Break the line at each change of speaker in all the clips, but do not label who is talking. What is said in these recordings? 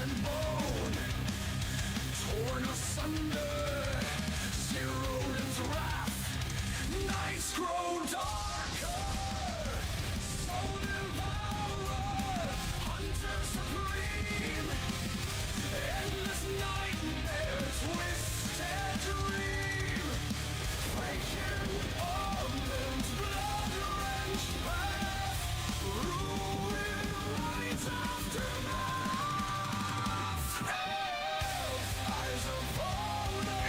and bone, torn asunder, Zeroden's wrath, nights grow darker, soul devourer, hunter supreme, endless nightmare, twisted dream, breaking omens, blood-wrenched path, ruin rides aftermath. Eyes of owner,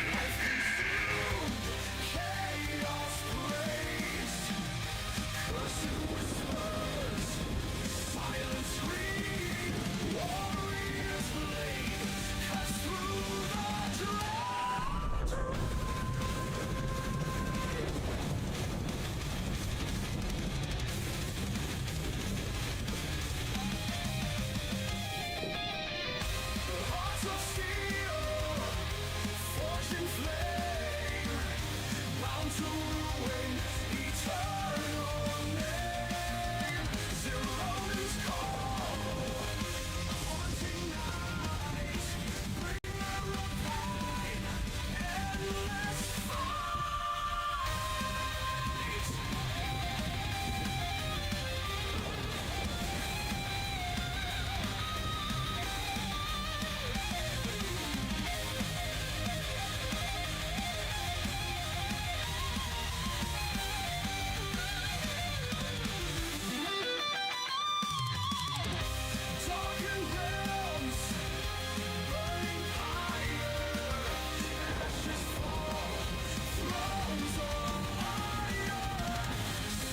life consumed, chaos praised, cursed whispers, silent scream, warriors bleed, cuts through the dread. Hearts of steel, forged in flame, bound to ruin, eternal name. Zeroden's call, haunting night, bringer of pain, endless fight. Darkened realms, burning higher, ashes fall, thrones of fire,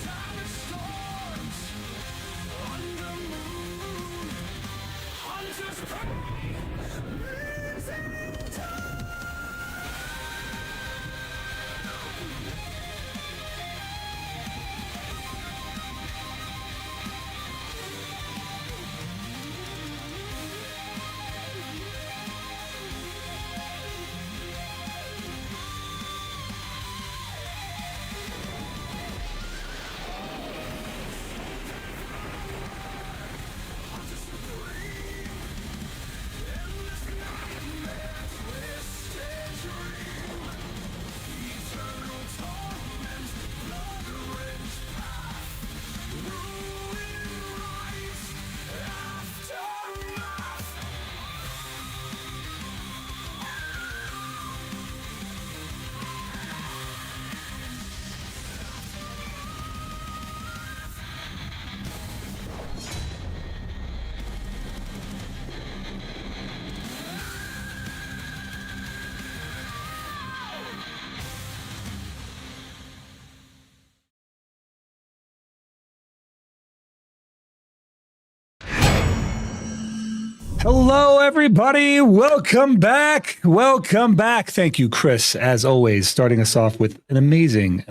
savage storms, under moon, hunters prey, losing time.
Hello, everybody. Welcome back. Welcome back. Thank you, Chris, as always, starting us off with an amazing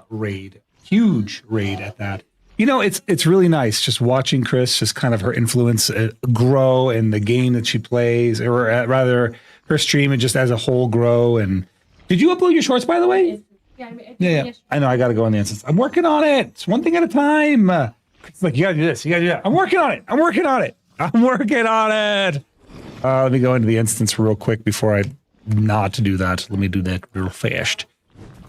raid. Huge raid at that. You know, it's really nice just watching Chris, just kind of her influence grow in the game that she plays, or rather her stream and just as a whole grow. And did you upload your shorts, by the way? Yeah. I know. I got to go on the instance. I'm working on it. It's one thing at a time. It's like, you got to do this. You got to do that. I'm working on it. I'm working on it. Let me go into the instance real quick before I not to do that. Let me do that real fast.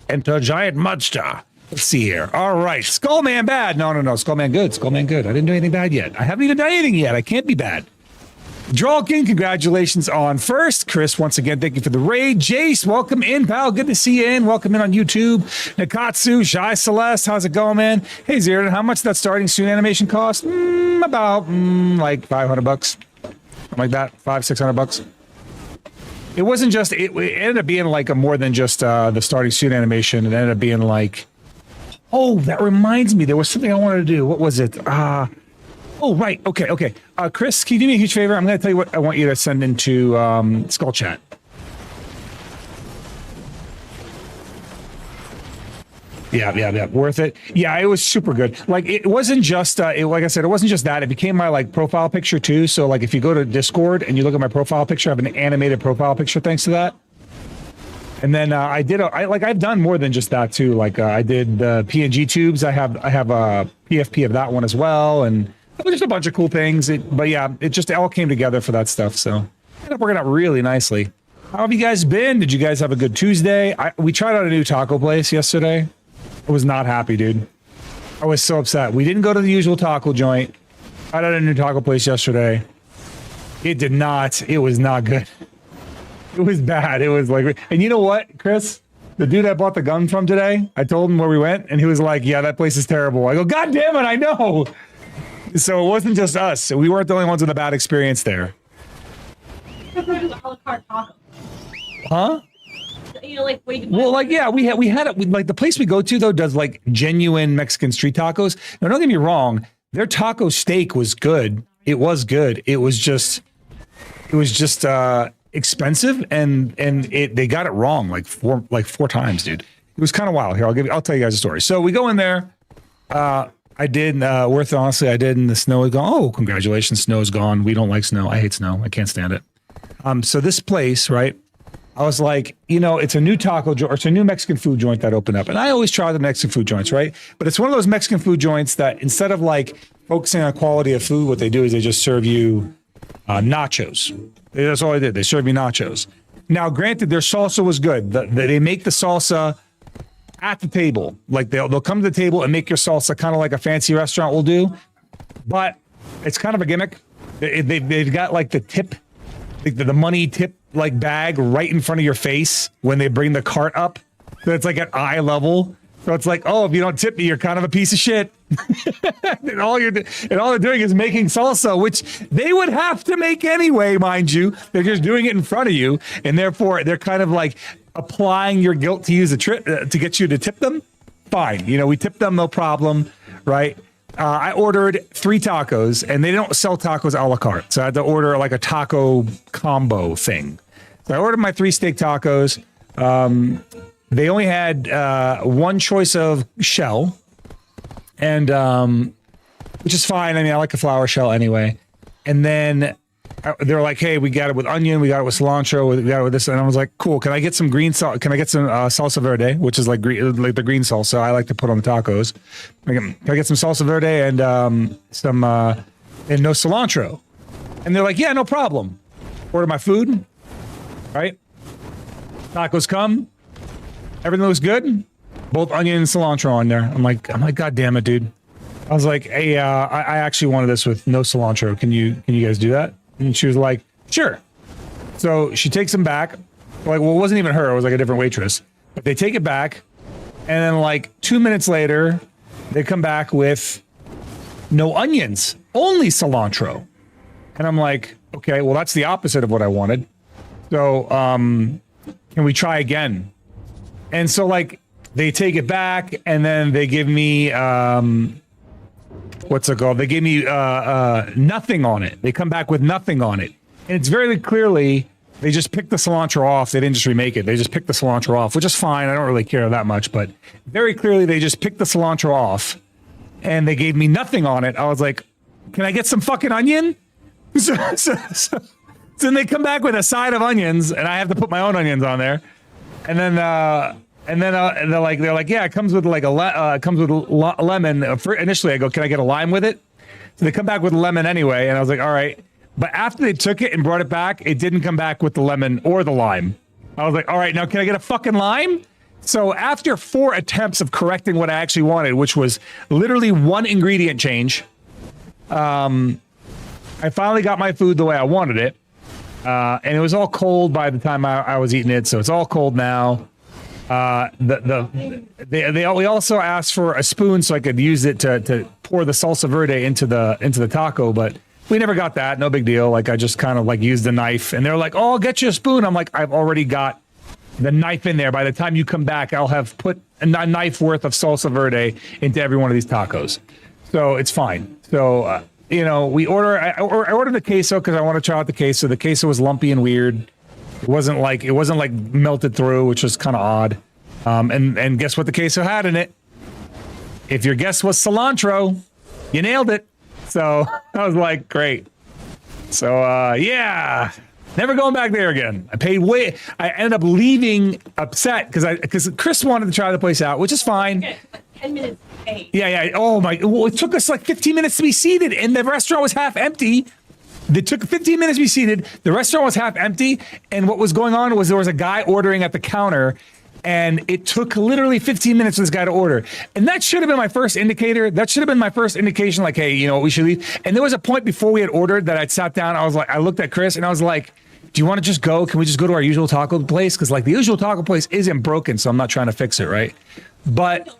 Enter a giant monster. Let's see here. All right. Skullman bad. No. Skullman good. Skullman good. I didn't do anything bad yet. I haven't even done anything yet. I can't be bad. Drawkin, congratulations on first. Chris, once again, thank you for the raid. Jace, welcome in, pal. Good to see you in. Welcome in on YouTube. Nakatsu, Shy Celeste, how's it going, man? Hey, Zeroden, how much did that starting soon animation cost? About like $500. Something like that. $500-600. It wasn't just, it ended up being like a more than just the starting soon animation. It ended up being like, oh, that reminds me. There was something I wanted to do. What was it? Oh, right. Okay. Chris, can you do me a huge favor? I'm going to tell you what I want you to send into Skull Chat. Yeah. Worth it. Yeah, it was super good. Like, it wasn't just, like I said, it wasn't just that. It became my, like, profile picture, too. So, like, if you go to Discord and you look at my profile picture, I have an animated profile picture thanks to that. And then I've done more than just that too. Like I did the PNG tubes. I have a PFP of that one as well, and just a bunch of cool things. But yeah, it just all came together for that stuff. So it ended up working out really nicely. How have you guys been? Did you guys have a good Tuesday? We tried out a new taco place yesterday. I was not happy, dude. I was so upset. We didn't go to the usual taco joint. Tried out a new taco place yesterday. It was not good. It was bad. It was like, and you know what, Chris? The dude I bought the gun from today, I told him where we went, and he was like, yeah, that place is terrible. I go, God damn it, I know. So it wasn't just us. We weren't the only ones with a bad experience there. Huh?
You know, like,
well, like, yeah, we had it. Like the place we go to though does like genuine Mexican street tacos. Now, don't get me wrong. Their taco steak was good. It was good. It was just expensive, and they got it wrong like four times, dude. It was kind of wild. Here, I'll tell you guys a story. So we go in there. I did honestly, I did, and the snow is gone. Oh, congratulations, snow is gone. We don't like snow. I hate snow. I can't stand it. So this place, right? I was like, it's a new taco joint, or it's a new Mexican food joint that opened up. And I always try the Mexican food joints, right? But it's one of those Mexican food joints that instead of like focusing on quality of food, what they do is they just serve you nachos. That's all they did. They serve you nachos. Now, granted, their salsa was good. They make the salsa at the table. Like they'll come to the table and make your salsa kind of like a fancy restaurant will do. But it's kind of a gimmick. They've got like the tip, like the money tip like bag right in front of your face when they bring the cart up. So it's like at eye level. So it's like, oh, if you don't tip me, you're kind of a piece of shit. and all they're doing is making salsa, which they would have to make anyway, mind you. They're just doing it in front of you, and therefore they're kind of like applying your guilt to use a trip to get you to tip them. Fine, we tip them, no problem, right? I ordered 3 tacos, and they don't sell tacos a la carte, so I had to order like a taco combo thing. So I ordered my 3 steak tacos. They only had one choice of shell, and which is fine. I mean, I like a flour shell anyway. And then they were like, "Hey, we got it with onion, we got it with cilantro, we got it with this." And I was like, "Cool. Can I get some green salt? Can I get some salsa verde, which is like the green salsa I like to put on the tacos? Can I get some salsa verde and some and no cilantro?" And they're like, "Yeah, no problem." Order my food, right? Tacos come. Everything looks good. Both onion and cilantro on there. I'm like, God damn it, dude. I was like, hey, I actually wanted this with no cilantro. Can you guys do that? And she was like, sure. So she takes them back. Like, well, it wasn't even her. It was like a different waitress. But they take it back. And then like 2 minutes later, they come back with no onions, only cilantro. And I'm like, okay, well, that's the opposite of what I wanted. So can we try again? And so like they take it back, and then they give me what's it called? They gave me nothing on it. They come back with nothing on it. And it's very clearly they just picked the cilantro off. They didn't just remake it. They just picked the cilantro off, which is fine. I don't really care that much, but very clearly they just picked the cilantro off and they gave me nothing on it. I was like, can I get some fucking onion? So then they come back with a side of onions, and I have to put my own onions on there. And then they're like, yeah, it comes with like a lemon. Initially, I go, can I get a lime with it? So they come back with a lemon anyway, and I was like, all right. But after they took it and brought it back, it didn't come back with the lemon or the lime. I was like, all right, now can I get a fucking lime? So after 4 attempts of correcting what I actually wanted, which was literally 1 ingredient change, I finally got my food the way I wanted it. And it was all cold by the time I was eating it, so it's all cold now. We also asked for a spoon so I could use it to pour the salsa verde into the taco, but we never got that. No big deal. Like I just kind of like used the knife, and they're like, "Oh, I'll get you a spoon." I'm like, "I've already got the knife in there. By the time you come back, I'll have put a knife worth of salsa verde into every one of these tacos, so it's fine." So. I ordered the queso because I want to try out the queso. The queso was lumpy and weird. It wasn't like melted through, which was kind of odd. And guess what the queso had in it? If your guess was cilantro, you nailed it. So I was like, great. So yeah, Never going back there again. I paid way. I ended up leaving upset because Chris wanted to try the place out, which is fine.
Okay, like 10 minutes to pay.
Yeah. Oh my. Well, it took us like 15 minutes to be seated, and the restaurant was half empty. It took 15 minutes to be seated. The restaurant was half empty, and what was going on was there was a guy ordering at the counter, and it took literally 15 minutes for this guy to order. And that should have been my first indicator. That should have been my first indication, like, hey, you know, we should leave. And there was a point before we had ordered that I'd sat down. I looked at Chris, and I was like, do you want to just go? Can we just go to our usual taco place? Because like the usual taco place isn't broken, so I'm not trying to fix it, right? But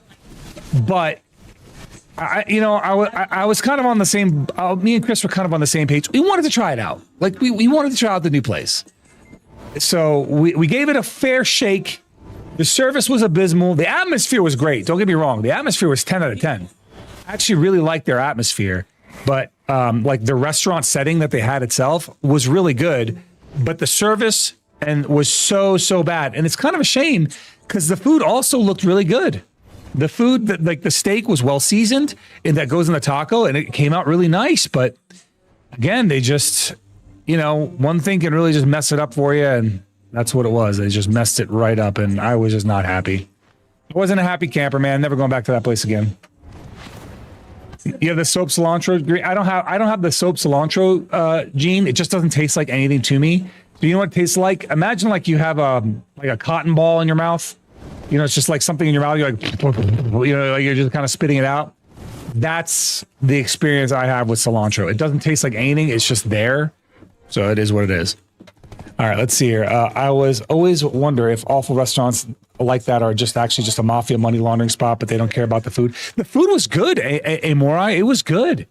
I was kind of on the same. Me and Chris were kind of on the same page. We wanted to try it out. Like we wanted to try out the new place. So we gave it a fair shake. The service was abysmal. The atmosphere was great. Don't get me wrong. The atmosphere was 10 out of 10. I actually really liked their atmosphere, but like the restaurant setting that they had itself was really good. But the service was so bad, and it's kind of a shame because the food also looked really good. The food, that like the steak was well seasoned, and that goes in the taco, and it came out really nice. But again, they just, you know, one thing can really just mess it up for you, and that's what it was. They just messed it right up, and I was just not happy. I wasn't a happy camper, man. Never going back to that place again. You have the soap cilantro green. I don't have the soap cilantro gene. It just doesn't taste like anything to me. So you know what it tastes like? Imagine like you have like a cotton ball in your mouth. You know, it's just like something in your mouth. You're like, you know, like you're just kind of spitting it out. That's the experience I have with cilantro. It doesn't taste like anything. It's just there. So it is what it is. All right, let's see here. I was always wonder if awful restaurants like that are just actually just a mafia money laundering spot, but they don't care about the food. The food was good, Morai. It was good.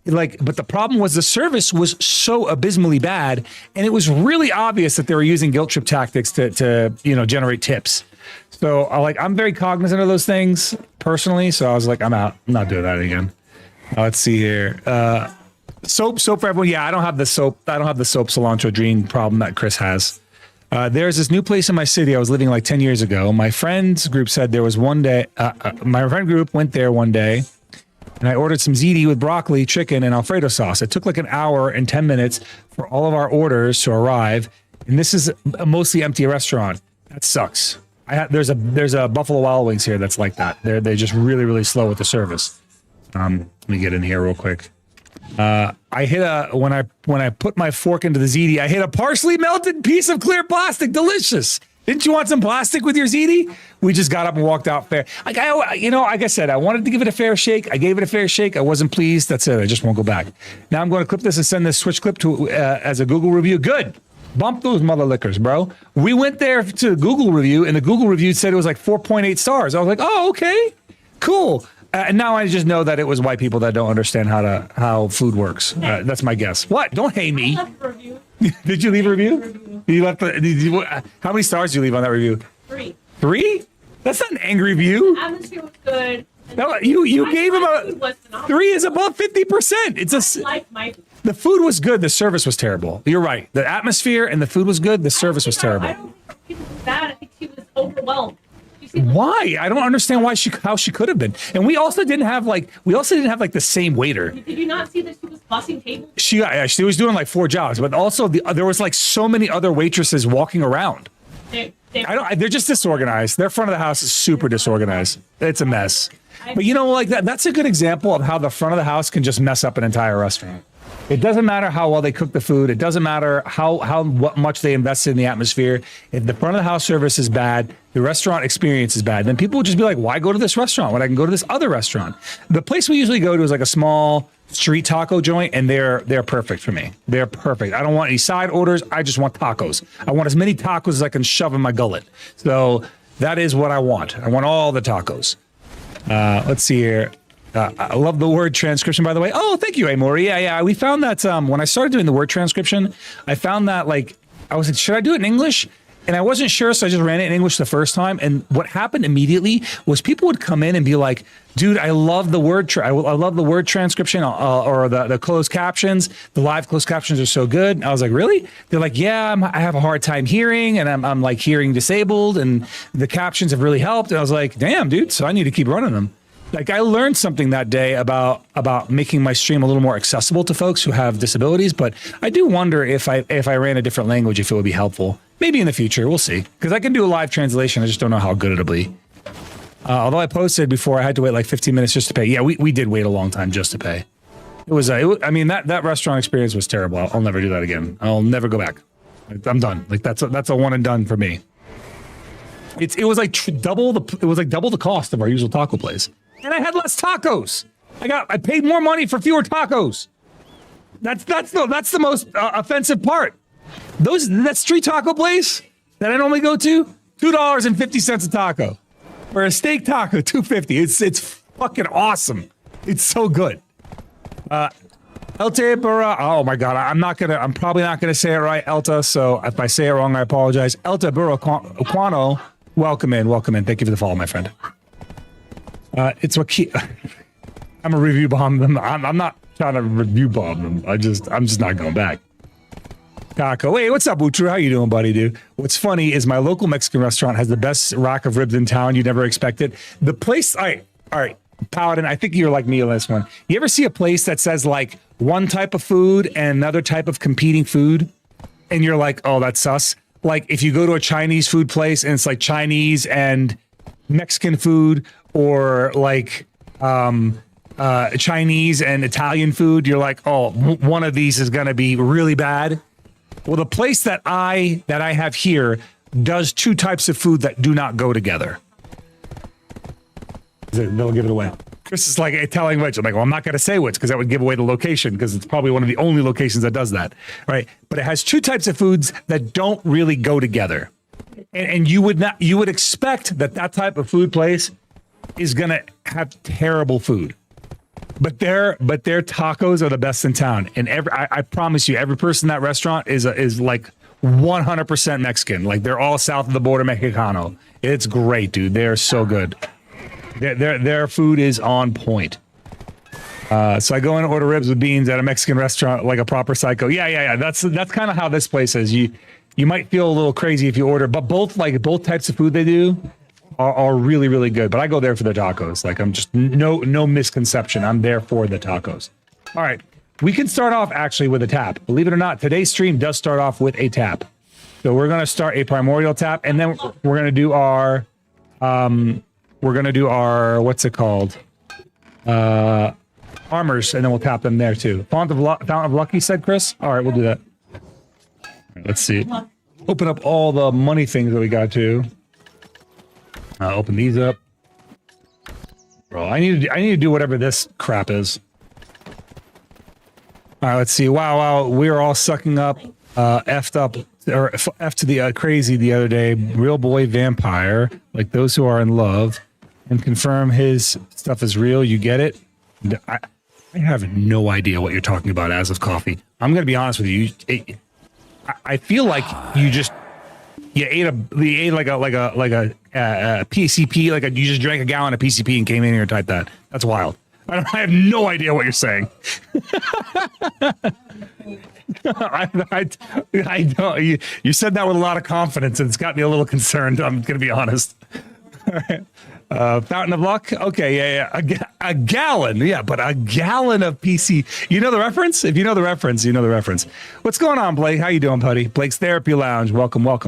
Like, but the problem was the service was so abysmally bad, and it was really obvious that they were using guilt trip tactics to you know, generate tips. So I'm very cognizant of those things personally. So I was like, I'm out. I'm not doing that again. Let's see here. Soap for everyone. Yeah, I don't have the soap cilantro dream problem that Chris has. There's this new place in my city I was living like 10 years ago. My friends group said there was one day, my friend group went there one day, and I ordered some ziti with broccoli, chicken, and Alfredo sauce. It took like an hour and 10 minutes for all of our orders to arrive. And this is a mostly empty restaurant. That sucks. There's a Buffalo Wild Wings here that's like that. They're just really slow with the service. Let me get in here real quick. I hit when I put my fork into the ziti, I hit a partially melted piece of clear plastic. Delicious. Didn't you want some plastic with your ziti? We just got up and walked out fair. Like I said, I wanted to give it a fair shake. I gave it a fair shake. I wasn't pleased. That's it. I just won't go back. Now I'm going to clip this and send this Switch clip to as a Google review. Good. Bump those mother lickers, bro. We went there to Google review, and the Google review said it was like 4.8 stars. I was like, oh, okay, cool. And now I just know that it was white people that don't understand how food works. That's my guess. What? Don't hate me.
I left a review.
Did you leave a review? You left. How many stars did you leave on that review?
3.
3? That's not an angry review.
Atmosphere was good.
No, you gave him a 3 is above 50%. It's a.
Like my.
The food was good. The service was terrible. You're right. The atmosphere and the food was good. The service was terrible.
I don't think she was bad. I think she was overwhelmed.
Why? I don't understand how she could have been. And we also didn't have like the same waiter.
Did you not see that she was bussing tables?
She was doing like 4 jobs, but also there was like so many other waitresses walking around. They're just disorganized. Their front of the house is super disorganized. It's a mess. But you know, like that's a good example of how the front of the house can just mess up an entire restaurant. It doesn't matter how well they cook the food. It doesn't matter what much they invested in the atmosphere. If the front of the house service is bad, the restaurant experience is bad, then people will just be like, why go to this restaurant when I can go to this other restaurant? The place we usually go to is like a small street taco joint, and they're perfect for me. They're perfect. I don't want any side orders. I just want tacos. I want as many tacos as I can shove in my gullet. So that is what I want. I want all the tacos. Let's see here. I love the word transcription, by the way. Oh, thank you, Amori. Yeah. We found that when I started doing the word transcription, I found that like I was like, should I do it in English? And I wasn't sure, so I just ran it in English the first time. And what happened immediately was people would come in and be like, dude, I love the word. I love the word transcription or the closed captions. The live closed captions are so good. And I was like, really? They're like, yeah, I have a hard time hearing, and I'm like hearing disabled, and the captions have really helped. And I was like, damn, dude. So I need to keep running them. Like I learned something that day about making my stream a little more accessible to folks who have disabilities, but I do wonder if I ran a different language, if it would be helpful. Maybe in the future, we'll see. Because I can do a live translation, I just don't know how good it'll be. Although I posted before, I had to wait like 15 minutes just to pay. Yeah, we did wait a long time just to pay. It was, I mean, that restaurant experience was terrible. I'll never do that again. I'll never go back. I'm done. Like that's a one and done for me. It was like double the cost of our usual taco place. And I had less tacos. I paid more money for fewer tacos. That's the most offensive part. That street taco place that I normally go to, $2.50 a taco. For a steak taco, $2.50. It's fucking awesome. It's so good. Elta Burra. Oh my god, I'm probably not gonna say it right, Elta. So if I say it wrong, I apologize. Elta Burra Quano. Welcome in. Thank you for the follow, my friend. It's what I'm a review bomb them. I'm not trying to review bomb them. I'm just not going back. Taco. Hey, what's up, Utru? How you doing, buddy, dude? What's funny is my local Mexican restaurant has the best rack of ribs in town. You never expect it. The place, all right, Paladin, I think you're like me on this one. You ever see a place that says like one type of food and another type of competing food? And you're like, oh, that's sus. Like if you go to a Chinese food place and it's like Chinese and Mexican food, or like Chinese and Italian food, you're like, oh, one of these is gonna be really bad. Well, the place that I have here does two types of food that do not go together. They'll give it away. Chris is like telling which. I'm like, well, I'm not going to say which because that would give away the location because it's probably one of the only locations that does that, right? But it has two types of foods that don't really go together, and you would expect that type of food place is going to have terrible food. But their tacos are the best in town, and I promise you, every person in that restaurant is like 100% Mexican. Like they're all south of the border Mexicano. It's great, dude. They're so good. Their food is on point. So I go in and order ribs with beans at a Mexican restaurant like a proper psycho. Yeah. That's kind of how this place is. You might feel a little crazy if you order, but both types of food they do are really, really good. But I go there for the tacos. Like I'm just no misconception. I'm there for the tacos. All right. We can start off actually with a tap. Believe it or not, today's stream does start off with a tap. So we're going to start a primordial tap, and then we're going to do our what's it called? Armors, and then we'll tap them there too. Fountain of Lucky, said Chris. All right, we'll do that. All right, let's see. Open up all the money things that we got to. Open these up. Bro, I need to do whatever this crap is. All right, let's see. Wow, we were all sucking up, effed up, or F to the crazy the other day. Real boy vampire, like those who are in love, and confirm his stuff is real. You get it? I have no idea what you're talking about as of coffee. I'm gonna be honest with you. I feel like you ate like a PCP, like you just drank a gallon of PCP and came in here and typed that. That's wild. I have no idea what you're saying. I don't. You said that with a lot of confidence, and it's got me a little concerned. I'm gonna be honest. All right. Fountain of Luck. Okay, yeah. A gallon. Yeah, but a gallon of PC. You know the reference? If you know the reference, you know the reference. What's going on, Blake? How you doing, buddy? Blake's Therapy Lounge. Welcome. All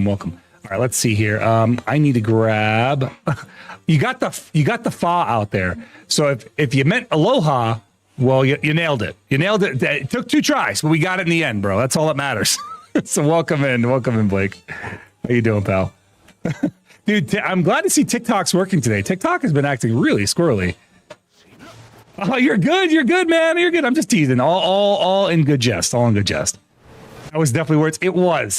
right, let's see here. I need to grab. You got the fa out there. So if you meant aloha, well, you nailed it. You nailed it. It took 2 tries, but we got it in the end, bro. That's all that matters. So welcome in, Blake. How you doing, pal? Dude, I'm glad to see TikTok's working today. TikTok has been acting really squirrely. Oh, you're good, man. You're good. I'm just teasing. All in good jest. All in good jest. That was definitely words.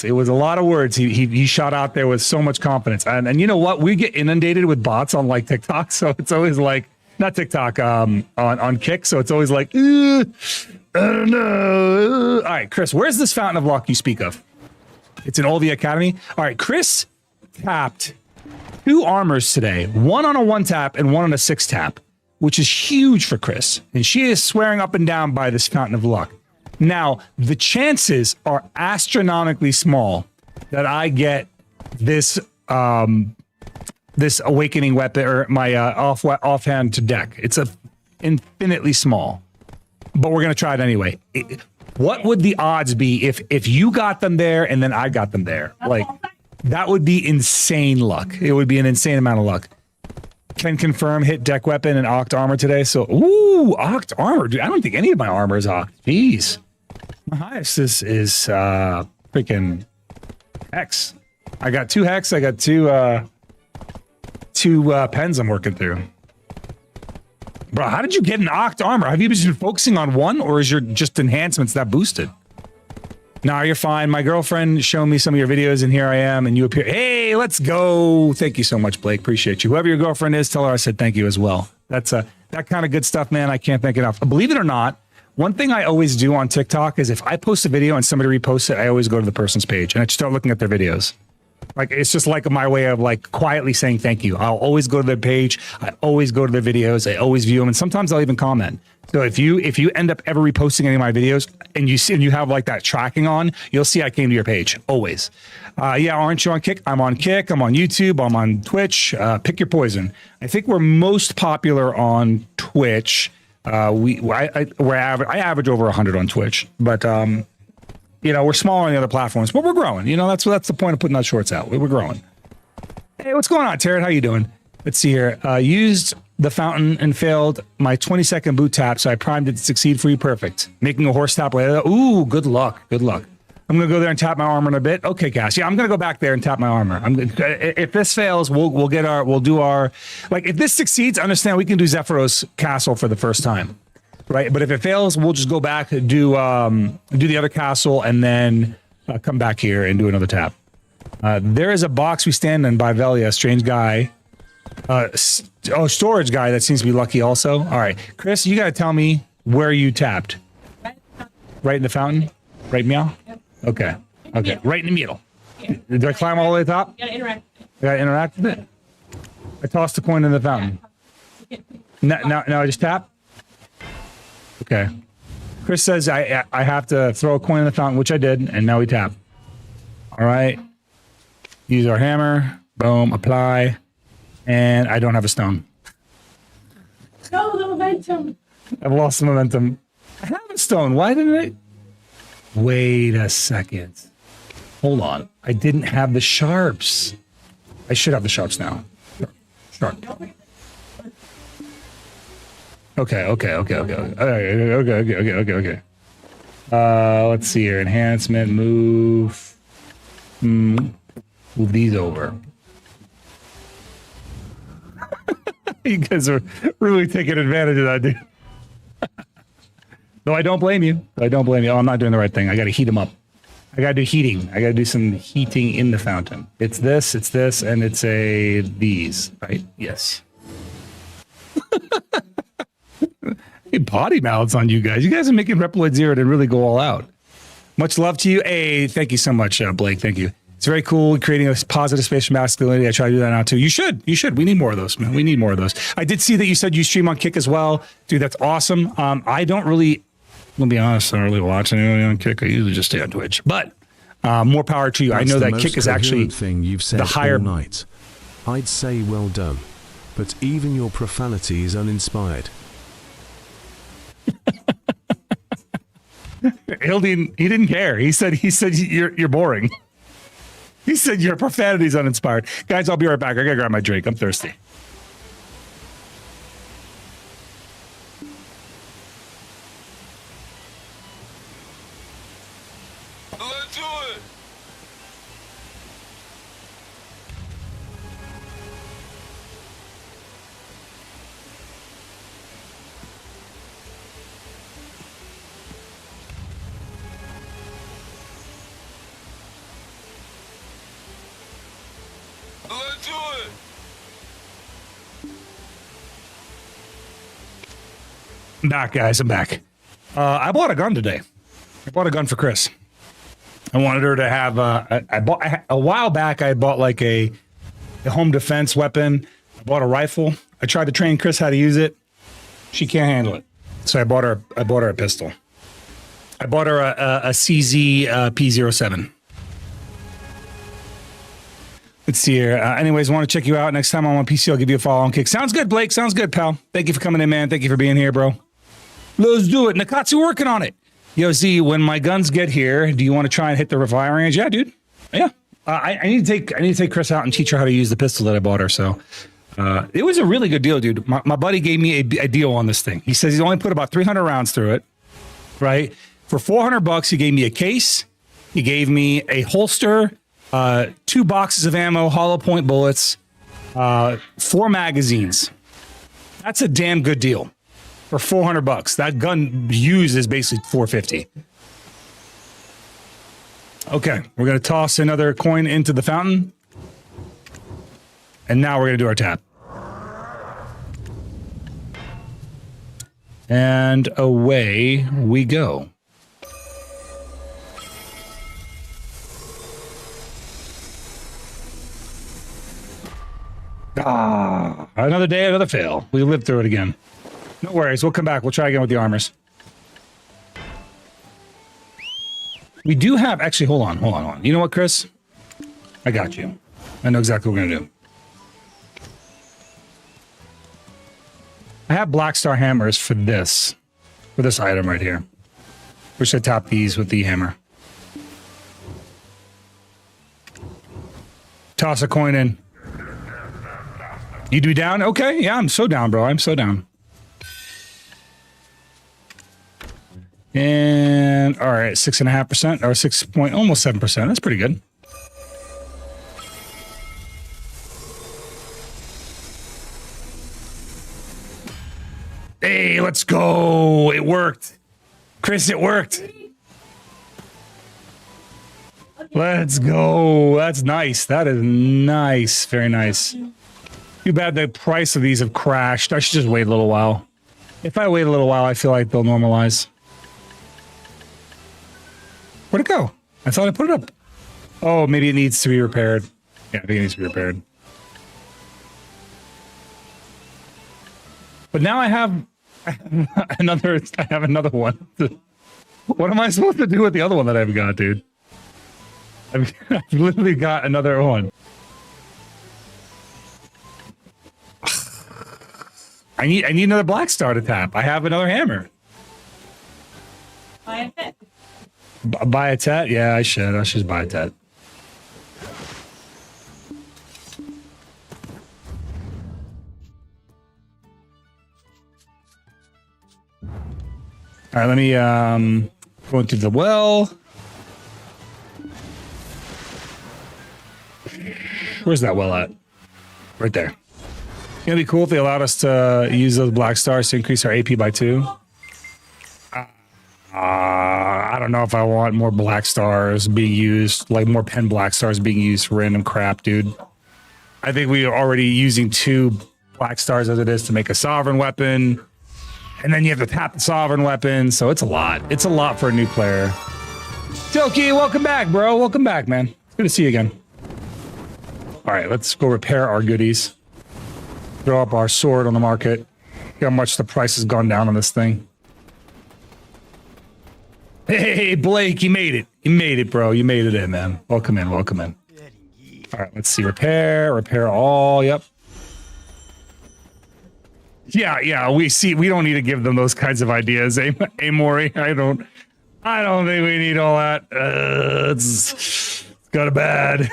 It was a lot of words. He shot out there with so much confidence. And you know what? We get inundated with bots on like TikTok, so it's always like not TikTok on Kick. So it's always like, I don't know. All right, Chris, where's this Fountain of Luck you speak of? It's in Olvia Academy. All right, Chris tapped 2 armors today, one on a 1 tap and one on a 6 tap, which is huge for Chris. And she is swearing up and down by this Fountain of Luck. Now, the chances are astronomically small that I get this this awakening weapon or my offhand to deck. It's infinitely small, but we're gonna try it anyway. What would the odds be if you got them there and then I got them there? Like, that would be insane luck. It would be an insane amount of luck. Can confirm hit deck weapon and Oct armor today. So, ooh, Oct armor. Dude, I don't think any of my armor is Oct. Jeez. My highest is freaking Hex. I got 2 Hex. I got two pens I'm working through. Bro, how did you get an Oct armor? Have you just been focusing on one, or is your just enhancements that boosted? Nah, you're fine. My girlfriend showed me some of your videos, and here I am, and you appear. Hey, let's go. Thank you so much, Blake. Appreciate you. Whoever your girlfriend is, tell her I said thank you as well. That's that kind of good stuff, man. I can't thank enough. Believe it or not, one thing I always do on TikTok is if I post a video and somebody reposts it, I always go to the person's page and I just start looking at their videos. Like, it's just like my way of like quietly saying thank you. I'll always go to their page. I always go to their videos. I always view them, and sometimes I'll even comment. So if you end up ever reposting any of my videos and you have like that tracking on, you'll see I came to your page always. Yeah, aren't you on Kick? I'm on Kick. I'm on YouTube. I'm on Twitch. Pick your poison. I think we're most popular on Twitch. I average over 100 on Twitch, but you know, we're smaller on the other platforms, but we're growing. You know, that's the point of putting those shorts out. We're growing. Hey, what's going on, Tarrant? How you doing? Let's see here. Used the fountain and failed my 20-second boot tap, so I primed it to succeed for you. Perfect. Making a horse tap later. Ooh, good luck. Good luck. I'm gonna go there and tap my armor in a bit. Okay, Cass. Yeah, I'm gonna go back there and tap my armor. If this fails, we'll do our like. If this succeeds, understand we can do Zephyros Castle for the first time. Right, but if it fails, we'll just go back, do the other castle, and then come back here and do another tap. There is a box we stand in by Velia, strange guy. Storage guy that seems to be lucky also. All right, Chris, you got to tell me where you tapped. Right in the fountain? Right, meow? Okay, okay, right in the middle. Did I climb all the way to the top?
You gotta interact.
I got to interact with it? I tossed the coin in the fountain. Now I just tap? Okay. Chris says I have to throw a coin in the fountain, which I did, and now we tap. All right. Use our hammer. Boom. Apply. And I don't have a stone.
No, the momentum.
I've lost the momentum. I have a stone. Why didn't I? Wait a second. Hold on. I didn't have the sharps. I should have the sharps now. Sharp. Okay. Let's see here. Enhancement, move. Move these over. You guys are really taking advantage of that, dude. No, I don't blame you. Oh, I'm not doing the right thing. I got to heat them up. I got to do heating. I got to do some heating in the fountain. It's this, and it's these, right? Yes. Body mouths on you guys. You guys are making Reploid Zeroden really go all out. Much love to you. Hey, thank you so much, Blake. Thank you. It's very cool creating a positive space for masculinity. I try to do that now too. You should. We need more of those, man. We need more of those. I did see that you said you stream on Kick as well. Dude, that's awesome. I don't really, I'll be honest, I don't really watch anything on Kick. I usually just stay on Twitch. But more power to you.
That's
I know
the
that Kick is actually
thing you've said
the higher
all night. I'd say well done, but even your profanity is uninspired.
Hildine, he didn't care. He said you're boring. He said your profanity is uninspired. Guys, I'll be right back. I gotta grab my drink. I'm thirsty.
Let's do it. Let's do it.
I'm back, guys. I'm back. I bought a gun today. I bought a gun for Chris. I wanted her to have. I bought a while back. I bought like a home defense weapon. I bought a rifle. I tried to train Chris how to use it. She can't handle it, so I bought her a pistol. I bought her a CZ P07. Let's see here. Anyways, want to check you out next time I'm on PC. I'll give you a follow on Kick. Sounds good, Blake. Sounds good, pal. Thank you for coming in, man. Thank you for being here, bro. Let's do it. Nakatsu working on it. Yo, Z, when my guns get here, do you want to try and hit the fire range? Yeah, dude. Yeah. I need to take Chris out and teach her how to use the pistol that I bought her. So it was a really good deal, dude. My buddy gave me a deal on this thing. He says he's only put about 300 rounds through it, right? For $400, he gave me a case. He gave me a holster, 2 boxes of ammo, hollow point bullets, 4 magazines. That's a damn good deal for $400. That gun used is basically $450. Okay, we're gonna toss another coin into the fountain, and now we're gonna do our tap. And away we go. Another day, another fail. We lived through it again. No worries, we'll come back. We'll try again with the armors. We do have, actually, hold on. You know what, Chris? I got you. I know exactly what we're gonna do. I have Black Star hammers for this item right here. We should tap these with the hammer. Toss a coin in. You'd be down? Okay, yeah, I'm so down, bro. I'm so down. And all right, 6.5% or 6 point, almost 7%. That's pretty good. Hey, let's go. It worked. Chris, it worked. Let's go. That's nice. That is nice. Very nice. Too bad the price of these have crashed. I should just wait a little while. If I wait a little while, I feel like they'll normalize. Where'd it go? I thought I put it up. Oh, maybe it needs to be repaired. Yeah, I think it needs to be repaired. But now I have another one. What am I supposed to do with the other one that I've got, dude? I've literally got another one. I need another Black Star to tap. I have another hammer.
Buy a pet.
Buy a tet? Yeah, I should. I should just buy a tet. All right, let me go into the well. Where's that well at? Right there. It'd be cool if they allowed us to use those Black Stars to increase our AP by 2. I don't know if I want more Black Stars being used, like more pen Black Stars being used for random crap, dude. I think we are already using 2 Black Stars as it is to make a Sovereign weapon. And then you have to tap the Sovereign weapon, so it's a lot. It's a lot for a new player. Toki, welcome back, bro. Welcome back, man. It's good to see you again. All right, let's go repair our goodies. Throw up our sword on the market. See how much the price has gone down on this thing. Hey, Blake, you made it. You made it, bro. You made it in, man. Welcome in, welcome in. All right, let's see. Repair all. Yep. Yeah, we don't need to give them those kinds of ideas, eh, Maury? I don't think we need all that. It's got a bad.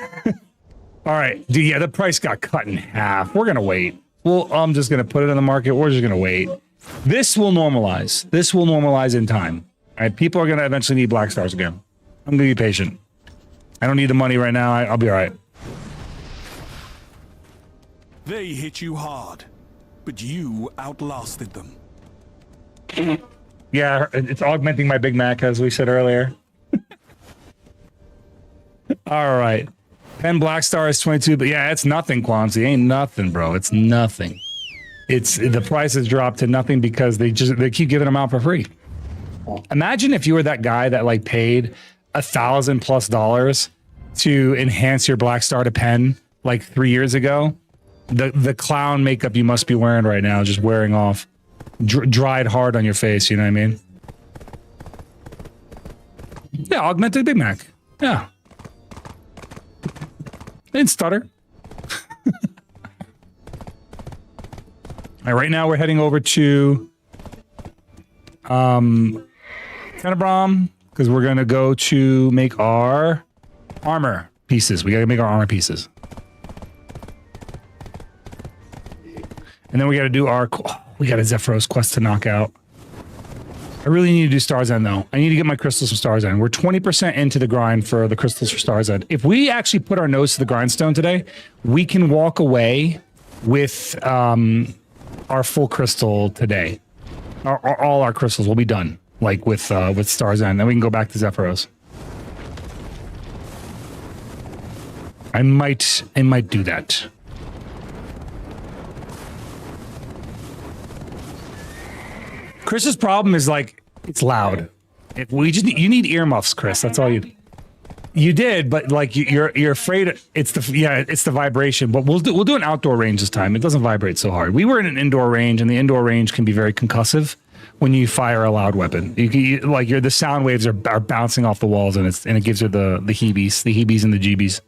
All right, dude, yeah, the price got cut in half. We're gonna wait. Well, I'm just gonna put it on the market. We're just gonna wait. This will normalize. This will normalize in time. All right, people are gonna eventually need Black Stars again. I'm gonna be patient. I don't need the money right now. I'll be all right.
They hit you hard, but you outlasted them.
Yeah, it's augmenting my Big Mac, as we said earlier. All right. 10 Black Star is 22, but yeah, it's nothing, Quancy. Ain't nothing, bro. It's nothing. It's the price has dropped to nothing because they keep giving them out for free. Imagine if you were that guy that like paid $1,000+ to enhance your Black Star to pen like 3 years ago. The clown makeup you must be wearing right now, just wearing off, dried hard on your face. You know what I mean? Yeah, augmented Big Mac. Yeah. Didn't stutter. All right, right now we're heading over to Tenebrom because we're gonna go to make our armor pieces. We gotta make our armor pieces. And then we gotta do our... we got a Zephyros quest to knock out. I really need to do Star's End, though. I need to get my crystals from Star's End. We're 20% into the grind for the crystals for Star's End. If we actually put our nose to the grindstone today, we can walk away with our full crystal today. All our crystals will be done, like with Star's End. Then we can go back to Zephyros. I might do that. Chris's problem is like it's loud. If we just you need earmuffs, Chris. That's all you did, but like you're afraid it's the vibration. But we'll do an outdoor range this time. It doesn't vibrate so hard. We were in an indoor range, and the indoor range can be very concussive when you fire a loud weapon. The sound waves are bouncing off the walls, and it gives her the heebies and the jeebies.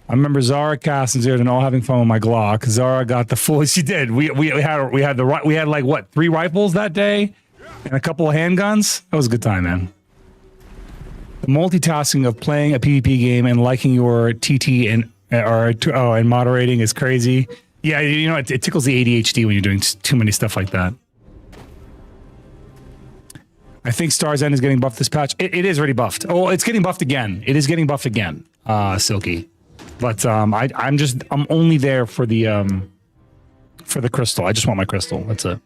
I remember Zara, Cass, and Zeroden all having fun with my Glock. Zara got the full. She did. We had like what 3 rifles that day, and a couple of handguns. That was a good time, man. The multitasking of playing a PvP game and liking your TT and moderating is crazy. Yeah, you know it tickles the ADHD when you're doing too many stuff like that. I think Star's End is getting buffed this patch. It is already buffed. Oh, it's getting buffed again. It is getting buffed again. Silky. But I'm only there for the crystal. I just want my crystal. That's it.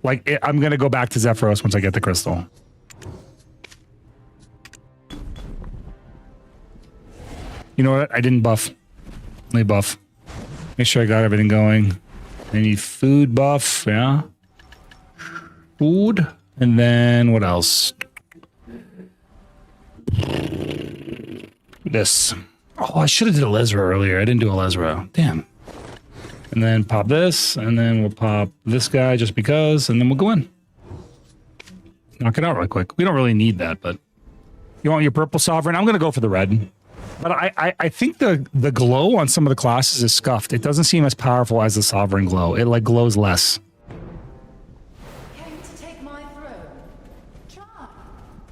Like I'm gonna go back to Zephyros once I get the crystal. You know what? I didn't buff. Let me buff. Make sure I got everything going. I need food buff. Yeah. Food, and then what else? This. Oh, I should have did a Lesra earlier. I didn't do a Lesra. Damn. And then pop this, and then we'll pop this guy just because, and then we'll go in. Knock it out right quick. We don't really need that, but you want your purple sovereign? I'm gonna go for the red. But I think the glow on some of the classes is scuffed. It doesn't seem as powerful as the sovereign glow. It like glows less.
Came to take my throne. Try,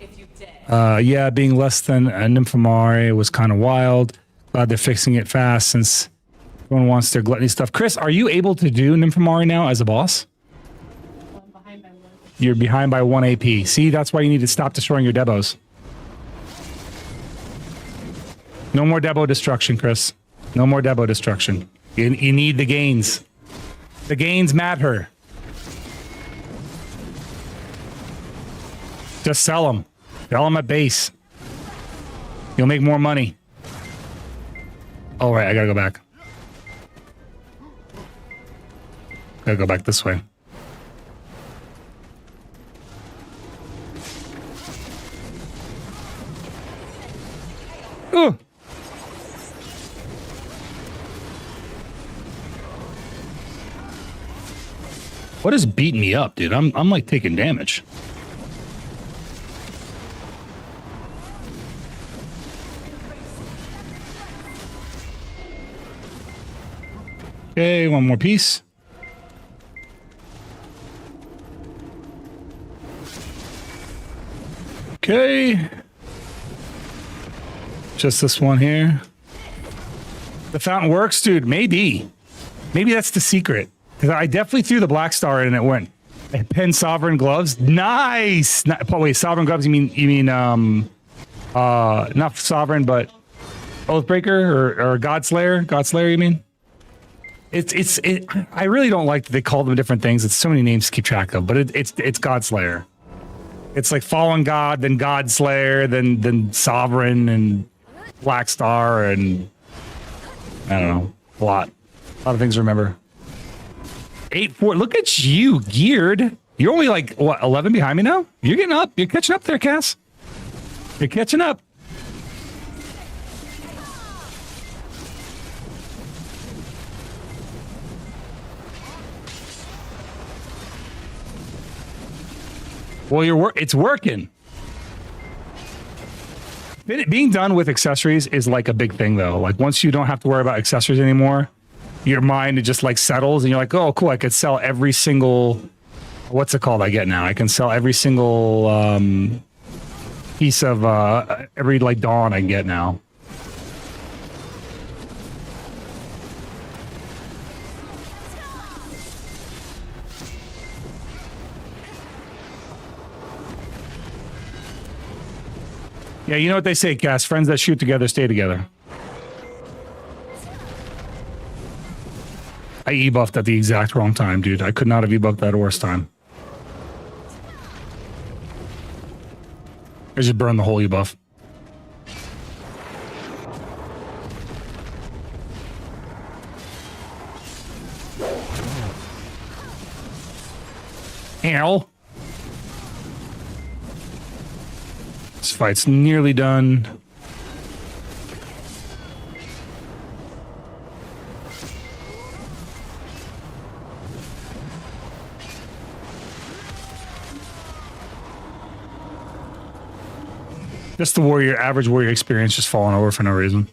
if you dare.
Yeah, being less than a Nymphomare was kind of wild. Glad they're fixing it fast since everyone wants their gluttony stuff. Chris, are you able to do Nymphomare now as a boss?
I'm behind by 1.
You're behind by 1 AP. See, that's why you need to stop destroying your Debos. No more Debo destruction, Chris. No more Debo destruction. You need the gains. The gains matter. Just sell them. Sell them at base. You'll make more money. Oh, right. I gotta go back. Gotta go back this way. Ooh. What is beating me up, dude? I'm like taking damage. Okay, one more piece. Okay. Just this one here. The fountain works, dude. Maybe. Maybe that's the secret. Because I definitely threw the black star in and it went. I pinned sovereign gloves. Nice. Wait, sovereign gloves. You mean not sovereign, but Oathbreaker or Godslayer. Godslayer. You mean? I really don't like that they call them different things. It's so many names to keep track of. But it's Godslayer. It's like Fallen God, then Godslayer, then Sovereign and Black Star, and I don't know, a lot of things to remember. 8-4. Look at you, geared. You're only like what 11 behind me now. You're getting up. You're catching up there, Cass. You're catching up. Well, it's working. Being done with accessories is like a big thing though. Like once you don't have to worry about accessories anymore, your mind just like settles and you're like, oh cool, I could sell every single, what's it called I get now? I can sell every single piece of every like dawn I get now. Yeah, you know what they say, Cass. Friends that shoot together stay together. I e-buffed at the exact wrong time, dude. I could not have e-buffed that worst time. I just burned the whole e-buff. Ow. This fight's nearly done. Just the warrior, average warrior experience just falling over for no reason.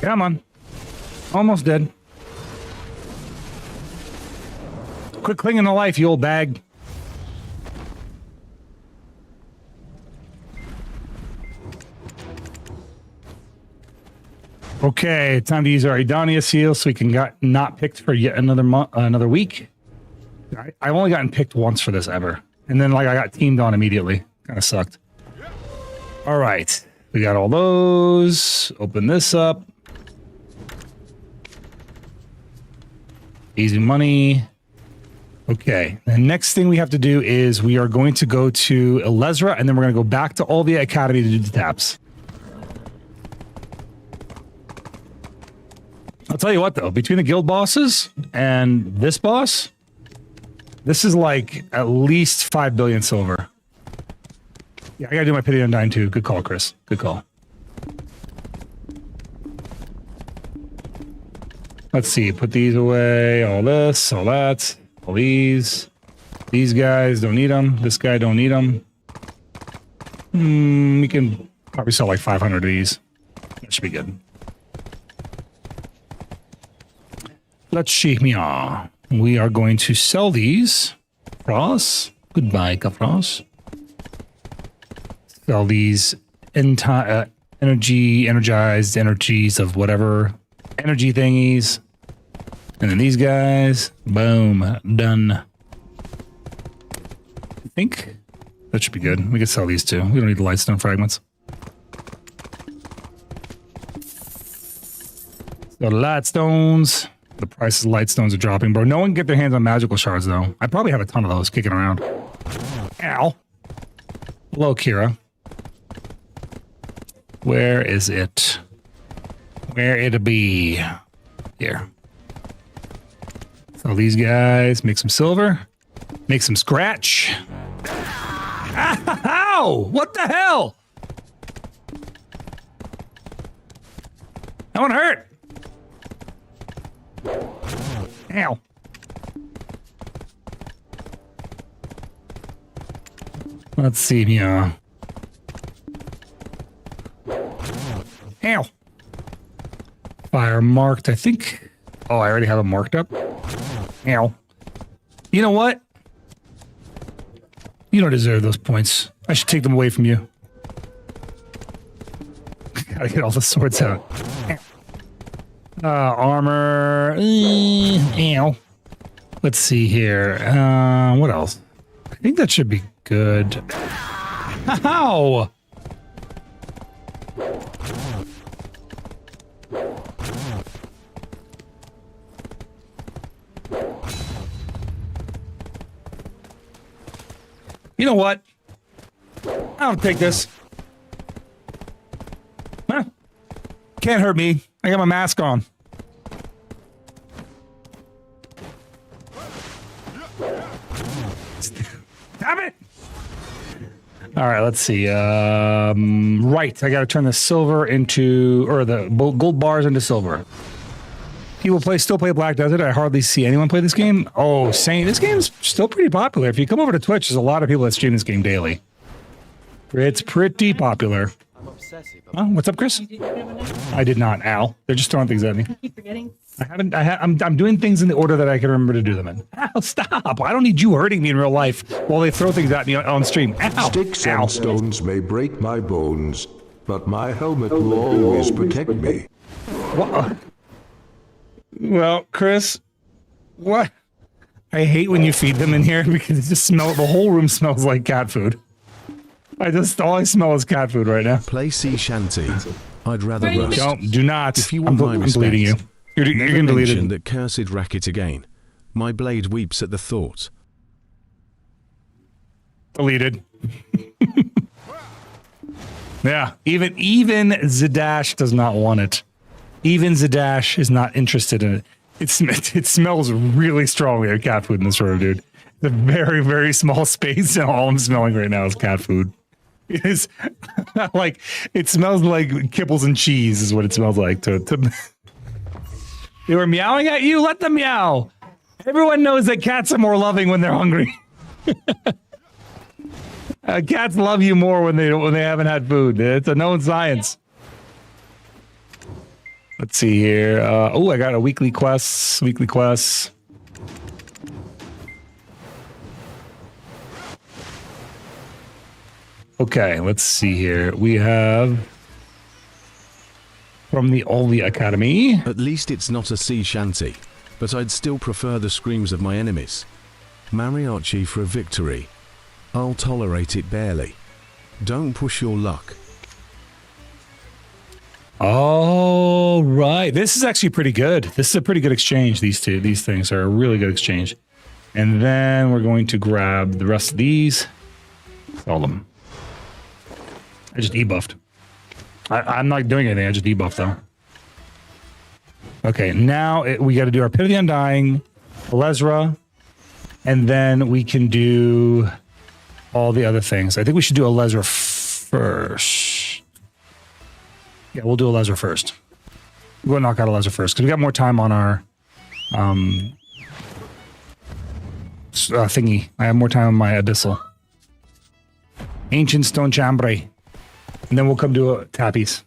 Come on. Almost dead. Quit clinging to life, you old bag. Okay, time to use our Idonia seal so we can get not picked for yet another week. I've only gotten picked once for this ever. And then like I got teamed on immediately. Kind of sucked. All right. We got all those. Open this up. Easy money. Okay. The next thing we have to do is we are going to go to Elezra and then we're going to go back to Olvia Academy to do the taps. I'll tell you what though, between the guild bosses and this boss, this is like at least 5 billion silver. Yeah, I gotta do my pity undying too. Good call, Chris. Good call. Let's see, put these away, all this, all that, all these. These guys don't need them. This guy don't need them. We can probably sell like 500 of these. That should be good. Let's see here. We are going to sell these. Kafros. Goodbye, Kafros. Sell these energized energies of whatever. Energy thingies. And then these guys. Boom. Done. I think that should be good. We can sell these too. We don't need the lightstone fragments. So lightstones. The price of lightstones are dropping, bro. No one can get their hands on magical shards, though. I probably have a ton of those kicking around. Ow. Hello, Kira. Where is it? Where it be? Here. So these guys, make some silver. Make some scratch. Ow! What the hell? That one hurt. Ow. Let's see here. Ow. Fire marked, I think. Oh, I already have it marked up. Ow. You know what? You don't deserve those points. I should take them away from you. Gotta get all the swords out. Armor. Ow. Let's see here. What else? I think that should be good. Ow! You know what? I'll take this. Huh. Can't hurt me. I got my mask on. Damn it! All right, let's see. Right, I got to turn the silver into, or the gold bars into silver. People still play Black Desert. I hardly see anyone play this game. Oh, Saint, this game's still pretty popular. If you come over to Twitch, there's a lot of people that stream this game daily. It's pretty popular. Oh, what's up, Chris? I did not. Ow. They're just throwing things at me.
I keep forgetting.
I'm doing things in the order that I can remember to do them in. Ow, stop. I don't need you hurting me in real life while they throw things at me on stream. Ow.
Sticks
Ow.
and stones may break my bones, but my helmet will always protect me.
What? Well, Chris, what? I hate when you feed them in here because it just the whole room smells like cat food. All I smell is cat food right now.
Play sea shanty. I'd rather rust.
Do not.
If you want my
I'm
respect,
deleting you. You're
never
going to delete
mention
it.
that cursed racket again. My blade weeps at the thought.
Deleted. Yeah, even Zadash does not want it. Even Zadash is not interested in it. It smells really strongly like cat food in this room, dude. It's a very, very small space, and all I'm smelling right now is cat food. It is like, it smells like kibbles and cheese is what it smells like. They were meowing at you? Let them meow. Everyone knows that cats are more loving when they're hungry. Cats love you more when they haven't had food. It's a known science. Let's see here. Oh, I got a weekly quests. Okay, let's see here. We have from the Olvi Academy.
At least it's not a sea shanty, but I'd still prefer the screams of my enemies. Mariachi for a victory. I'll tolerate it barely. Don't push your luck.
All right. This is actually pretty good. This is a pretty good exchange, these things are a really good exchange. And then we're going to grab the rest of these. Sell them. I just debuffed. I'm not doing anything. I just debuffed, though. Okay, now we got to do our Pit of the Undying, Lesra, and then we can do all the other things. I think we should do a Lesra first. Yeah, we'll do a Lesra first. We'll knock out a Lesra first because we got more time on our thingy. I have more time on my Abyssal. Ancient Stone Chambray. And then we'll come to a Tappies.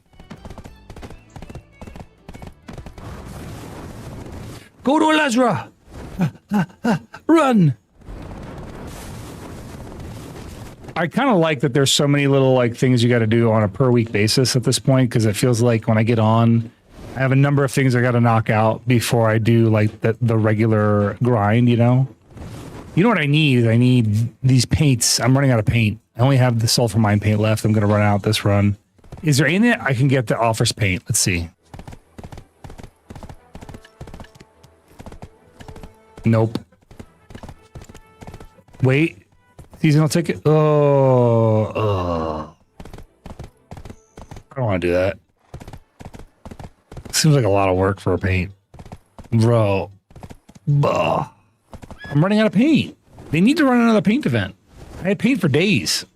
Go to Lesra! Run! I kind of like that there's so many little things you got to do on a per week basis at this point, because it feels like when I get on, I have a number of things I got to knock out before I do the regular grind, you know? You know what I need? I need these paints. I'm running out of paint. I only have the sulfur mine paint left. I'm going to run out this run. Is there anything I can get that offers paint? Let's see. Nope. Wait. Seasonal ticket. Oh. I don't want to do that. Seems like a lot of work for a paint. Bro. Bah. I'm running out of paint. They need to run another paint event. I had paint for days.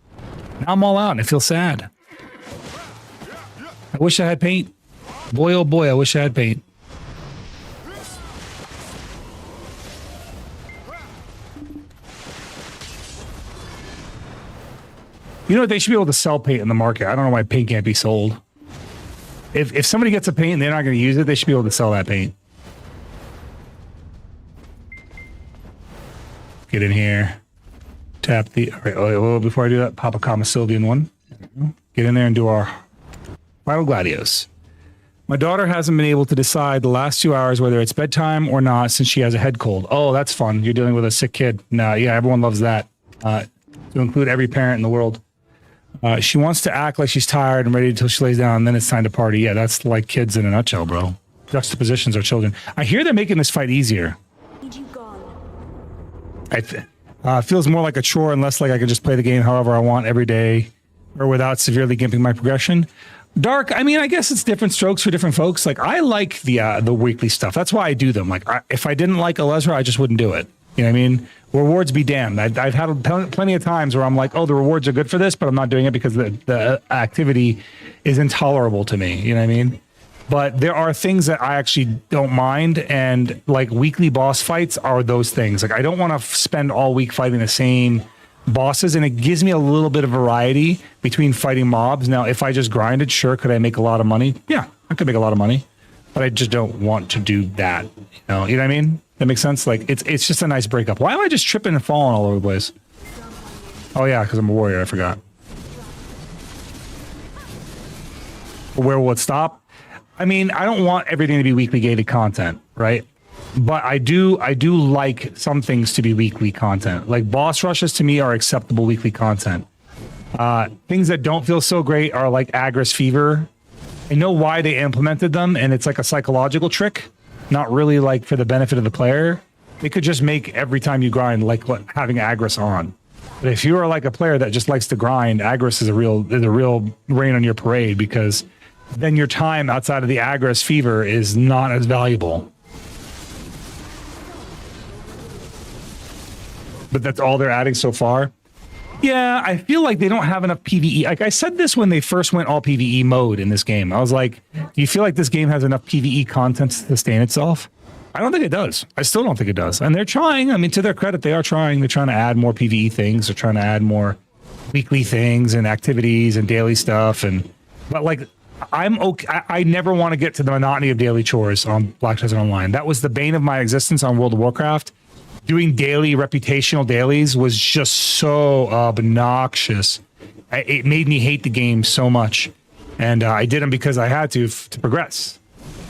Now I'm all out and it feels sad. I wish I had paint. Boy, oh boy, I wish I had paint. You know what? They should be able to sell paint in the market. I don't know why paint can't be sold. If somebody gets a paint and they're not going to use it, they should be able to sell that paint. Get in here. Tap the... All right, well, before I do that, pop a Comma Sylvian one. Get in there and do our Final Gladios. My daughter hasn't been able to decide the last 2 hours whether it's bedtime or not since she has a head cold. Oh, that's fun. You're dealing with a sick kid. No, yeah, everyone loves that. To include every parent in the world. She wants to act like she's tired and ready until she lays down, and then it's time to party. Yeah, that's like kids in a nutshell, bro. Juxtapositions are children. I hear they're making this fight easier. It feels more like a chore and less like I can just play the game however I want every day or without severely gimping my progression. Dark, I mean, I guess it's different strokes for different folks. Like, I like the weekly stuff. That's why I do them. Like, if I didn't like Alezra, I just wouldn't do it. You know what I mean? Rewards be damned. I've had plenty of times where I'm like, oh, the rewards are good for this, but I'm not doing it because the activity is intolerable to me. You know what I mean? But there are things that I actually don't mind, and like weekly boss fights are those things. Like, I don't want to spend all week fighting the same bosses, and it gives me a little bit of variety between fighting mobs. Now, if I just grinded, sure, could I make a lot of money? Yeah, I could make a lot of money, but I just don't want to do that. You know what I mean? That makes sense. Like, it's just a nice breakup. Why am I just tripping and falling all over the place? Oh yeah, because I'm a warrior. I forgot. Where will it stop? I mean, I don't want everything to be weekly gated content, right? But I do like some things to be weekly content. Like boss rushes to me are acceptable weekly content. Things that don't feel so great are like Agris Fever. I know why they implemented them, and it's like a psychological trick, not really like for the benefit of the player. They could just make every time you grind like having Agris on. But if you are like a player that just likes to grind, Agris is a real rain on your parade, because then your time outside of the Agris Fever is not as valuable. But that's all they're adding so far. Yeah, I feel like they don't have enough PvE. Like I said this when they first went all PvE mode in this game. I was like, do you feel like this game has enough PvE content to sustain itself? I don't think it does. I still don't think it does. And they're trying. I mean, to their credit, they are trying. They're trying to add more PvE things. They're trying to add more weekly things and activities and daily stuff. But like, I'm okay. I never want to get to the monotony of daily chores on Black Desert Online. That was the bane of my existence on World of Warcraft. Doing daily reputational dailies was just so obnoxious. It made me hate the game so much, and I did them because I had to progress.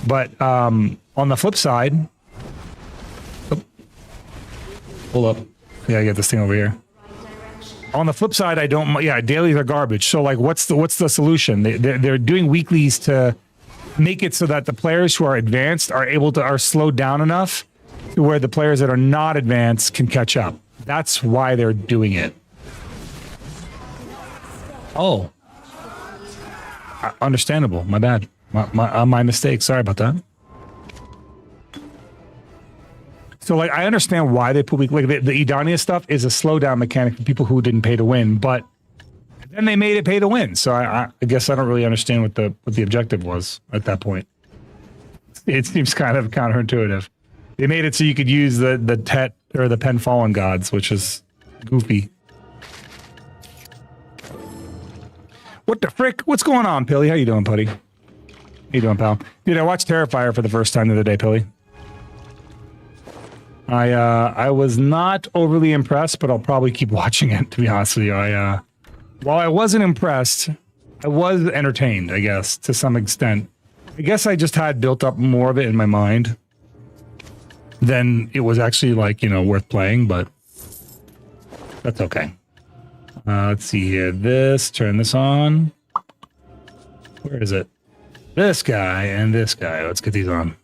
But on the flip side, hold up, yeah, I get this thing over here. On the flip side, I don't. Yeah, dailies are garbage. So like, what's the solution? They're doing weeklies to make it so that the players who are advanced are slowed down enough to where the players that are not advanced can catch up. That's why they're doing it. Oh, understandable. My bad. My mistake. Sorry about that. So like, I understand why they put like the Edania stuff is a slowdown mechanic for people who didn't pay to win, but then they made it pay to win. So I guess I don't really understand what the objective was at that point. It seems kind of counterintuitive. They made it so you could use the Tet or the Pen Fallen Gods, which is goofy. What the frick? What's going on, Pilly? How you doing, buddy? How you doing, pal? Dude, I watched Terrifier for the first time the other day, Pilly. I was not overly impressed, but I'll probably keep watching it, to be honest with you. While I wasn't impressed, I was entertained, I guess, to some extent. I guess I just had built up more of it in my mind than it was actually, like, you know, worth playing, but that's okay. Let's see here. Turn this on. Where is it? This guy and this guy. Let's get these on.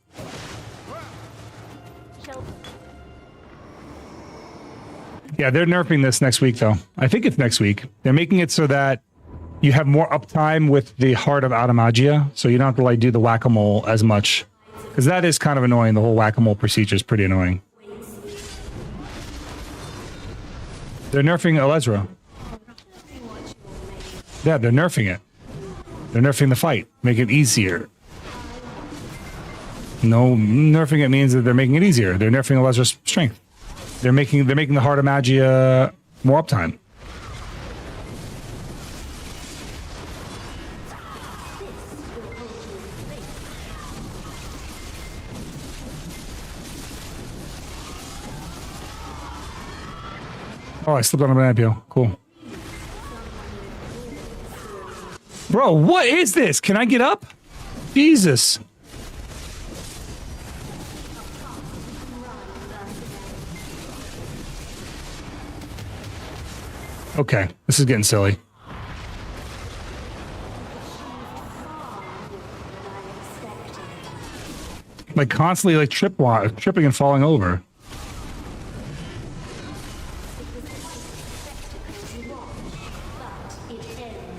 Yeah, they're nerfing this next week, though. I think it's next week. They're making it so that you have more uptime with the Heart of Automagia, so you don't have to, like, do the whack-a-mole as much. Because that is kind of annoying. The whole whack-a-mole procedure is pretty annoying. They're nerfing Alezra. Yeah, they're nerfing it. They're nerfing the fight. Make it easier. No, nerfing it means that they're making it easier. They're nerfing Alezra's strength. They're making the Heart of Magia more uptime. Oh, I slipped on a banana peel. Cool. Bro, what is this? Can I get up? Jesus. Okay, this is getting silly. Like constantly like tripping and falling over.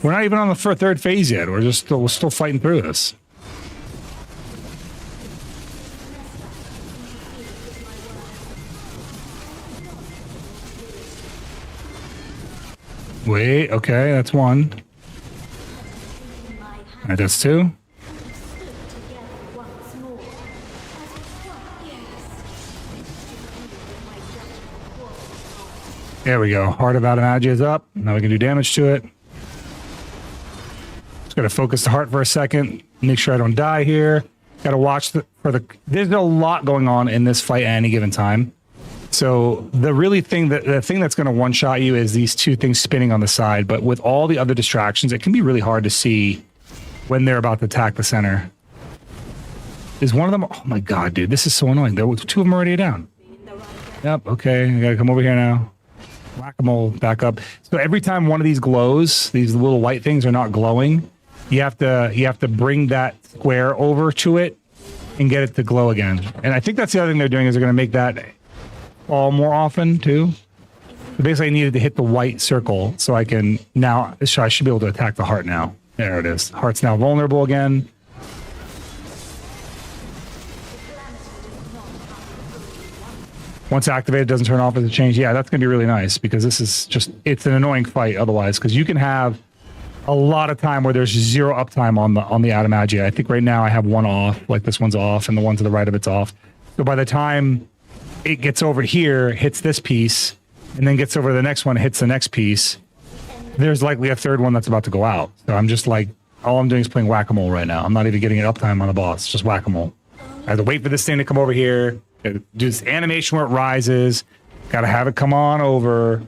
We're not even on the third phase yet. We're still fighting through this. Wait, okay, that's one. All right, that's two. There we go. Heart of Adamagi is up. Now we can do damage to it. Just gotta focus the heart for a second. Make sure I don't die here. Gotta watch there's a lot going on in this fight at any given time. So the thing that's gonna one-shot you is these two things spinning on the side, but with all the other distractions, it can be really hard to see when they're about to attack the center. Is one of them, oh my god, dude, this is so annoying. Two of them already down. Yep, okay, I gotta come over here now. Whack-a-mole back up. So every time one of these glows, these little white things are not glowing, you have to bring that square over to it and get it to glow again. And I think that's the other thing they're doing is they're going to make that fall more often too. So basically I needed to hit the white circle so I can now, so I should be able to attack the heart now. There it is. Heart's now vulnerable again. Once activated, it doesn't turn off as a change. Yeah, that's going to be really nice because this is just, it's an annoying fight otherwise because you can have a lot of time where there's zero uptime on the Adamagi. I think right now I have one off, like this one's off and the one to the right of it's off. So by the time it gets over here, hits this piece, and then gets over to the next one, hits the next piece, there's likely a third one that's about to go out. So I'm just like, all I'm doing is playing whack-a-mole right now. I'm not even getting an uptime on the boss, just whack-a-mole. I have to wait for this thing to come over here. Do this animation where it rises, gotta have it come on over, and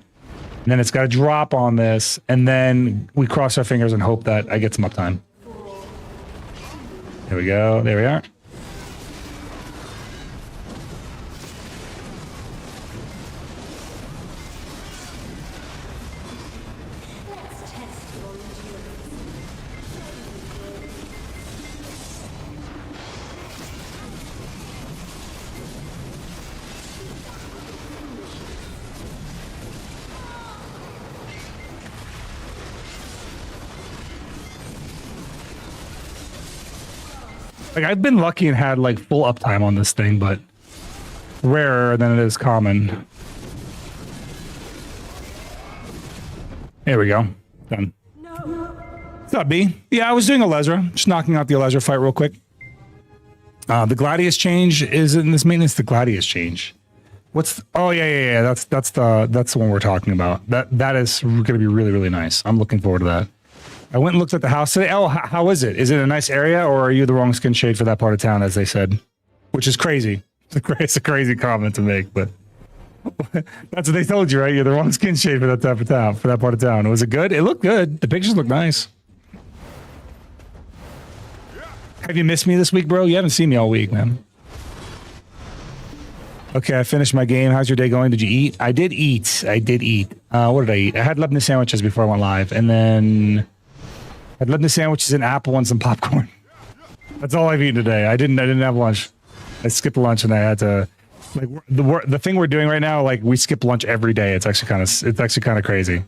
then it's gotta drop on this, and then we cross our fingers and hope that I get some uptime. There we go, there we are. Like, I've been lucky and had, like, full uptime on this thing, but rarer than it is common. There we go. Done. What's up, B? Yeah, I was doing a Lesra. Just knocking out the Lesra fight real quick. The Gladius change is in this maintenance. The Gladius change. What's... oh, yeah. That's the one we're talking about. That is going to be really, really nice. I'm looking forward to that. I went and looked at the house today. Oh, how is it? Is it a nice area, or are you the wrong skin shade for that part of town, as they said? Which is crazy. It's a crazy comment to make, but that's what they told you, right? You're the wrong skin shade for that type of town, for that part of town. Was it good? It looked good. The pictures look nice. Have you missed me this week, bro? You haven't seen me all week, man. Okay, I finished my game. How's your day going? Did you eat? I did eat. What did I eat? I had Lebanese sandwiches before I went live, and then I had Lebanese sandwiches, an apple, and some popcorn. That's all I've eaten today. I didn't have lunch. I skipped lunch, and I had to. Like the thing we're doing right now, like we skip lunch every day. It's actually kind of crazy.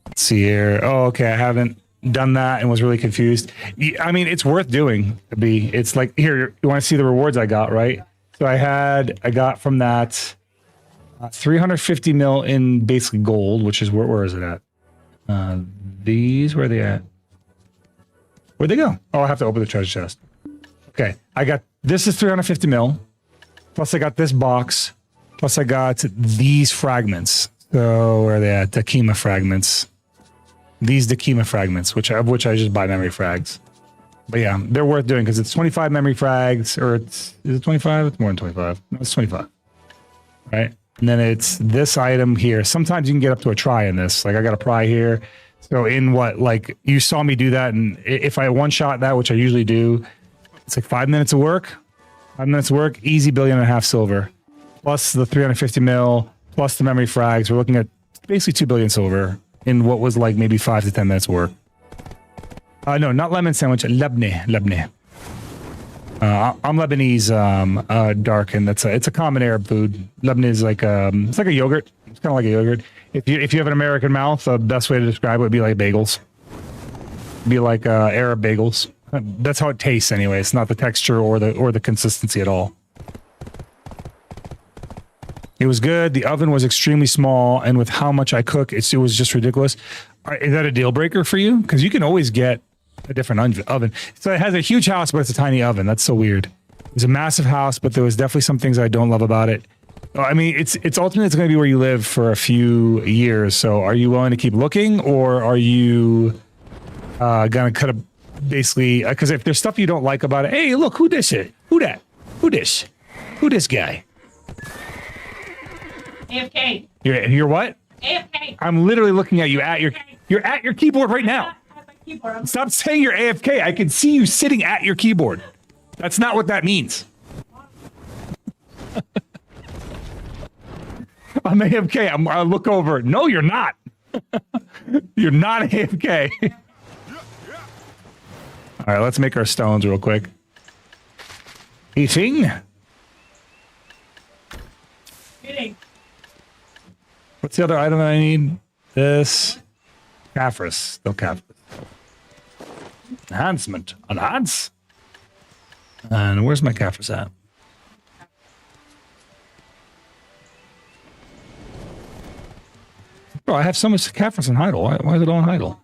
Let's see here. Oh, okay. I haven't done that and was really confused. I mean, it's worth doing. It's like, here, you want to see the rewards I got, right? So I got from that 350 mil in basically gold, which is where is it at? These, where are they at? Where'd they go? Oh, I have to open the treasure chest. Okay, I got, this is 350 mil. Plus I got this box. Plus I got these fragments. So where are they at? Dakima fragments. These Dakima fragments, which I just buy memory frags. But yeah, they're worth doing because it's 25 memory frags, or is it 25? It's more than 25. No, it's 25. Right? And then it's this item here. Sometimes you can get up to a try in this. Like I got a pry here. So in what, like, you saw me do that, and if I one-shot that, which I usually do, it's like 5 minutes of work. 5 minutes of work, easy $1.5 billion silver. Plus the 350 mil, plus the memory frags. We're looking at basically 2 billion silver in what was like maybe 5 to 10 minutes of work. No, not lemon sandwich, lebne. I'm Lebanese, dark, and it's a common Arab food. Lebne is like it's like a yogurt. It's kind of like a yogurt. If you have an American mouth, the best way to describe it would be like bagels. Be like Arab bagels. That's how it tastes anyway. It's not the texture or the consistency at all. It was good. The oven was extremely small, and with how much I cook, it was just ridiculous. Is that a deal breaker for you? Because you can always get a different oven. So it has a huge house, but it's a tiny oven. That's so weird. It was a massive house, but there was definitely some things I don't love about it. I mean, it's ultimately it's going to be where you live for a few years. So are you willing to keep looking, or are you going to cut a basically? Because if there's stuff you don't like about it, hey, look, who this is? Who that? Who this? Who this guy?
AFK.
You're what?
AFK.
I'm literally looking at you you're at your keyboard right now. Stop saying you're AFK. I can see you sitting at your keyboard. That's not what that means. I'm AFK. I look over. No, you're not. You're not AFK. All right, let's make our stones real quick. Eating. What's the other item that I need? This. Caphras. Still Caphras. Enhancement. Enhance. And where's my Caphras at? Bro, I have so much Caphras in Heidel. Why is it all in Heidel?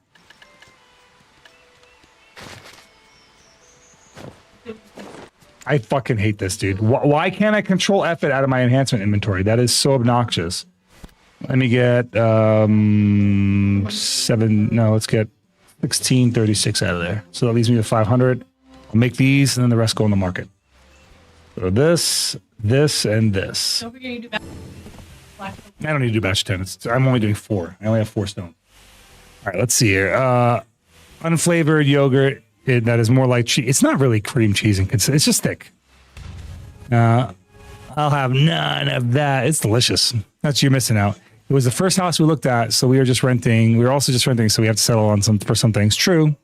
I fucking hate this, dude. Why can't I control F it out of my enhancement inventory? That is so obnoxious. Let me get let's get 1636 out of there. So that leaves me with 500. I'll make these, and then the rest go on the market. So this, and this.
Don't forget you do back.
I don't need to do batch 10. I'm only doing 4. I only have 4 stone. All right, let's see here. Unflavored yogurt. That is more like cheese. It's not really cream cheese, and it's just thick. I'll have none of that. It's delicious. That's you're missing out. It was the first house we looked at, so we were just renting. We were also just renting, so we have to settle on for some things. True.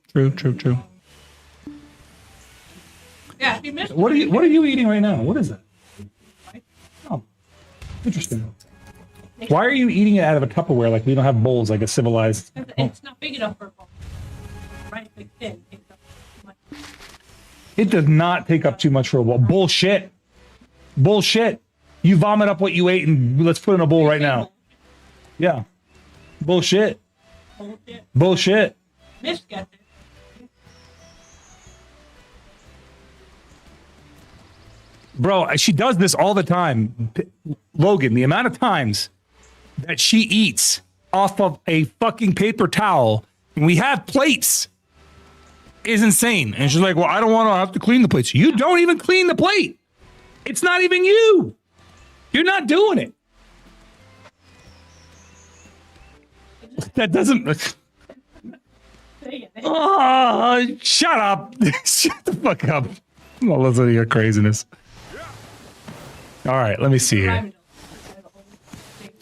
Yeah, you missed.
What are you eating right now? What is it? Oh, interesting. Why are you eating it out of a Tupperware like we don't have bowls like a civilized?
It's not big enough for a bowl. Right, big thin.
It does not take up too much for a bowl. Bullshit. You vomit up what you ate and let's put it in a bowl right now. Yeah. Bullshit.
Miss got this.
Bro, she does this all the time. Logan, the amount of times that she eats off of a fucking paper towel and we have plates is insane. And she's like, well, I don't want to have to clean the plates. You don't even clean the plate. It's not even you. You're not doing it. That doesn't. Oh, shut up. Shut the fuck up. I'm not listening to your craziness. All right, let me see here.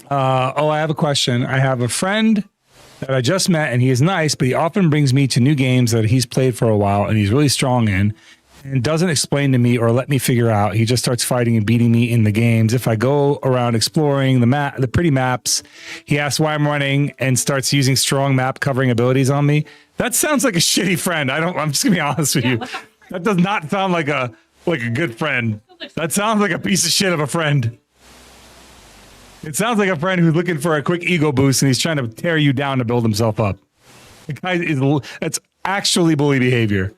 I have a question. I have a friend that I just met, and he is nice, but he often brings me to new games that he's played for a while and he's really strong in, and doesn't explain to me or let me figure out. He just starts fighting and beating me in the games. If I go around exploring the pretty maps, he asks why I'm running and starts using strong map covering abilities on me. That sounds like a shitty friend. I'm just gonna be honest with you. That does not sound like a good friend. That sounds like a piece of shit of a friend. It sounds like a friend who's looking for a quick ego boost and he's trying to tear you down to build himself up. The guy that's actually bully behavior.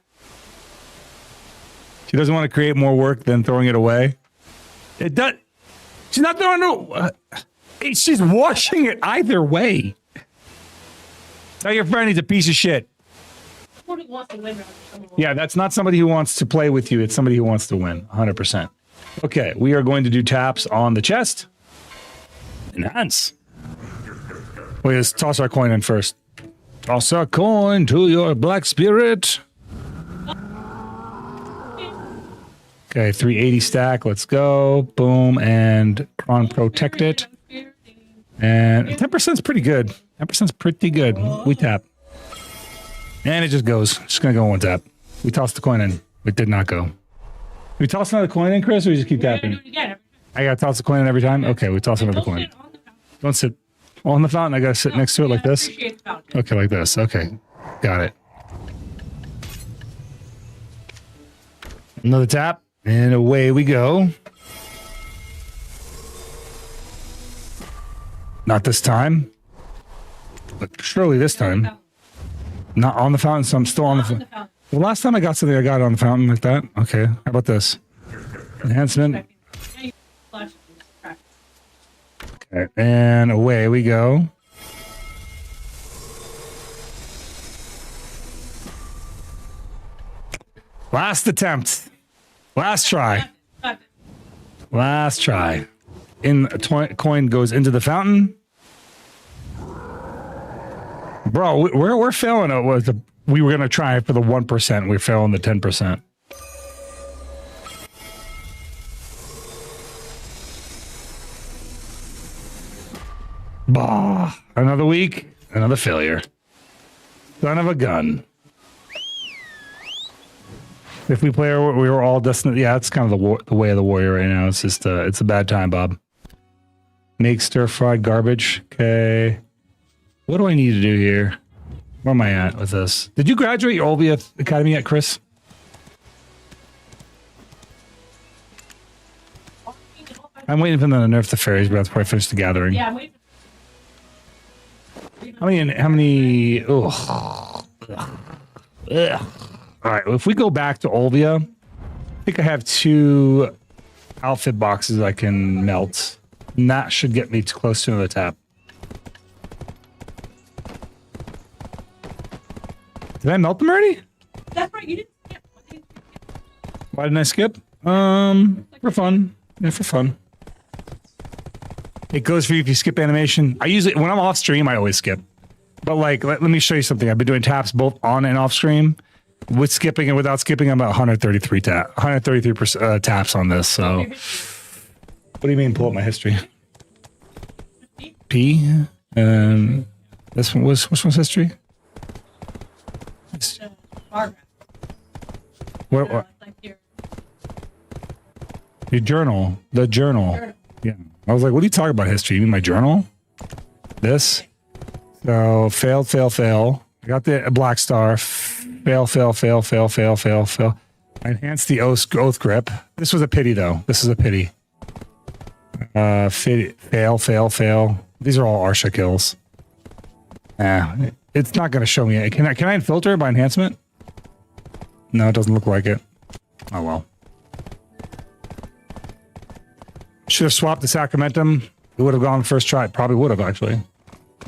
She doesn't want to create more work than throwing it away. It does. She's not throwing it. She's washing it either way. Tell your friend he's a piece of shit. Yeah, that's not somebody who wants to play with you. It's somebody who wants to win. 100%. Okay, we are going to do taps on the chest. Enhance. Wait, let's toss our coin in first. Toss a coin to your black spirit. Okay, 380 stack. Let's go. Boom. And Cron protect it. And 10% is pretty good. 10% is pretty good. We tap. And it just goes. Just going to go one tap. We toss the coin in. It did not go. We toss another coin in, Chris, or we just keep tapping? I got to toss the coin in every time? Okay, we toss another coin. Don't sit on the fountain. I got to sit next to it like this? Okay, like this. Okay. Got it. Another tap. And away we go. Not this time. But surely this time. Not on the fountain, so I'm still on the fountain. Well, last time I got something, I got it on the fountain like that. Okay. How about this? Enhancement. Okay. And away we go. Last attempt. Last try. Last try. Coin goes into the fountain. Bro, we're failing. We were gonna try for the 1%. We're failing the 10%. Bah! Another week, another failure. Son of a gun. If we play, we were all destined. Yeah, it's kind of the way of the warrior right now. It's just it's a bad time, Bob. Make stir-fried garbage. Okay. What do I need to do here? Where am I at with this? Did you graduate your Olvia Academy yet, Chris? I'm waiting for them to nerf the fairies, but that's probably finish the gathering.
Yeah, I'm waiting.
How many? Oh. All right. Well, if we go back to Olvia, I think I have 2 outfit boxes I can melt. And that should get me close to another tap. Did I melt them already?
That's right, you didn't skip.
Why didn't I skip? For fun. Yeah, for fun. It goes for you if you skip animation. I usually, when I'm off stream, I always skip. But like, let me show you something. I've been doing taps both on and off stream. With skipping and without skipping, I'm at 133 taps on this. So, what do you mean pull up my history? P. This one was, which one's history? What? Your journal. The journal. Yeah. I was like, what are you talking about history? You mean my journal? This? So, fail. I got the black star. Fail. I enhanced the oath grip. This was a pity, though. This is a pity. Fail. These are all Arsha kills. It's not going to show me. Can I filter by enhancement? No, it doesn't look like it. Oh, well. Should have swapped the Sacramentum. It would have gone first try. Probably would have, actually.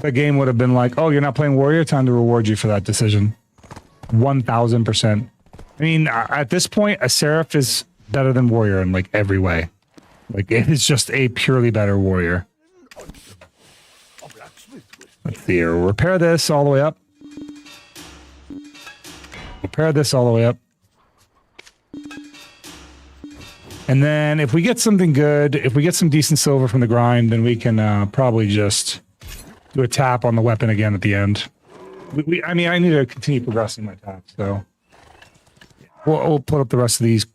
The game would have been like, oh, you're not playing Warrior? Time to reward you for that decision. 1,000%. I mean, at this point, a Seraph is better than Warrior in like every way. Like, it is just a purely better Warrior. Let's see here. Repair this all the way up. Repair this all the way up. And then if we get something good, if we get some decent silver from the grind, then we can probably just do a tap on the weapon again at the end. I mean, I need to continue progressing my taps, so we'll put up the rest of these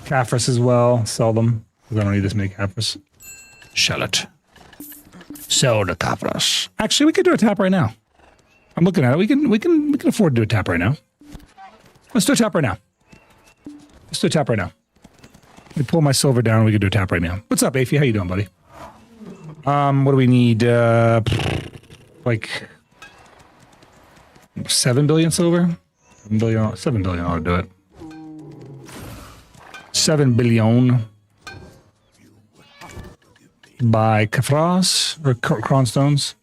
Caphras as well. Sell them because I don't need this many Caphras. Sell it. Sell the Caphras. Actually, we could do a tap right now. I'm looking at it. We can afford to do a tap right now. Let's do a tap right now. Let's do a tap right now. Let me pull my silver down. We can do a tap right now. What's up, Afy? How you doing, buddy? What do we need? Like 7 billion silver? 7 billion ought to do it. 7 billion. By Caphras or Cronstones?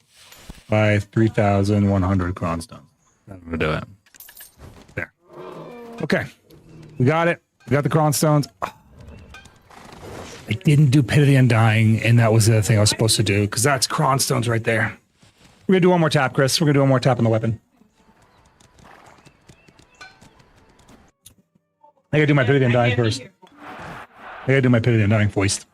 By 3,100 Cronstones. I'm gonna do it. There. Okay. We got it. We got the Cronstones. I didn't do Pit of the Undying, and that was the other thing I was supposed to do, because that's Cronstones right there. We're going to do one more tap, Chris. We're going to do one more tap on the weapon. I gotta do my Pity the Undying
can't be
first.
here.
I gotta do my Pity the Undying voice.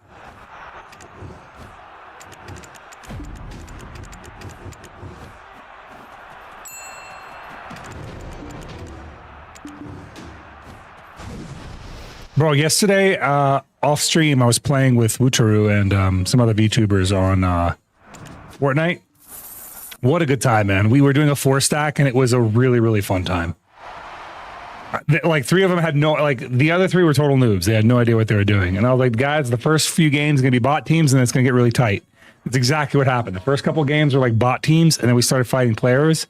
Bro, yesterday off stream I was playing with Wutaru and some other VTubers on Fortnite. What a good time, man. We were doing a 4-stack and it was a really, really fun time. Like 3 of them had no, like the other 3 were total noobs. They had no idea what they were doing. And I was like, guys, the first few games are going to be bot teams and it's going to get really tight. It's exactly what happened. The first couple games were like bot teams and then we started fighting players.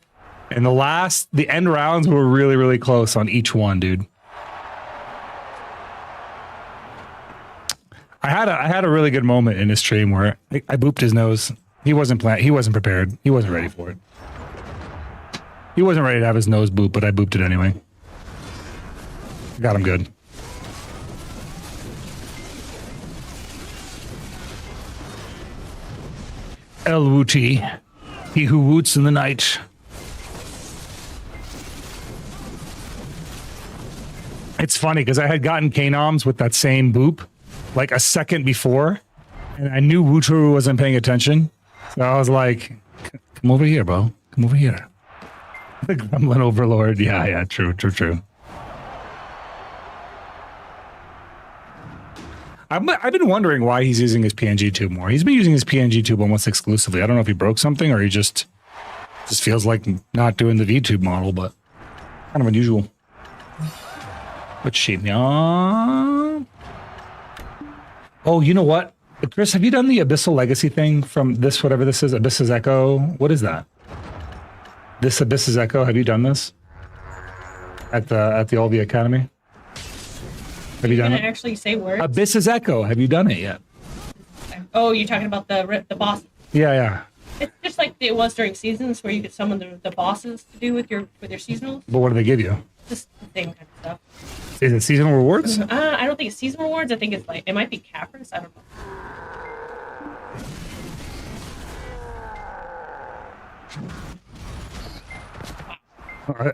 And the end rounds were really, really close on each one, dude. I had a really good moment in his stream where I booped his nose. He wasn't prepared. He wasn't ready for it. He wasn't ready to have his nose booped, but I booped it anyway. Got him good. El Wooty, he who woots in the night. It's funny because I had gotten K-noms with that same boop like a second before, and I knew Wutaru wasn't paying attention. So I was like, come over here, bro. Come over here. The Gremlin Overlord. Yeah, true. I've been wondering why he's using his PNG tube more. He's been using his PNG tube almost exclusively. I don't know if he broke something or he just feels like not doing the VTube model, but kind of unusual. Which sheep? Yeah. Oh, you know what? Chris, have you done the Abyssal Legacy thing from this, whatever this is? Abyss's Echo? What is that? This Abyss's Echo? Have you done this? At the Olvi Academy? Have you done it?
Actually say words?
Abyss's Echo. Have you done it yet?
Oh, you're talking about the boss.
Yeah.
It's just like it was during seasons where you could summon the bosses to do with your seasonals.
But what do they give you?
Just the same kind of stuff.
Is it seasonal rewards?
I don't think it's seasonal rewards. I think it's like, it might be Capris. I don't know.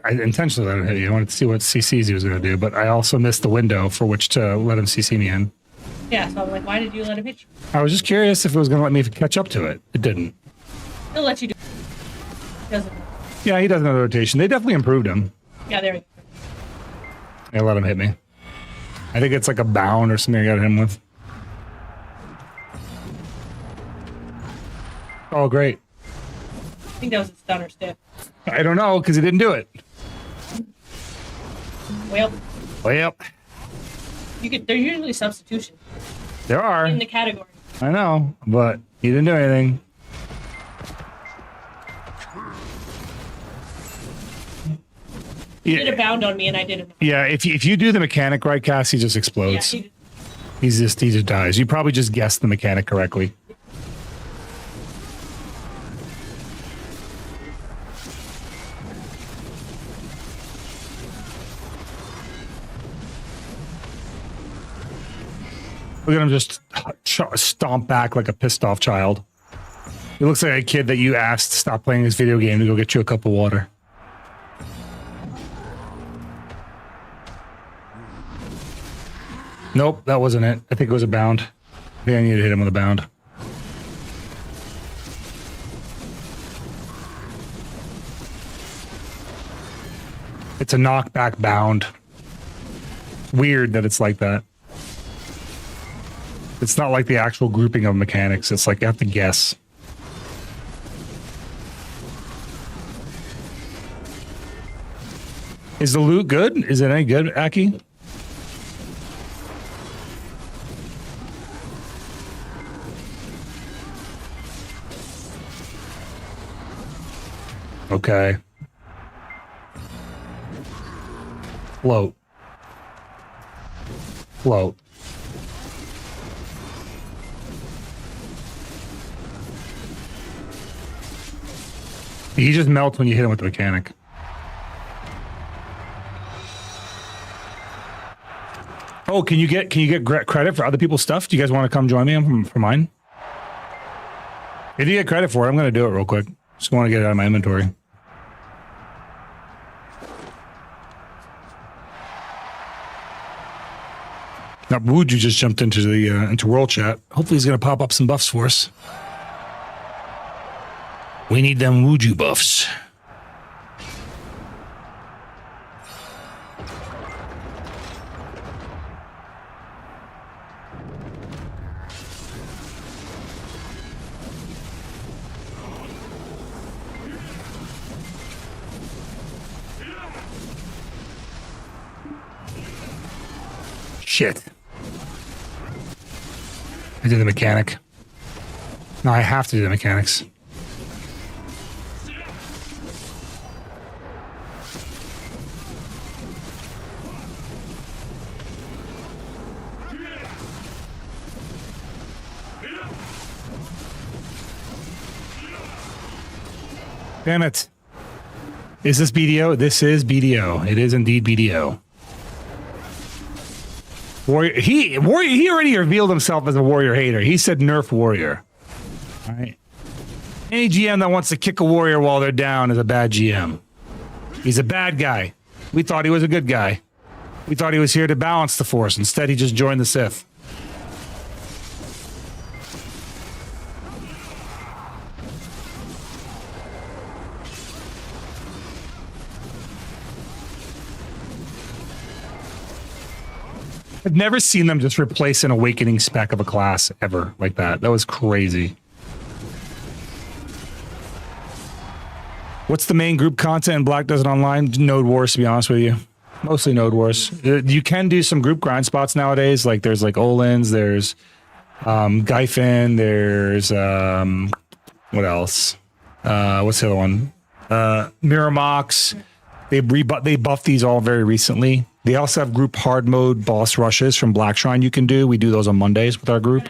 I intentionally let him hit you. I wanted to see what CCs he was going to do, but I also missed the window for which to let him CC me in.
Yeah, so I'm like, why did you let him hit you?
I was just curious if it was going to let me catch up to it. It didn't.
He'll let you do it. Doesn't.
Yeah, he does another rotation. They definitely improved him.
Yeah, there we go.
They let him hit me. I think it's like a bound or something I got him with. Oh, great.
I think that was a stunner stiff.
I don't know, because he didn't do it.
Well,
Well,
there's usually substitution
there are.
in the category.
I know, but he didn't do anything.
He did a bound on me and I didn't.
Yeah, if you do the mechanic right, Cass, he just
Yeah,
explodes. He just dies. You probably just guessed the mechanic correctly. Look at him just stomp back like a pissed off child. He looks like a kid that you asked to stop playing this video game to go get you a cup of water. Nope, that wasn't it. I think it was a bound. I think I need to hit him with a bound. It's a knockback bound. Weird that it's like that. It's not like the actual grouping of mechanics. It's like you have to guess. Is the loot good? Is it any good, Aki? Okay. Float. Float. He just melts when you hit him with the mechanic. Oh, can you get credit for other people's stuff? Do you guys want to come join me for mine? If you get credit for it, I'm going to do it real quick. Just want to get it out of my inventory. Now, Wuju just jumped into the into world chat. Hopefully, he's going to pop up some buffs for us. We need them Wuju buffs. Shit. I did the mechanic. No, I have to do the mechanics. Damn it. Is this BDO? This is BDO. It is indeed BDO. Warrior, he already revealed himself as a warrior hater. He said nerf warrior. All right. Any GM that wants to kick a warrior while they're down is a bad GM. He's a bad guy. We thought he was a good guy. We thought he was here to balance the force. Instead, he just joined the Sith. I've never seen them just replace an awakening spec of a class ever like that. That was crazy. What's the main group content in Black Desert Online? Node Wars, to be honest with you. Mostly Node Wars. You can do some group grind spots nowadays. Like there's like Olins, there's Gyfin, there's what else? What's the other one? Miramox. They buffed these all very recently. They also have group hard mode boss rushes from Black Shrine you can do. We do those on Mondays with our group.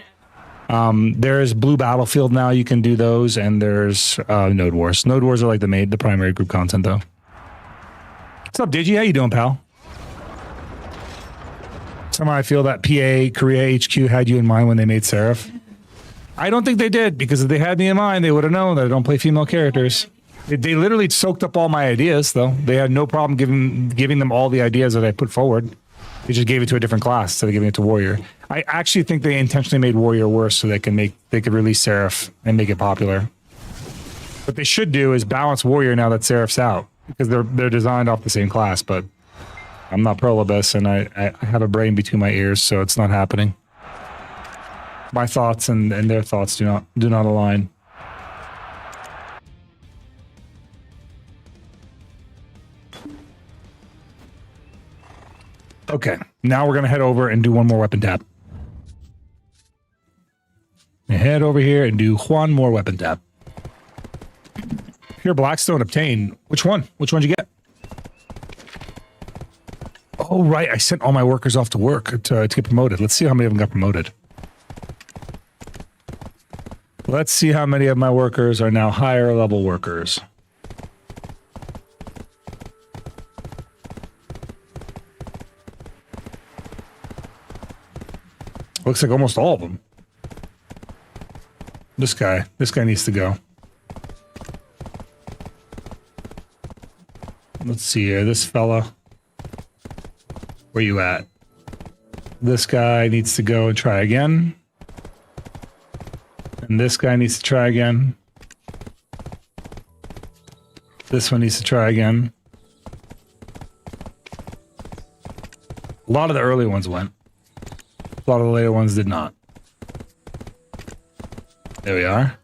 There's Blue Battlefield now. You can do those. And there's Node Wars. Node Wars are like the primary group content, though. What's up, Digi? How you doing, pal? Somehow I feel that PA Korea HQ had you in mind when they made Seraph. I don't think they did, because if they had me in mind, they would have known that I don't play female characters. They literally soaked up all my ideas, though. They had no problem giving them all the ideas that I put forward. They just gave it to a different class instead of giving it to Warrior. I actually think they intentionally made Warrior worse so they could release Seraph and make it popular. What they should do is balance Warrior now that Seraph's out, because they're designed off the same class. But I'm not Prolobus, and I have a brain between my ears, so it's not happening. My thoughts and their thoughts do not align. Okay, now we're going to head over and do one more weapon tap. Head over here and do one more weapon tap. Pure Blackstone obtained. Which one? Which one did you get? Oh, right. I sent all my workers off to work to get promoted. Let's see how many of them got promoted. Let's see how many of my workers are now higher level workers. Looks like almost all of them. This guy needs to go. Let's see here. This fella. Where you at? This guy needs to go and try again. And this guy needs to try again. This one needs to try again. A lot of the early ones went. A lot of the later ones did not. There we are.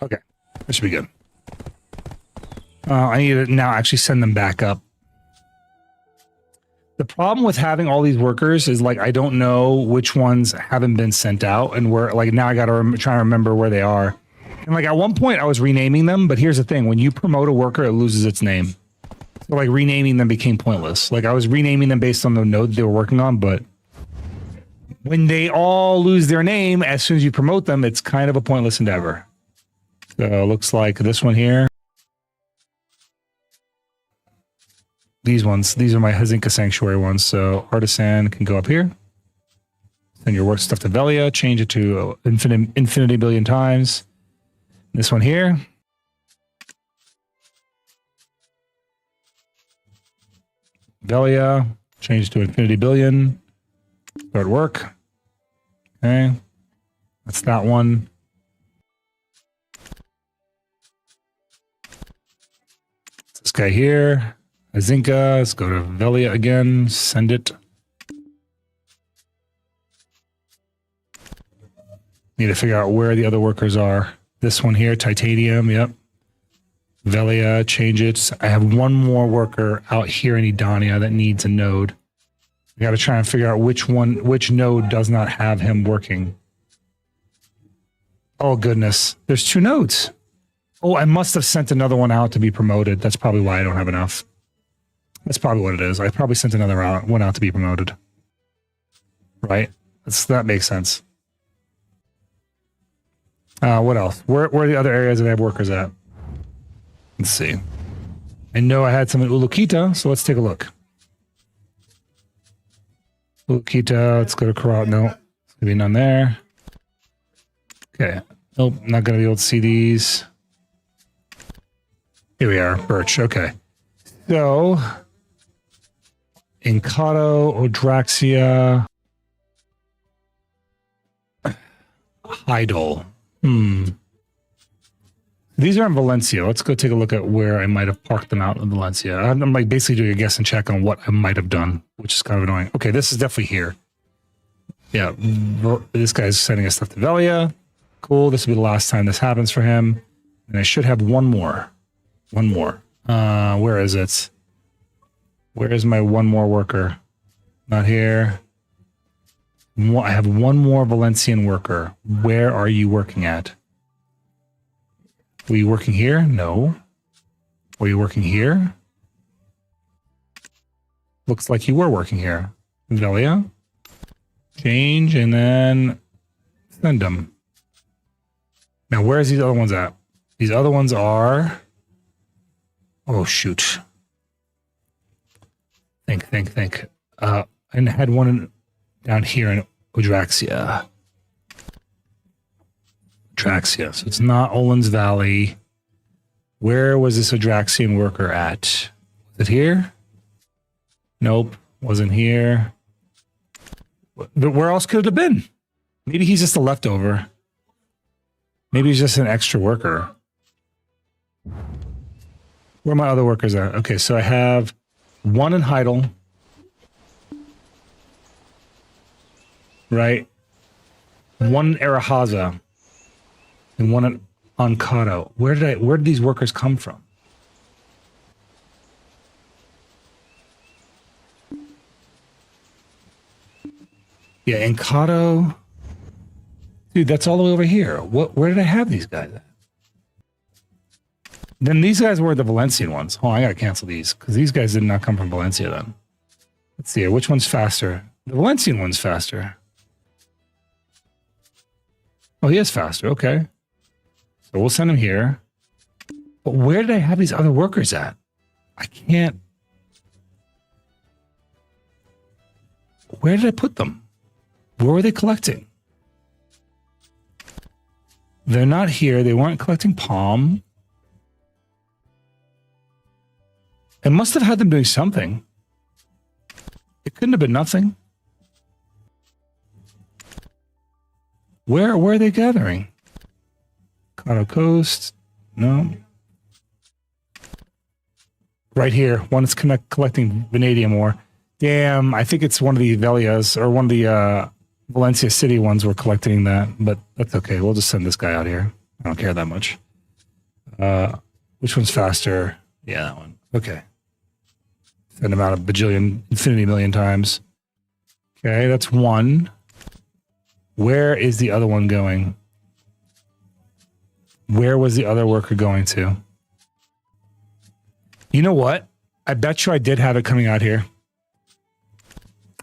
Okay, that should be good. I need to now actually send them back up. The problem with having all these workers is, like, I don't know which ones haven't been sent out, and where, like, now I got to try to remember where they are. And like at one point I was renaming them, but here's the thing: when you promote a worker, it loses its name. So like renaming them became pointless. Like I was renaming them based on the node they were working on, but when they all lose their name as soon as you promote them, it's kind of a pointless endeavor. So looks like this one here. These ones, these are my Hazinka Sanctuary ones. So Artisan can go up here. Send your work stuff to Velia, change it to infinity billion times. This one here. Velia, change to infinity billion. Start work. Okay. That's that one. This guy here. Azinka. Let's go to Velia again. Send it. Need to figure out where the other workers are. This one here, titanium. Yep. Velia, change it. I have one more worker out here in Edania that needs a node. I got to try and figure out which node does not have him working. Oh, goodness. There's 2 nodes. Oh, I must have sent another one out to be promoted. That's probably why I don't have enough. That's probably what it is. I probably sent another one out to be promoted. Right? That makes sense. What else? Where are the other areas that I have workers at? Let's see. I know I had some in Ulukita, so let's take a look. Ulukita, let's go to Karat. No, there's going to be none there. Okay. Nope, not going to be able to see these. Here we are, Birch. Okay. So, Incado, Odraxia, Heidel. These are in Valencia. Let's go take a look at where I might have parked them out in Valencia. I'm like basically doing a guess and check on what I might have done, which is kind of annoying. Okay, this is definitely here. Yeah, this guy's sending us stuff to Velia. Cool. This will be the last time this happens for him. And I should have one more. One more. Where is it? Where is my one more worker? Not here. I have one more Valencian worker. Where are you working at? Were you working here? No. Were you working here? Looks like you were working here. Velia. Change and then send them. Now, where's these other ones at? These other ones are... Oh, shoot. Think. And I had one down here in Odraxia. So it's not Olin's Valley. Where was this Odraxian worker at? Was it here? Nope, wasn't here. But where else could it have been? Maybe he's just a leftover. Maybe he's just an extra worker. Where are my other workers at? Okay, so I have one in Heidel. Right? One in Arahaza. And one in Ancado. Where did these workers come from? Yeah, Ancado. Dude, that's all the way over here. Where did I have these guys at? Then these guys were the Valencian ones. Oh, I gotta cancel these because these guys did not come from Valencia then. Let's see here. Which one's faster? The Valencian one's faster. Oh, he is faster. Okay. So we'll send him here. But where did I have these other workers at? I can't. Where did I put them? Where were they collecting? They're not here. They weren't collecting palm. I must have had them doing something. It couldn't have been nothing. Where are they gathering? Colorado Coast. No. Right here. One is collecting vanadium ore. Damn, I think it's one of the Velias or one of the Valencia City ones were collecting that, but that's okay. We'll just send this guy out here. I don't care that much. Which one's faster? Yeah, that one. Okay. Send him out a bajillion, infinity million times. Okay, that's one. Where is the other one going? Where was the other worker going to? You know what? I bet you I did have it coming out here.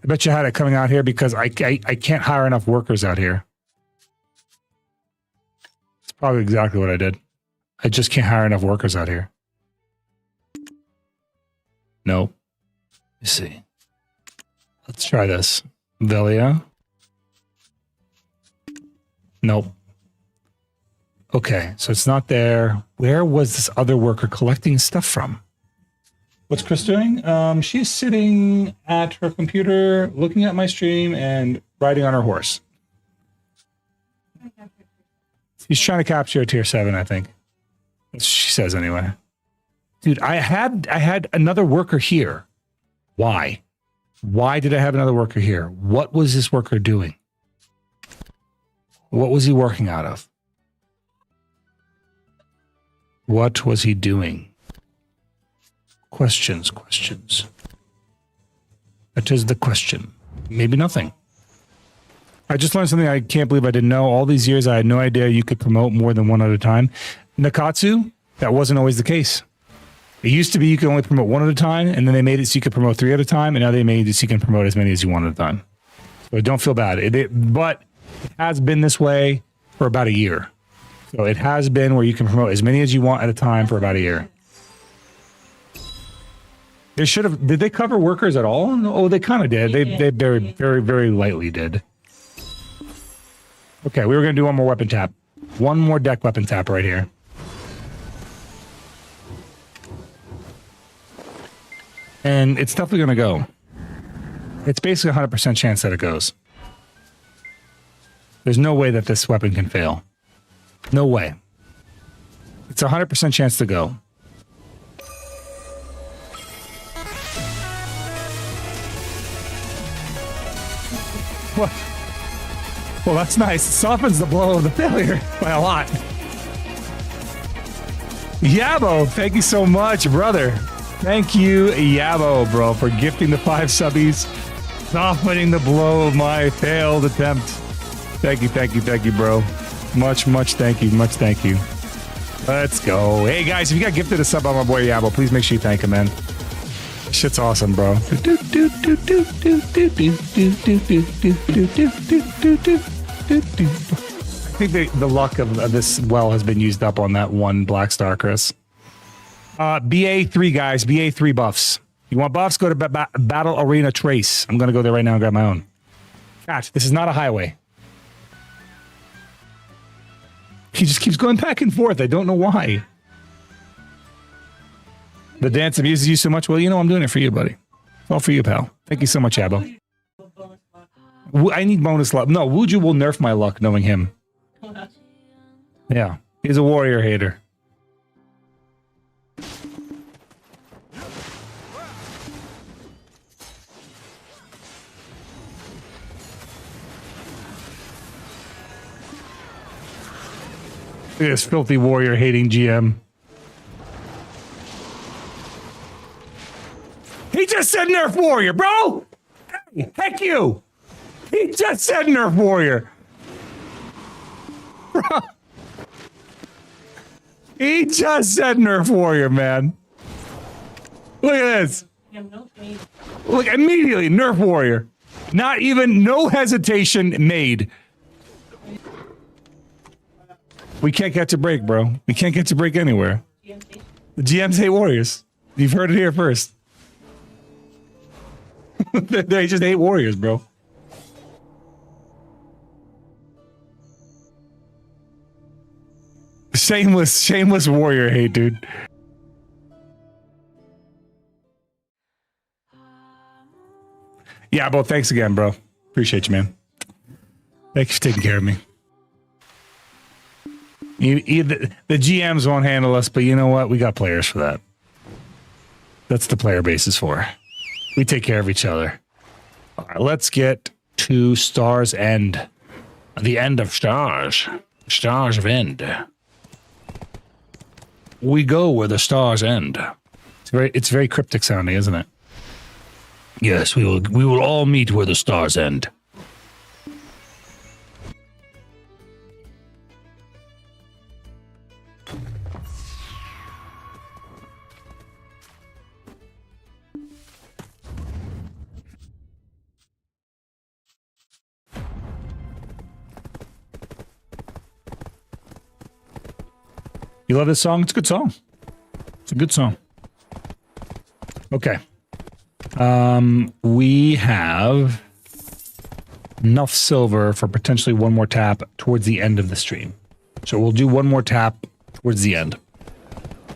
I bet you had it coming out here because I can't hire enough workers out here. It's probably exactly what I did. I just can't hire enough workers out here. Nope. Let's see. Let's try this. Velia. Nope. Okay, so it's not there. Where was this other worker collecting stuff from? What's Chris doing? She's sitting at her computer, looking at my stream and riding on her horse. He's trying to capture a tier 7, I think. That's what she says anyway. Dude, I had another worker here. Why? Why did I have another worker here? What was this worker doing? What was he working out of? What was he doing? Questions. That is the question. Maybe nothing. I just learned something I can't believe I didn't know. All these years, I had no idea you could promote more than one at a time. Nakatsu, that wasn't always the case. It used to be you could only promote one at a time, and then they made it so you could promote 3 at a time, and now they made it so you can promote as many as you want at a time. So don't feel bad. But it has been this way for about a year. So it has been where you can promote as many as you want at a time for about a year. They should have. Did they cover workers at all? Oh, they kind of did. They very, very, very lightly did. Okay, we were going to do one more weapon tap. One more deck weapon tap right here. And it's definitely going to go. It's basically a 100% chance that it goes. There's no way that this weapon can fail. No way. It's a 100% chance to go. What? Well, that's nice. It softens the blow of the failure by a lot. Yabo, thank you so much, brother. Thank you, Yabo, bro, for gifting the 5 subbies, softening the blow of my failed attempt. Thank you, bro. Much thank you. Let's go. Hey, guys, if you got gifted a sub on my boy Yabo, please make sure you thank him, man. Shit's awesome, bro. I think the luck of this well has been used up on that one Black Star, Chris. BA3, guys. BA3 buffs. You want buffs? Go to Battle Arena Trace. I'm going to go there right now and grab my own. Catch, this is not a highway. He just keeps going back and forth. I don't know why. The dance amuses you so much. Well, you know I'm doing it for you, buddy. All for you, pal. Thank you so much, Abbo. I need bonus luck. No, Wuju will nerf my luck knowing him. Yeah, he's a warrior hater. Look at this filthy warrior hating GM. He just said nerf warrior, bro! Hey, heck you! He just said nerf warrior! Bro. He just said nerf warrior, man. Look at this. Look, immediately, nerf warrior. Not even, no hesitation made. We can't get to break, bro. We can't get to break anywhere. The GMs hate warriors. You've heard it here first. They just hate warriors, bro. Shameless warrior hate, dude. Yeah, bro, thanks again, bro. Appreciate you, man. Thanks for taking care of me. The GMs won't handle us, but you know what? We got players for that. That's the player base is for. We take care of each other. All right, let's get to Star's End. The end of Stars. Stars of End. We go where the stars end. It's very cryptic sounding, isn't it? Yes, we will all meet where the stars end. You love this song? It's a good song. It's a good song. Okay. We have enough silver for potentially one more tap towards the end of the stream. So we'll do one more tap towards the end.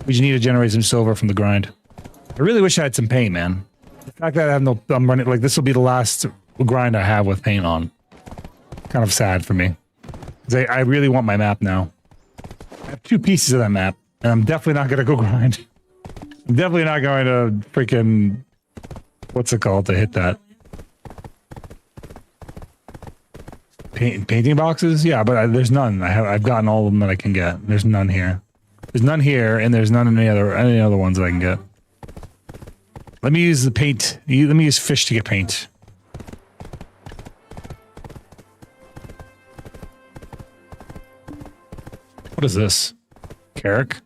We just need to generate some silver from the grind. really wish I had some paint, man. The fact that I have no, I'm running, like, this will be the last grind I have with paint on. Kind of sad for me. 'Cause I really want my map now. I have 2 pieces of that map, and I'm definitely not going to go grind. I'm definitely not going to freaking, what's it called, to hit that. Painting boxes? Yeah, but there's none. I've gotten all of them that I can get. There's none here. There's none here, and there's none in any other ones that I can get. Let me use the paint. Let me use fish to get paint. What is this? Carrick?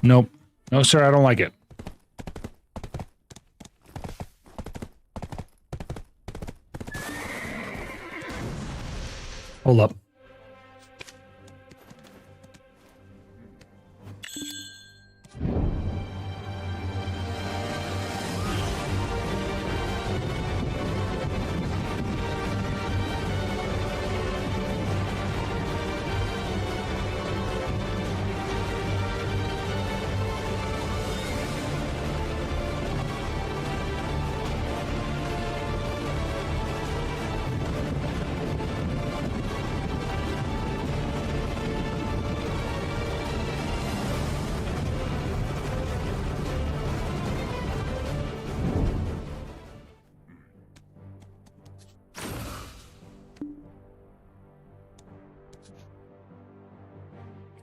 Nope. No, sir, I don't like it. Hold up.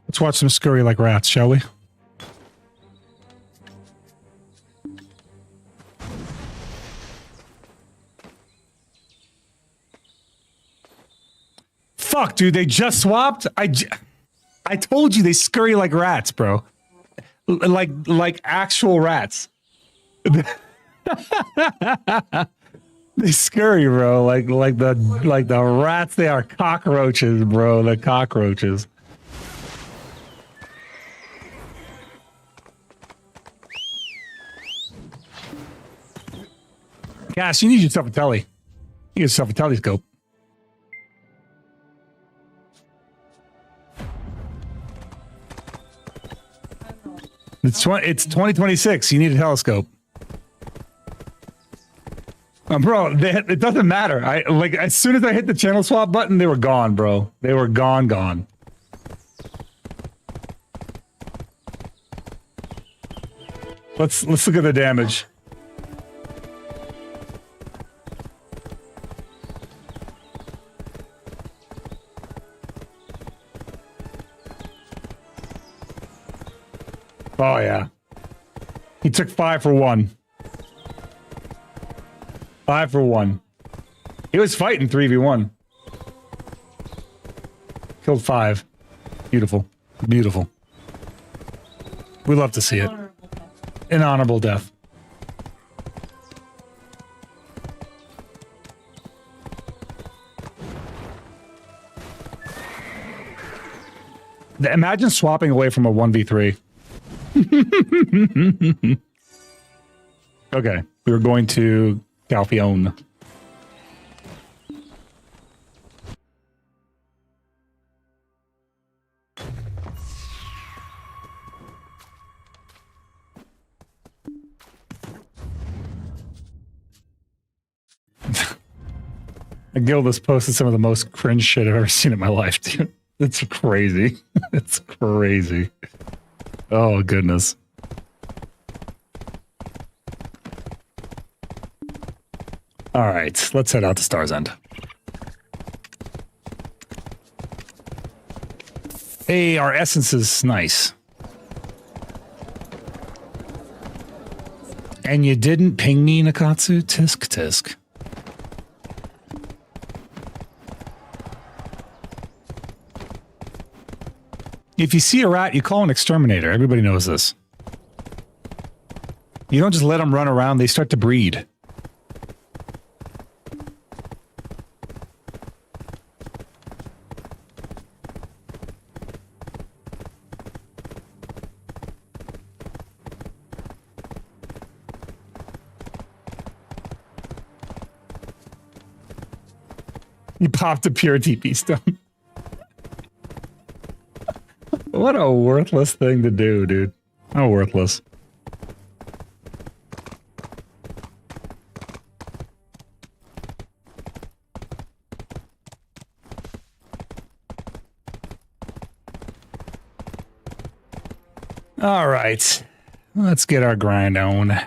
Let's watch them scurry like rats, shall we? Fuck, dude, they just swapped? I told you they scurry like rats, bro. Like actual rats. They scurry, bro. Like the rats, they are cockroaches, bro. The cockroaches. Cass, you need yourself a telly. You need yourself a telescope. It's 2026. You need a telescope. Bro, it doesn't matter. Like as soon as I hit the channel swap button, they were gone, bro. They were gone. Let's look at the damage. Oh, yeah. He took 5 for 1. 5 for 1. He was fighting 3v1. Killed 5. Beautiful. Beautiful. We love to see it. An honorable death. Imagine swapping away from a 1v3. Okay, we were going to Calphione. Guild has posted some of the most cringe shit I've ever seen in my life, dude. It's crazy. It's crazy. Oh, goodness. All right, let's head out to Star's End. Hey, our essence is nice. And you didn't ping me, Nakatsu? Tisk, tisk. If you see a rat, you call an exterminator. Everybody knows this. You don't just let them run around. They start to breed. You popped a pure TP stone. What a worthless thing to do, dude. How worthless. All right. Let's get our grind on.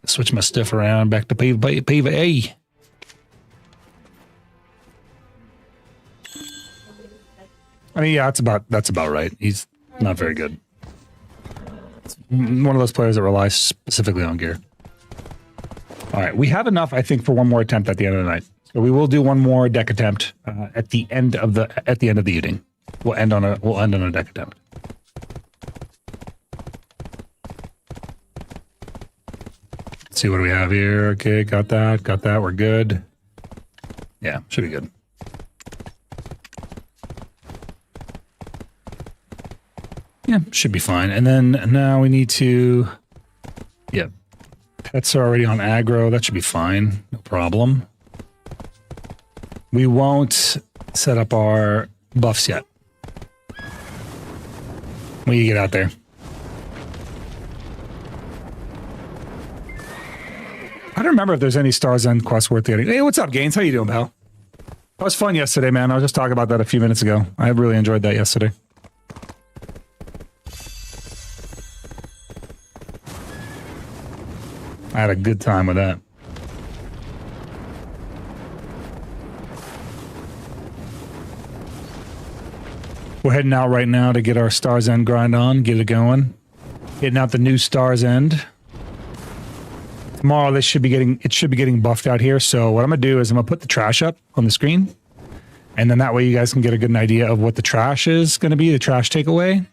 Switch my stuff around back to PvE. I mean, yeah, that's about right. He's not very good. It's one of those players that relies specifically on gear. All right, we have enough, I think, for one more attempt at the end of the night. So we will do one more deck attempt at the end of the evening. We'll end on a deck attempt. Let's see what do we have here. Okay, got that. We're good. Yeah, should be good. Yeah, should be fine. And then now we need to, yeah, pets are already on aggro. That should be fine. No problem. We won't set up our buffs yet. When you get out there. I don't remember if there's any Stars End quests worth getting. Hey, what's up, Gaines? How you doing, pal? That was fun yesterday, man. I was just talking about that a few minutes ago. I really enjoyed that yesterday. I had a good time with that. We're heading out right now to get our Stars End grind on, get it going. Getting out the new Stars End. Tomorrow, it should be getting buffed out here. So what I'm gonna do is I'm gonna put the trash up on the screen, and then that way you guys can get a good idea of what the trash is gonna be, the trash takeaway,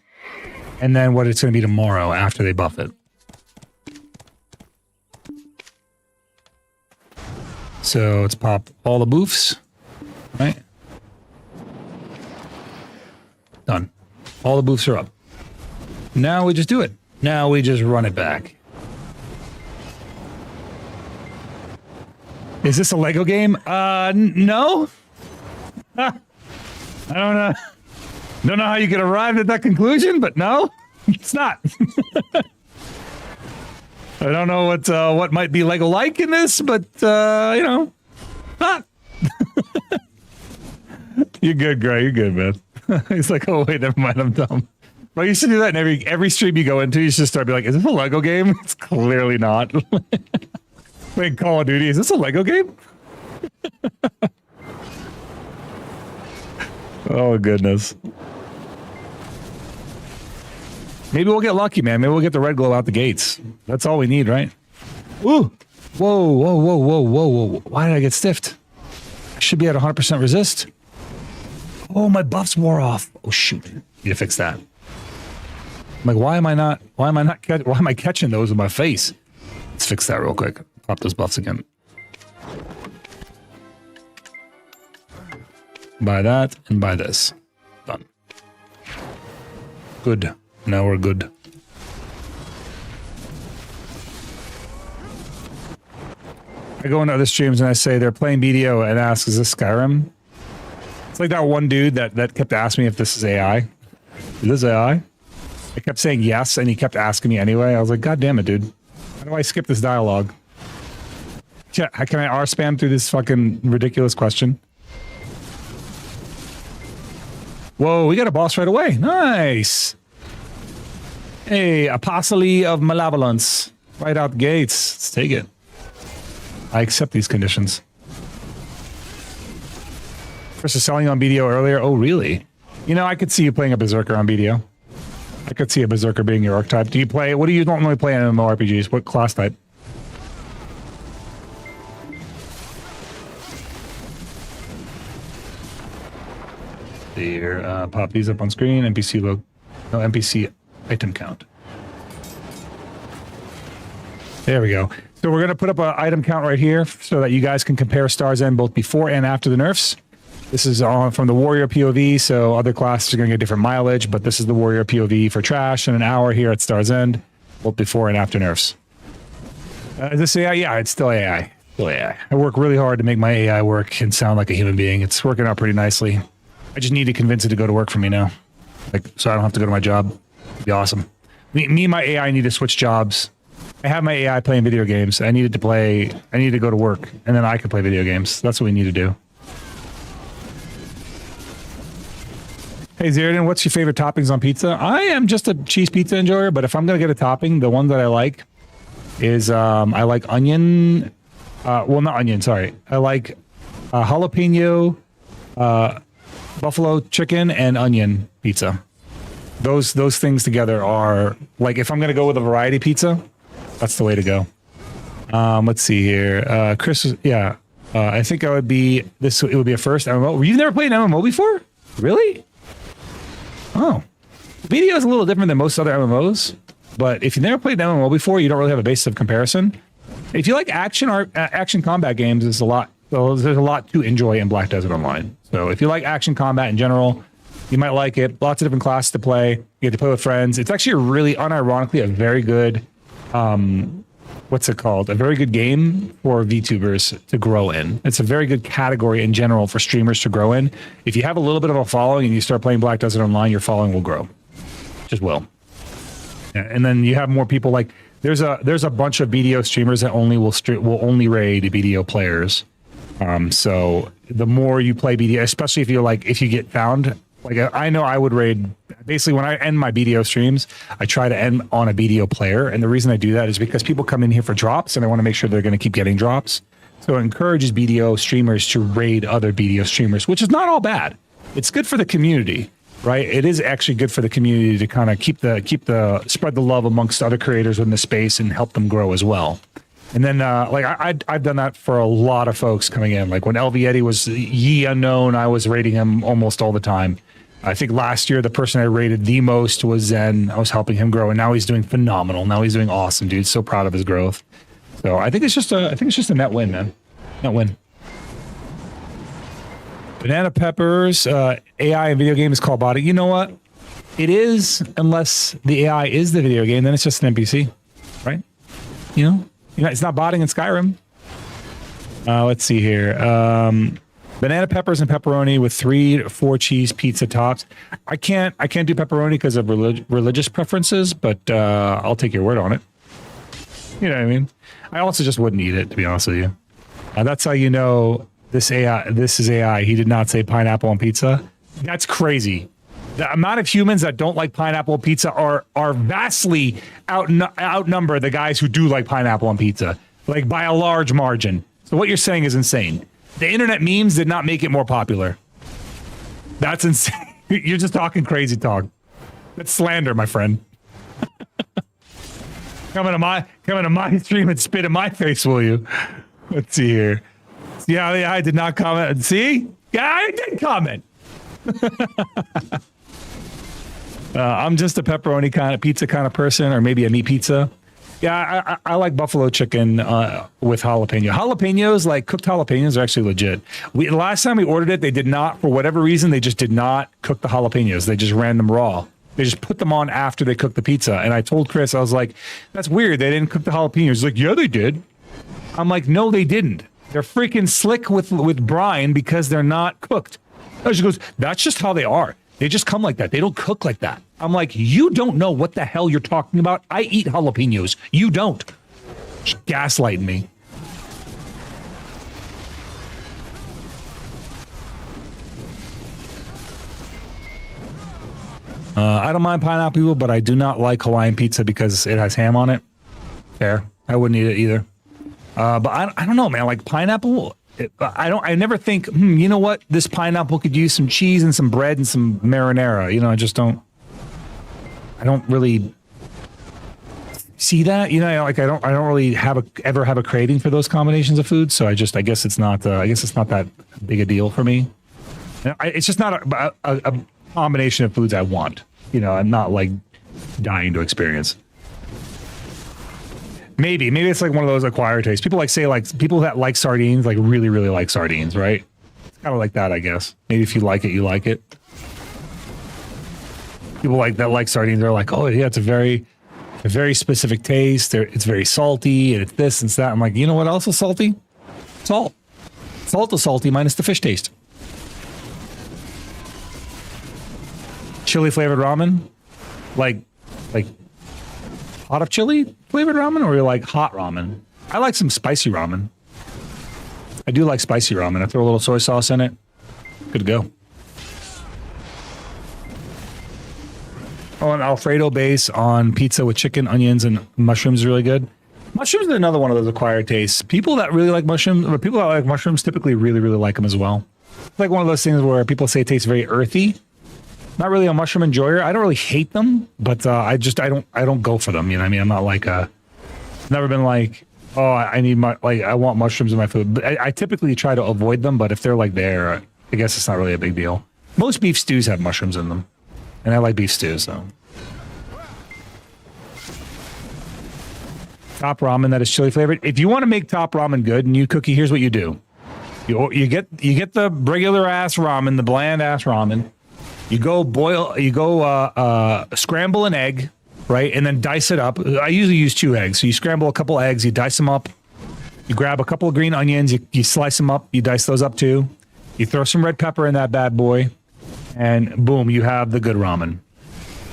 and then what it's gonna be tomorrow after they buff it. So let's pop all the boofs, right? Done. All the boofs are up. Now we just do it. Now we just run it back. Is this a Lego game? No. I don't know. Don't know how you could arrive at that conclusion, but no, it's not. I don't know what might be Lego-like in this, but you know, not. You're good, Gray. You're good, man. He's like, oh wait, never mind. I'm dumb. But you used to do that in every stream you go into. You should start be like, is this a Lego game? It's clearly not. Wait, Call of Duty, is this a Lego game? Oh, goodness. Maybe we'll get lucky, man. Maybe we'll get the red glow out the gates. That's all we need, right? Ooh! Whoa, whoa, whoa, whoa, whoa, whoa. Why did I get stiffed? I should be at 100% resist. Oh, my buffs wore off. Oh, shoot. Need to fix that. I'm like, why am I catching those with my face? Let's fix that real quick. Pop those buffs again. Buy that and buy this. Done. Good. Now we're good. I go into other streams and I say they're playing BDO and ask, is this Skyrim? It's like that one dude that kept asking me if this is AI. Is this AI? I kept saying yes, and he kept asking me anyway. I was like, God damn it, dude. How do I skip this dialogue? Can I R-spam through this fucking ridiculous question? Whoa, we got a boss right away. Nice. Hey, Apostle of Malevolence. Right out the gates. Let's take it. I accept these conditions. Versus selling on BDO earlier. Oh, really? You know, I could see you playing a Berserker on BDO. I could see a Berserker being your archetype. What do you normally play in MMORPGs? What class type? Here, pop these up on screen. NPC logo. No, NPC item count. There we go. So we're going to put up an item count right here so that you guys can compare Stars End both before and after the nerfs. This is on from the Warrior POV, so other classes are going to get different mileage, but this is the Warrior POV for Trash and an hour here at Stars End, both before and after nerfs. Is this AI? Yeah, it's still AI. Still AI. I work really hard to make my AI work and sound like a human being. It's working out pretty nicely. I just need to convince it to go to work for me now. like so I don't have to go to my job. It'd be awesome. Me and my AI need to switch jobs. I have my AI playing video games. I needed to go to work, and then I could play video games. That's what we need to do. Hey Zeroden, what's your favorite toppings on pizza? I am just a cheese pizza enjoyer, but if I'm gonna get a topping, the one that I like is I like onion. Well, not onion. Sorry, I like jalapeno, buffalo chicken, and onion pizza. Those things together are like if I'm gonna go with a variety pizza, that's the way to go. Let's see here. Chris, yeah, I think I would be this. It would be a first MMO. You've never played an MMO before, really? Oh, BDO is a little different than most other MMOs, but if you've never played an MMO before, you don't really have a basis of comparison. If you like action or action combat games, there's a lot to enjoy in Black Desert Online. So if you like action combat in general, you might like it. Lots of different classes to play. You get to play with friends. It's actually really unironically a very good, what's it called? A very good game for VTubers to grow in. It's a very good category in general for streamers to grow in. If you have a little bit of a following and you start playing Black Desert Online, your following will grow. Just will. Yeah, and then you have more people like there's a bunch of BDO streamers that will only raid BDO players. So the more you play BDO, especially if you get found, like I know I would raid. Basically, when I end my BDO streams, I try to end on a BDO player. And the reason I do that is because people come in here for drops and I want to make sure they're going to keep getting drops. So it encourages BDO streamers to raid other BDO streamers, which is not all bad. It's good for the community, right? It is actually good for the community to kind of spread the love amongst other creators in the space and help them grow as well. And then I've done that for a lot of folks coming in. Like when LV was Ye Unknown, I was raiding him almost all the time. I think last year the person I rated the most was Zen. I was helping him grow, and now he's doing phenomenal. Now he's doing awesome, dude. So proud of his growth. So I think it's just a net win, man. Net win. Banana Peppers, AI in video game is called body. You know what? It is, unless the AI is the video game, then it's just an NPC, right? You know, it's not botting in Skyrim. Let's see here. Banana peppers and pepperoni with 3 to 4 cheese pizza tops. I can't do pepperoni because of religious preferences, but I'll take your word on it. You know what I mean? I also just wouldn't eat it, to be honest with you. That's how you know this is AI. He did not say pineapple on pizza. That's crazy. The amount of humans that don't like pineapple on pizza are vastly outnumber the guys who do like pineapple on pizza, like by a large margin. So what you're saying is insane. The internet memes did not make it more popular. That's insane. You're just talking crazy talk. That's slander, my friend. Come into my stream and spit in my face, will you? Let's see here. Yeah, I did not comment. See? Yeah, I did comment. I'm just a pepperoni kind of pizza kind of person, or maybe a meat pizza. Yeah, I like buffalo chicken with jalapeno. Jalapenos, like cooked jalapenos, are actually legit. The last time we ordered it, they did not, for whatever reason, they just did not cook the jalapenos. They just ran them raw. They just put them on after they cooked the pizza. And I told Chris, I was like, that's weird. They didn't cook the jalapenos. He's like, yeah, they did. I'm like, no, they didn't. They're freaking slick with brine because they're not cooked. And she goes, that's just how they are. They just come like that. They don't cook like that. I'm like, you don't know what the hell you're talking about. I eat jalapenos. You don't. Just gaslighting me. I don't mind pineapple, but I do not like Hawaiian pizza because it has ham on it. Fair. I wouldn't eat it either. But I don't know, man. Like pineapple, I never think, you know what? This pineapple could use some cheese and some bread and some marinara. You know, I don't really see that. You know, like I don't really ever have a craving for those combinations of food. So I guess it's not that big a deal for me. It's just not a combination of foods I want. You know, I'm not like dying to experience. Maybe it's like one of those acquired tastes. People people that like sardines, like really, really like sardines, right? It's kind of like that, I guess. Maybe if you like it, you like it. People like sardines, they're like, oh yeah, it's a very specific taste. It's very salty, and it's this and that. I'm like, you know what else is salty? Salt. Salt is salty minus the fish taste. chili flavored ramen, like hot of chili flavored ramen, or you like hot ramen? I like some spicy ramen. I do like spicy ramen. I throw a little soy sauce in it. Good to go. Oh, an Alfredo base on pizza with chicken, onions, and mushrooms is really good. Mushrooms are another one of those acquired tastes. People that really like mushrooms, or people that like mushrooms typically really, really like them as well. It's like one of those things where people say it tastes very earthy. Not really a mushroom enjoyer. I don't really hate them, but I don't go for them. You know what I mean? I'm not like never been like, oh, I want mushrooms in my food. But I typically try to avoid them, but if they're like there, I guess it's not really a big deal. Most beef stews have mushrooms in them. And I like beef stew, so. Top ramen that is chili flavored. If you want to make top ramen good, new cookie, here's what you do. You get the regular ass ramen, the bland ass ramen. You go scramble an egg, right? And then dice it up. I usually use 2 eggs. So you scramble a couple eggs, you dice them up. You grab a couple of green onions, you slice them up, you dice those up too. You throw some red pepper in that bad boy. And boom, you have the good ramen.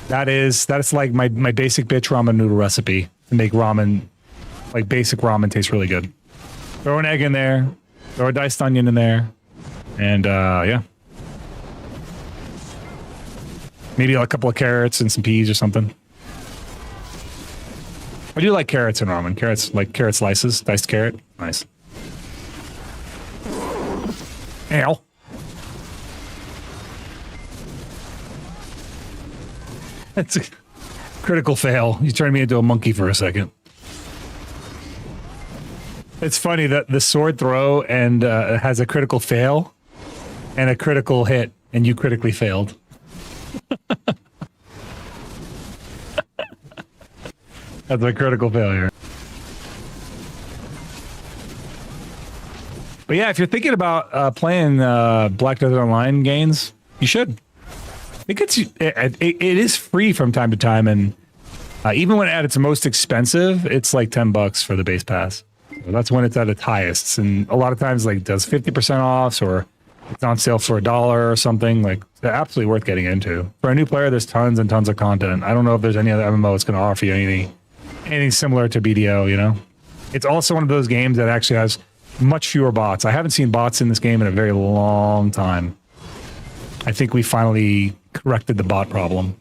That's like my basic bitch ramen noodle recipe to make ramen, like basic ramen, taste really good. Throw an egg in there, throw a diced onion in there, and yeah. Maybe a couple of carrots and some peas or something. I do like carrots in ramen. Carrots, like carrot slices, diced carrot, nice. Ow. That's a critical fail. You turned me into a monkey for a second. It's funny that the sword throw and has a critical fail and a critical hit, and you critically failed. That's a critical failure. But yeah, if you're thinking about playing Black Desert Online games, you should. It is free from time to time, and even when at its most expensive, it's like $10 for the base pass. So that's when it's at its highest, and a lot of times like does 50% off, or it's on sale for $1 or something. Like, they're absolutely worth getting into. For a new player, there's tons and tons of content. I don't know if there's any other MMO that's going to offer you anything similar to BDO. You know, it's also one of those games that actually has much fewer bots. I haven't seen bots in this game in a very long time. I think we finally corrected the bot problem.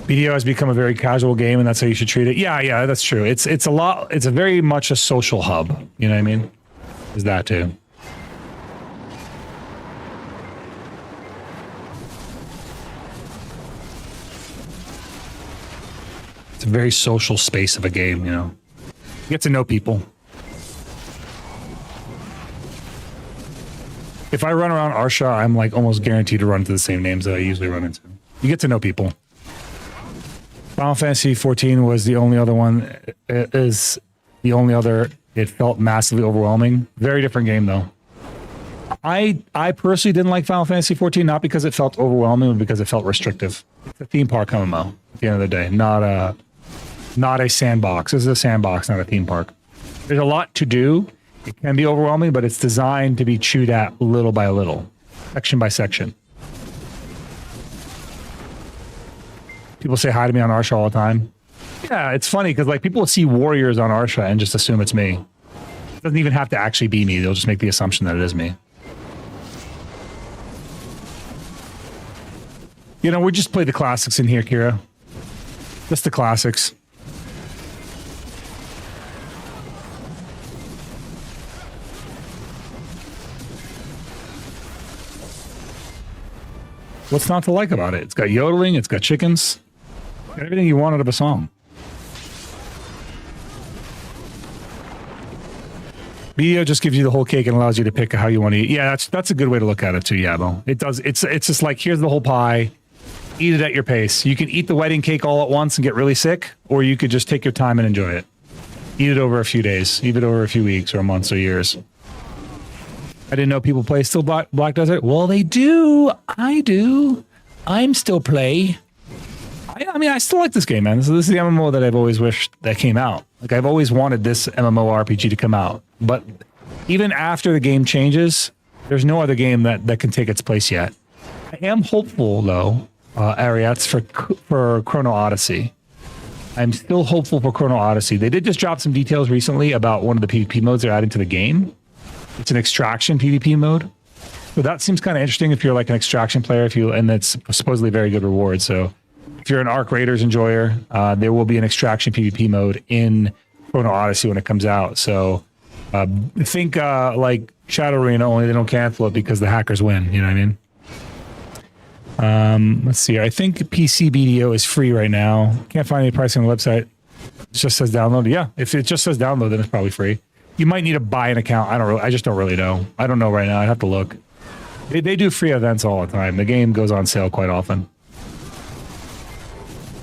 BDO has become a very casual game, and that's how you should treat it. Yeah, that's true. It's a very much a social hub. You know what I mean? Is that too? It's a very social space of a game, you know. You get to know people. If I run around Arsha, I'm like almost guaranteed to run into the same names that I usually run into. You get to know people. Final Fantasy 14 was the only other one. It is the only other. It felt massively overwhelming. Very different game though. I personally didn't like Final Fantasy 14, not because it felt overwhelming, but because it felt restrictive. It's a theme park MMO at the end of the day, not a sandbox. This is a sandbox, not a theme park. There's a lot to do. It can be overwhelming, but it's designed to be chewed at little by little, section by section. People say hi to me on Arsha all the time. Yeah, it's funny because like people will see warriors on Arsha and just assume it's me. It doesn't even have to actually be me. They'll just make the assumption that it is me. You know, we just play the classics in here, Kira. Just the classics. What's not to like about it? It's got yodeling, it's got chickens, it's got everything you want out of a song. BDO just gives you the whole cake and allows you to pick how you want to eat. Yeah, that's a good way to look at it too, Yabo. It does. It's just like, here's the whole pie. Eat it at your pace. You can eat the wedding cake all at once and get really sick, or you could just take your time and enjoy it. Eat it over a few days, eat it over a few weeks or months or years. I didn't know people play still Black Desert. Well, they do. I do. I'm still play. I mean, I still like this game, man. So this is the MMO that I've always wished that came out. Like, I've always wanted this MMO RPG to come out. But even after the game changes, There's no other game that can take its place yet. I am hopeful though, Ariats, for Chrono Odyssey. I'm still hopeful for Chrono Odyssey. They did just drop some details recently about one of the PvP modes they're adding to the game. It's an extraction PvP mode. So that seems kind of interesting if you're like an extraction player, and it's supposedly very good reward. So if you're an Arc Raiders enjoyer, there will be an extraction PvP mode in Chrono Odyssey when it comes out. So think like Shadow Arena, only they don't cancel it because the hackers win. You know what I mean? Let's see here. I think PC BDO is free right now. Can't find any pricing on the website. It just says download. Yeah, if it just says download, then it's probably free. You might need to buy an account. I just don't really know. I don't know right now. I'd have to look. They do free events all the time. The game goes on sale quite often.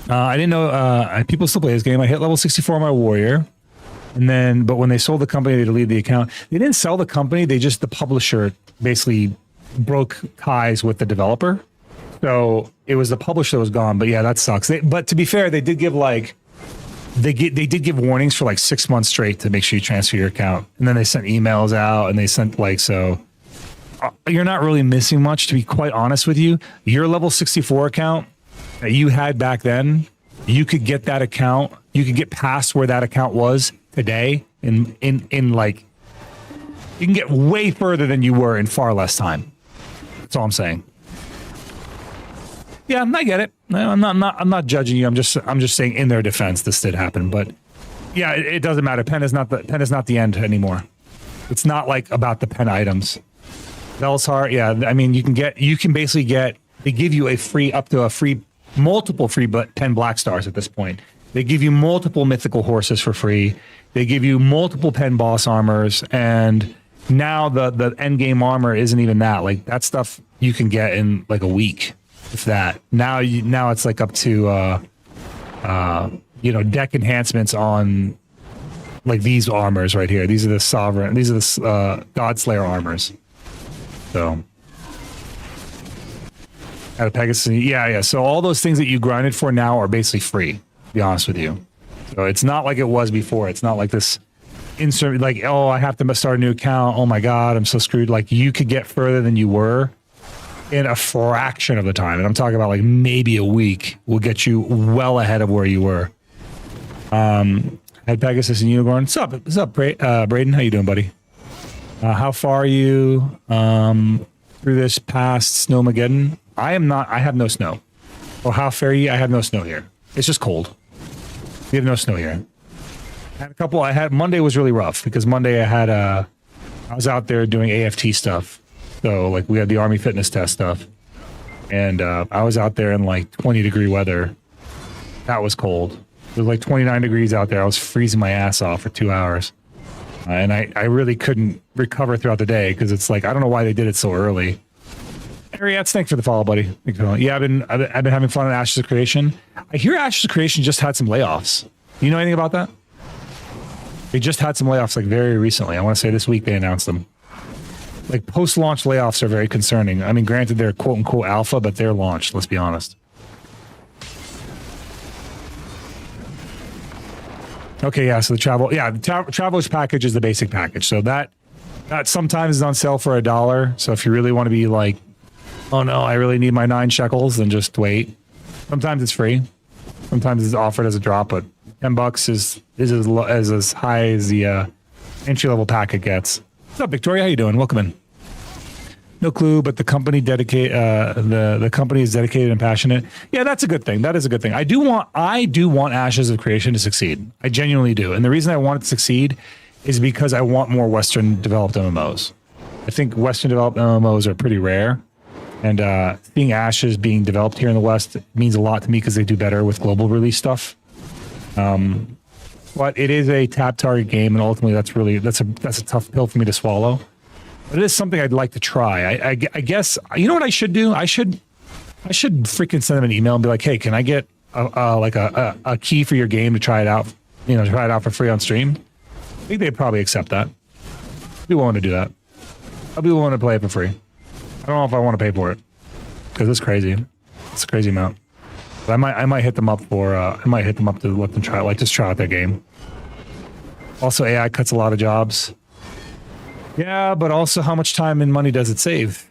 I didn't know people still play this game. I hit level 64 on my warrior. But when they sold the company, they deleted the account. They didn't sell the company. The publisher basically broke ties with the developer. So it was the publisher that was gone. But yeah, that sucks. But to be fair, they did give they did give warnings for like 6 months straight to make sure you transfer your account. And then they sent emails out and they sent you're not really missing much, to be quite honest with you. Your level 64 account that you had back then, you could get that account. You could get past where that account was today in like, you can get way further than you were in far less time. That's all I'm saying. Yeah, I get it. I'm not judging you. I'm just saying in their defense, this did happen. But yeah, it doesn't matter. Pen is not the end anymore. It's not like about the pen items. Velsar, yeah. I mean, you can basically get. They give you multiple free pen black stars at this point. They give you multiple mythical horses for free. They give you multiple pen boss armors, and now the end game armor isn't even that. Like that stuff you can get in like a week. If that. Now it's like up to deck enhancements on like these armors right here. These are the sovereign. These are the Godslayer armors. So out of Pegasus, yeah. So all those things that you grinded for now are basically free. To be honest with you. So it's not like it was before. It's not like this insert like, oh, I have to start a new account. Oh my God, I'm so screwed. Like you could get further than you were in a fraction of the time. And I'm talking about like maybe a week will get you well ahead of where you were. Had Pegasus and Unicorn. What's up, Braden? How you doing, buddy? How far are you through this past Snowmageddon? I have no snow. Or how far are you? I have no snow here. It's just cold. We have no snow here. Monday was really rough because Monday I was out there doing AFT stuff. So like we had the Army fitness test stuff. And I was out there in like 20-degree weather. That was cold. It was like 29 degrees out there. I was freezing my ass off for 2 hours. And I really couldn't recover throughout the day because it's like, I don't know why they did it so early. Ariat, thanks for the follow, buddy. Yeah, I've been having fun at Ashes of Creation. I hear Ashes of Creation just had some layoffs. You know anything about that? They just had some layoffs like very recently. I want to say this week they announced them. Like post-launch layoffs are very concerning. I mean, granted they're quote-unquote alpha, but they're launched, let's be honest. Okay, yeah, so the Traveler's package is the basic package. So that sometimes is on sale for $1. So if you really want to be like, oh no, I really need my 9 shekels, then just wait. Sometimes it's free. Sometimes it's offered as a drop, but $10 is as high as the entry-level packet gets. What's up, Victoria? How you doing? Welcome in. No clue, but the company the company is dedicated and passionate. Yeah, that's a good thing. That is a good thing. I do want Ashes of Creation to succeed. I genuinely do. And the reason I want it to succeed is because I want more Western developed MMOs. I think Western developed MMOs are pretty rare. And seeing Ashes being developed here in the West means a lot to me because they do better with global release stuff. But it is a tap target game, and ultimately that's a tough pill for me to swallow. But it is something I'd like to try. I guess you know what I should do. I should freaking send them an email and be like, hey, can I get a key for your game to try it out? You know, try it out for free on stream. I think they'd probably accept that. I'd be willing to do that. I'd be willing to play it for free. I don't know if I want to pay for it because it's crazy. It's a crazy amount. But I might hit them up to let them try, like just try out their game. Also, AI cuts a lot of jobs. Yeah, but also how much time and money does it save?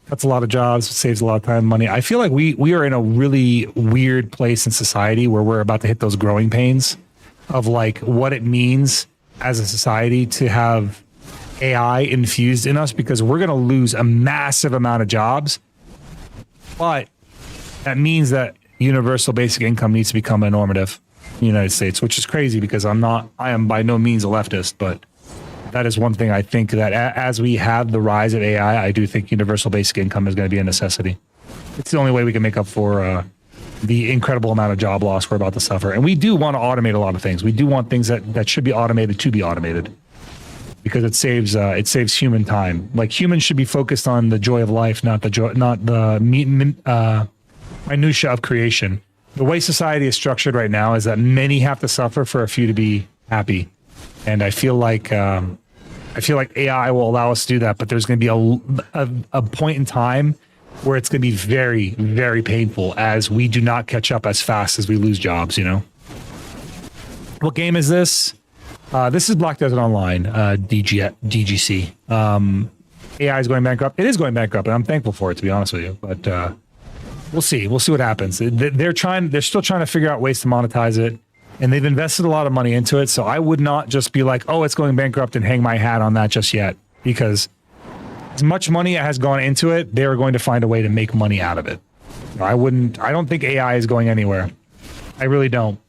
That's a lot of jobs, saves a lot of time and money. I feel like we are in a really weird place in society where we're about to hit those growing pains of like what it means as a society to have AI infused in us, because we're going to lose a massive amount of jobs. But that means that universal basic income needs to become a normative in the United States, which is crazy because I am by no means a leftist, but that is one thing I think that as we have the rise of AI, I do think universal basic income is going to be a necessity. It's the only way we can make up for the incredible amount of job loss we're about to suffer. And we do want to automate a lot of things. We do want things that should be automated to be automated, because it saves human time. Like humans should be focused on the joy of life, not the minutia of creation. The way society is structured right now is that many have to suffer for a few to be happy. And I feel like AI will allow us to do that, but there's going to be a point in time where it's going to be very, very painful as we do not catch up as fast as we lose jobs, you know? What game is this? This is Black Desert Online, DGC. AI is going bankrupt. It is going bankrupt, and I'm thankful for it, to be honest with you. But we'll see. We'll see what happens. They're still trying to figure out ways to monetize it. And they've invested a lot of money into it, so I would not just be like, oh, it's going bankrupt and hang my hat on that just yet, because as much money has gone into it, they are going to find a way to make money out of it. I don't think AI is going anywhere. I really don't.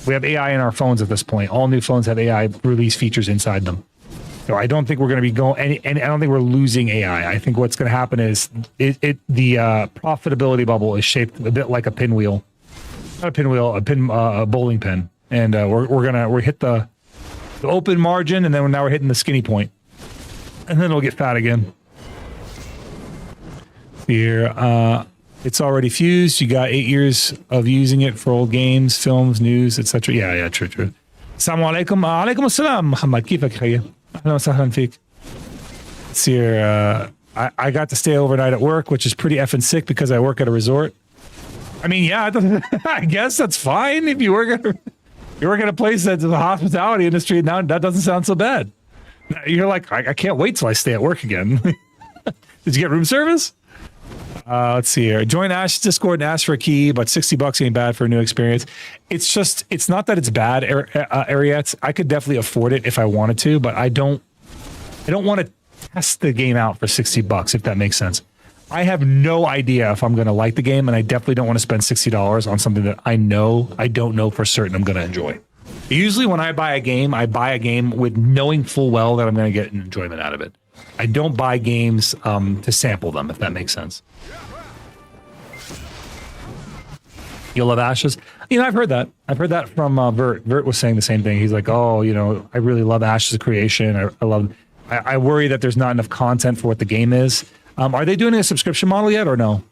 We have AI in our phones at this point. All new phones have AI release features inside them. So I don't think we're going to be going, and I don't think we're losing AI. I think what's going to happen is the profitability bubble is shaped a bit like a pinwheel. Not a pinwheel, a bowling pin. And we're hit the open margin, and then now we're hitting the skinny point, and then it'll get fat again. Here, it's already fused. You got 8 years of using it for old games, films, news, etc. Yeah, true. Assalamu alaikum. Alaikum assalam, Muhammad. Kifak khayya? Ahlan wa sahlan fik. See here, I got to stay overnight at work, which is pretty effing sick because I work at a resort. I mean, yeah, I guess that's fine if you work at a place that's in the hospitality industry. Now that doesn't sound so bad. You're like, I can't wait till I stay at work again. Did you get room service? Let's see here. Join Ash's Discord and ask for a key, but $60 ain't bad for a new experience. It's not that it's bad, Ariette. I could definitely afford it if I wanted to, but I don't want to test the game out for $60, if that makes sense. I have no idea if I'm going to like the game, and I definitely don't want to spend $60 on something that I don't know for certain I'm going to enjoy. Usually when I buy a game with knowing full well that I'm going to get an enjoyment out of it. I don't buy games to sample them, if that makes sense. You love Ashes? You know, I've heard that. I've heard that from Vert. Vert was saying the same thing. He's like, oh, you know, I really love Ashes creation. I worry that there's not enough content for what the game is. Are they doing a subscription model yet or no?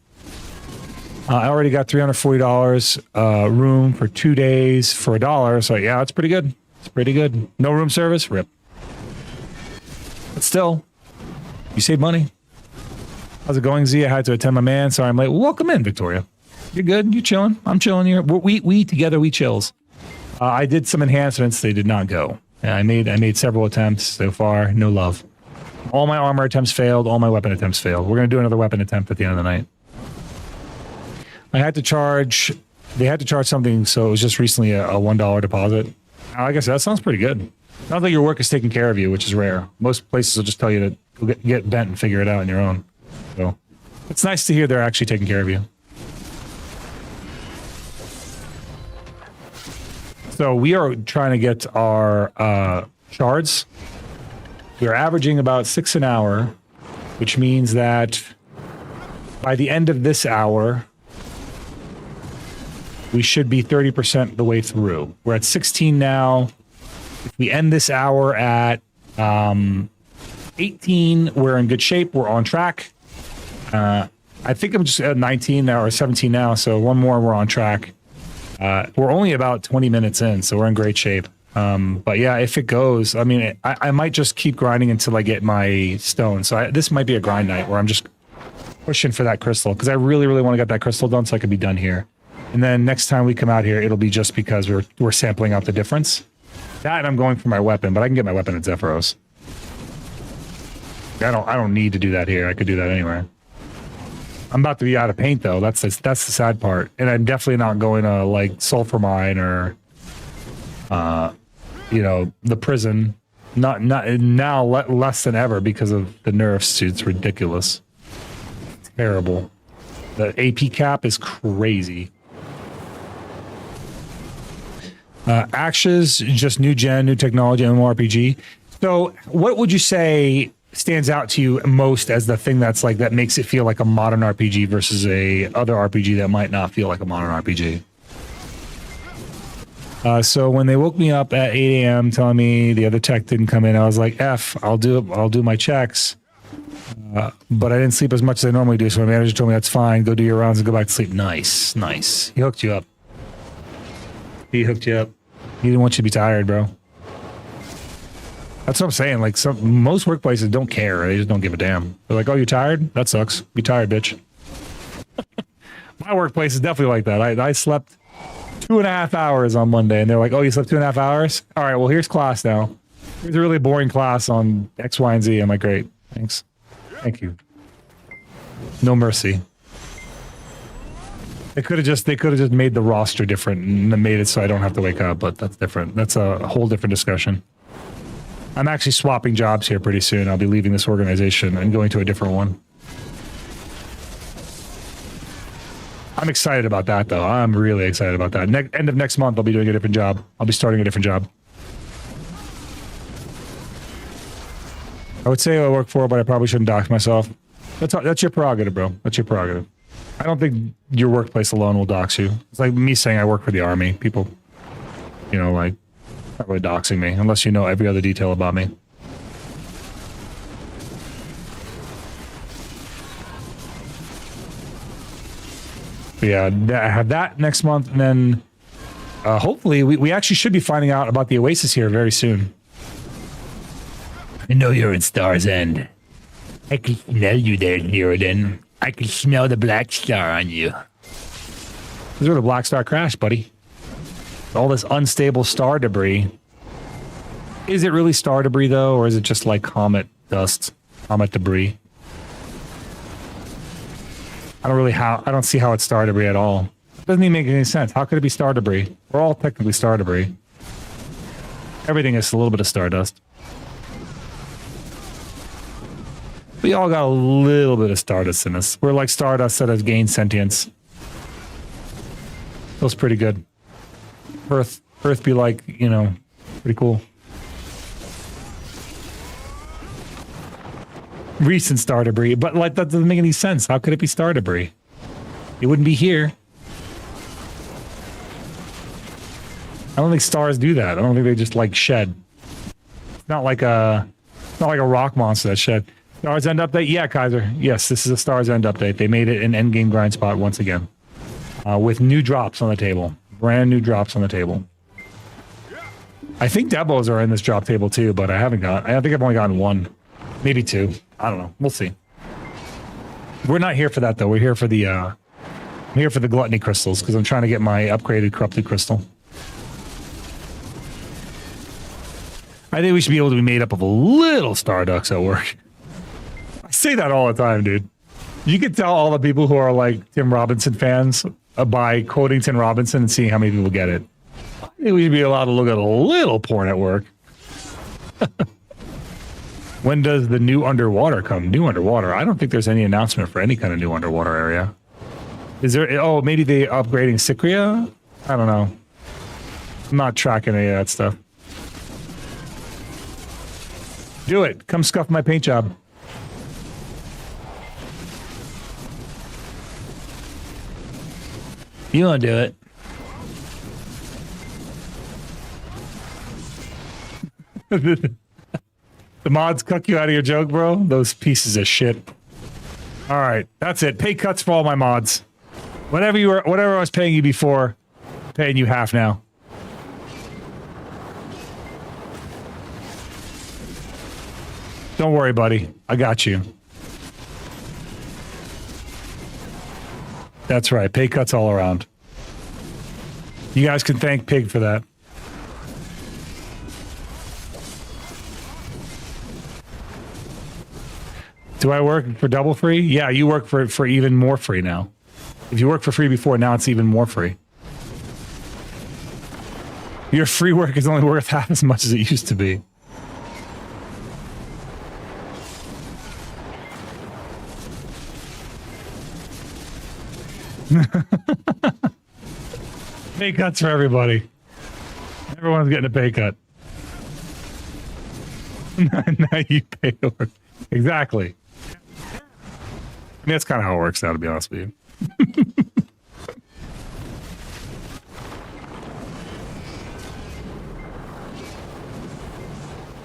I already got $340 room for 2 days for $1. So yeah, it's pretty good. It's pretty good. No room service? Rip. But still, you save money. How's it going, Z? I had to attend my man. Sorry I'm late. Welcome in, Victoria. You're good. You chilling? I'm chilling here. We together, we chills. I did some enhancements. They did not go. I made several attempts so far. No love. All my armor attempts failed. All my weapon attempts failed. We're going to do another weapon attempt at the end of the night. They had to charge something, so it was just recently a $1 deposit. Like I said, that sounds pretty good. Not that your work is taking care of you, which is rare. Most places will just tell you to get bent and figure it out on your own. So it's nice to hear they're actually taking care of you. So we are trying to get our shards. We're averaging about 6 an hour, which means that by the end of this hour, we should be 30% the way through. We're at 16 now. If we end this hour at 18, we're in good shape. We're on track. I think I'm just at 19 now or 17 now, so one more, we're on track. We're only about 20 minutes in, so we're in great shape. But yeah, if it goes, I mean, I might just keep grinding until I get my stone. So this might be a grind night where I'm just pushing for that crystal, because I really, really want to get that crystal done so I can be done here. And then next time we come out here, it'll be just because we're sampling out the difference. That and I'm going for my weapon, but I can get my weapon at Zephyros. I don't need to do that here. I could do that anywhere. I'm about to be out of paint though. That's the sad part. And I'm definitely not going to like sulfur mine or you know, the prison. Not now less than ever because of the nerfs. It's ridiculous. Terrible. The AP cap is crazy. Ashes, just new gen, new technology, MMORPG. So what would you say stands out to you most as the thing that's like that makes it feel like a modern RPG versus a other RPG that might not feel like a modern RPG? So when they woke me up at 8 a.m. telling me the other tech didn't come in, I was like, I'll do my checks. But I didn't sleep as much as I normally do, so my manager told me that's fine. Go do your rounds and go back to sleep. Nice. He hooked you up. He didn't want you to be tired, bro. That's what I'm saying. Like most workplaces don't care. They just don't give a damn. They're like, oh, you're tired? That sucks. Be tired, bitch. My workplace is definitely like that. I slept 2.5 hours on Monday, and they're like, oh, you slept 2.5 hours? All right, well, here's class now. Here's a really boring class on X, Y, and Z. I'm like, great. Thanks. Thank you. No mercy. They could have just made the roster different and made it so I don't have to wake up, but that's different. That's a whole different discussion. I'm actually swapping jobs here pretty soon. I'll be leaving this organization and going to a different one. I'm excited about that, though. I'm really excited about that. End of next month, I'll be doing a different job. I'll be starting a different job. I would say I work for, but I probably shouldn't dox myself. That's your prerogative, bro. That's your prerogative. I don't think your workplace alone will dox you. It's like me saying I work for the army. People, you know, like, not really doxing me unless you know every other detail about me. But yeah, I have that next month, and then hopefully we actually should be finding out about the Oasis here very soon. I know you're in Star's End. I can smell you there, Zeroden. I can smell the black star on you. This is where the black star crashed, buddy. All this unstable star debris. Is it really star debris, though, or is it just like comet dust, comet debris? I don't see how it's star debris at all. It doesn't even make any sense. How could it be star debris? We're all technically star debris. Everything is a little bit of stardust. We all got a little bit of stardust in us. We're like stardust that has gained sentience. Feels pretty good. Earth be like, you know, pretty cool. Recent star debris, but like that doesn't make any sense. How could it be star debris? It wouldn't be here. I don't think stars do that. I don't think they just like shed. It's not like a rock monster that shed. Stars End update? Yeah, Kaiser. Yes, this is a Stars End update. They made it an endgame grind spot once again. With new drops on the table. Brand new drops on the table. I think demos are in this drop table too, but I think I've only gotten one. Maybe two. I don't know. We'll see. We're not here for that though. We're here for the I'm here for the gluttony crystals because I'm trying to get my upgraded corrupted crystal. I think we should be able to be made up of a little Starducks at work. I say that all the time, dude. You can tell all the people who are like Tim Robinson fans by quoting Tim Robinson and seeing how many people get it. I think we should be allowed to look at a little porn at work. When does the new underwater come? New underwater? I don't think there's any announcement for any kind of new underwater area. Is there? Oh, maybe they upgrading Cycria? I don't know. I'm not tracking any of that stuff. Do it. Come scuff my paint job. You want to do it? The mods cuck you out of your joke, bro? Those pieces of shit. All right, that's it. Pay cuts for all my mods. Whatever I was paying you before, I'm paying you half now. Don't worry, buddy. I got you. That's right. Pay cuts all around. You guys can thank Pig for that. Do I work for double free? Yeah, you work for even more free now. If you work for free before, now it's even more free. Your free work is only worth half as much as it used to be. Pay cuts for everybody. Everyone's getting a pay cut. Now you pay to work. Exactly. I mean, that's kind of how it works now, to be honest with you.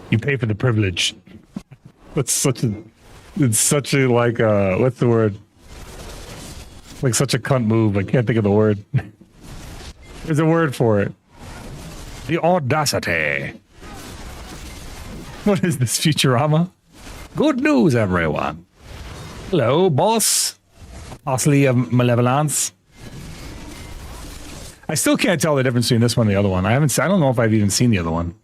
You pay for the privilege. It's such a like what's the word? Like such a cunt move. I can't think of the word. There's a word for it. The audacity. What is this, Futurama? Good news, everyone. Hello, boss. Osley of Malevolence. I still can't tell the difference between this one and the other one. I don't know if I've even seen the other one.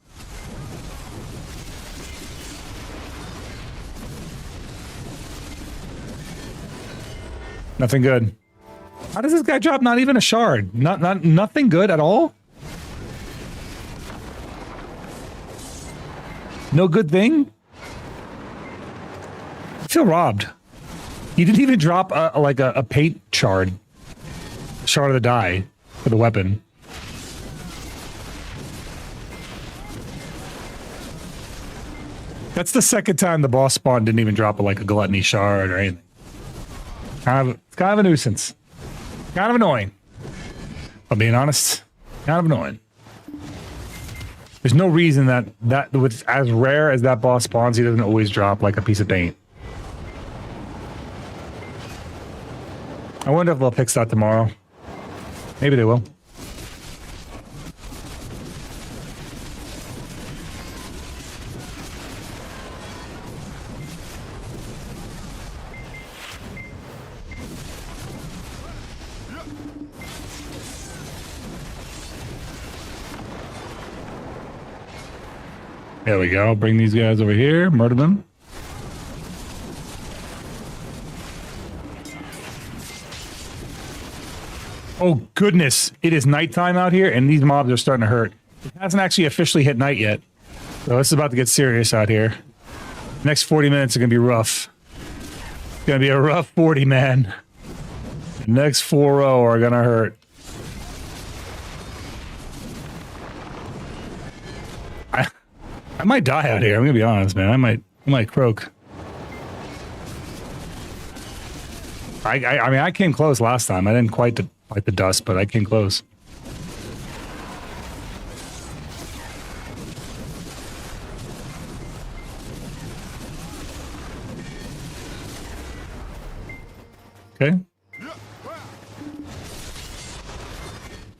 Nothing good. How does this guy drop not even a shard? Nothing good at all? No good thing? I feel robbed. He didn't even drop a paint shard. Shard of the die for the weapon. That's the second time the boss spawn didn't even drop a gluttony shard or anything. It's kind of a nuisance. Kind of annoying. If I'm being honest. Kind of annoying. There's no reason that with as rare as that boss spawns, he doesn't always drop like a piece of paint. I wonder if they'll fix that tomorrow. Maybe they will. There we go. Bring these guys over here. Murder them. Oh, goodness. It is nighttime out here, and these mobs are starting to hurt. It hasn't actually officially hit night yet. So it's about to get serious out here. Next 40 minutes are going to be rough. It's going to be a rough 40, man. The next 4-0 are going to hurt. I might die out here. I'm gonna be honest, man. I might croak. I mean, I came close last time. I didn't quite bite the dust, but I came close. Okay.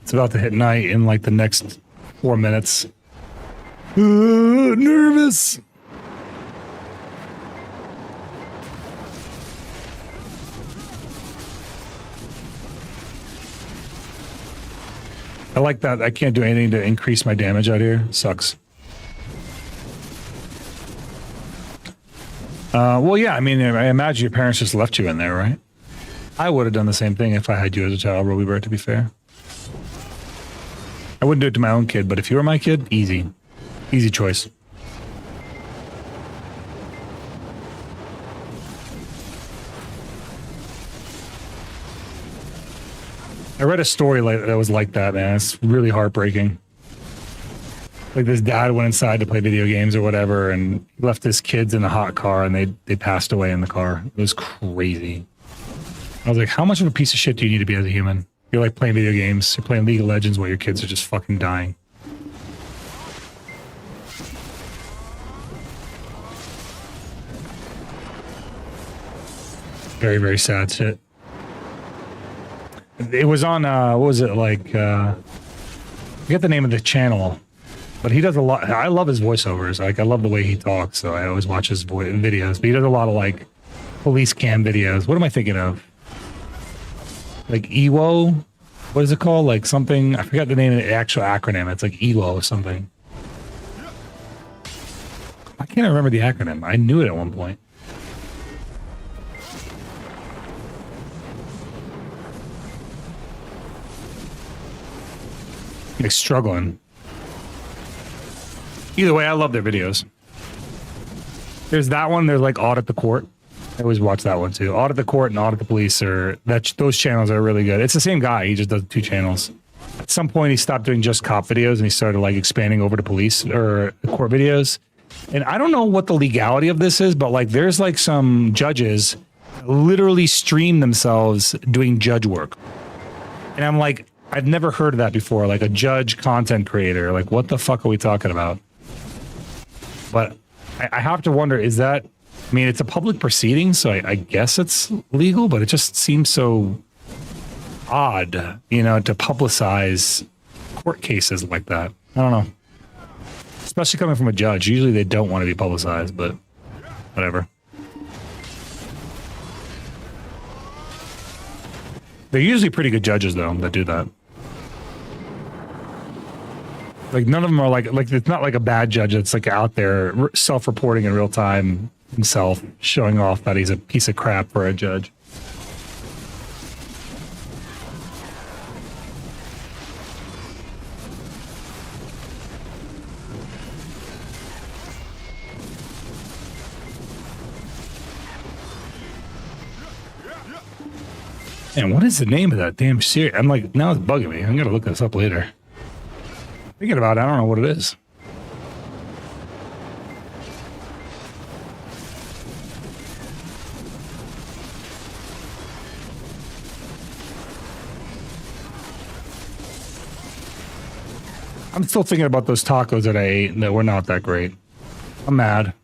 It's about to hit night in like the next 4 minutes. Nervous. I like that. I can't do anything to increase my damage out here. Sucks. Well, yeah. I mean, I imagine your parents just left you in there, right? I would have done the same thing if I had you as a child, Roby Bird, to be fair. I wouldn't do it to my own kid, but if you were my kid, easy. Easy choice. I read a story that was like that, man. It's really heartbreaking. Like this dad went inside to play video games or whatever, and left his kids in a hot car, and they passed away in the car. It was crazy. I was like, how much of a piece of shit do you need to be as a human? You're like playing video games. You're playing League of Legends while your kids are just fucking dying. Very, very sad shit. It was on, what was it, like, I forget the name of the channel, but he does a lot. I love his voiceovers. Like, I love the way he talks, so I always watch his videos. But he does a lot of, like, police cam videos. What am I thinking of? Like, EWO? What is it called? Like, something, I forgot the name of the actual acronym. It's like EWO or something. I can't remember the acronym. I knew it at one point. Like struggling. Either way, I love their videos. There's that one. There's like Audit the Court. I always watch that one too. Audit the Court and Audit the Police those channels are really good. It's the same guy. He just does 2 channels. At some point, he stopped doing just cop videos and he started like expanding over to police or court videos. And I don't know what the legality of this is, but like there's like some judges literally stream themselves doing judge work. And I'm like, I've never heard of that before. Like a judge content creator. Like what the fuck are we talking about? But I have to wonder, is that, I mean, it's a public proceeding, so I guess it's legal, but it just seems so odd, you know, to publicize court cases like that. I don't know. Especially coming from a judge. Usually they don't want to be publicized, but whatever. They're usually pretty good judges, though, that do that. Like, none of them are like, it's not like a bad judge that's like out there self-reporting in real time himself, showing off that he's a piece of crap for a judge. Man, what is the name of that damn series? I'm like, now it's bugging me. I'm gonna look this up later. Thinking about it, I don't know what it is. I'm still thinking about those tacos that I ate that were not that great. I'm mad.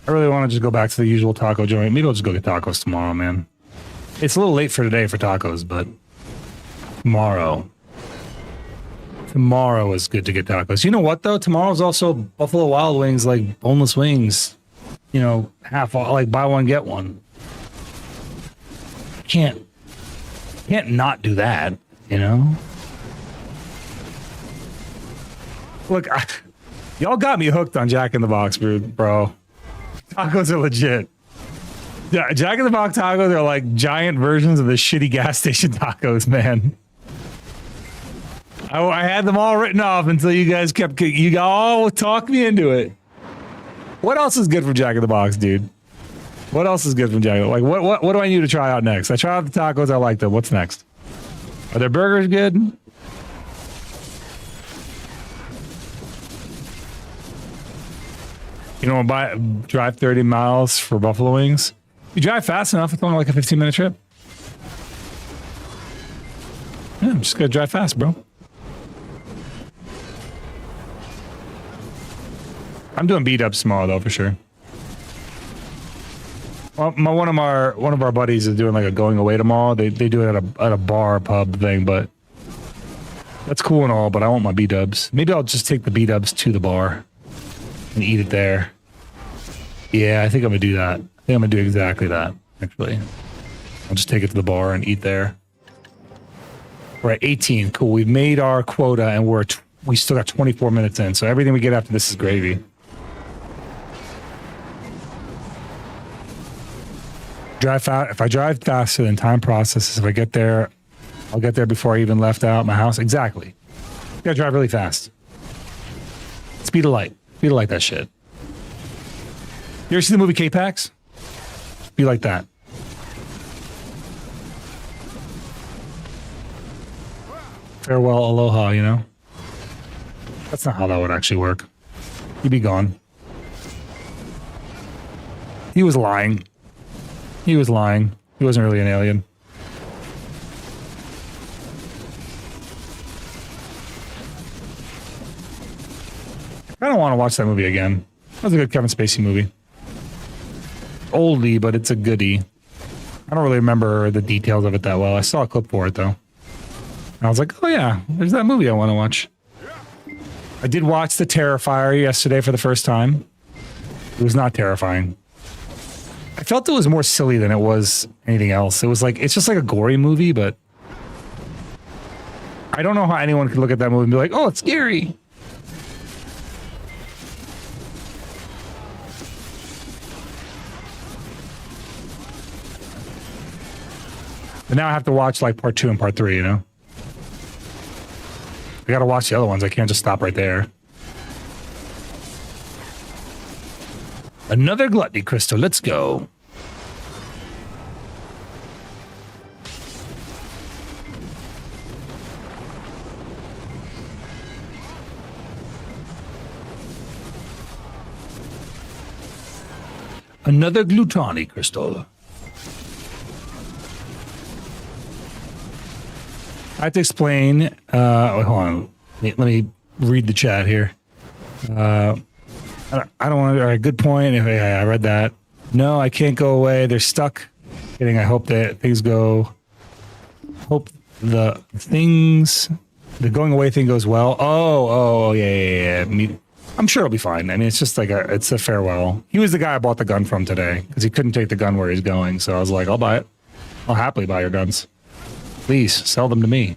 I really want to just go back to the usual taco joint. Maybe I'll just go get tacos tomorrow, man. It's a little late for today for tacos, but tomorrow. Tomorrow is good to get tacos. You know what, though? Tomorrow's also Buffalo Wild Wings, like boneless wings. You know, half, like buy one, get one. Can't not do that, you know? Look, y'all got me hooked on Jack in the Box, bro. Tacos are legit. Yeah, Jack in the Box tacos are like giant versions of the shitty gas station tacos, man. I had them all written off until you guys you all talk me into it. What else is good from Jack in the Box, dude? What else is good from Jack? Like, what do I need to try out next? I tried out the tacos. I like them. What's next? Are their burgers good? You don't want to drive 30 miles for buffalo wings? You drive fast enough, it's only like a 15-minute trip. Yeah, I'm just gonna drive fast, bro. I'm doing B-dubs tomorrow though, for sure. Well, one of our buddies is doing like a going away tomorrow. They do it at a bar pub thing, but that's cool and all. But I want my B-dubs. Maybe I'll just take the B-dubs to the bar and eat it there. Yeah, I think I'm gonna do that. I think I'm gonna do exactly that. Actually, I'll just take it to the bar and eat there. We're at 18. Cool. We've made our quota, and we still got 24 minutes in. So everything we get after this is gravy. If I drive faster than time processes, if I get there, I'll get there before I even left out my house. Exactly. You gotta drive really fast. Speed of light. Speed of light, that shit. You ever see the movie K-Pax? Be like that. Farewell, aloha, you know? That's not how that would actually work. He'd be gone. He was lying. He was lying. He wasn't really an alien. I don't want to watch that movie again. That was a good Kevin Spacey movie. Oldie, but it's a goodie. I don't really remember the details of it that well. I saw a clip for it, though. And I was like, oh yeah, there's that movie I want to watch. I did watch The Terrifier yesterday for the first time. It was not terrifying. I felt it was more silly than it was anything else. It was like, it's just like a gory movie, but I don't know how anyone could look at that movie and be like, oh, it's scary. But now I have to watch like part 2 and part 3, you know? I gotta watch the other ones. I can't just stop right there. Another gluttony crystal. Let's go. Another gluttony crystal. I have to explain. Wait, hold on. Let me read the chat here. I don't want to. All right, good point. Yeah, I read that. No, I can't go away. They're stuck. Kidding. I hope that things go. Hope the going away thing goes well. Oh, yeah. I'm sure it'll be fine. I mean, it's just like it's a farewell. He was the guy I bought the gun from today because he couldn't take the gun where he's going. So I was like, I'll buy it. I'll happily buy your guns. Please sell them to me.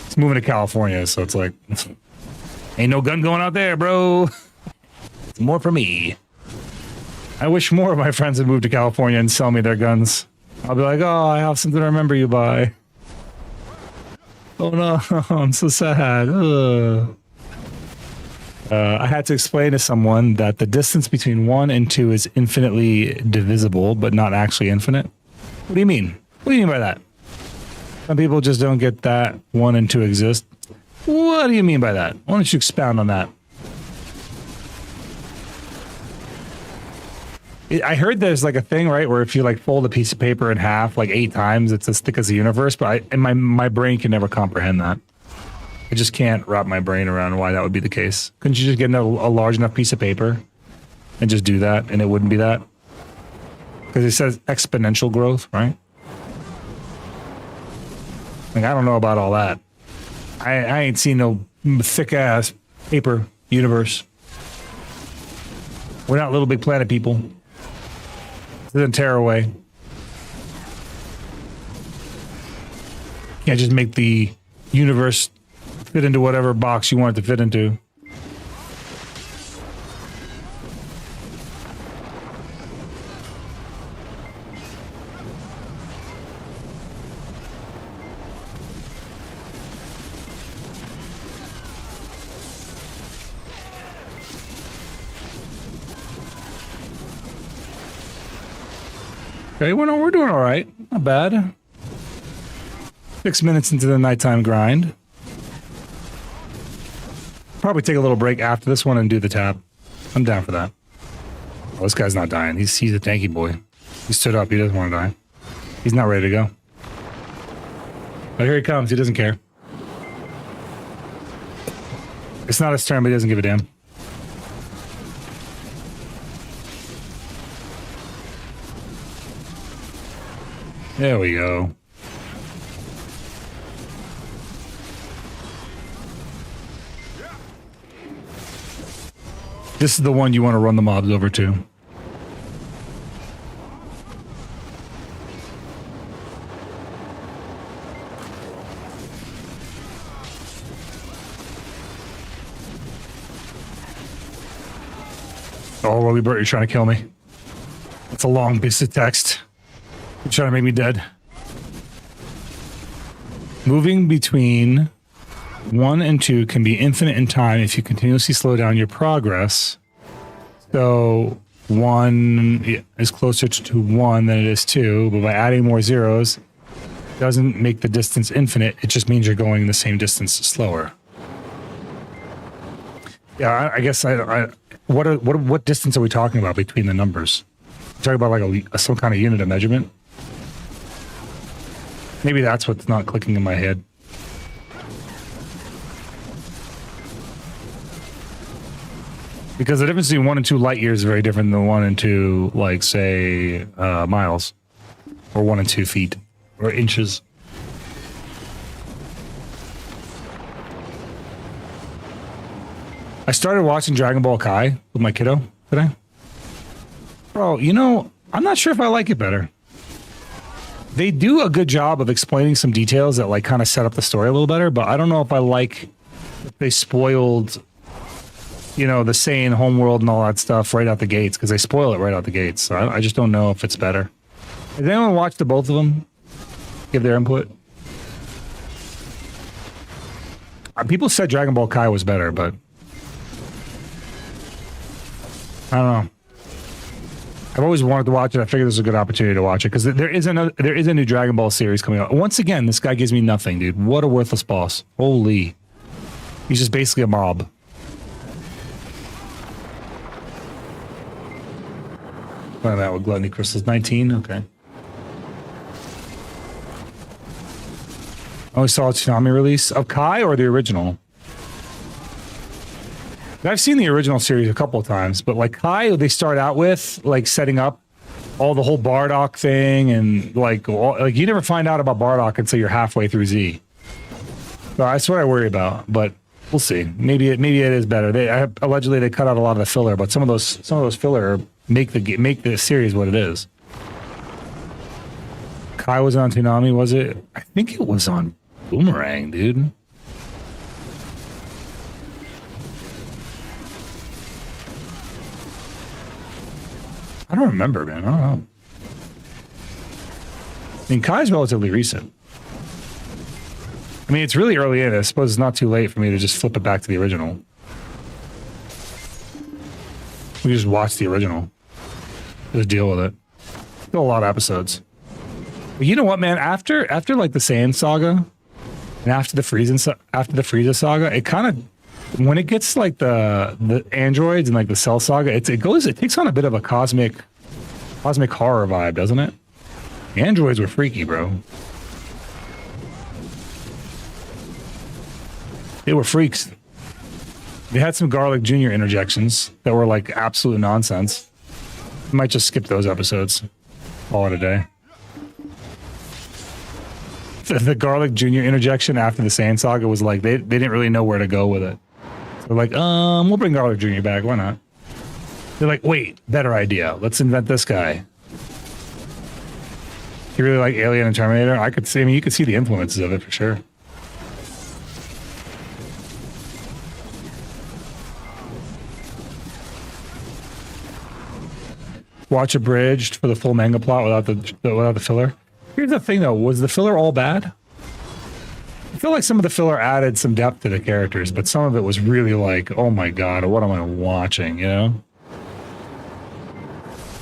It's moving to California, so it's like, ain't no gun going out there, bro. It's more for me. I wish more of my friends had moved to California and sell me their guns. I'll be like, oh, I have something to remember you by. Oh no, I'm so sad. Ugh. I had to explain to someone that the distance between 1 and 2 is infinitely divisible, but not actually infinite. What do you mean? What do you mean by that? Some people just don't get that 1 and 2 exist. What do you mean by that? Why don't you expound on that? I heard there's like a thing, right, where if you like fold a piece of paper in half like 8 times, it's as thick as the universe, but my brain can never comprehend that. I just can't wrap my brain around why that would be the case. Couldn't you just get a large enough piece of paper and just do that and it wouldn't be that? Because it says exponential growth, right? Like, I don't know about all that. I ain't seen no thick ass paper universe. We're not Little Big Planet people. This isn't Tearaway. Can't just make the universe fit into whatever box you want it to fit into. Okay, we're doing all right. Not bad. 6 minutes into the nighttime grind. Probably take a little break after this one and do the tab. I'm down for that. Oh, this guy's not dying. He's a tanky boy. He stood up. He doesn't want to die. He's not ready to go. But here he comes. He doesn't care. It's not his turn, but he doesn't give a damn. There we go. This is the one you want to run the mobs over to. Oh, Willie Bert, you're trying to kill me. That's a long piece of text. You're trying to make me dead. Moving between 1 and 2 can be infinite in time if you continuously slow down your progress. So 1 is closer to 1 than it is 2, but by adding more zeros, it doesn't make the distance infinite. It just means you're going the same distance slower. Yeah, I guess what distance are we talking about between the numbers? We're talking about like some kind of unit of measurement. Maybe that's what's not clicking in my head. Because the difference between 1 and 2 light years is very different than 1 and 2, like, say, miles. Or 1 and 2 feet. Or inches. I started watching Dragon Ball Kai with my kiddo today. Bro, you know, I'm not sure if I like it better. They do a good job of explaining some details that, like, kind of set up the story a little better, but I don't know if I like if they spoiled, you know, the Saiyan homeworld and all that stuff right out the gates, because they spoil it right out the gates. So I just don't know if it's better. Has anyone watched the both of them? Give their input. People said Dragon Ball Kai was better, but I don't know. I've always wanted to watch it. I figured this was a good opportunity to watch it because there is a new Dragon Ball series coming out. Once again, this guy gives me nothing, dude. What a worthless boss. Holy. He's just basically a mob. Find out what Gluttony Crystal's 19. Okay. I only saw a Tsunami release of Kai or the original. I've seen the original series a couple of times, but like Kai, they start out with like setting up all the whole Bardock thing, and like you never find out about Bardock until you're halfway through Z. So that's what I worry about, but we'll see. Maybe it is better. Allegedly they cut out a lot of the filler, but some of those filler make the series what it is. Kai was on Toonami, was it? I think it was on Boomerang, dude. I don't remember, man. I don't know. I mean, Kai's relatively recent. I mean, it's really early in. I suppose it's not too late for me to just flip it back to the original. We just watch the original. Just deal with it. Still a lot of episodes. But you know what, man? After like the Saiyan saga and after the Frieza saga, it kind of, when it gets like the androids and like the Cell saga, it takes on a bit of a cosmic horror vibe, doesn't it? The androids were freaky, bro. They were freaks. They had some Garlic Jr. interjections that were like absolute nonsense. I might just skip those episodes. Call it a day. The Garlic Jr. interjection after the Saiyan saga was like they didn't really know where to go with it. They're like, we'll bring Garlic Jr. back. Why not? They're like, wait, better idea. Let's invent this guy. You really like Alien and Terminator? I mean, you could see the influences of it for sure. Watch abridged for the full manga plot without the filler. Here's the thing, though. Was the filler all bad? I feel like some of the filler added some depth to the characters, but some of it was really like, oh my god, what am I watching, you know?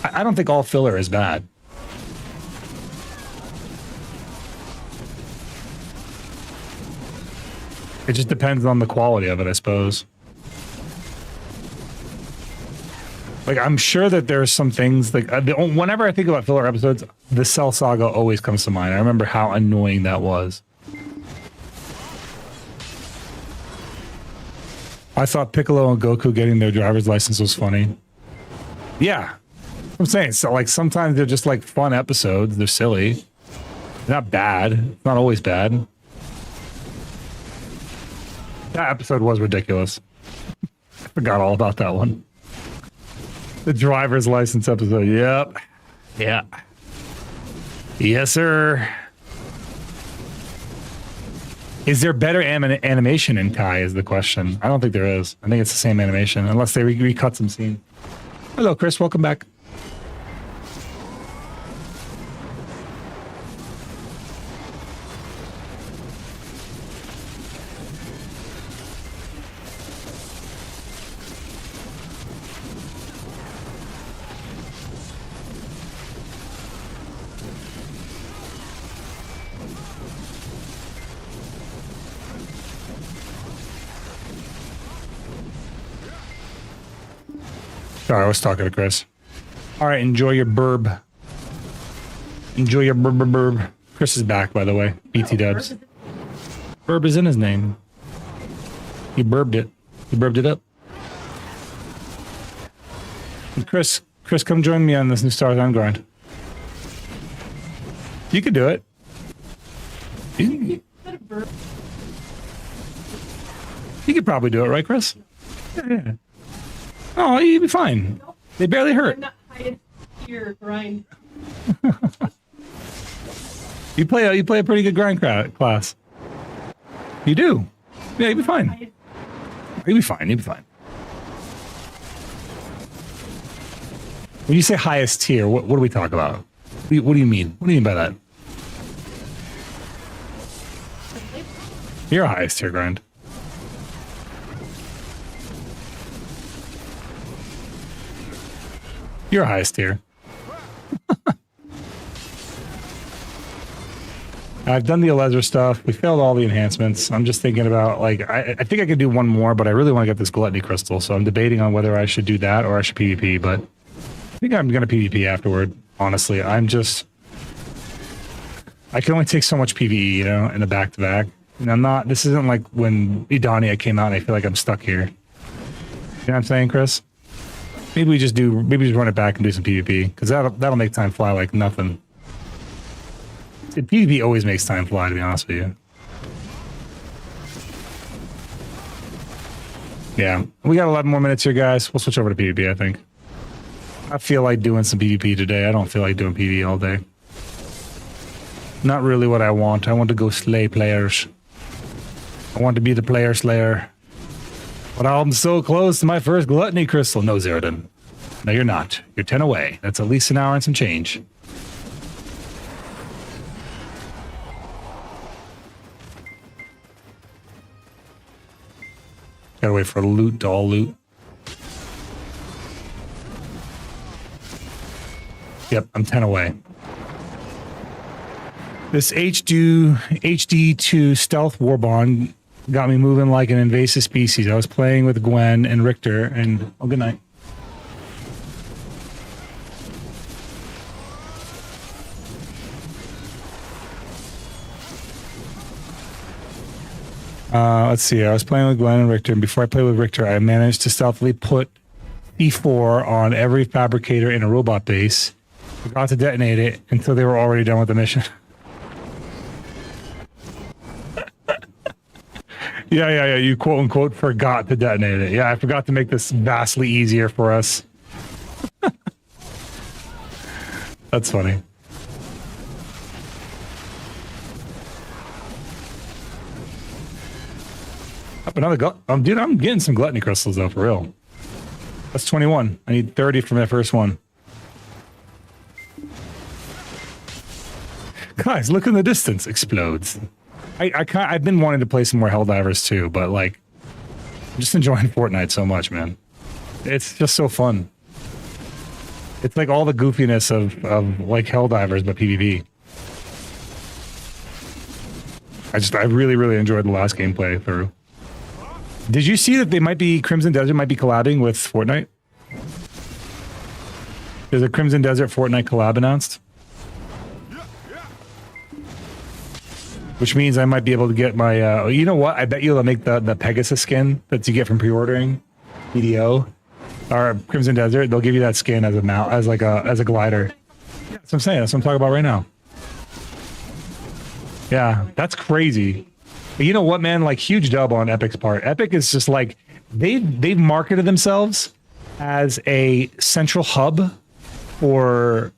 I don't think all filler is bad. It just depends on the quality of it, I suppose. Like, I'm sure that there's some things, like, whenever I think about filler episodes, the Cell Saga always comes to mind. I remember how annoying that was. I thought Piccolo and Goku getting their driver's license was funny. Yeah. I'm saying, so, like, sometimes they're just, like, fun episodes. They're silly. They're not bad. It's not always bad. That episode was ridiculous. I forgot all about that one. The driver's license episode. Yep. Yeah. Yes, sir. Is there better animation in Kai is the question. I don't think there is. I think it's the same animation, unless they recut some scene. Hello, Chris. Welcome back. Sorry, I was talking to Chris. All right, enjoy your burb. Enjoy your burb. Chris is back, by the way. BT dubs. Burb is in his name. He burbed it. He burbed it up. And Chris, come join me on this new Stars on grind. You could do it. You could probably do it, right, Chris? Yeah. Oh, you'd be fine. They barely hurt.
I'm not highest tier grind.
You play a pretty good grind class. You do. Yeah, you'd be fine. You'd be fine. You'd be fine. When you say highest tier, what do we talk about? What do you mean? What do you mean by that? You're a highest tier grind. You're highest tier. I've done the Alezer stuff. We failed all the enhancements. I'm just thinking about, like, I think I could do one more, but I really want to get this Gluttony Crystal, so I'm debating on whether I should do that or I should PvP, but I think I'm going to PvP afterward, honestly. I can only take so much PvE, you know, in the back-to-back. And this isn't like when Edania came out and I feel like I'm stuck here. You know what I'm saying, Chris? Maybe we just run it back and do some PvP, because that'll make time fly like nothing. PvP always makes time fly, to be honest with you. Yeah, we got 11 more minutes here, guys. We'll switch over to PvP, I think. I feel like doing some PvP today. I don't feel like doing PvE all day. Not really what I want. I want to go slay players. I want to be the player slayer. But I'm so close to my first Gluttony Crystal. No, Zeroden. No, you're not. You're 10 away. That's at least an hour and some change. Gotta wait for loot to all loot. Yep, I'm 10 away. This HD2 Stealth Warbond got me moving like an invasive species. I was playing with Gwen and Richter, and oh, good night. Let's see. I was playing with Gwen and Richter, and before I played with Richter, I managed to stealthily put C4 on every fabricator in a robot base. Forgot to detonate it until they were already done with the mission. Yeah. You quote unquote forgot to detonate it. Yeah, I forgot to make this vastly easier for us. That's funny. Up another dude, I'm getting some Gluttony Crystals though, for real. That's 21. I need 30 from that first one. Guys, look in the distance. Explodes. I've been wanting to play some more Helldivers too, but like, I'm just enjoying Fortnite so much, man. It's just so fun. It's like all the goofiness of like Helldivers, but PvP. I really enjoyed the last gameplay through. Did you see that they might be, Crimson Desert might be collabing with Fortnite? There's a Crimson Desert Fortnite collab announced. Which means I might be able to get my, you know what? I bet you'll make the Pegasus skin that you get from pre-ordering BDO or Crimson Desert. They'll give you that skin as a mount, as a glider. Yeah, that's what I'm saying. That's what I'm talking about right now. Yeah, that's crazy. But you know what, man? Like, huge dub on Epic's part. Epic is just like, they've marketed themselves as a central hub for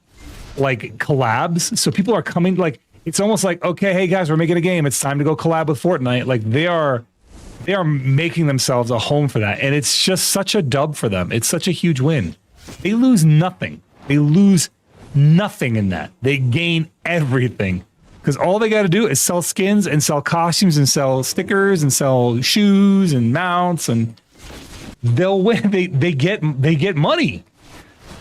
like collabs. So people are coming, like, it's almost like, okay, hey guys, we're making a game. It's time to go collab with Fortnite. Like, they are making themselves a home for that. And it's just such a dub for them. It's such a huge win. They lose nothing. They lose nothing in that. They gain everything. Because all they got to do is sell skins and sell costumes and sell stickers and sell shoes and mounts, and they'll win. They get money.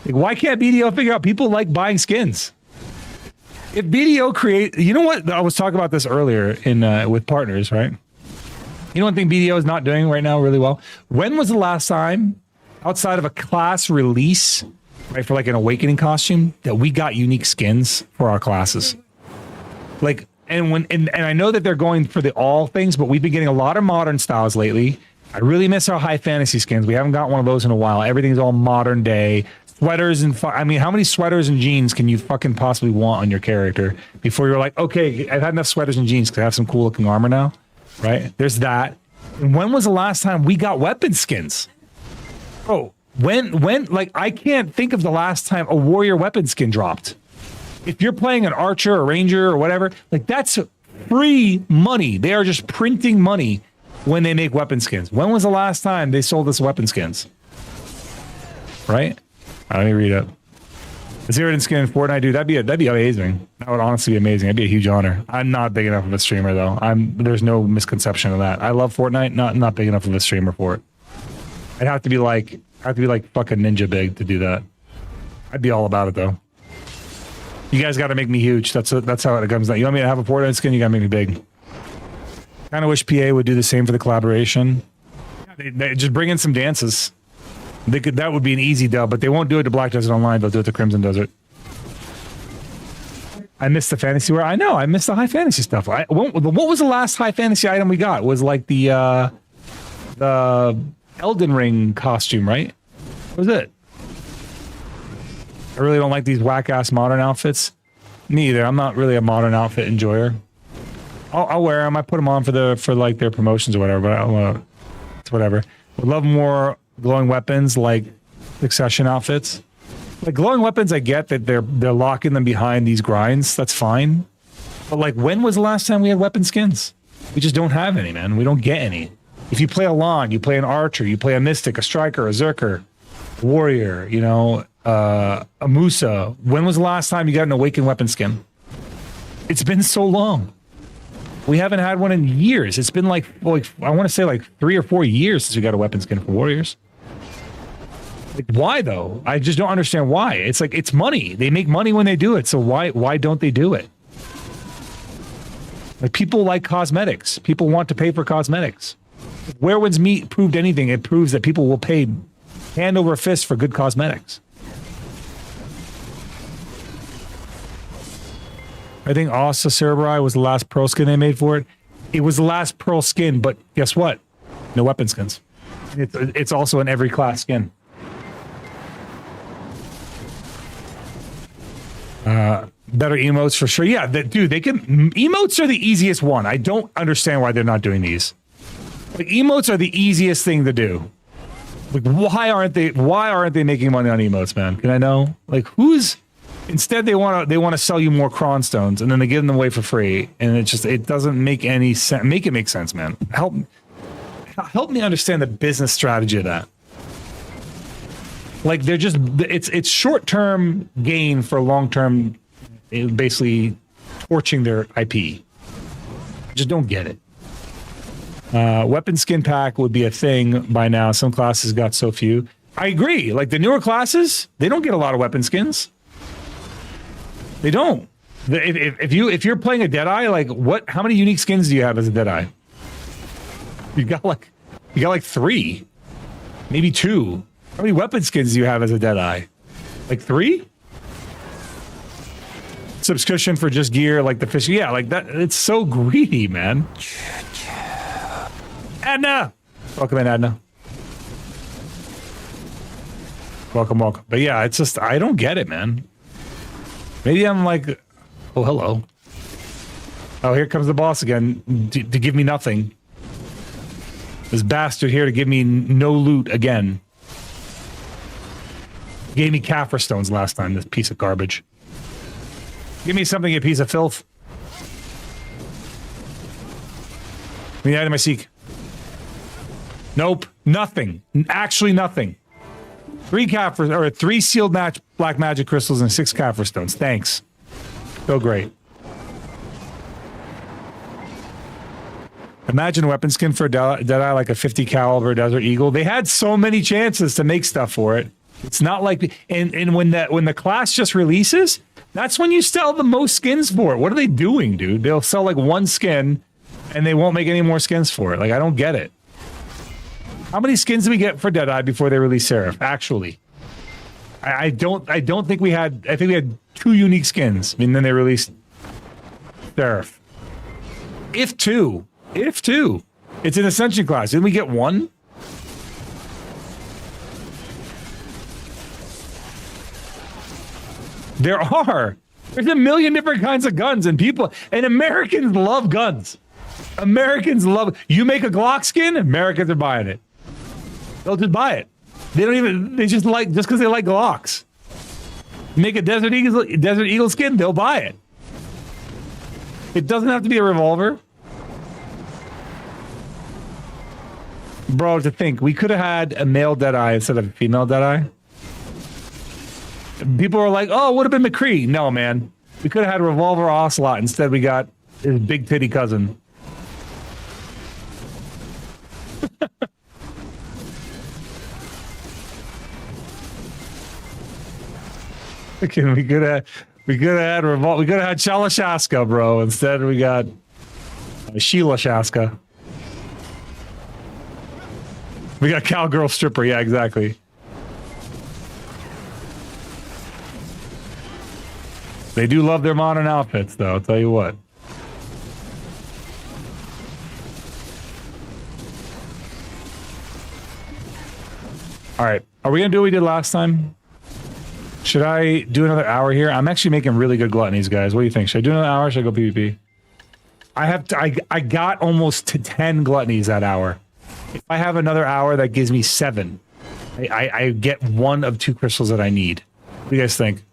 Like, why can't BDO figure out people like buying skins? If BDO create, you know what? I was talking about this earlier in with partners, right? You know one thing BDO is not doing right now really well? When was the last time, outside of a class release, right, for like an Awakening costume, that we got unique skins for our classes? Like, and I know that they're going for the all things, but we've been getting a lot of modern styles lately. I really miss our high fantasy skins. We haven't got one of those in a while. Everything's all modern day. Sweaters and I mean, how many sweaters and jeans can you fucking possibly want on your character before you're like, okay, I've had enough sweaters and jeans because I have some cool looking armor now, right? There's that. And when was the last time we got weapon skins? Oh, when like, I can't think of the last time a warrior weapon skin dropped. If you're playing an archer or ranger or whatever, like, that's free money. They are just printing money when they make weapon skins. When was the last time they sold us weapon skins? Right? Let me read it. A Zeroden skin in Fortnite, dude, that'd be amazing. That would honestly be amazing. It'd be a huge honor. I'm not big enough of a streamer though. There's no misconception of that. I love Fortnite, not big enough of a streamer for it. I'd have to be like fucking Ninja big to do that. I'd be all about it though. You guys got to make me huge. That's how it comes down. You want me to have a Fortnite skin? You got to make me big. Kind of wish PA would do the same for the collaboration. They just bring in some dances. That would be an easy dub, but they won't do it to Black Desert Online. They'll do it to Crimson Desert. I missed the fantasy where I know I missed the high fantasy stuff. What was the last high fantasy item we got? It was like the Elden Ring costume, right? What was it? I really don't like these whack ass modern outfits. Me either. I'm not really a modern outfit enjoyer. I'll wear them. I put them on for like their promotions or whatever. But it's whatever. Would love more glowing weapons like Succession outfits. Like glowing weapons, I get that they're locking them behind these grinds. That's fine. But like, when was the last time we had weapon skins? We just don't have any, man. We don't get any. If you play a Lon, you play an Archer, you play a Mystic, a Striker, a Zerker, Warrior, you know, a Musa. When was the last time you got an Awakened weapon skin? It's been so long. We haven't had one in years. It's been like I want to say like 3 or 4 years since we got a weapon skin for Warriors. Like, why though? I just don't understand why. It's like, it's money. They make money when they do it. So why don't they do it? Like, people like cosmetics. People want to pay for cosmetics. If Werewolf's Meat proved anything, it proves that people will pay hand over fist for good cosmetics. I think Ossa Cerebri was the last Pearl skin they made for it. It was the last Pearl skin, but guess what? No weapon skins. It's also in every class skin. Better emotes for sure. Yeah, dude, emotes are the easiest one. I don't understand why they're not doing these. Like, emotes are the easiest thing to do. Like, why aren't they making money on emotes, man? Can I know? Like, instead they want to sell you more cron stones and then they give them away for free, and it doesn't make any sense. Make it make sense, man. Help me understand the business strategy of that. Like, it's short-term gain for long-term, basically torching their IP. I just don't get it. Weapon skin pack would be a thing by now. Some classes got so few. I agree. Like, the newer classes, they don't get a lot of weapon skins. They don't. If you're playing a Deadeye, like, how many unique skins do you have as a Deadeye? You got like 3, maybe 2. How many weapon skins do you have as a Deadeye? Like 3? Subscription for just gear, like the fish. Yeah, like that. It's so greedy, man. Adna! Welcome in, Adna. Welcome. But yeah, it's just, I don't get it, man. Maybe I'm like, oh, hello. Oh, here comes the boss again to give me nothing. This bastard here to give me no loot again. Gave me Kaffir stones last time, this piece of garbage. Give me something, you piece of filth. The item I seek. Nope, nothing. Actually nothing. 3 sealed black magic crystals and 6 Kaffir stones. Thanks. So great. Imagine a weapon skin for Deadeye, like a 50 caliber Desert Eagle. They had so many chances to make stuff for it. It's not like, and when the class just releases, that's when you sell the most skins for it. What are they doing, dude? They'll sell like 1 skin and they won't make any more skins for it. Like, I don't get it. How many skins did we get for Deadeye before they released Seraph? Actually, I don't think we had. I think we had 2 unique skins. I mean, then they released Seraph. If two, it's an Ascension class. Didn't we get 1? There's a million different kinds of guns, and Americans love guns. You make a Glock skin, Americans are buying it. They'll just buy it. Just because they like Glocks. Make a Desert Eagle skin, they'll buy it. It doesn't have to be a revolver. Bro, to think, we could have had a male Deadeye instead of a female Deadeye. People are like, oh, it would have been McCree. No, man. We could have had a Revolver Ocelot. Instead, we got his big titty cousin. We could have had revolt. We could have had Shalashaska, bro. Instead, we got Sheila Shaska. We got cowgirl stripper. Yeah, exactly. They do love their modern outfits, though. I'll tell you what. All right. Are we going to do what we did last time? Should I do another hour here? I'm actually making really good gluttonies, guys. What do you think? Should I do another hour or should I go PvP? I got almost to 10 gluttonies that hour. If I have another hour, that gives me 7. I get 1 of 2 crystals that I need. What do you guys think?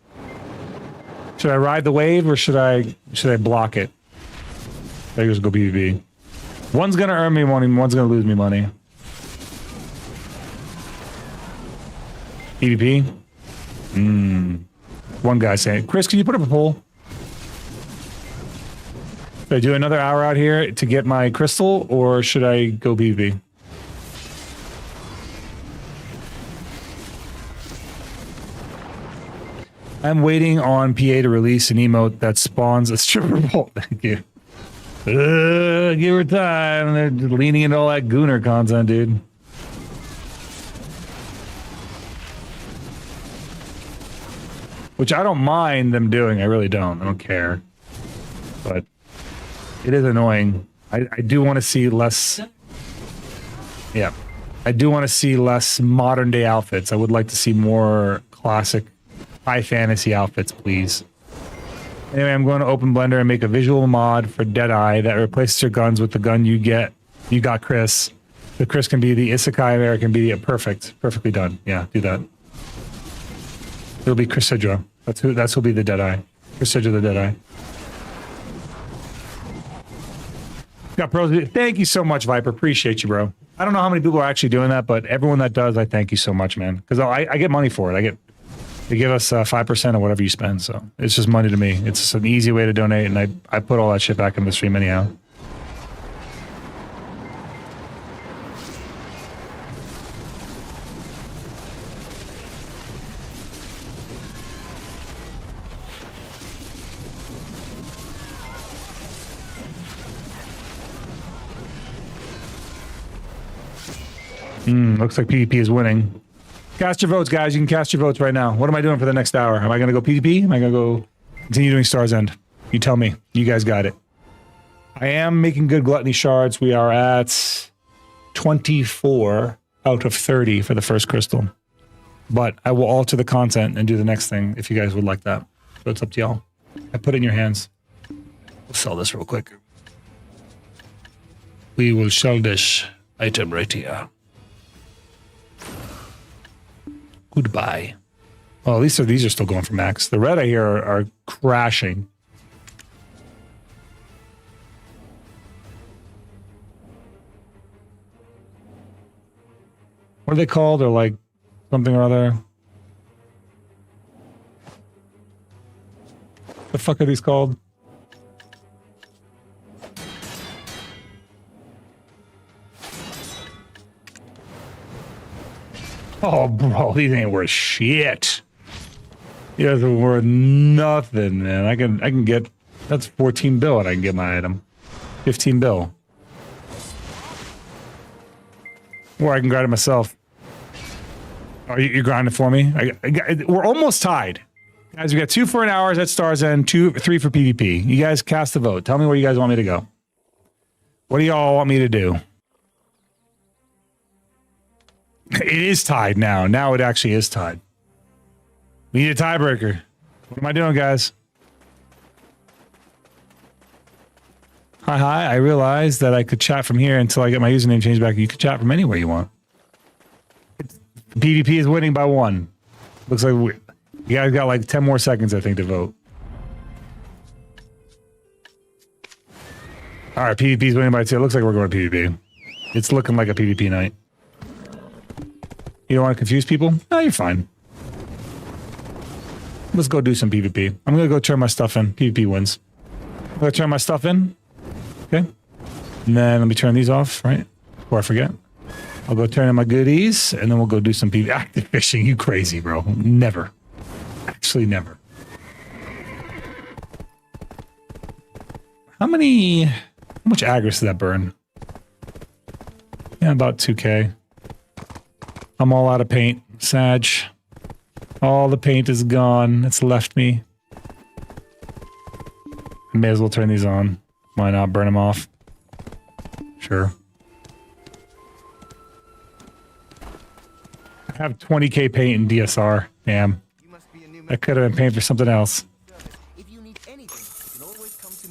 Should I ride the wave or should I block it? I just go PvP. One's gonna earn me money, one's gonna lose me money. PvP? One guy saying, Chris, can you put up a poll? Should I do another hour out here to get my crystal, or should I go PvP? I'm waiting on PA to release an emote that spawns a stripper bolt. Thank you. Give her time. They're leaning into all that Gooner content, dude. Which I don't mind them doing. I really don't. I don't care. But it is annoying. I do want to see less... Yeah. I do want to see less modern day outfits. I would like to see more classic high fantasy outfits, please. Anyway, I'm going to open Blender and make a visual mod for Deadeye that replaces your guns with the gun you got, Chris. The Chris can be the Isekai there, can be perfectly done. Yeah, do that. It'll be Chris Sidra. Who'll be the Deadeye. Chris Sidra, the Deadeye. Got pros. Thank you so much, Viper. Appreciate you, bro. I don't know how many people are actually doing that, but everyone that does, I thank you so much, man. Because I get money for it. They give us 5% of whatever you spend, so it's just money to me. It's just an easy way to donate, and I put all that shit back in the stream anyhow. Looks like PvP is winning. Cast your votes, guys. You can cast your votes right now. What am I doing for the next hour? Am I going to go PvP? Am I going to go continue doing Star's End? You tell me. You guys got it. I am making good gluttony shards. We are at 24 out of 30 for the first crystal. But I will alter the content and do the next thing if you guys would like that. So it's up to y'all. I put it in your hands. We'll sell this real quick. We will sell this item right here. Goodbye. Well, at least these are still going for max. The red I hear are crashing. What are they called? Or like something or other? The fuck are these called? Oh, bro, these ain't worth shit. These are worth nothing, man. I can get, that's 14 bill and I can get my item. 15 bill. Or I can grind it myself. Oh, you're grinding for me? We're almost tied. Guys, we got 2 for an hour at Star's End, 3 for PvP. You guys cast the vote. Tell me where you guys want me to go. What do y'all want me to do? It is tied now. Now it actually is tied. We need a tiebreaker. What am I doing, guys? Hi. I realized that I could chat from here until I get my username changed back. You could chat from anywhere you want. PvP is winning by 1. Looks like you guys got like 10 more seconds, I think, to vote. All right, PvP is winning by 2. It looks like we're going to PvP. It's looking like a PvP night. You don't want to confuse people? No, you're fine. Let's go do some PvP. I'm going to go turn my stuff in. PvP wins. I'm going to turn my stuff in. Okay. And then let me turn these off, right? Before I forget. I'll go turn in my goodies, and then we'll go do some PvP. Active fishing, you crazy, bro. Never. Actually, never. How much aggro does that burn? Yeah, about 2k. I'm all out of paint. Sag. All the paint is gone. It's left me. I may as well turn these on. Why not burn them off? Sure. I have 20k paint in DSR. Damn. I could have been paint for something else.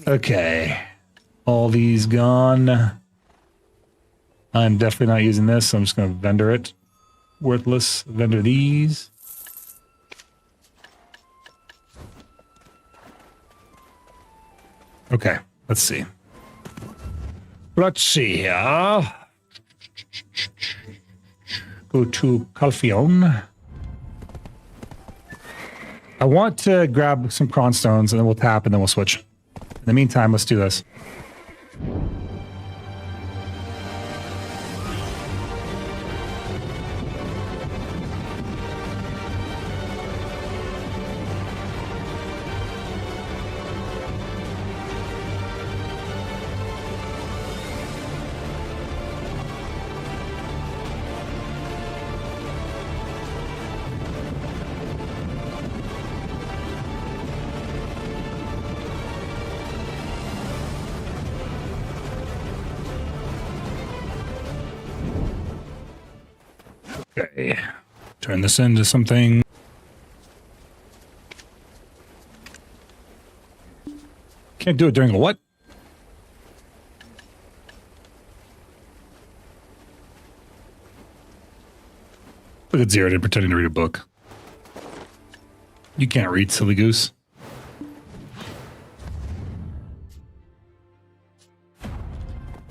Okay. All these gone. I'm definitely not using this, so I'm just going to vendor it. Worthless. Vendor these. Okay, let's see. Let's see here. Go to Calphion. I want to grab some cron stones and then we'll tap and then we'll switch. In the meantime, let's do this. Okay, turn this into something. Can't do it during a what? Look at Zeroden pretending to read a book. You can't read, silly goose. All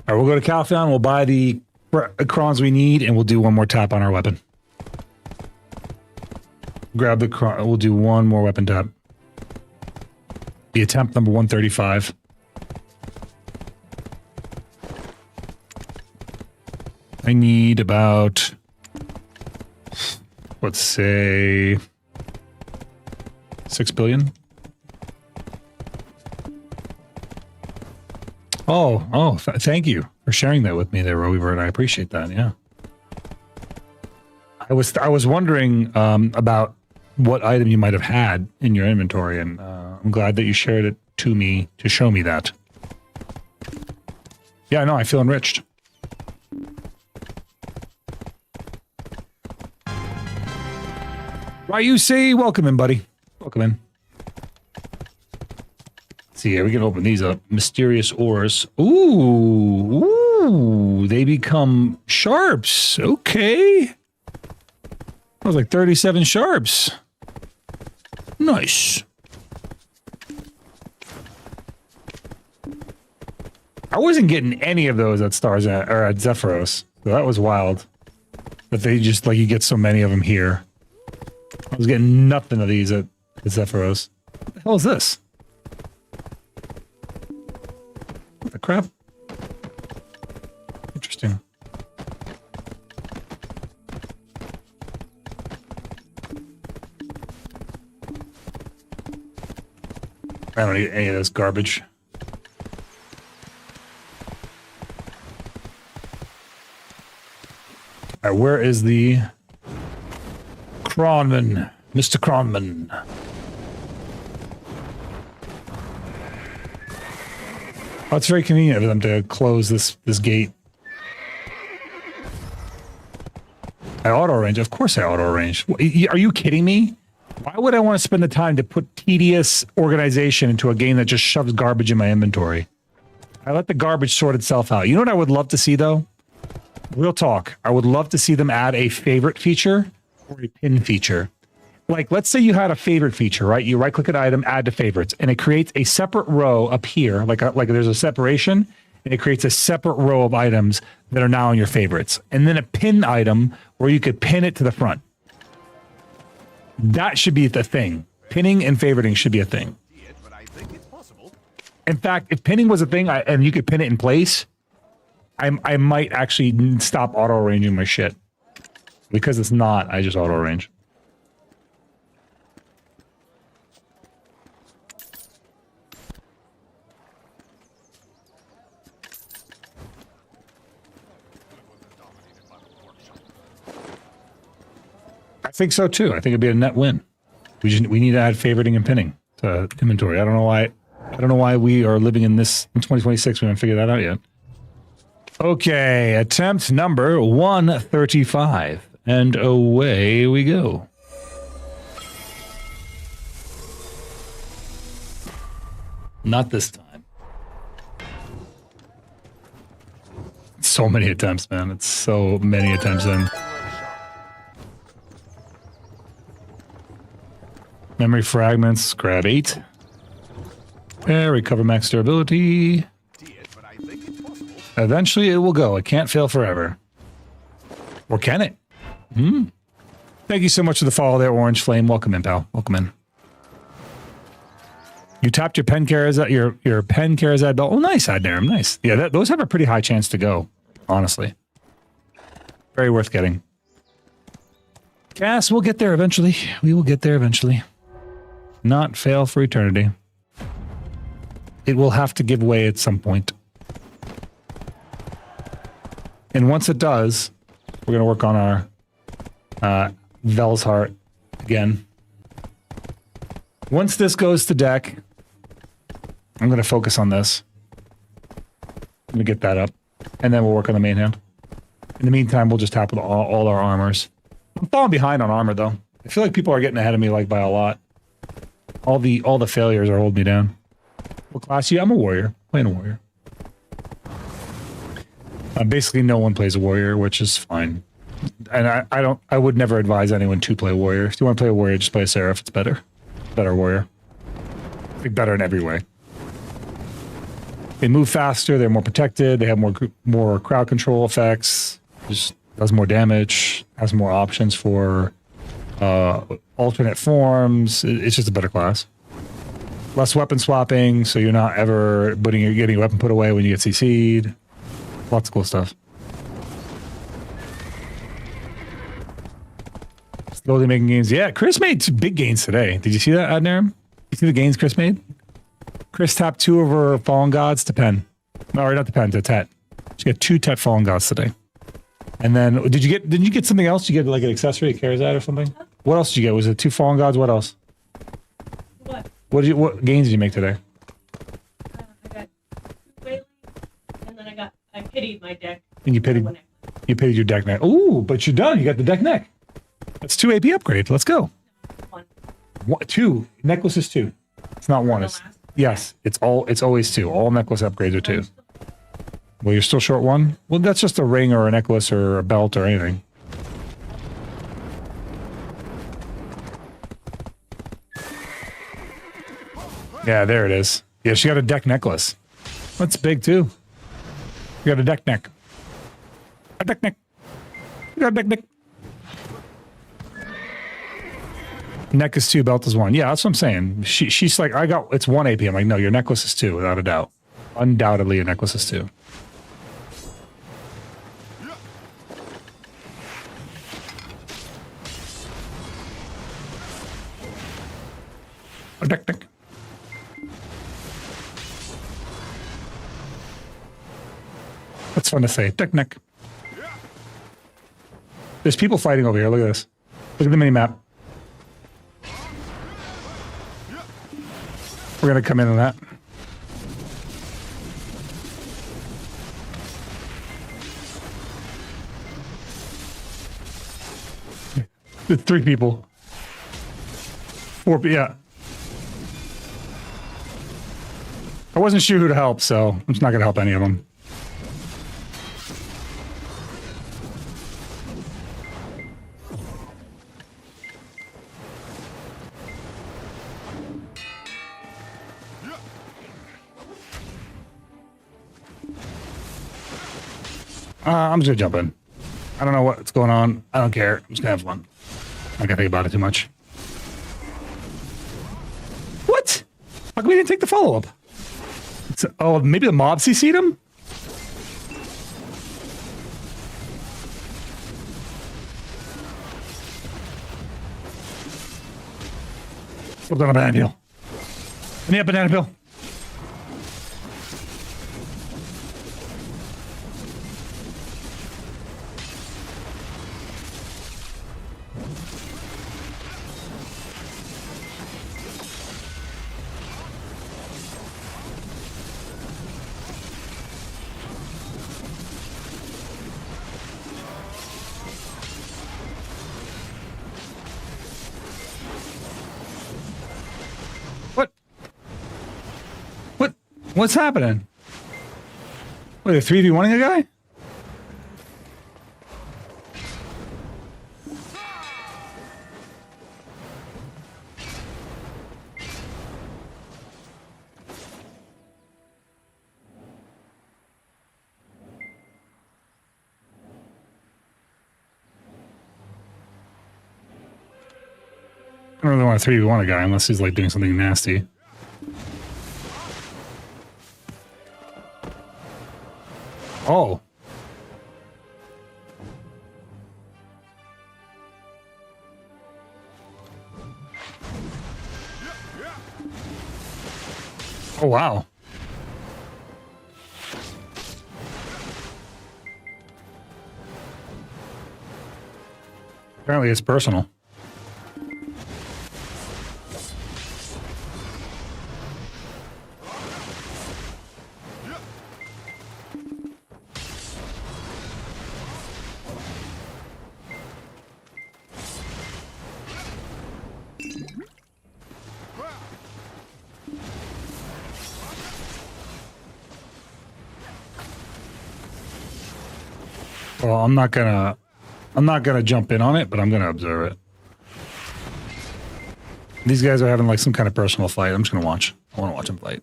right, we'll go to Calphion, we'll buy the crons we need, and we'll do one more tap on our weapon. Grab the cron, we'll do one more weapon tap. The attempt number 135. I need about, let's say, 6 billion. Thank you for sharing that with me there, Roweaver, and I appreciate that. Yeah, I was wondering about what item you might have had in your inventory, and I'm glad that you shared it to me to show me that. Yeah, no, I feel enriched. YUC, welcome in, buddy. Welcome in. See here, we can open these up. Mysterious ores. Ooh, they become sharps. Okay. That was like 37 sharps. Nice. I wasn't getting any of those at Zephyros. So that was wild. That they just, like, you get so many of them here. I was getting nothing of these at Zephyros. What the hell is this? What the crap? Interesting. I don't need any of this garbage. All right, where is the Kronman? Mr. Kronman. Oh, it's very convenient of them to close this gate. I auto range. Of course I auto range. Are you kidding me? Why would I want to spend the time to put tedious organization into a game that just shoves garbage in my inventory? I let the garbage sort itself out. You know what I would love to see, though? Real talk. I would love to see them add a favorite feature or a pin feature. Like, let's say you had a favorite feature, right? You right-click an item, add to favorites, and it creates a separate row up here, like there's a separation, and it creates a separate row of items that are now in your favorites. And then a pin item where you could pin it to the front. That should be the thing. Pinning and favoriting should be a thing. In fact, if pinning was a thing and you could pin it in place, I might actually stop auto-arranging my shit. Because it's not, I just auto-arrange. I think so too. I think it'd be a net win. We need to add favoriting and pinning to inventory. I don't know why we are living in this in 2026. We haven't figured that out yet. Okay, attempt number 135, and away we go. Not this time. So many attempts, man. It's so many attempts in. Memory fragments, grab 8. Recover max durability. Eventually it will go. It can't fail forever. Or can it? Thank you so much for the follow there, Orange Flame. Welcome in, pal. Welcome in. You tapped your pen Karazad, your pen Karazad belt. Oh, nice, Adnaram. Nice. Yeah, those have a pretty high chance to go, honestly. Very worth getting. Cass, we'll get there eventually. We will get there eventually. Not fail for eternity. It will have to give way at some point. And once it does, we're going to work on our Vel's Heart again. Once this goes to deck, I'm going to focus on this. Let me get that up. And then we'll work on the main hand. In the meantime, we'll just tap with all our armors. I'm falling behind on armor, though. I feel like people are getting ahead of me like by a lot. All the failures are holding me down. What class are you? I'm a warrior. Playing a warrior. Basically, no one plays a warrior, which is fine. And I would never advise anyone to play a warrior. If you want to play a warrior, just play a seraph. It's better. Better warrior. Like better in every way. They move faster. They're more protected. They have more crowd control effects. Just does more damage. Has more options for alternate forms. It's just a better class. Less weapon swapping, so you're not ever getting your weapon put away when you get CC'd. Lots of cool stuff. Slowly making gains. Yeah, Chris made some big gains today. Did you see that, Adnaram? You see the gains Chris made? Chris tapped 2 of her Fallen Gods to pen. No, not to pen, to Tet. She got 2 Tet Fallen Gods today. And then, didn't you get something else? Did you get like an accessory, a Karazad or something? What else did you get? Was it 2 Fallen Gods? What else? What gains did you make today?
I got 2 whalings, and then I pitied my deck.
And you pitied your deck neck. Ooh, but you're done. You got the deck neck. That's 2 AP upgrade. Let's go.
1.
2. Necklace is 2. It's not 1. Yes, it's always 2. All necklace upgrades are 2. Well, you're still short 1? Well, that's just a ring or a necklace or a belt or anything. Yeah, there it is. Yeah, she got a deck necklace. That's big too. You got a deck neck. A deck neck. You got a deck neck. Neck is 2, belt is 1. Yeah, that's what I'm saying. She's like, it's 1 AP. I'm like, no, your necklace is 2, without a doubt. Undoubtedly, your necklace is 2. A deck neck. That's fun to say. Deck neck. There's people fighting over here. Look at this. Look at the mini map. We're gonna come in on that. There's 3 people. 4, yeah. I wasn't sure who to help, so I'm just not gonna help any of them. I'm just gonna jump in. I don't know what's going on. I don't care. I'm just gonna have fun. I'm not gonna think about it too much. What? How come we didn't take the follow-up? Oh, maybe the mob CC'd him? Hold on a banana peel. Give me a banana peel. What's happening? Wait, a 3v1ing a guy? I don't really want to 3v1 a guy unless he's like doing something nasty. Oh. Oh, wow. Apparently it's personal. Well, I'm not gonna jump in on it, but I'm gonna observe it. These guys are having like some kind of personal fight. I'm just gonna watch. I want to watch them fight.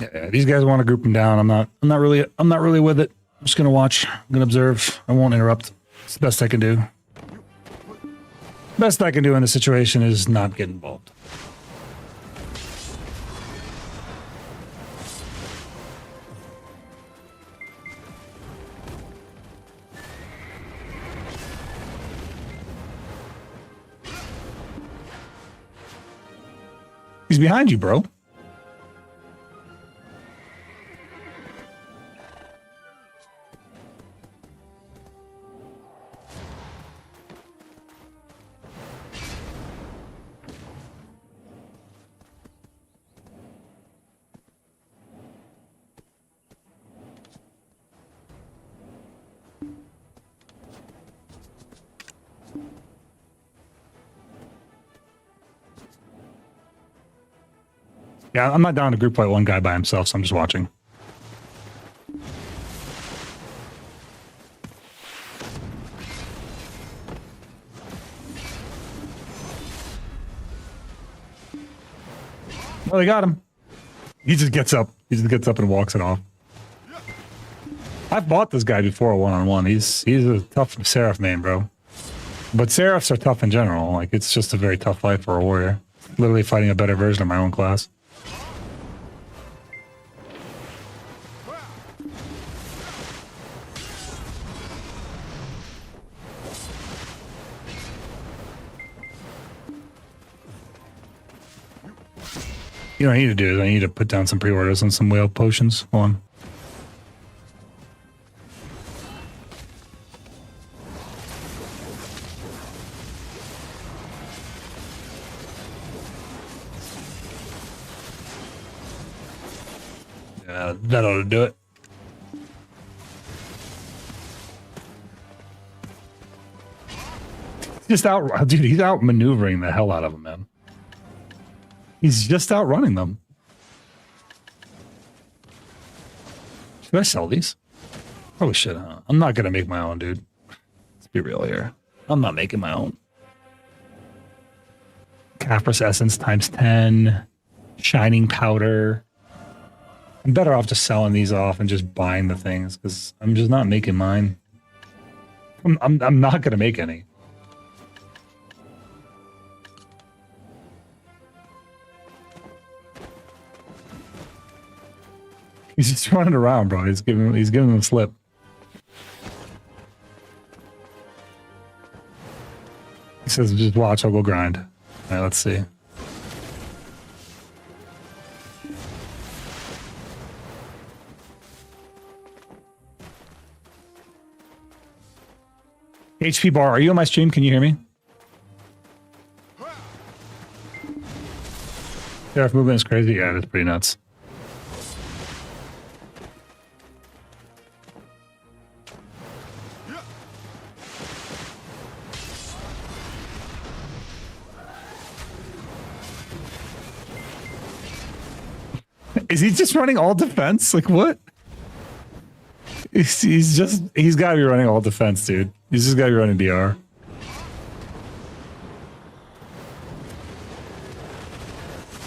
Yeah, these guys want to group them down. I'm not really with it. I'm just gonna watch. I'm gonna observe. I won't interrupt. It's the best I can do. Best I can do in this situation is not get involved. He's behind you, bro. Yeah, I'm not down to group fight one guy by himself, so I'm just watching. Oh, they got him. He just gets up. He just gets up and walks it off. I've bought this guy before one-on-one. He's a tough Seraph main, bro. But Seraphs are tough in general. Like, it's just a very tough fight for a warrior. Literally fighting a better version of my own class. You know what I need to do is I need to put down some pre-orders on some whale potions. Hold on. Yeah, that ought to do it. Just out, dude, he's out maneuvering the hell out of them, man. He's just outrunning them. Should I sell these? Holy shit, I'm not gonna make my own, dude. Let's be real here. I'm not making my own. Caphras Essence times 10. Shining Powder. I'm better off just selling these off and just buying the things, because I'm just not making mine. I'm not gonna make any. He's just running around, bro. He's giving them a slip. He says, just watch, I'll go grind. All right, let's see. HP bar, are you on my stream? Can you hear me? Sheriff movement is crazy. Yeah, that's pretty nuts. Is he just running all defense? Like what? He's got to be running all defense, dude. He's just got to be running DR.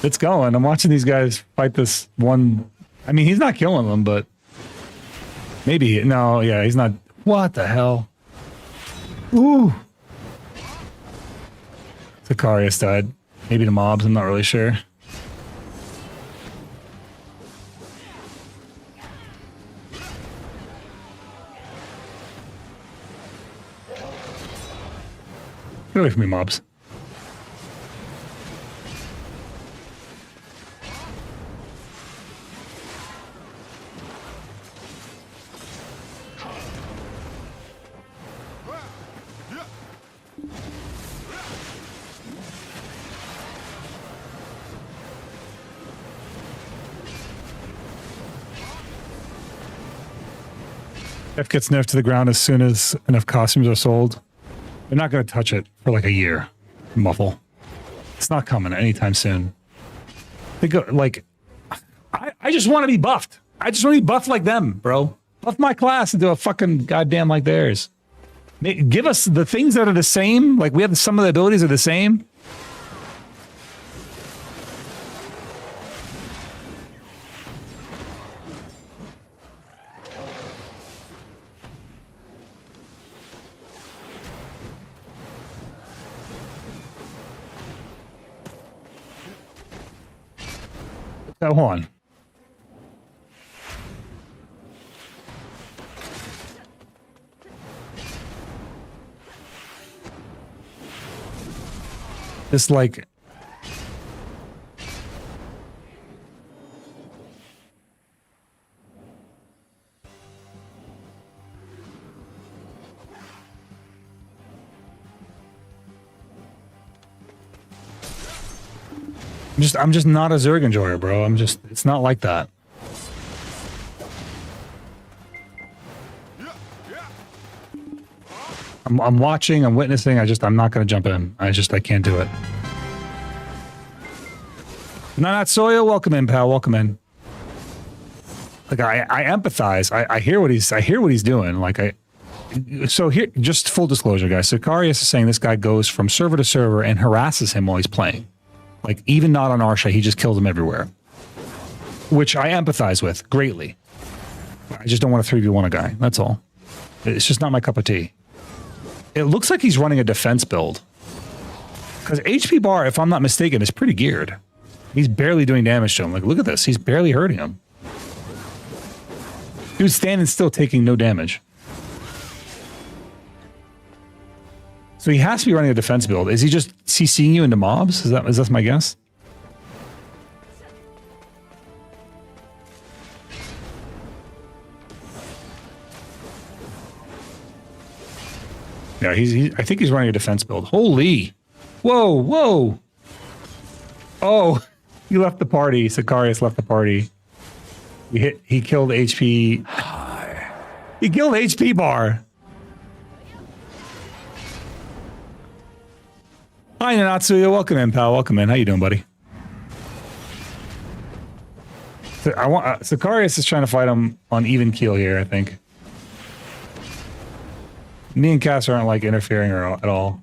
It's going. I'm watching these guys fight this one. I mean, he's not killing them, but maybe. No, yeah, he's not. What the hell? Ooh. Sicarius died. Maybe the mobs. I'm not really sure. Get away from me, mobs. F gets nerfed to the ground as soon as enough costumes are sold. They're not going to touch it for like a year. Muffle. It's not coming anytime soon. They go like, I just want to be buffed. I just want to be buffed like them, bro. Buff my class into a fucking goddamn like theirs. Give us the things that are the same. Like we have some of the abilities are the same. Hold on. Just like I'm just not a Zerg enjoyer, bro. It's not like that. I'm watching, I'm witnessing, I'm not gonna jump in. I can't do it. Not Soya, welcome in, pal, welcome in. Like I empathize. I hear what he's doing. Like so here, just full disclosure, guys. Sicarius is saying this guy goes from server to server and harasses him while he's playing. Like, even not on Arsha, he just kills them everywhere. Which I empathize with greatly. I just don't want to 3v1 a guy, that's all. It's just not my cup of tea. It looks like he's running a defense build. Because HP bar, if I'm not mistaken, is pretty geared. He's barely doing damage to him. Like, look at this. He's barely hurting him. Dude's standing still, taking no damage. So he has to be running a defense build. Is he just CCing you into mobs? Is that my guess? Yeah, I think he's running a defense build. Holy. Whoa, whoa. Oh, he left the party. Sicarius left the party. He killed HP. He killed HP bar. Hi, Nanatsuya. Welcome in, pal. Welcome in. How you doing, buddy? So Sicarius is trying to fight him on even keel here, I think. Me and Cass aren't like interfering at all.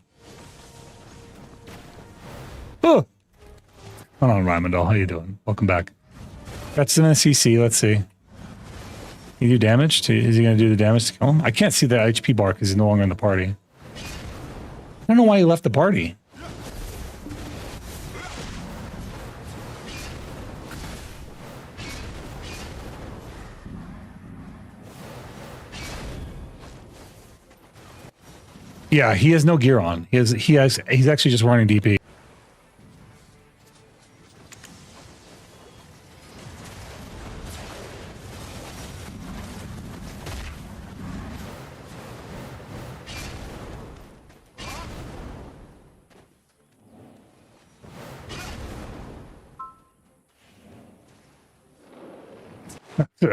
Oh! Hold on, Rymondal. How you doing? Welcome back. That's in a CC. Let's see. You do damage? Is he going to do the damage to kill him? I can't see the HP bar because he's no longer in the party. I don't know why he left the party. Yeah, he has no gear on. He's actually just running DP.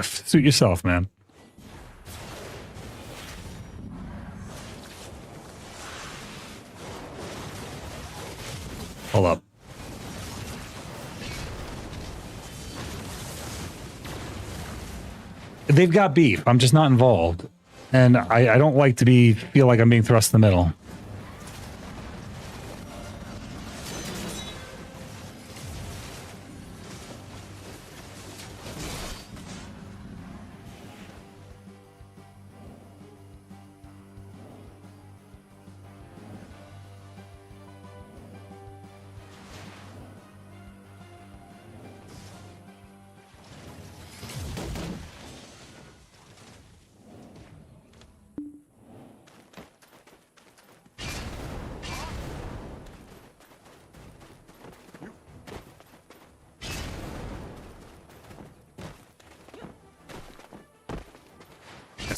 Suit yourself, man. Hold up. They've got beef. I'm just not involved. And I don't like to feel like I'm being thrust in the middle.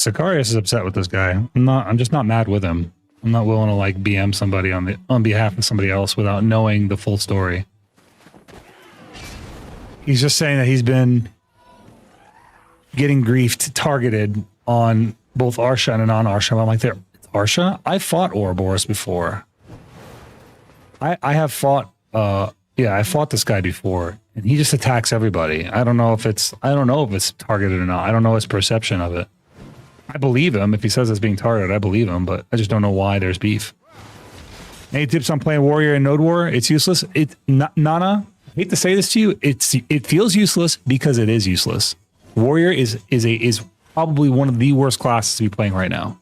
Sicarius is upset with this guy. I'm just not mad with him. I'm not willing to like BM somebody on behalf of somebody else without knowing the full story. He's just saying that he's been getting griefed, targeted on both Arsha and non-Arsha. I'm like, it's Arsha? I fought Ouroboros before. I have fought I fought this guy before, and he just attacks everybody. I don't know if it's targeted or not. I don't know his perception of it. I believe him. If he says it's being targeted, I believe him, but I just don't know why there's beef. Any tips on playing Warrior in Node War? It's useless. Nana, I hate to say this to you, it feels useless because it is useless. Warrior is probably one of the worst classes to be playing right now.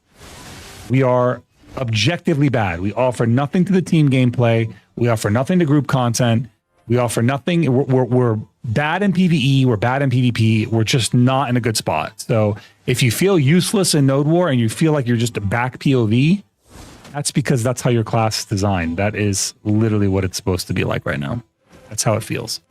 We are objectively bad. We offer nothing to the team gameplay. We offer nothing to group content. We offer nothing. We're bad in PvE. We're bad in PvP. We're just not in a good spot. So if you feel useless in Node War and you feel like you're just a back POV, that's because that's how your class is designed. That is literally what it's supposed to be like right now. That's how it feels.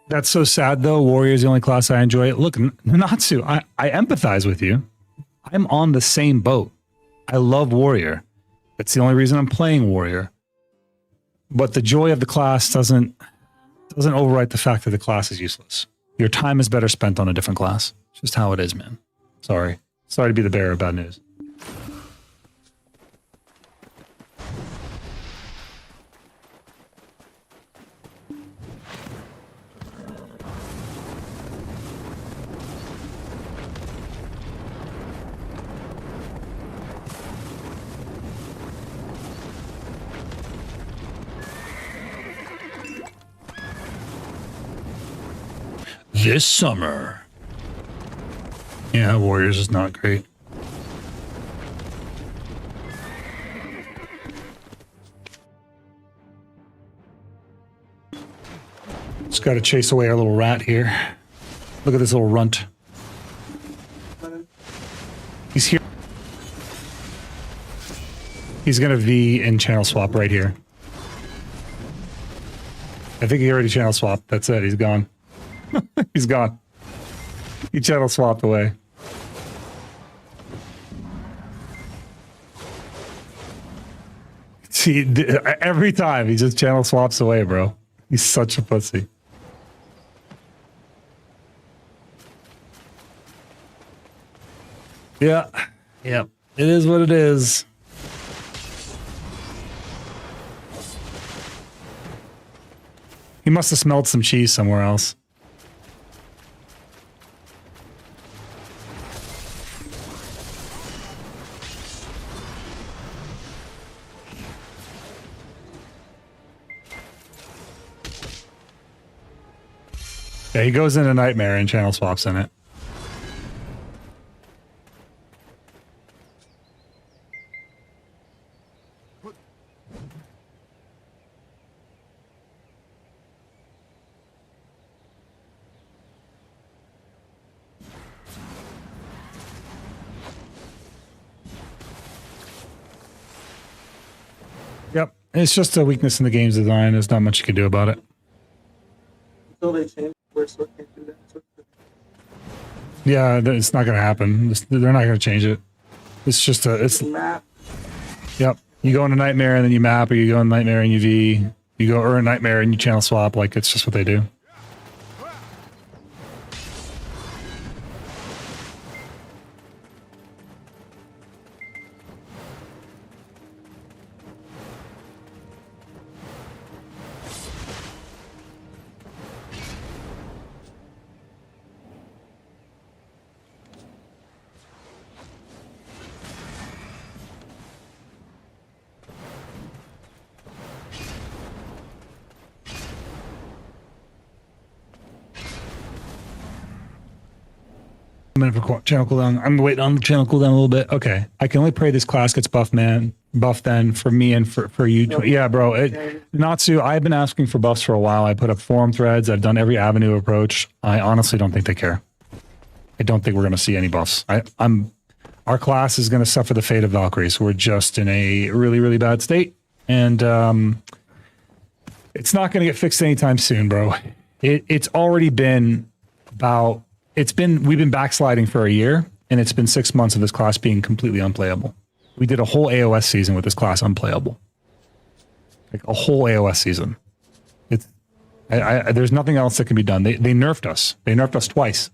That's so sad, though. Warrior is the only class I enjoy. Look, Natsu, I empathize with you. I'm on the same boat. I love Warrior. That's the only reason I'm playing Warrior. But the joy of the class doesn't overwrite the fact that the class is useless. Your time is better spent on a different class. It's just how it is, man. Sorry. Sorry to be the bearer of bad news. This summer. Yeah, Warriors is not great. Just got to chase away our little rat here. Look at this little runt. He's here. He's going to V and channel swap right here. I think he already channel swapped. That's it. He's gone. He's gone. He channel swapped away. See, every time he just channel swaps away, bro. He's such a pussy. Yeah. Yep. It is what it is. He must have smelled some cheese somewhere else. Yeah, he goes into Nightmare and channel swaps in it. Yep, it's just a weakness in the game's design. There's not much you can do about it.
Until they change where Sword can't do that.
Yeah, it's not going to happen. They're not going to change it. It's just it's
Map.
Yep. You go into Nightmare and then you map, or you go in Nightmare and you V. You go or in Nightmare and you channel swap. Like, it's just what they do. A minute for channel cooldown. I'm waiting on the channel cooldown a little bit. Okay. I can only pray this class gets buffed, man. Buff then for me and for you. Yeah, bro. Natsu, I've been asking for buffs for a while. I put up forum threads. I've done every avenue approach. I honestly don't think they care. I don't think we're going to see any buffs. Our class is going to suffer the fate of Valkyries. We're just in a really, really bad state. And it's not going to get fixed anytime soon, bro. It's already been about... we've been backsliding for a year, and it's been 6 months of this class being completely unplayable. We did a whole AOS season with this class unplayable. Like a whole AOS season. There's nothing else that can be done. They nerfed us. They nerfed us twice.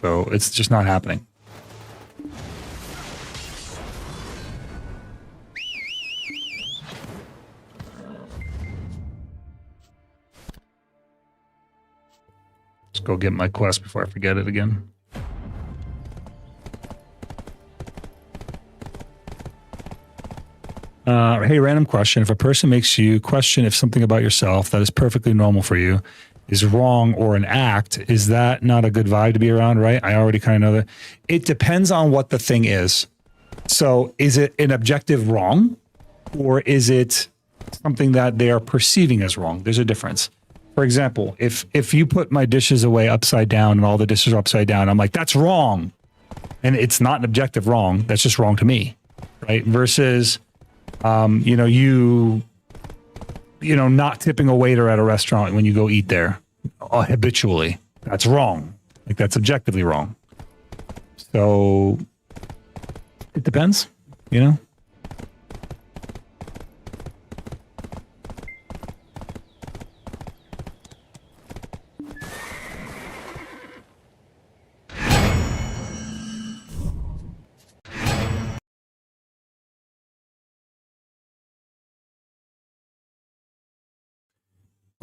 So it's just not happening. Let's go get my quest before I forget it again. Hey, random question. If a person makes you question if something about yourself that is perfectly normal for you is wrong or an act, is that not a good vibe to be around, right? I already kind of know that. It depends on what the thing is. So is it an objective wrong, or is it something that they are perceiving as wrong? There's a difference. For example, if you put my dishes away upside down and all the dishes are upside down, I'm like, that's wrong. And it's not an objective wrong. That's just wrong to me, right? Versus, you know, not tipping a waiter at a restaurant when you go eat there habitually. That's wrong. Like, that's objectively wrong. So it depends, you know?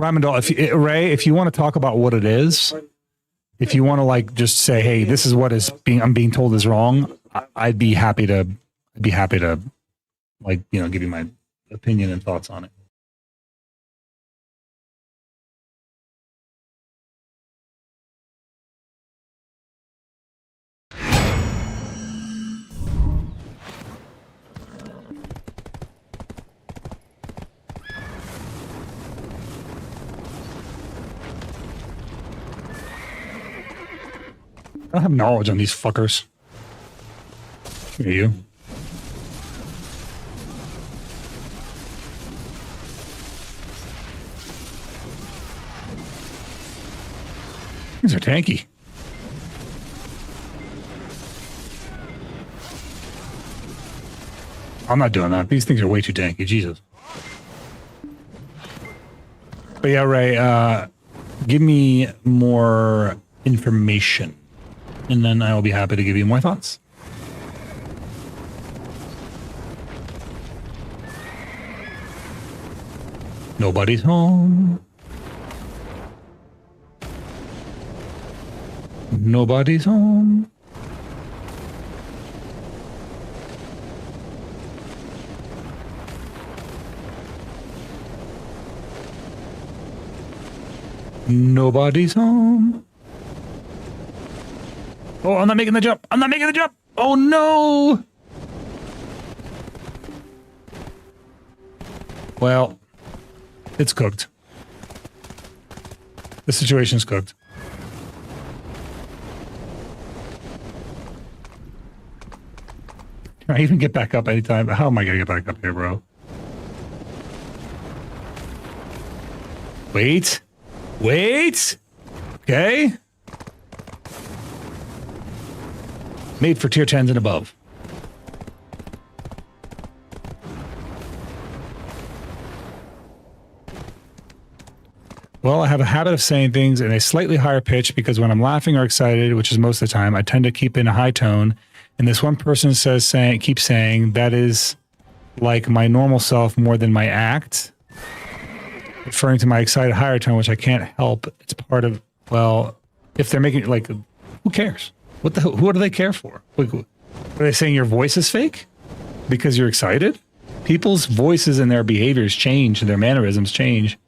Ramondal, if you want to talk about what it is, if you want to like just say, hey, this is what I'm being told is wrong, I'd be happy to like, you know, give you my opinion and thoughts on it. I don't have knowledge on these fuckers. Here you. These are tanky. I'm not doing that. These things are way too tanky. Jesus. But yeah, Ray, give me more information, and then I will be happy to give you my thoughts. Nobody's home. Nobody's home. Nobody's home. Oh, I'm not making the jump. I'm not making the jump. Oh, no. Well, it's cooked. The situation's cooked. Can I even get back up anytime? How am I going to get back up here, bro? Wait. Wait. Okay. Made for tier 10s and above. Well, I have a habit of saying things in a slightly higher pitch because when I'm laughing or excited, which is most of the time, I tend to keep in a high tone. And this one person keeps saying that is like my normal self more than my act, referring to my excited higher tone, which I can't help. It's part of, well, if they're making like, who cares? What do they care for? Like, are they saying your voice is fake because you're excited? People's voices and their behaviors change, their mannerisms change,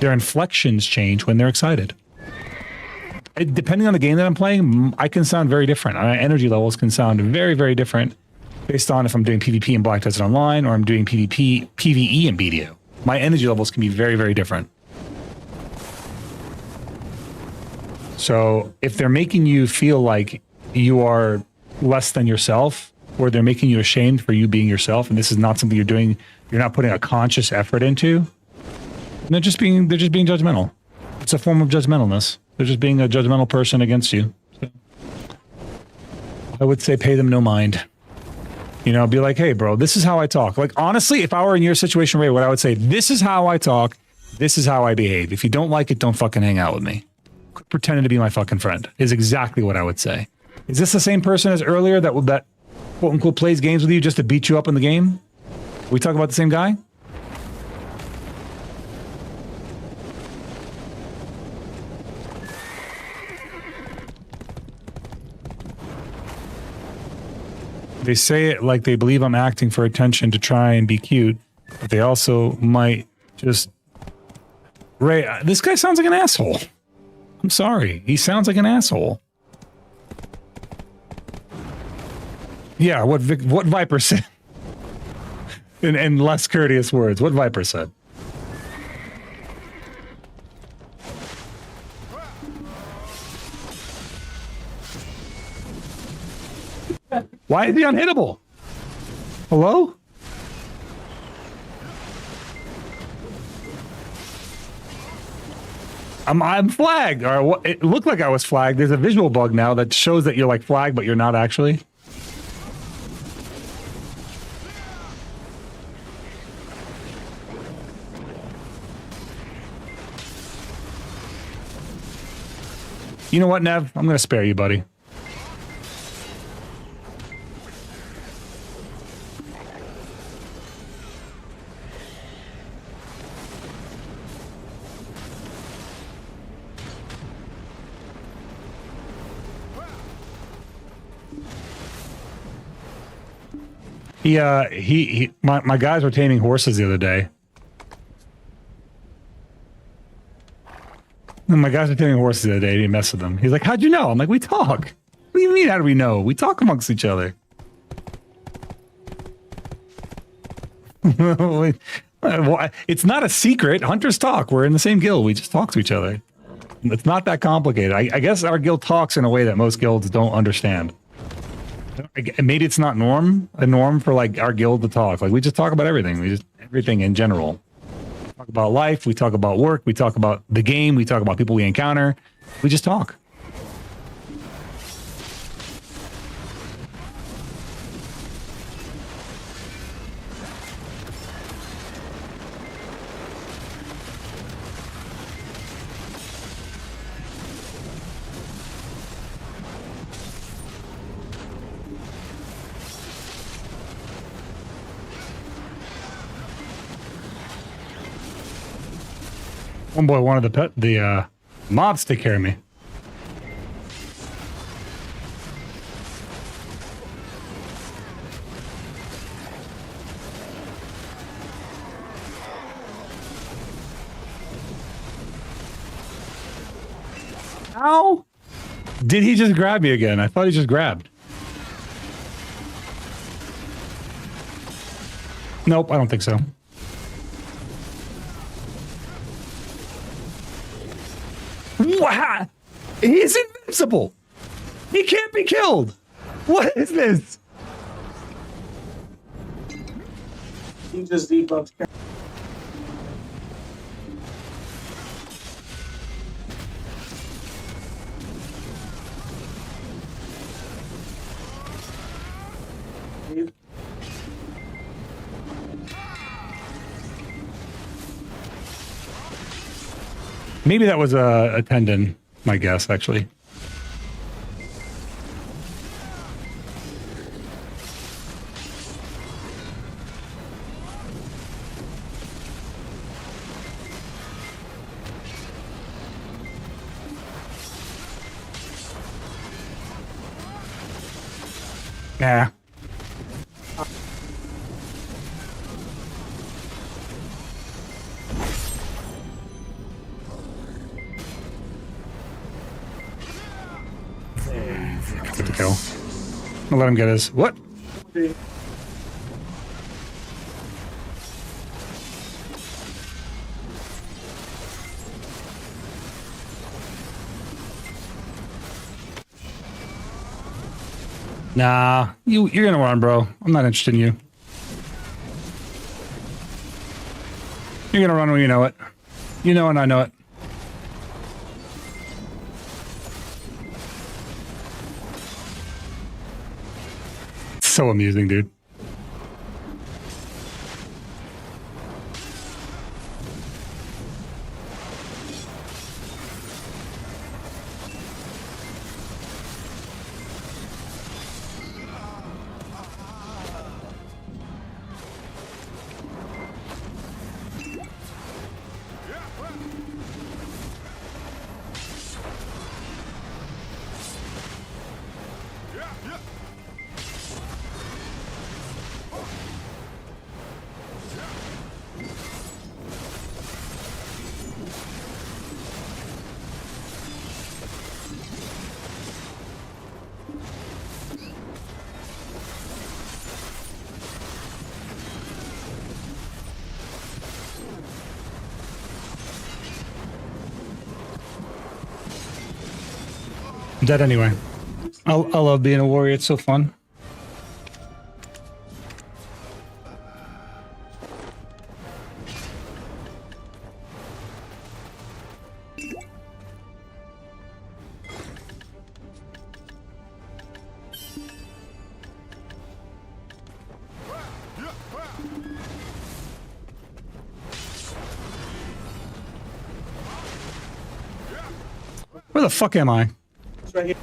their inflections change when they're excited. Depending on the game that I'm playing, I can sound very different. My energy levels can sound very, very different based on if I'm doing PvP in Black Desert Online or I'm doing PvE in BDO. My energy levels can be very, very different. So if they're making you feel like you are less than yourself, or they're making you ashamed for you being yourself, and this is not something you're doing, you're not putting a conscious effort into, they're just being judgmental. It's a form of judgmentalness. They're just being a judgmental person against you. So I would say pay them no mind. You know, be like, hey, bro, this is how I talk. Like, honestly, if I were in your situation, Ray, what I would say, this is how I talk. This is how I behave. If you don't like it, don't fucking hang out with me. Quit pretending to be my fucking friend is exactly what I would say. Is this the same person as earlier that quote unquote plays games with you just to beat you up in the game? We talk about the same guy? They say it like they believe I'm acting for attention to try and be cute, but they also might just... Ray, this guy sounds like an asshole. I'm sorry. He sounds like an asshole. Yeah, what Viper said. in less courteous words. What Viper said. Why is he unhittable? Hello? I'm flagged. Or it looked like I was flagged. There's a visual bug now that shows that you're like flagged, but you're not actually. You know what, Nev? I'm going to spare you, buddy. My guys were taming horses the other day. My guys were taming horses the other day. He didn't mess with them. He's like, how'd you know? I'm like, we talk. What do you mean, how do we know? We talk amongst each other. It's not a secret. Hunters talk. We're in the same guild. We just talk to each other. It's not that complicated. I guess our guild talks in a way that most guilds don't understand. Maybe it's not a norm for like our guild to talk. Like we just talk about everything. Everything in general. We talk about life. We talk about work. We talk about the game. We talk about people we encounter. We just talk. One boy wanted the mobs to take care of me. Ow! Did he just grab me again? I thought he just grabbed. Nope, I don't think so. Wow! He's invincible! He can't be killed! What is this?
He just debuffed.
Maybe that was a tendon, my guess, actually. Nah. Good to go. I'll let him get his. What? Nah, you're gonna run, bro. I'm not interested in you. You're gonna run when you know it. You know and I know it. So amusing, dude. I'm dead anyway. I love being a warrior. It's so fun. Where the fuck am I?
It's right here.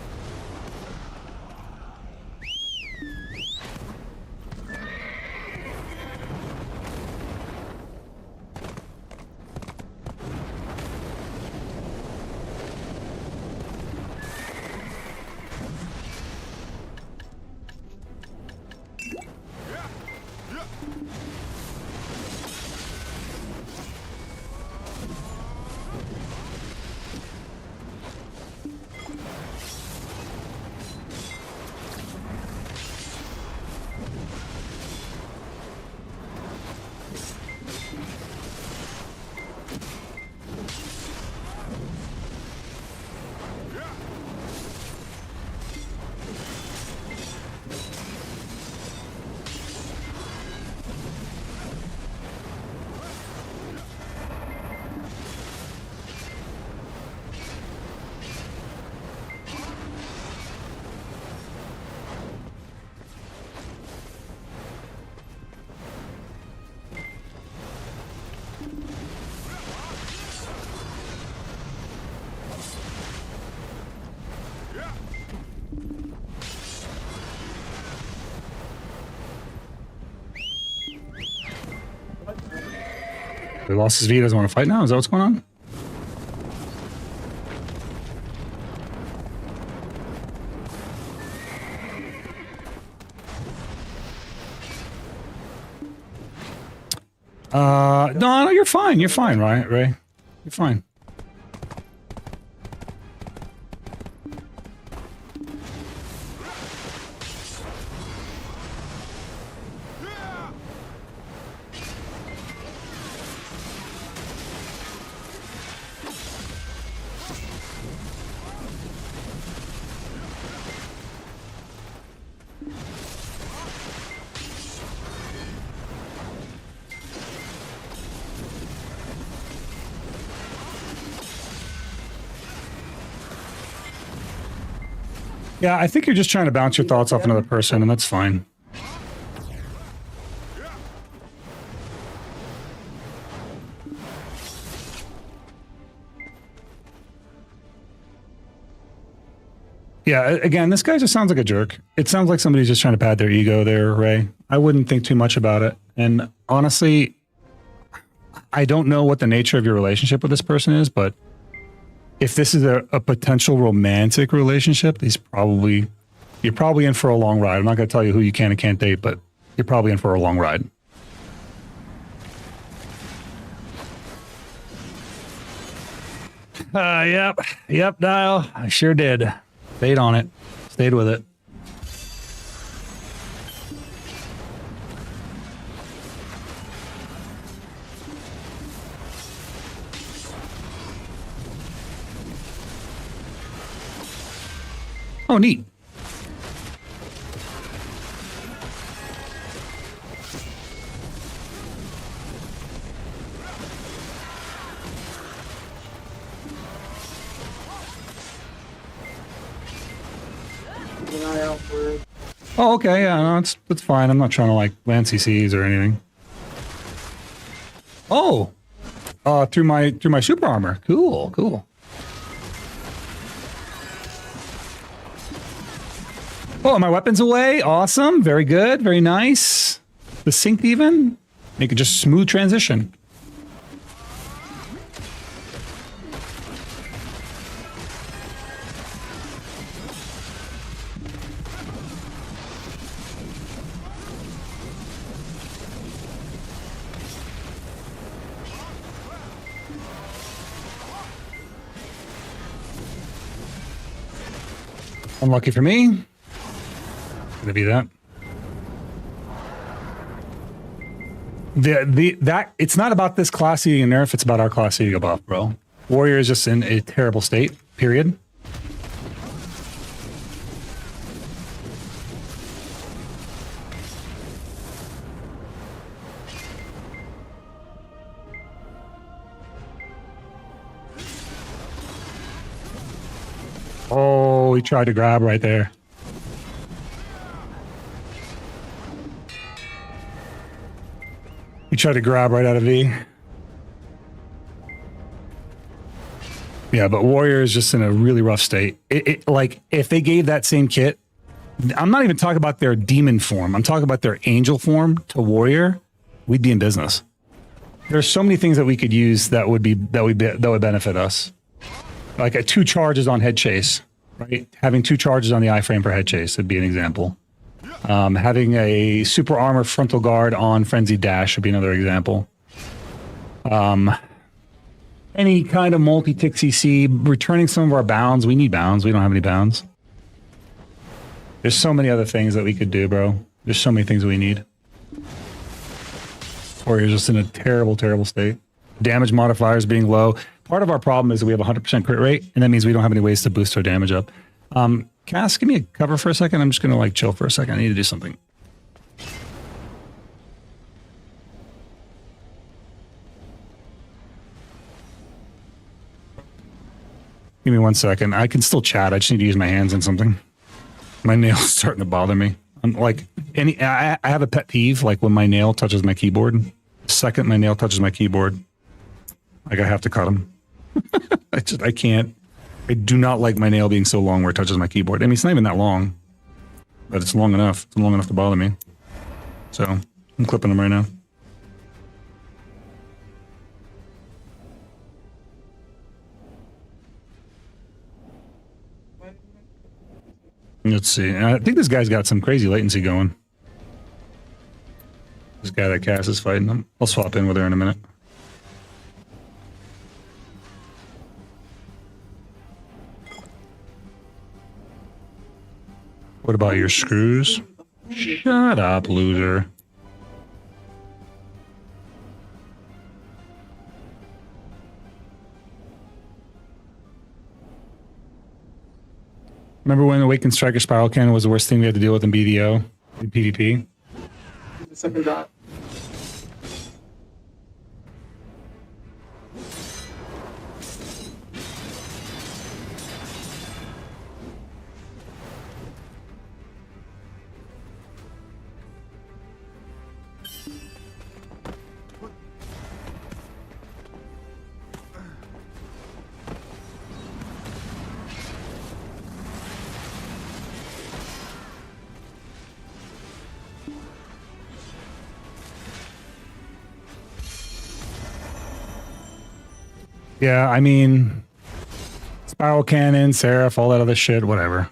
He lost his V, doesn't want to fight now? Is that what's going on? No, you're fine. You're fine, right, Ray? You're fine. Yeah, I think you're just trying to bounce your thoughts off another person, and that's fine. Yeah, again, this guy just sounds like a jerk. It sounds like somebody's just trying to pad their ego there, Ray. I wouldn't think too much about it. And honestly, I don't know what the nature of your relationship with this person is, but if this is a potential romantic relationship, you're probably in for a long ride. I'm not going to tell you who you can and can't date, but you're probably in for a long ride. Yep, Dial. I sure did. Stayed on it. Stayed with it. Oh, neat. Oh, okay, yeah, no, it's fine. I'm not trying to like land CCs or anything. Oh, through my super armor. Cool. Oh, my weapon's away. Awesome. Very good. Very nice. The synced even. Make it just smooth transition. Unlucky for me. Gonna be that. That it's not about this class eating a nerf, it's about our class eating a buff, bro. Warrior is just in a terrible state, period. Oh, he tried to grab right there. He tried to grab right out of V. Yeah, but Warrior is just in a really rough state. Like, if they gave that same kit, I'm not even talking about their demon form. I'm talking about their angel form to Warrior. We'd be in business. There's so many things that we could use that would benefit us. Like a 2 charges on head chase, right? Having 2 charges on the iframe for head chase would be an example. Having a super armor frontal guard on frenzied dash would be another example. Any kind of multi-tick CC, returning some of our bounds. We need bounds. We don't have any bounds. There's so many other things that we could do, bro. There's so many things we need. Or you're just in a terrible, terrible state. Damage modifiers being low. Part of our problem is that we have 100% crit rate, and that means we don't have any ways to boost our damage up. Cass, give me a cover for a second. I'm just going to like chill for a second. I need to do something. Give me 1 second. I can still chat. I just need to use my hands in something. My nail's starting to bother me. I'm like I have a pet peeve, like when my nail touches my keyboard. The second my nail touches my keyboard, like I have to cut them. I can't. I do not like my nail being so long where it touches my keyboard. I mean, it's not even that long, but it's long enough. It's long enough to bother me. So I'm clipping them right now. Let's see. I think this guy's got some crazy latency going. This guy that Cass is fighting him. I'll swap in with her in a minute. What about your screws? Shut up, loser. Remember when Awakened Striker Spiral Cannon was the worst thing we had to deal with in BDO, in PvP?
The second dot.
Yeah, I mean, Spiral Cannon, Seraph, all that other shit, whatever.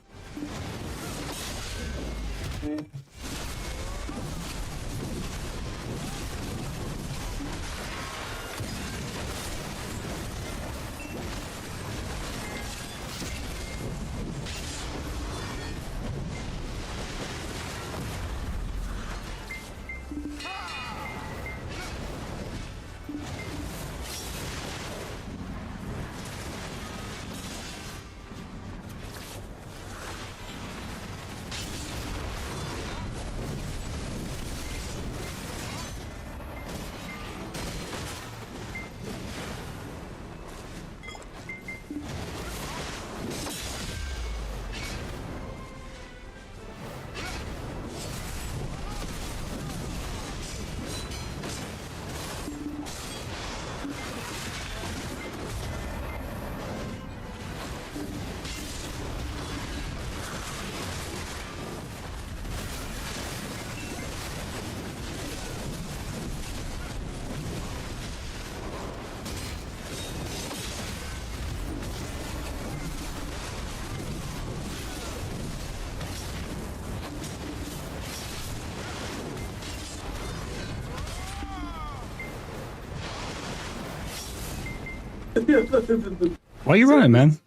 Why are you running, man?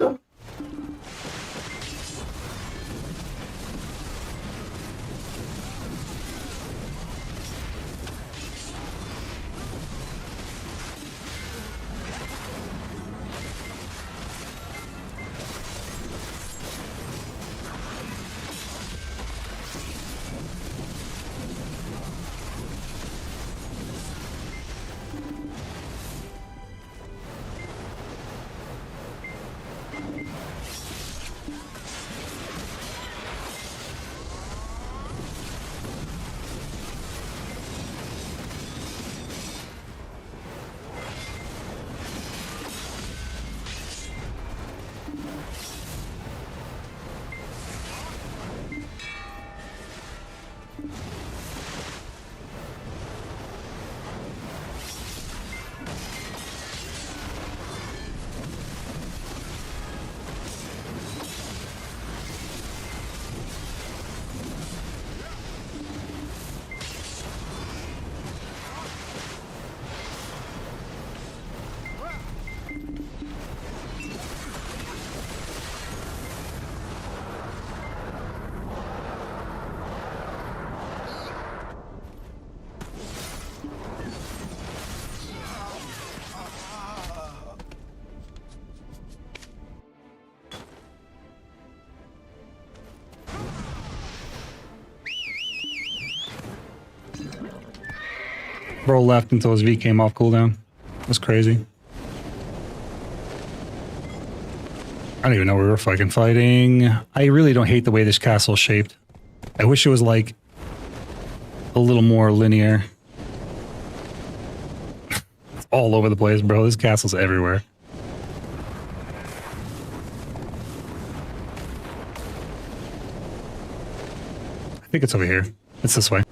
Bro left until his V came off cooldown. That's crazy. I don't even know where we were fucking fighting. I really don't hate the way this castle is shaped. I wish it was like a little more linear. It's all over the place, bro. This castle's everywhere. I think it's over here. It's this way.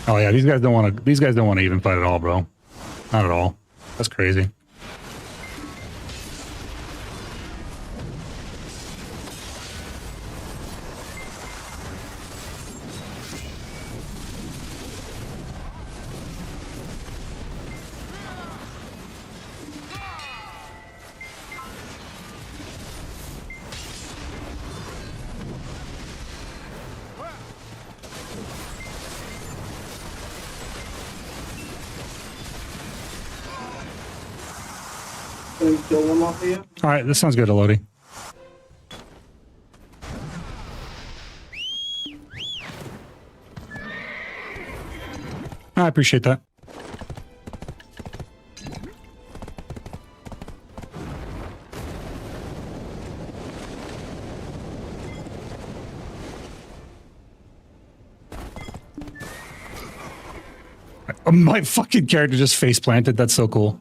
Oh yeah, these guys don't want to. These guys don't want to even fight at all, bro. Not at all. That's crazy.
Can we kill them off of you?
All right, this sounds good, Elodie. I appreciate that. My fucking character just face planted. That's so cool.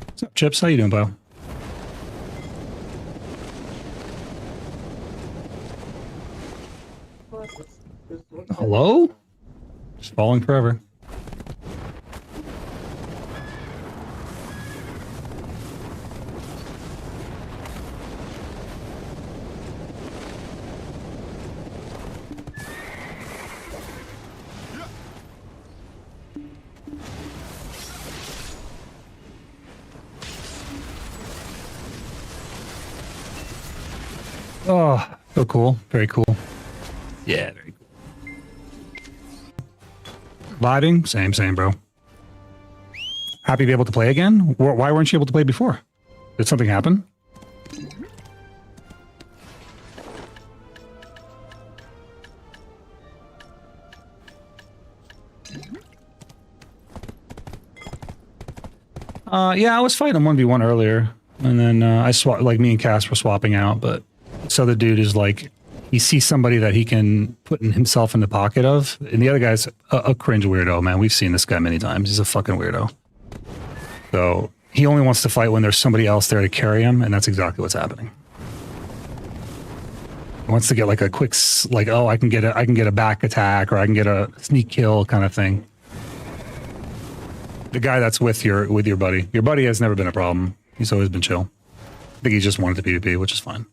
What's up, Chips? How you doing, pal? Hello? Just falling forever. Oh, so cool. Very cool. Yeah, very cool. Vibing? Same, bro. Happy to be able to play again? Why weren't you able to play before? Did something happen? Yeah, I was fighting 1v1 earlier. And then I swap, like me and Cass were swapping out, but this other dude is like, he sees somebody that he can put himself in the pocket of, and the other guy's a cringe weirdo, man. We've seen this guy many times. He's a fucking weirdo. So he only wants to fight when there's somebody else there to carry him, and that's exactly what's happening. He wants to get like a quick, like, oh, I can get a back attack, or I can get a sneak kill kind of thing. The guy that's with your buddy. Your buddy has never been a problem. He's always been chill. I think he just wanted to PvP, which is fine.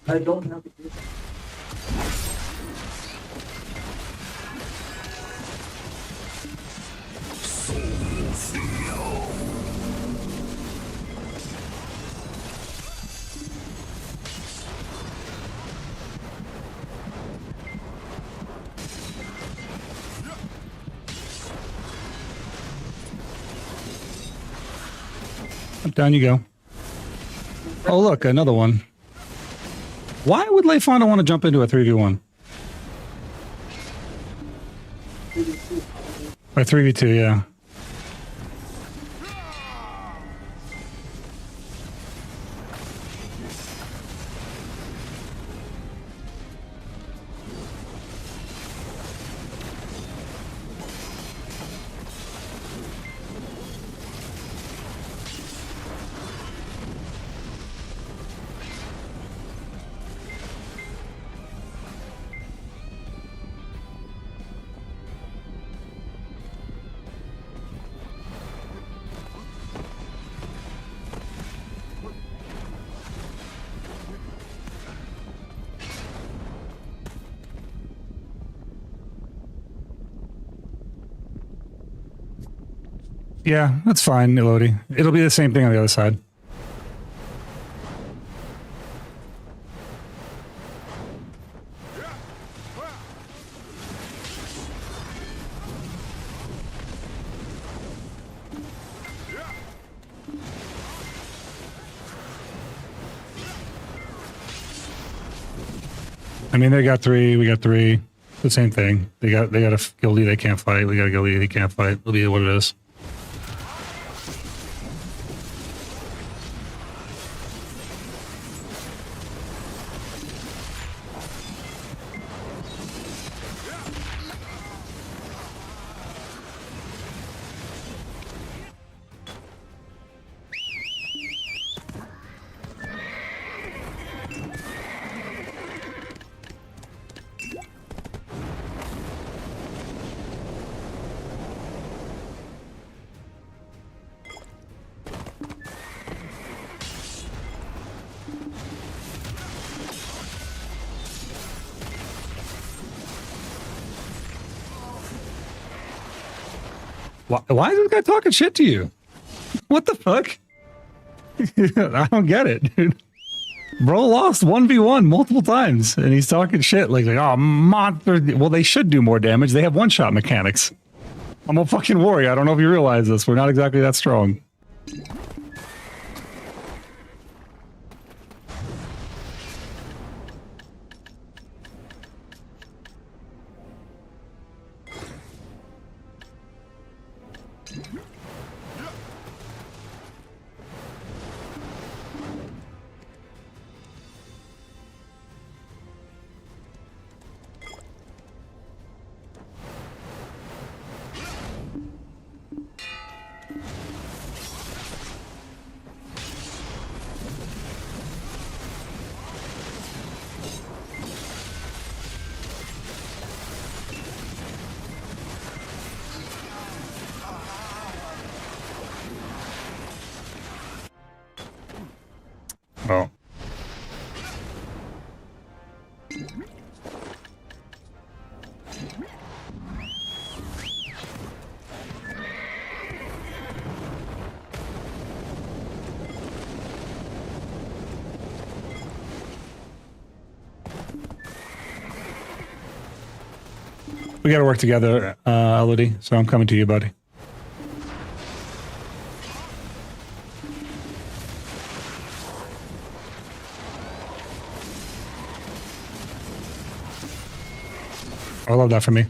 I don't have to do that.
Down you go. Oh, look, another one. Why would Leifana want to jump into a 3v1? Or 3v2, yeah. Yeah, that's fine, Elodie. It'll be the same thing on the other side. I mean, they got 3, we got 3. The same thing. They got a guilty they can't fight. We got a guilty they can't fight. It'll be what it is. Why is this guy talking shit to you? What the fuck? I don't get it, dude. Bro lost 1v1 multiple times, and he's talking shit like oh, monster. Well, they should do more damage. They have one-shot mechanics. I'm a fucking warrior. I don't know if you realize this. We're not exactly that strong. Oh. We gotta work together, Elodie, so I'm coming to you, buddy. I love that for me.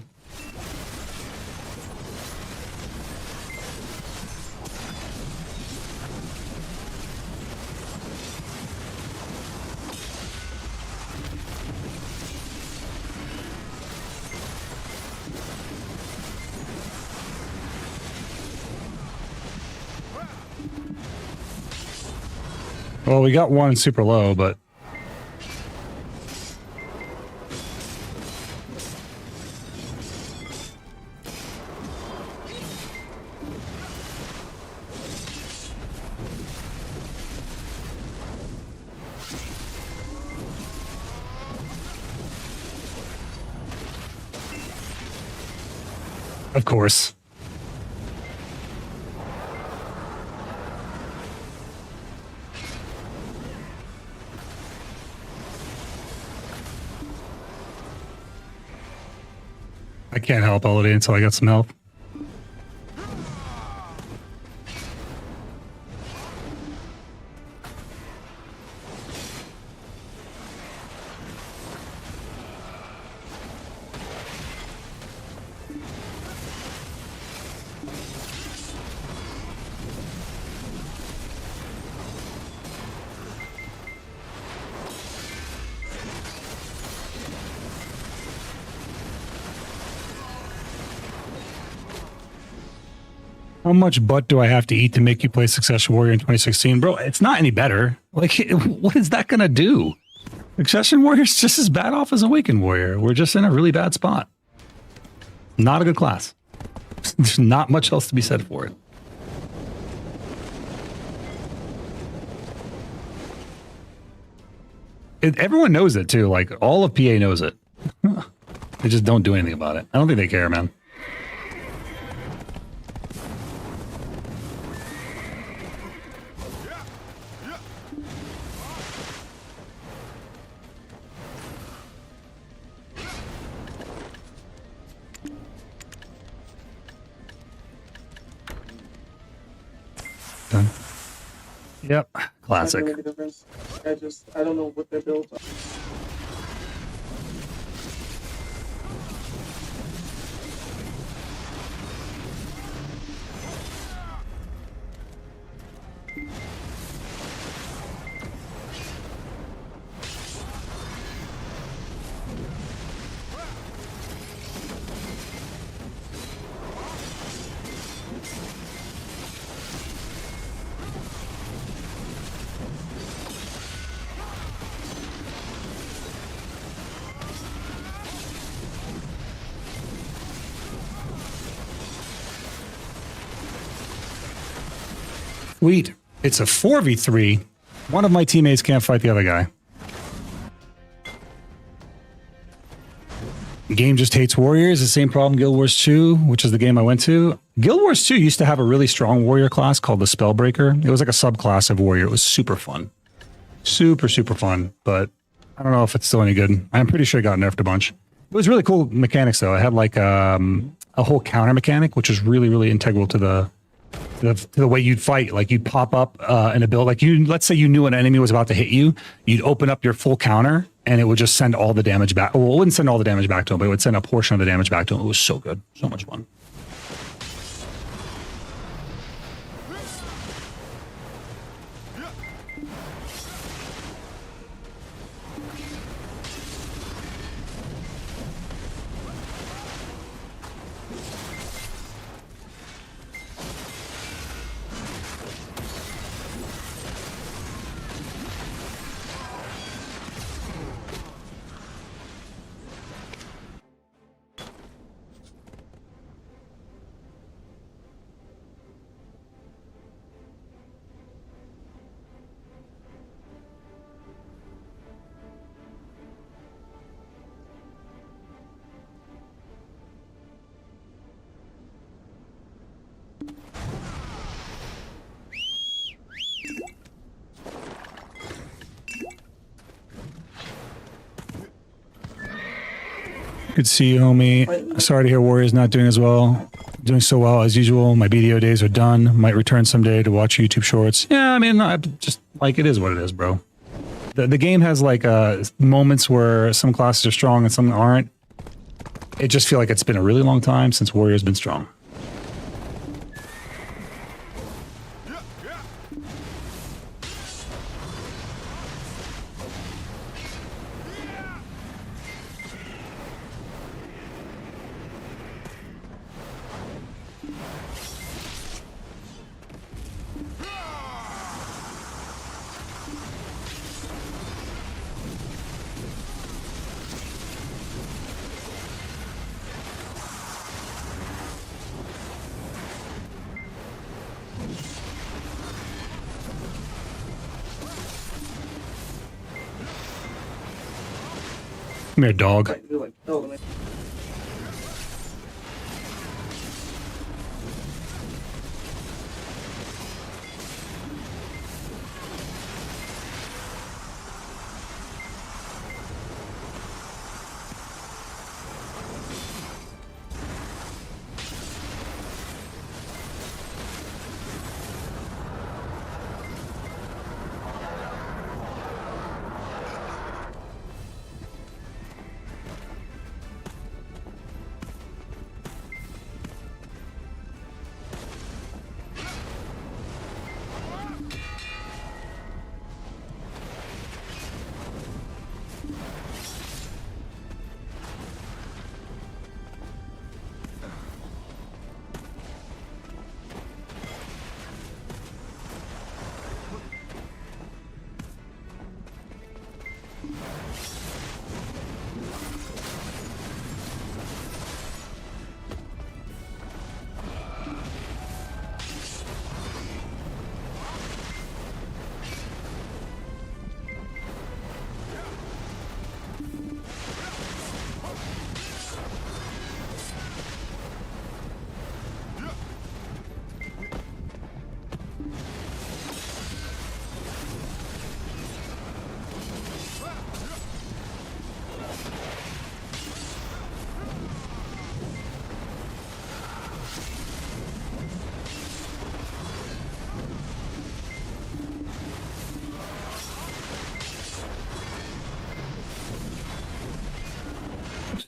Well, we got one super low, but of course. I can't help Elodie until I get some help. How much butt do I have to eat to make you play Succession Warrior in 2016? Bro, it's not any better. Like, what is that going to do? Succession Warrior is just as bad off as Awakened Warrior. We're just in a really bad spot. Not a good class. There's not much else to be said for it. Everyone knows it, too. Like, all of PA knows it. They just don't do anything about it. I don't think they care, man. Done. Yep. Classic.
Not gonna make a difference. I don't know what they're built on.
Sweet. It's a 4v3. One of my teammates can't fight the other guy. Game just hates warriors. The same problem Guild Wars 2, which is the game I went to. Guild Wars 2 used to have a really strong warrior class called the Spellbreaker. It was like a subclass of warrior. It was super fun. Super, super fun. But I don't know if it's still any good. I'm pretty sure it got nerfed a bunch. It was really cool mechanics, though. It had like a whole counter mechanic, which is really, really integral to the way you'd fight. Like you'd pop up in a build. Like let's say you knew an enemy was about to hit you. You'd open up your full counter and it would just send all the damage back. Well, it wouldn't send all the damage back to him, but it would send a portion of the damage back to him. It was so good. So much fun. Good to see you, homie. Sorry to hear Warriors not doing doing so well as usual. My BDO days are done. Might return someday to watch YouTube shorts. Yeah, I mean, I just like it is what it is, bro. The game has like moments where some classes are strong and some aren't. It just feel like it's been a really long time since Warriors been strong. Come here, dog.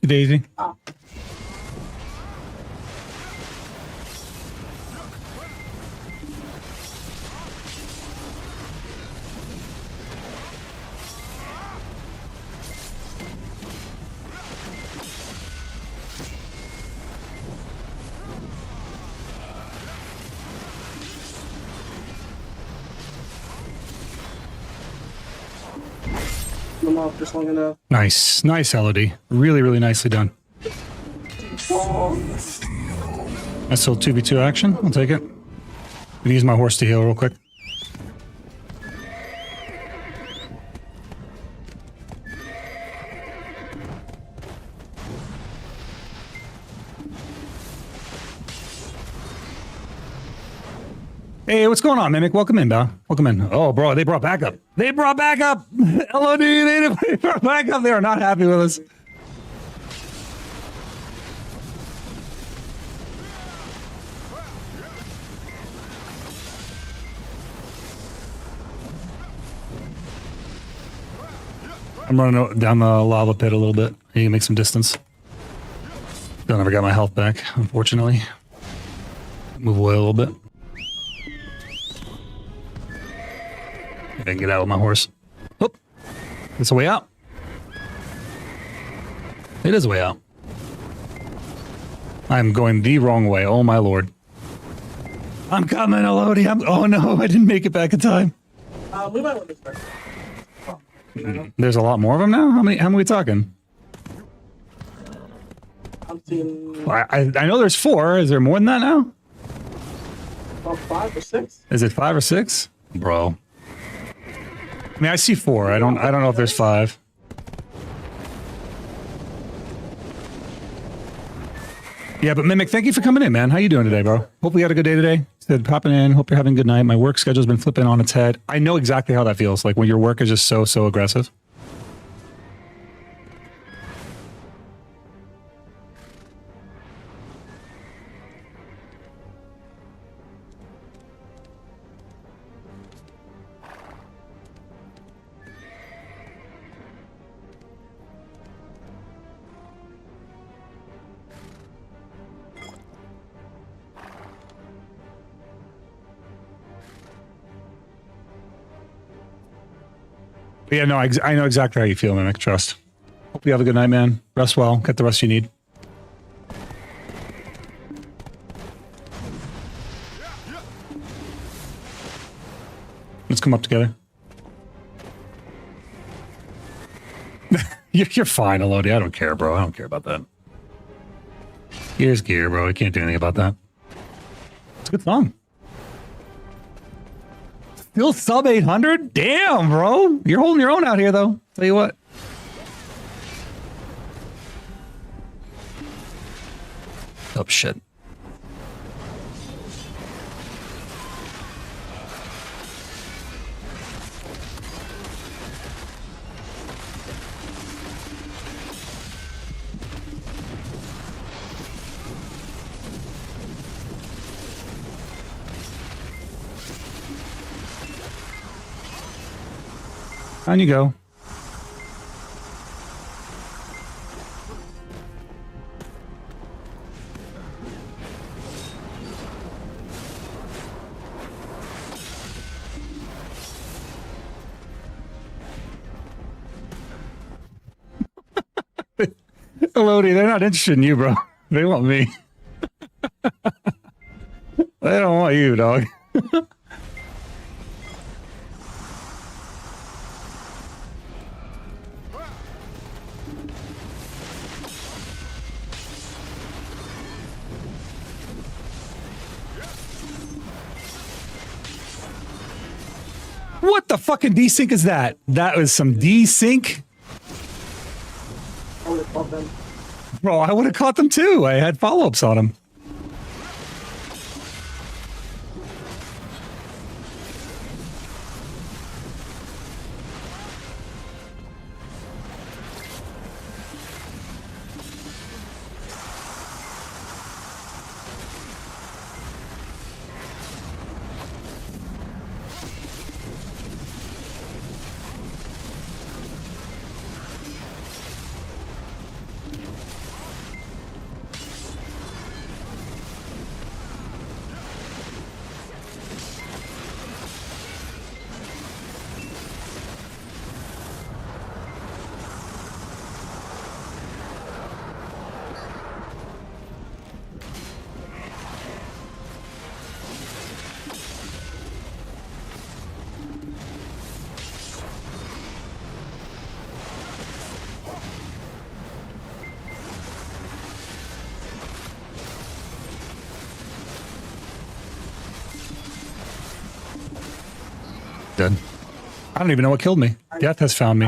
Daisy.
Oh. I'm off just long enough.
Nice. Nice, Elodie. Really, really nicely done.
Oh.
That's still 2v2 action. I'll take it. Gonna use my horse to heal real quick. Hey, what's going on, Mimic? Welcome in, bro. Welcome in. Oh, bro, they brought backup. They brought backup. LOD, they brought backup. They are not happy with us. I'm running down the lava pit a little bit. You can make some distance. Still never got my health back, unfortunately. Move away a little bit. I can get out with my horse. Oop. It's a way out. It is a way out. I'm going the wrong way. Oh my lord. I'm coming, Elodie. Oh no, I didn't make it back in time.
We might want to start.
There's a lot more of them now? How many are we talking?
I'm seeing
I know there's 4. Is there more than that now?
about 5 or 6.
Is it 5 or 6? Bro. I mean, I see 4. I don't know if there's 5. Yeah, but Mimic, thank you for coming in, man. How you doing today, bro? Hope you had a good day today. Said popping in. Hope you're having a good night. My work schedule's been flipping on its head. I know exactly how that feels. Like when your work is just so aggressive. But yeah, no, I know exactly how you feel, Mimic. Trust. Hope you have a good night, man. Rest well. Get the rest you need. Let's come up together. You're fine, Elodie. I don't care, bro. I don't care about that. Gear's gear, bro. I can't do anything about that. It's a good song. Still sub 800? Damn, bro. You're holding your own out here, though. Tell you what. Oh, shit. On you go. Elodie, they're not interested in you, bro. They want me. They don't want you, dog. What the fucking desync is that? That was some desync?
I would have caught them.
Bro, I would have caught them too. I had follow-ups on them. dead. I don't even know what killed me. Death has found me.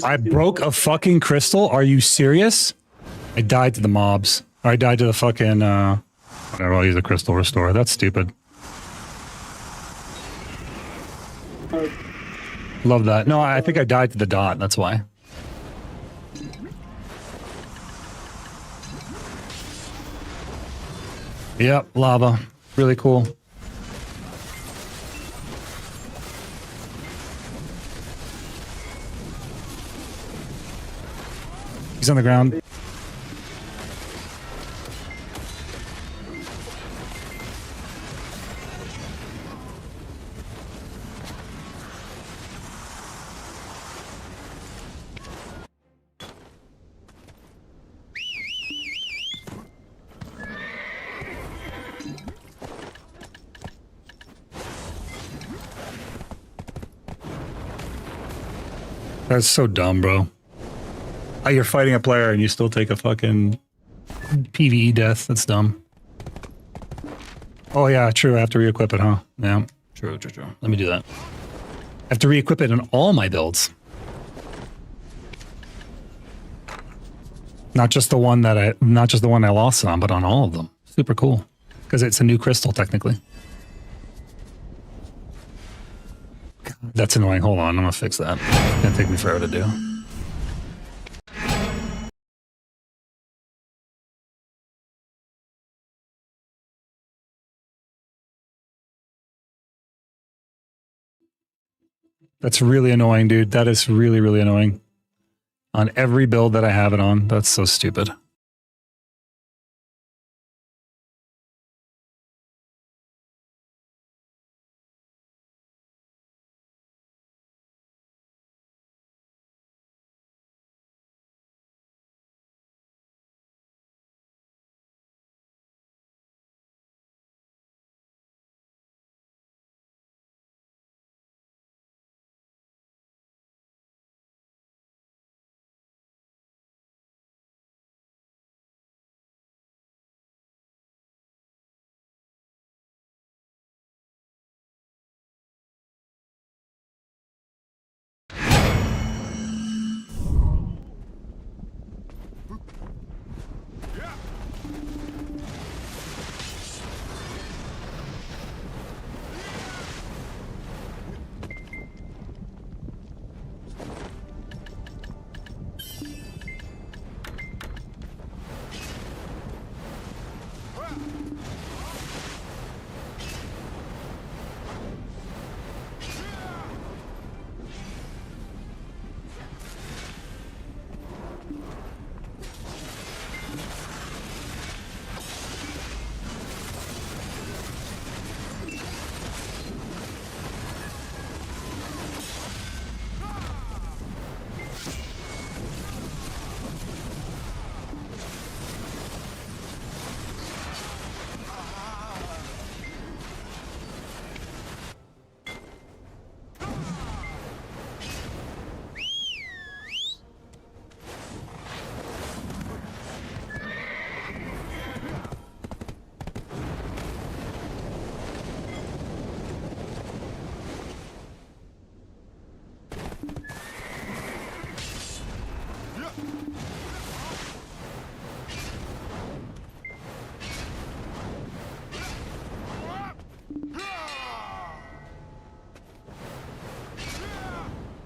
I broke a fucking crystal. Are you serious? I died to the mobs. Or I died to the fucking, whatever, I'll use a crystal restore. That's stupid. Love that. No, I think I died to the dot. That's why. Yep, lava. Really cool. He's on the ground. That's so dumb, bro. You're fighting a player and you still take a fucking PvE death. That's dumb. Oh yeah, true. I have to re-equip it, huh? Yeah, true. Let me do that. I have to re-equip it in all my builds. Not just the one I lost it on, but on all of them. Super cool. Because it's a new crystal, technically. God, that's annoying. Hold on, I'm gonna fix that. It's gonna take me forever to do. That's really annoying, dude. That is really, really annoying. On every build that I have it on, that's so stupid.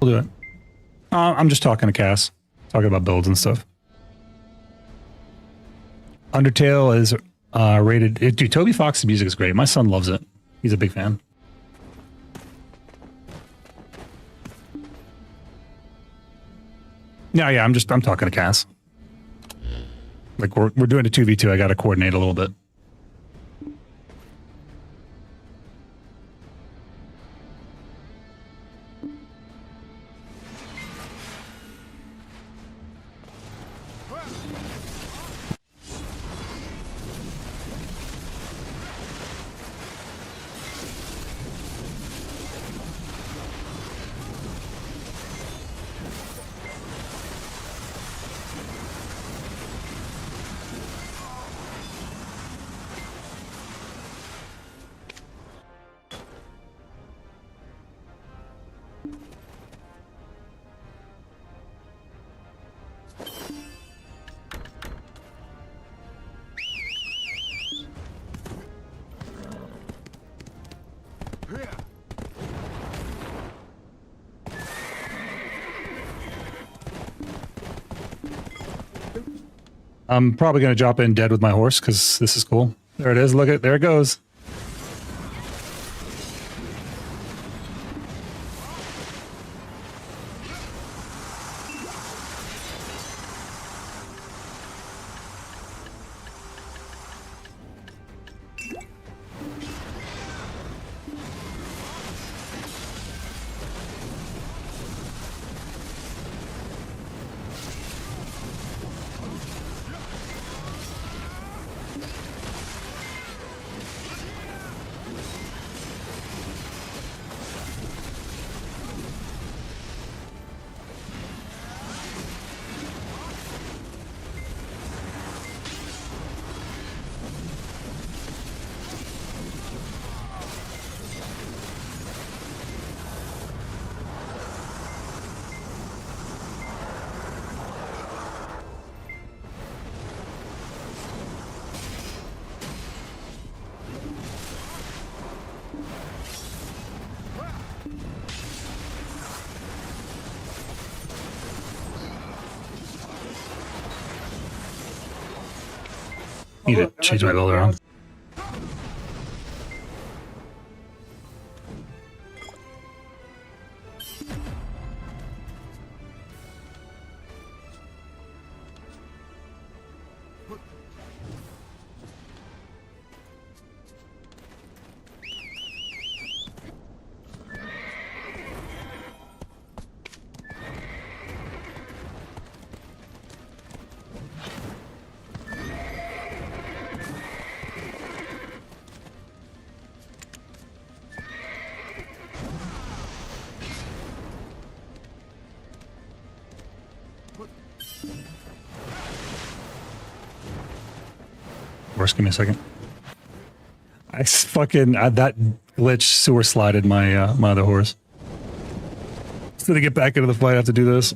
We'll do it. I'm just talking to Cass. Talking about builds and stuff. Undertale is rated... Dude, Toby Fox's music is great. My son loves it. He's a big fan. Yeah, I'm talking to Cass. Like, we're doing a 2v2. I got to coordinate a little bit. I'm probably going to drop in dead with my horse because this is cool. There it is. Look at there it goes. Need to change my build around. Horse, give me a second. I fucking that glitch sewer slided my my other horse. So to get back into the fight, I have to do this.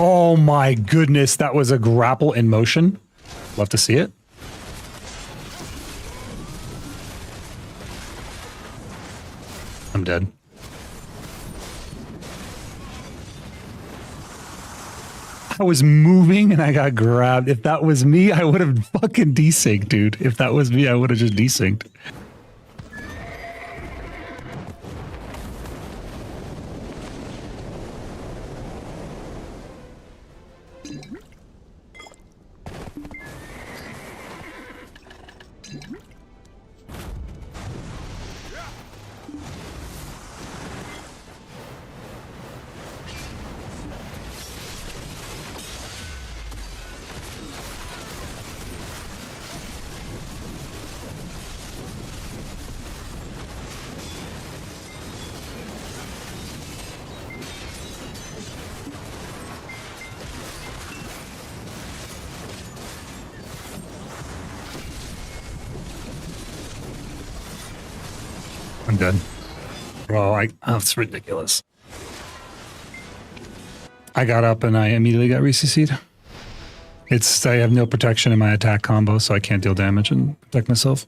Oh my goodness, that was a grapple in motion. Love to see it. I'm dead. I was moving and I got grabbed. If that was me, I would have fucking desynced, dude. If that was me, I would have just desynced. I'm dead. Bro, that's ridiculous. I got up and I immediately got re-CC'd. I have no protection in my attack combo, so I can't deal damage and protect myself.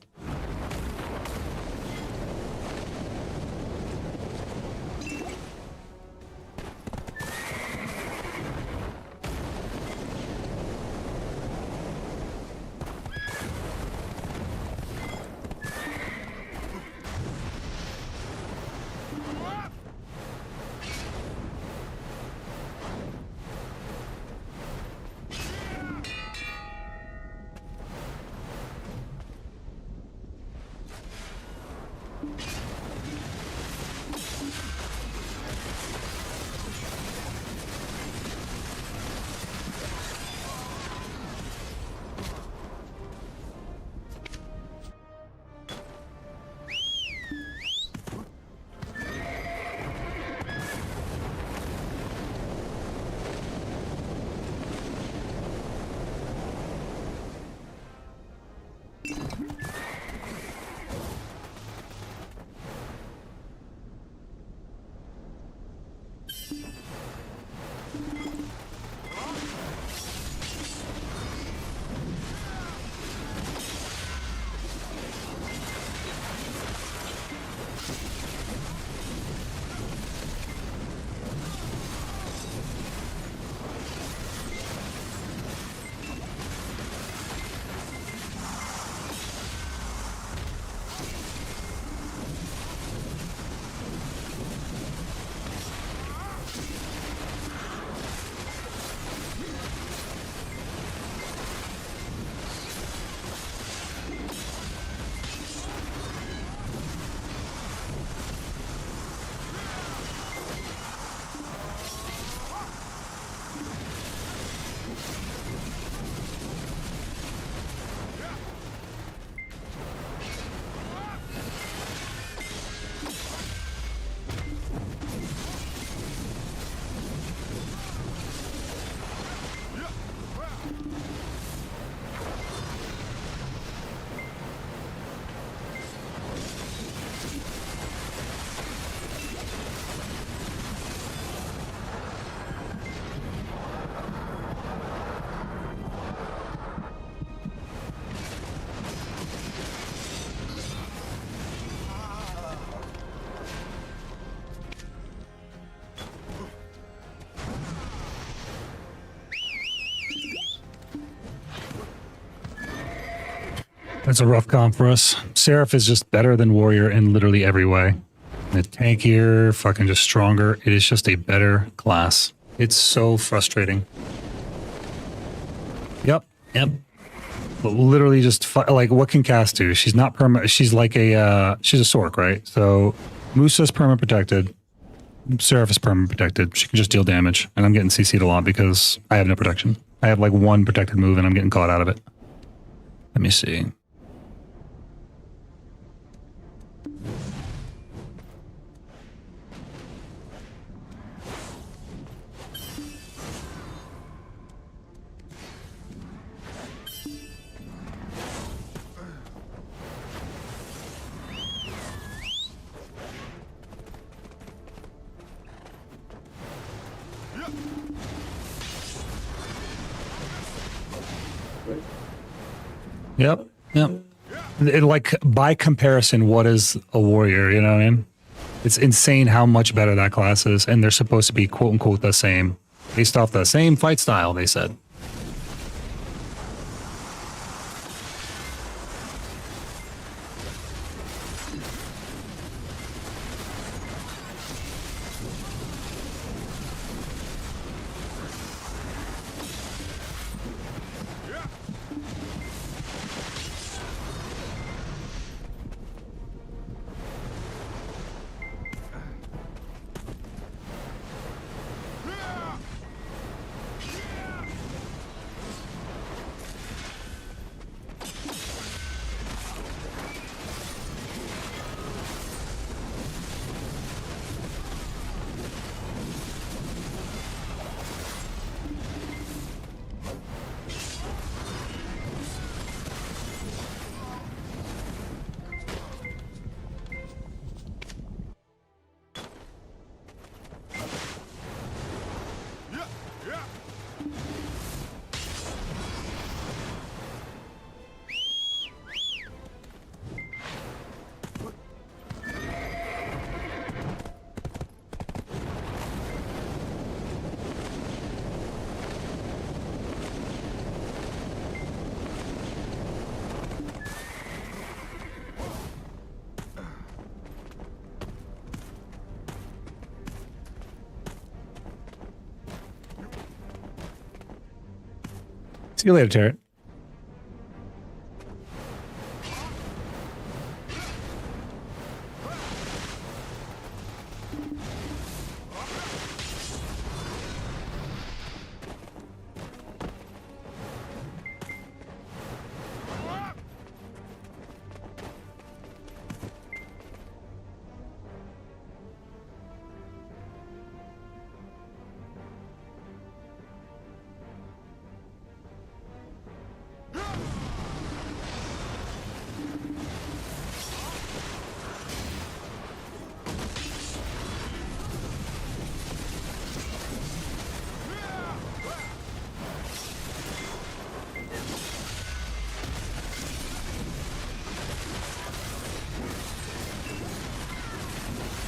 That's a rough comp for us. Seraph is just better than Warrior in literally every way. It's tankier, fucking just stronger. It is just a better class. It's so frustrating. Yep. But literally just like, what can Cass do? She's not perma. She's like a she's a Sork, right? So Musa's perma protected. Seraph is perma protected. She can just deal damage, and I'm getting CC'd a lot because I have no protection. I have like one protected move, and I'm getting caught out of it. Let me see. Yep. Like, by comparison, what is a warrior? You know what I mean? It's insane how much better that class is, and they're supposed to be quote unquote the same, based off the same fight style. They said. See you later, Tarrant.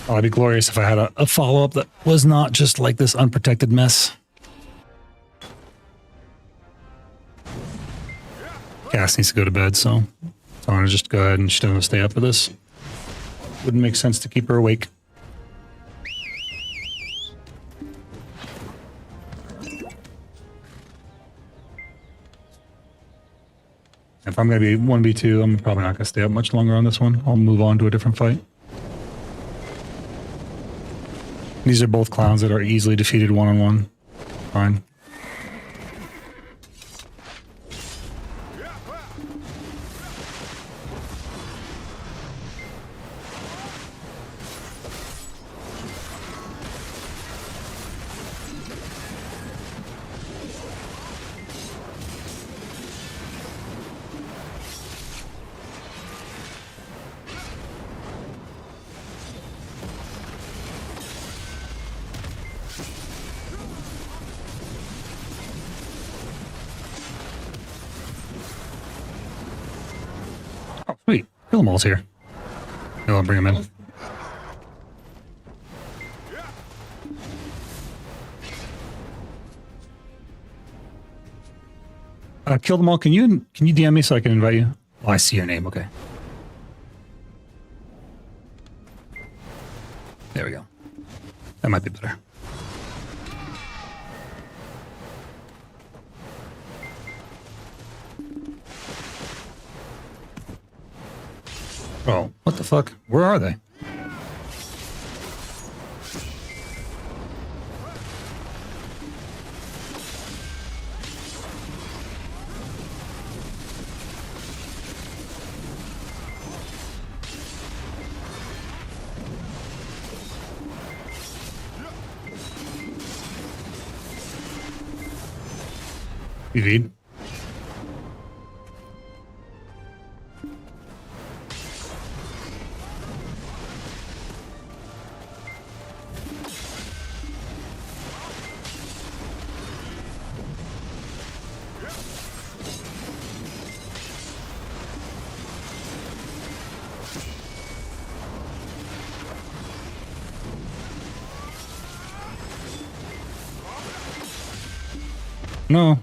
Oh, it'd be glorious if I had a follow-up that was not just like this unprotected mess. Cass needs to go to bed, so I'm gonna just go ahead and she doesn't stay up for this. Wouldn't make sense to keep her awake. If I'm gonna be 1v2, I'm probably not gonna stay up much longer on this one. I'll move on to a different fight. These are both clowns that are easily defeated one-on-one. Fine. Oh, sweet. Kill them all's here. No, I'll bring him in. Kill them all. Can you DM me so I can invite you? Oh, I see your name. Okay. There we go. That might be better. Oh, what the fuck? Where are they? You read? No.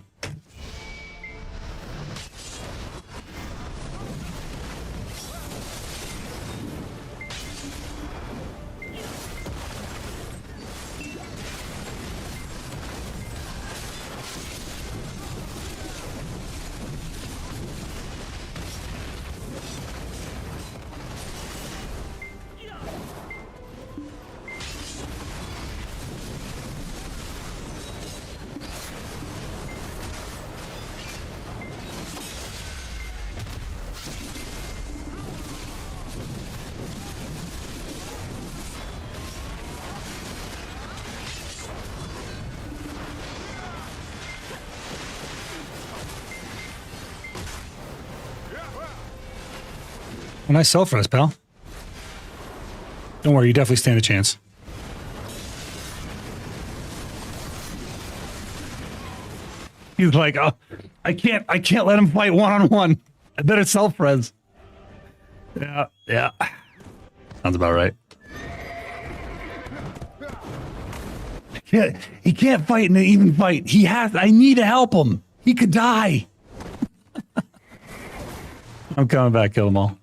A nice self-res, pal. Don't worry, you definitely stand a chance. He's like, oh, I can't let him fight one-on-one. I better self-res. Yeah. Sounds about right. He can't fight in an even fight. I need to help him. He could die. I'm coming back, kill them all.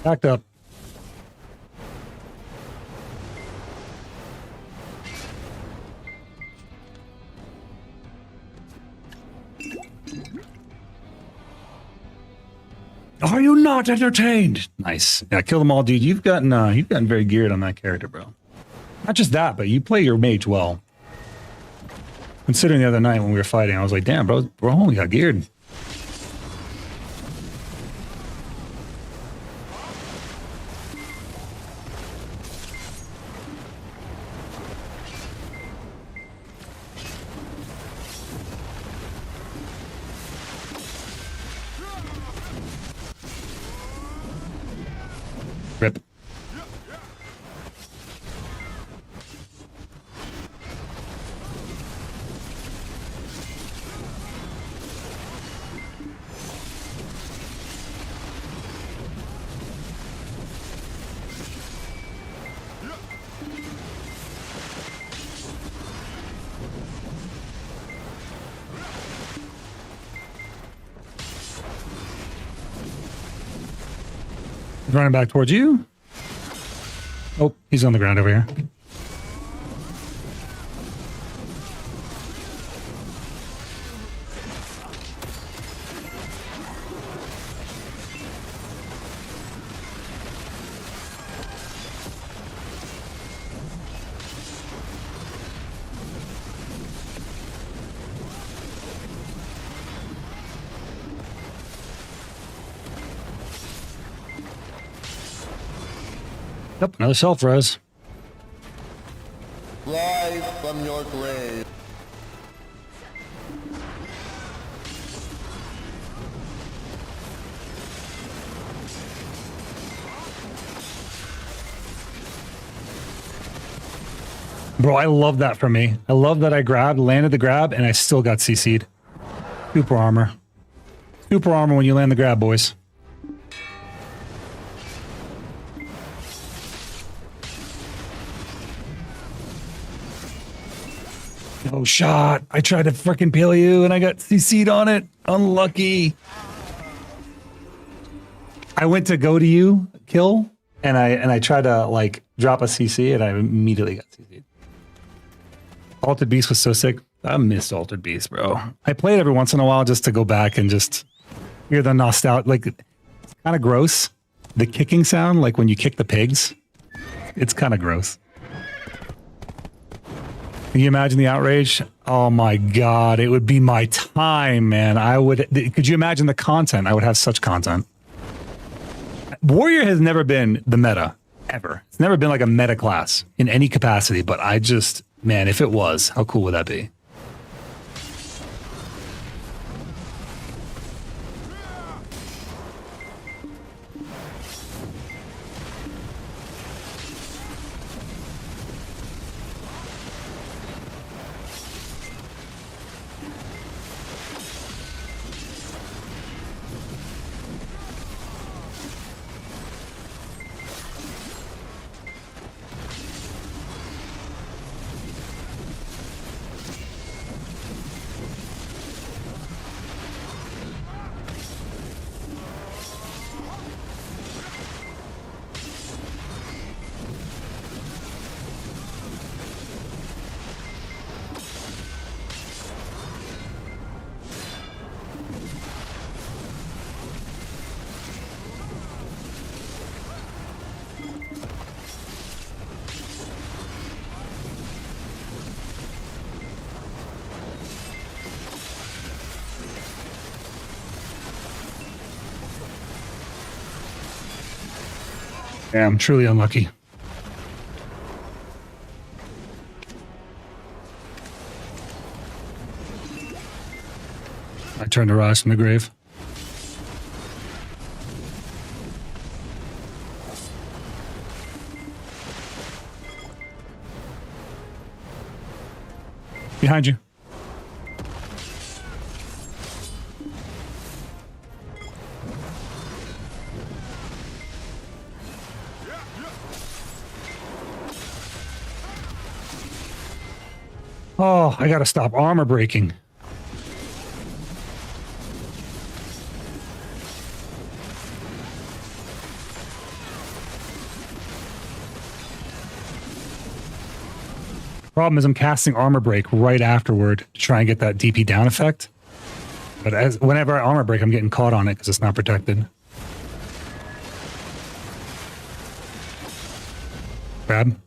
Backed up. Are you not entertained? Nice. Yeah, kill them all, dude. You've gotten very geared on that character, bro. Not just that, but you play your mage well. Considering the other night when we were fighting, I was like, damn, bro, only got geared. Rip. He's running back towards you. Oh, he's on the ground over here. Yep, another self-res.
Rise from your grave.
Bro, I love that for me. I love that I landed the grab, and I still got CC'd. Super armor. Super armor when you land the grab, boys. Oh, shot. I tried to freaking peel you, and I got CC'd on it. Unlucky. I went to go to you, kill, and I tried to, like, drop a CC, and I immediately got CC'd. Altered Beast was so sick. I missed Altered Beast, bro. I play it every once in a while just to go back and just hear the nostalgia. Like, it's kind of gross. The kicking sound, like when you kick the pigs, it's kind of gross. Can you imagine the outrage? Oh my God, it would be my time, man. Could you imagine the content? I would have such content. Warrior has never been the meta, ever. It's never been like a meta class in any capacity, but man, if it was, how cool would that be? Yeah, I'm truly unlucky. I turned to rise from the grave. Behind you. Oh, I gotta stop armor breaking. Problem is I'm casting armor break right afterward to try and get that DP down effect. But whenever I armor break, I'm getting caught on it because it's not protected. Grab.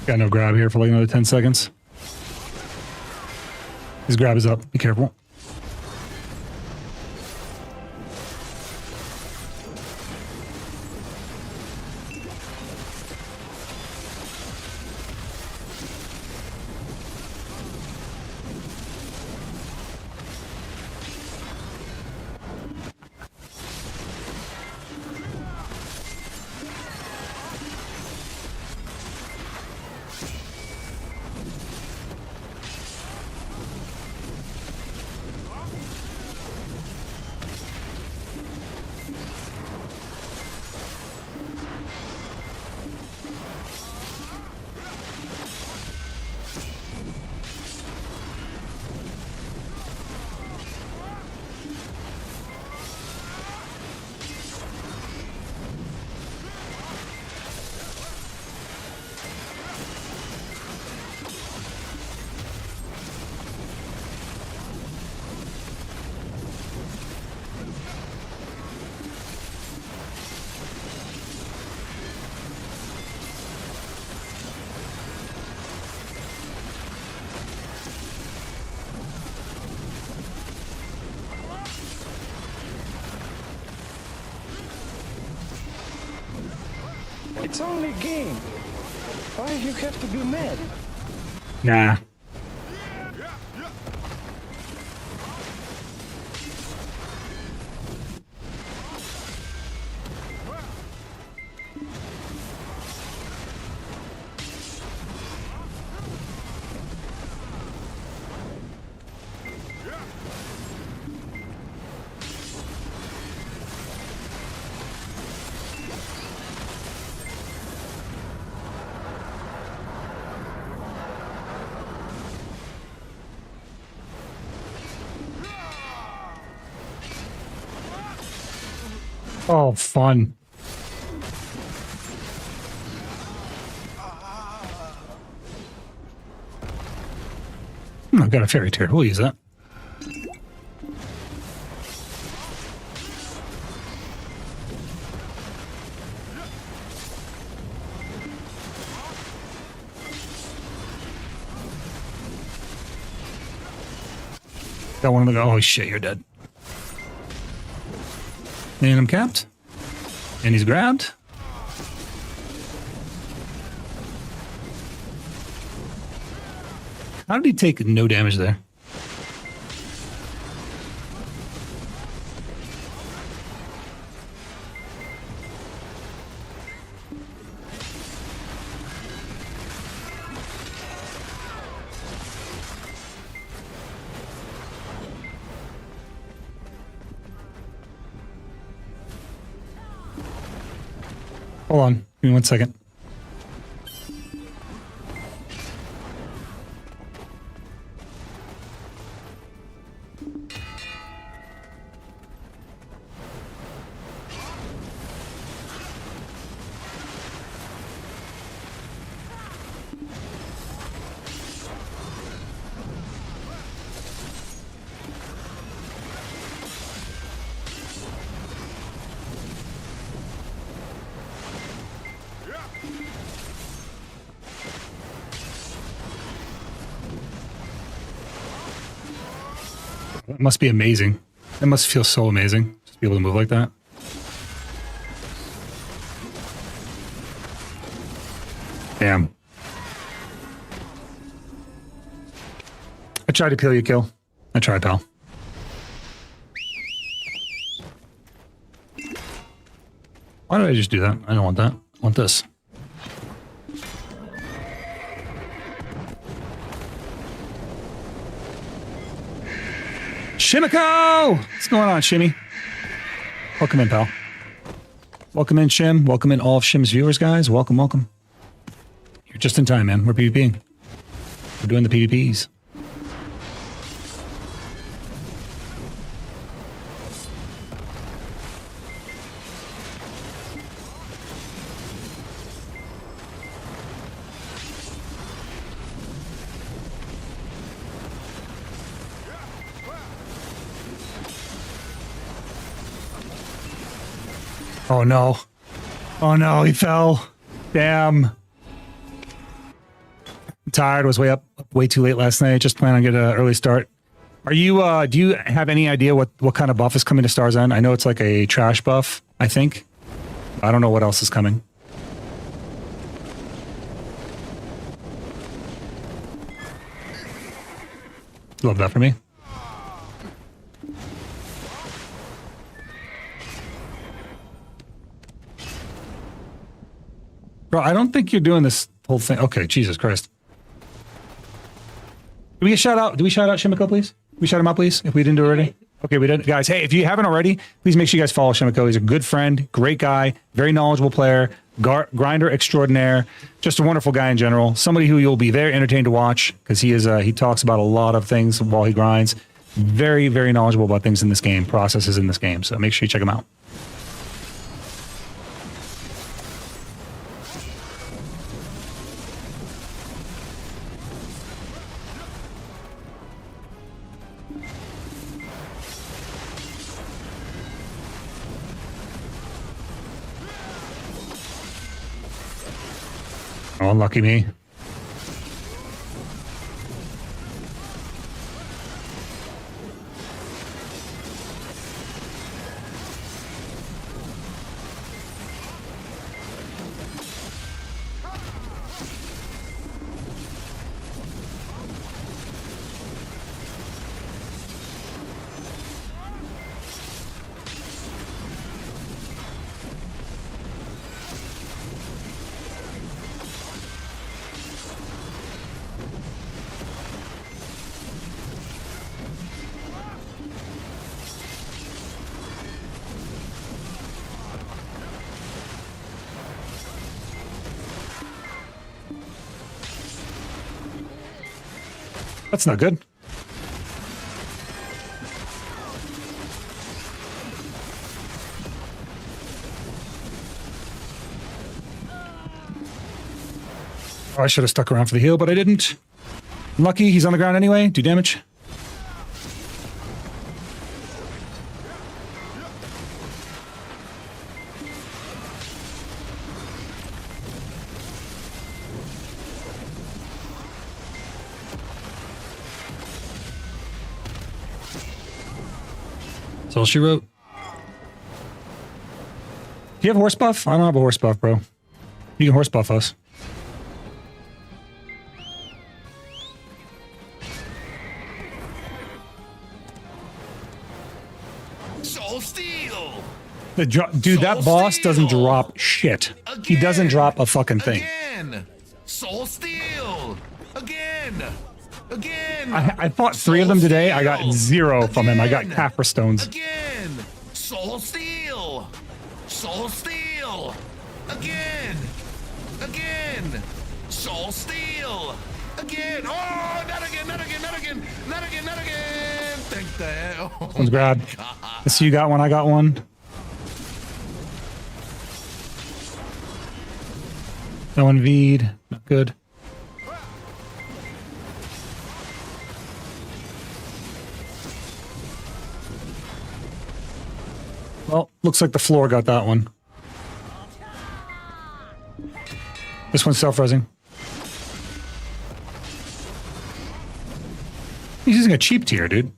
Got no grab here for like another 10 seconds. His grab is up. Be careful.
It's only a game. Why you have to be mad?
Nah. Oh, fun. I've got a fairy tear. We'll use that. Got one of the. Oh shit! You're dead. And I'm capped. And he's grabbed. How did he take no damage there? Hold on. Give me 1 second. It must be amazing. It must feel so amazing just to be able to move like that. Damn. I tried to peel you, kill. I tried, pal. Why did I just do that? I don't want that. I want this. Shimiko! What's going on, Shimmy? Welcome in, pal. Welcome in, Shim. Welcome in all of Shim's viewers, guys. Welcome, welcome. You're just in time, man. We're PvPing. We're doing the PvPs. Oh no. Oh no, he fell. Damn. I'm tired, was way too late last night. Just plan on getting an early start. Are you do you have any idea what kind of buff is coming to Star's End? I know it's like a trash buff, I think. I don't know what else is coming. Love that for me. Bro, I don't think you're doing this whole thing. Okay, Jesus Christ. Do we shout out Shimiko, please? Can we shout him out, please? If we didn't do it already? Okay, we did. Guys, hey, if you haven't already, please make sure you guys follow Shimiko. He's a good friend, great guy, very knowledgeable player, grinder extraordinaire, just a wonderful guy in general. Somebody who you'll be very entertained to watch because he talks about a lot of things while he grinds. Very, very knowledgeable about things in this game, processes in this game. So make sure you check him out. Oh, lucky me. That's not good. Oh, I should have stuck around for the heal, but I didn't. Lucky, he's on the ground anyway. Do damage. That's all she wrote. Do you have horse buff? I don't have a horse buff, bro. You can horse buff us.
Soul Steel!
Dude, that boss doesn't drop shit. He doesn't drop a fucking thing.
Again! Soul Steel! Again! Again!
I fought 3 of them today. I got 0 from him. I got Capra stones.
Again! Soul Steel! Soul Steel! Again! Again! Soul Steel! Again! Oh, not again, not again, not again, not again, not again! Thank the hell. Oh,
One's grabbed. I see you got one. I got one. No one V'd. Not good. Well, looks like the floor got that one. This one's self-resing. He's using a cheap tier, dude.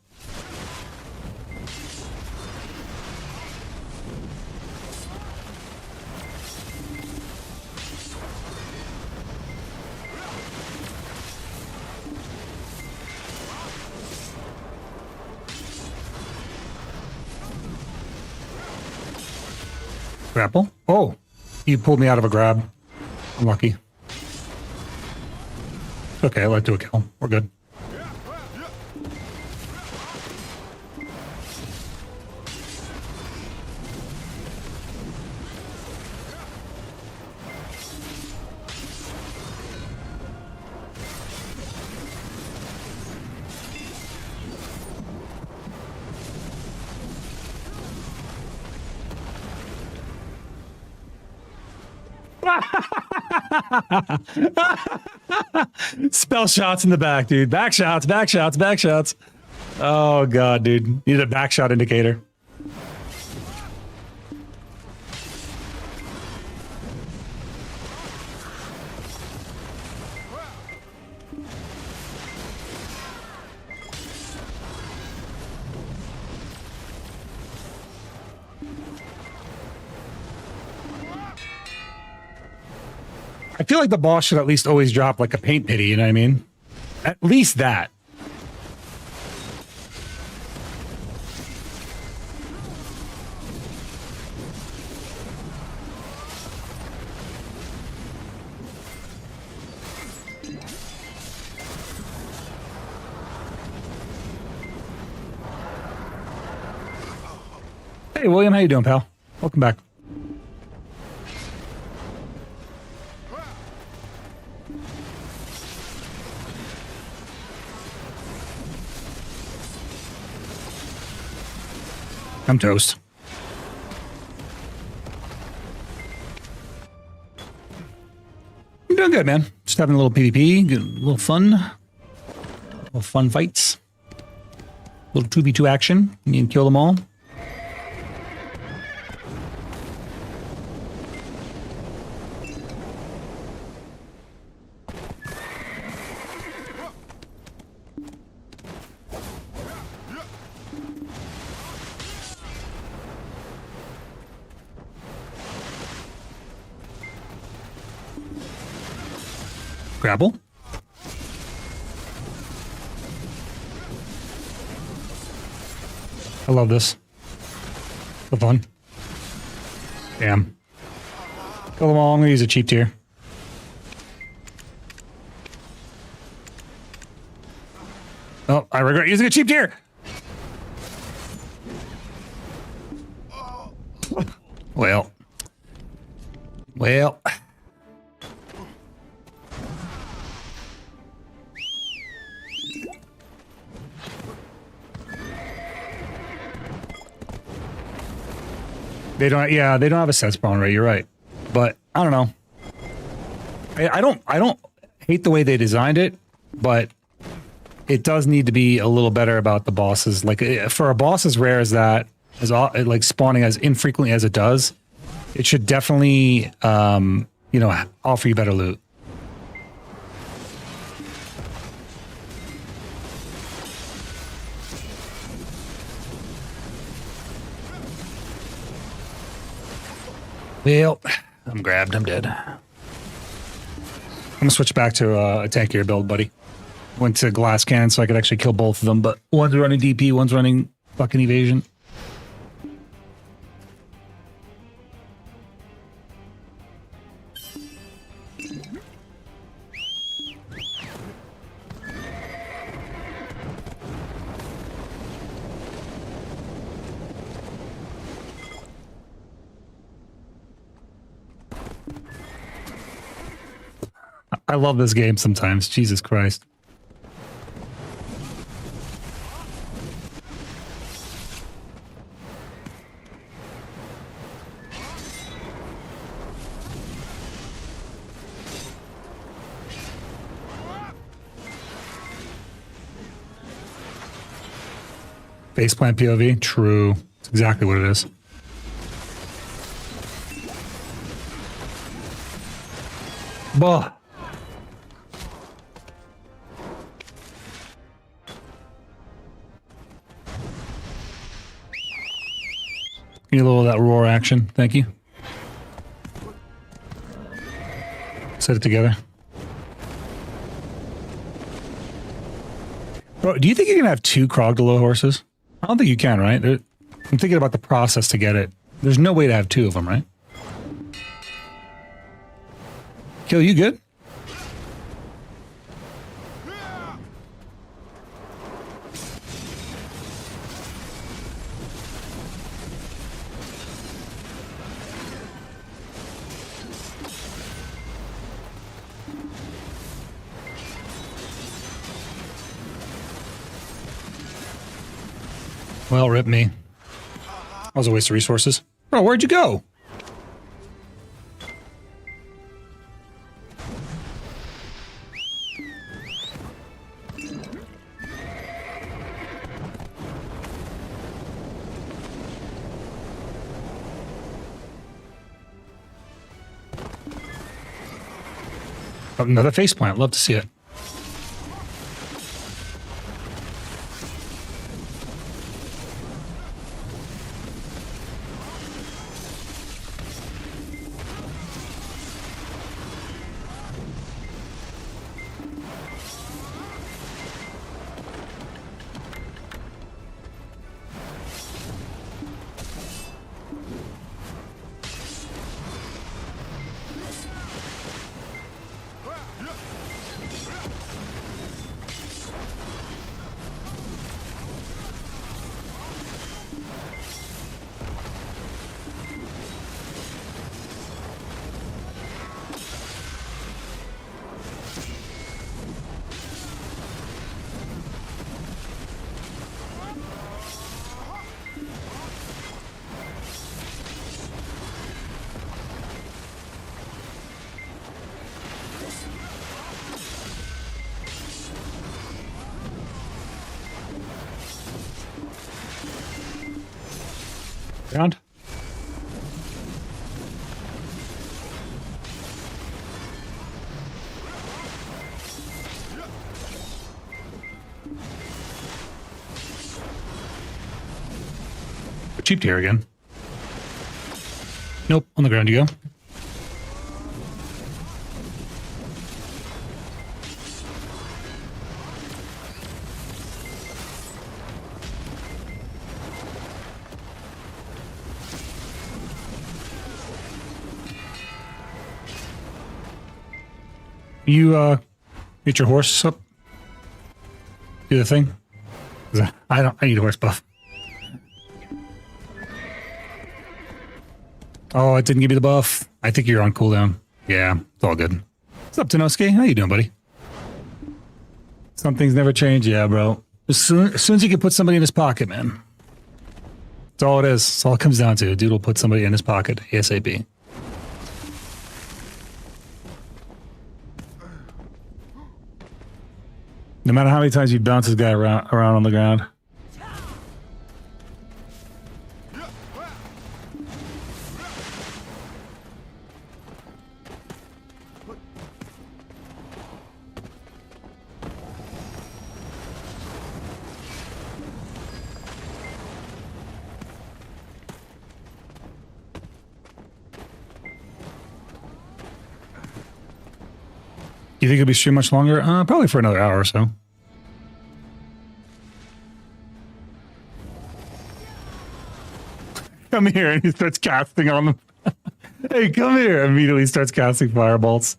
Grapple? Oh, you pulled me out of a grab. I'm lucky. Okay, I led to a kill. We're good. Spell shots in the back, dude. Back shots, back shots, back shots. Oh god, dude. Need a back shot indicator. I feel like the boss should at least always drop like a paint pity, you know what I mean? At least that. Hey, William, how you doing, pal? Welcome back. I'm toast. I'm doing good, man. Just having a little PvP, a little fun fights. A little 2v2 action. You can kill them all. Grapple. I love this. So fun. Damn. Kill them all. I'm gonna use a cheap tier. Oh, I regret using a cheap tier. Well. They don't. Yeah, they don't have a set spawn rate. You're right, but I don't know. I don't hate the way they designed it, but it does need to be a little better about the bosses. Like for a boss as rare as that, like spawning as infrequently as it does, it should definitely you know, offer you better loot. Well, I'm grabbed. I'm dead. I'm gonna switch back to a tankier build, buddy. Went to glass cannon so I could actually kill both of them, but one's running DP, one's running fucking evasion. I love this game sometimes. Jesus Christ. Faceplant POV? True. It's exactly what it is. Bah. Need a little of that roar action. Thank you. Set it together. Bro, do you think you can have 2 Krogdalo horses? I don't think you can, right? I'm thinking about the process to get it. There's no way to have 2 of them, right? Kill, you good? Well, rip me. That was a waste of resources. Bro, where'd you go? Oh, another faceplant. Love to see it. Ground. Cheap tier again. Nope, on the ground you go. You get your horse up. Do the thing. I need a horse buff. Oh, it didn't give you the buff. I think you're on cooldown. Yeah, it's all good. What's up, Tenosuke? How you doing, buddy? Some things never change. Yeah, bro. As soon as you can put somebody in his pocket, man. That's all it is. That's all it comes down to. Dude will put somebody in his pocket ASAP. No matter how many times you bounce this guy around on the ground. You think it'll be streamed much longer? Probably for another hour or so. Come here, and he starts casting on them. Hey, come here! Immediately starts casting fireballs.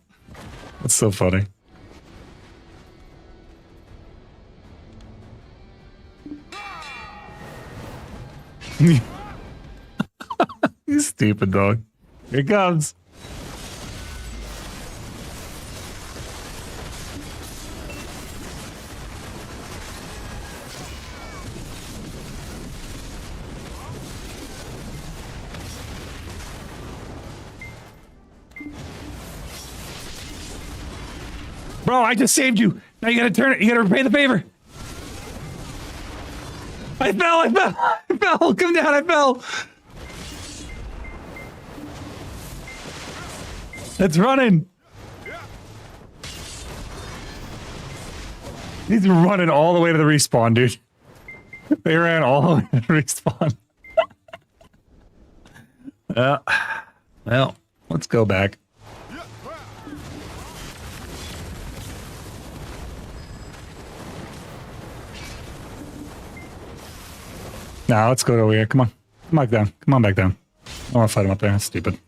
That's so funny. You stupid dog. Here it comes. Bro, I just saved you. Now you gotta turn it. You gotta repay the favor. I fell. Come down, I fell. It's running. He's running all the way to the respawn, dude. They ran all the way to the respawn. Well, let's go back. Now let's go over here. Come on. Come back down. Come on back down. I don't want to fight him up there. That's stupid.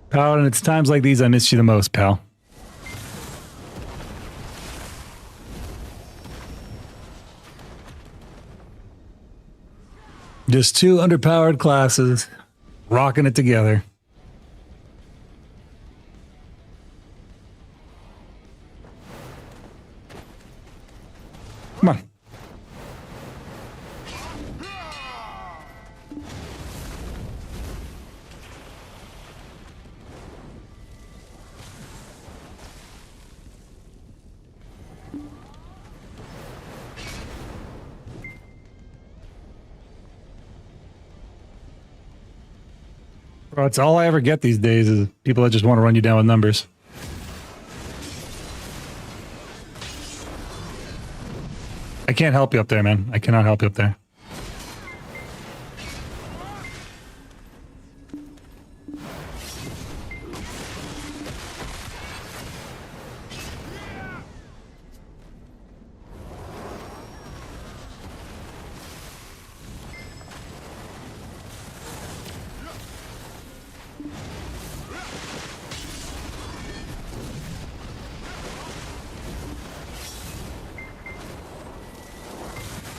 Paladin, it's times like these I miss you the most, pal. Just two underpowered classes, rocking it together. Come on. Bro, it's all I ever get these days is people that just want to run you down with numbers. I can't help you up there, man. I cannot help you up there.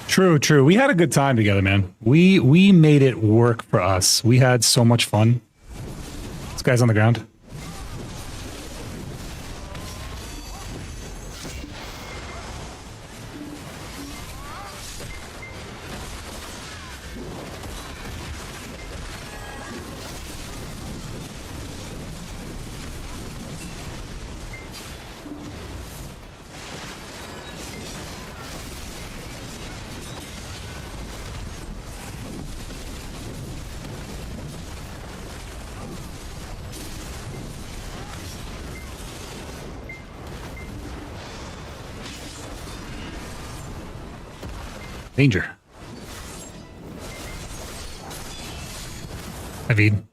True, true. We had a good time together, man. We made it work for us. We had so much fun. This guy's on the ground. Danger. Avid.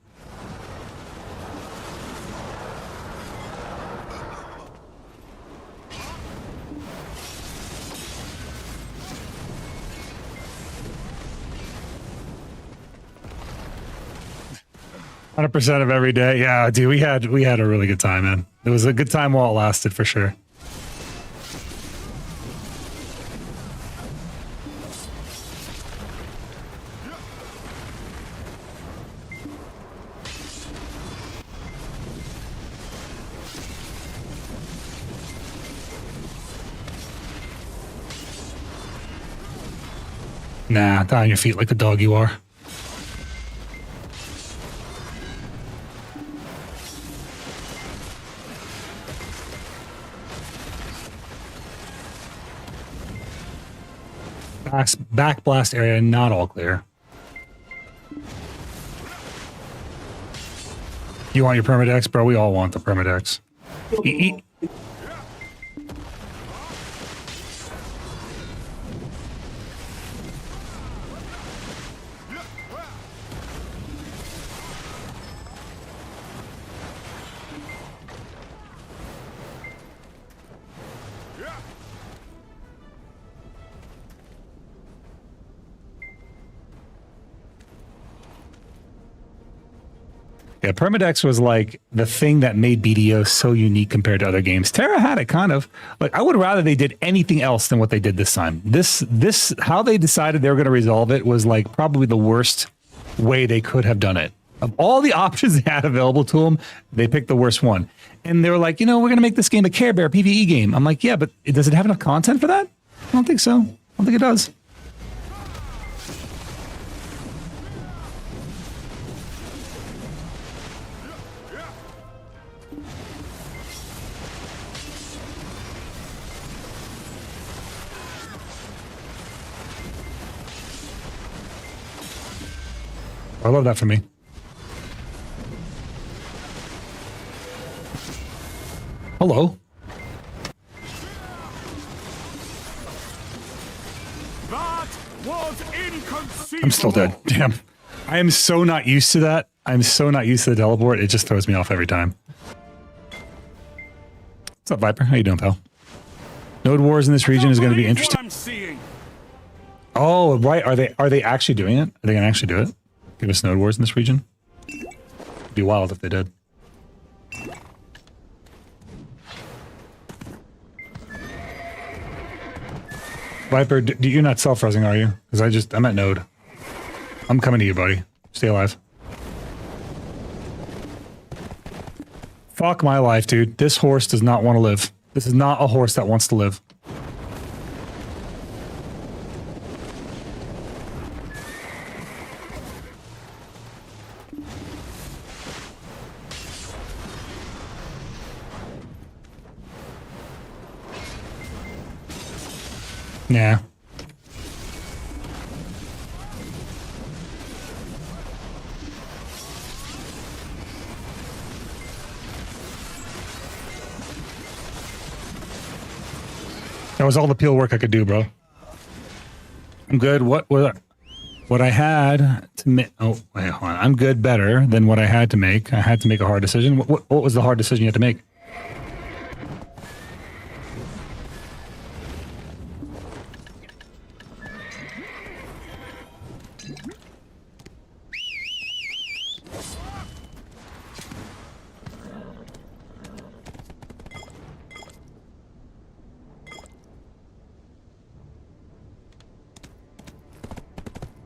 %, of every day. Yeah, dude, we had a really good time, man. It was a good time while it lasted, for sure. Nah, die on your feet like the dog you are. Back blast area, not all clear. You want your permadex, bro? We all want the permadex. Yeah, permadex was like the thing that made BDO so unique compared to other games. Terra had it kind of. Like I would rather they did anything else than what they did this time. This how they decided they were going to resolve it was like probably the worst way they could have done it. Of all the options they had available to them, they picked the worst one. And they were like, you know, we're going to make this game a Care Bear PvE game. I'm like, yeah, but does it have enough content for that? I don't think so. I don't think it does. I love that for me. Hello.
That was inconceivable.
I'm still dead. Damn. I am so not used to that. I'm so not used to the teleport. It just throws me off every time. What's up, Viper? How you doing, pal? Node wars in this region is going to be interesting. Oh, right. Are they actually doing it? Are they going to actually do it? Give us node wars in this region? It'd be wild if they did. Viper, you're not self-resing, are you? Because I'm at node. I'm coming to you, buddy. Stay alive. Fuck my life, dude. This horse does not want to live. This is not a horse that wants to live. Nah. That was all the peel work I could do, bro. I'm good. What I had to make? Oh, wait, hold on. I'm good. Better than what I had to make. I had to make a hard decision. What was the hard decision you had to make?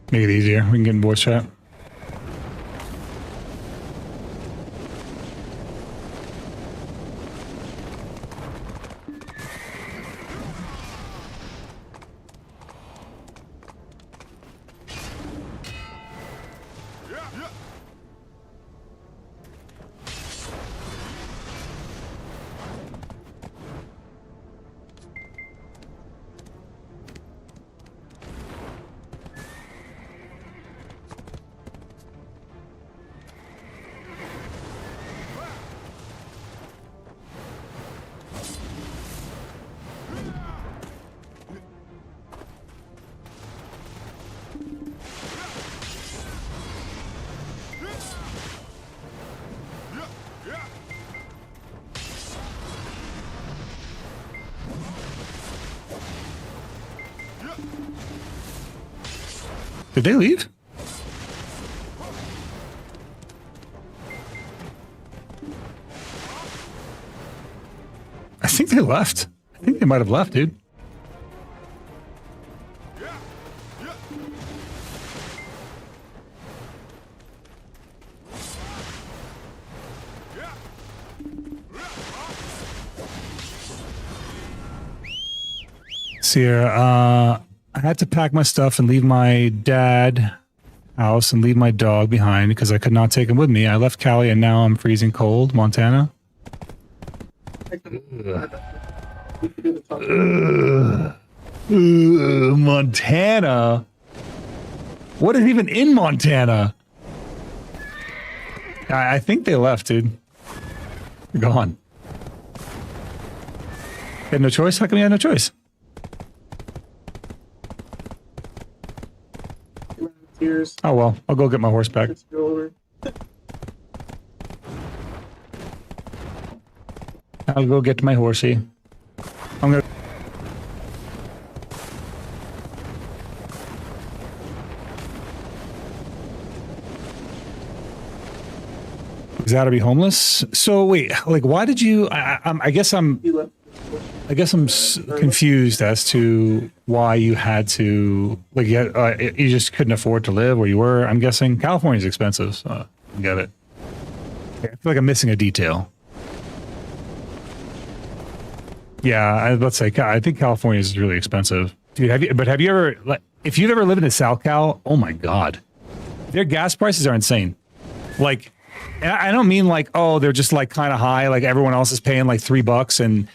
Make it easier. We can get in voice chat. Did they leave? I think they left. I think they might have left, dude. Sierra, I had to pack my stuff and leave my dad house and leave my dog behind because I could not take him with me. I left Cali and now I'm freezing cold, Montana. Montana? What is even in Montana? I think they left, dude. They're gone. You had no choice? How come you had no choice?
Tears.
Oh well, I'll go get my horse back.
Let's go over.
I'll go get my horsey. I'm gonna. Is that to be homeless? So wait, like, why did you? I guess I'm.
He left.
I guess I'm confused as to why you had to, like, you just couldn't afford to live where you were. I'm guessing California's expensive. So I get it. I feel like I'm missing a detail. Yeah, I was about to say, I think California is really expensive, dude. Have you ever, like, if you've ever lived in South Cal? Oh my God, their gas prices are insane. Like, and I don't mean like, oh, they're just like kind of high, like everyone else is paying like $3 and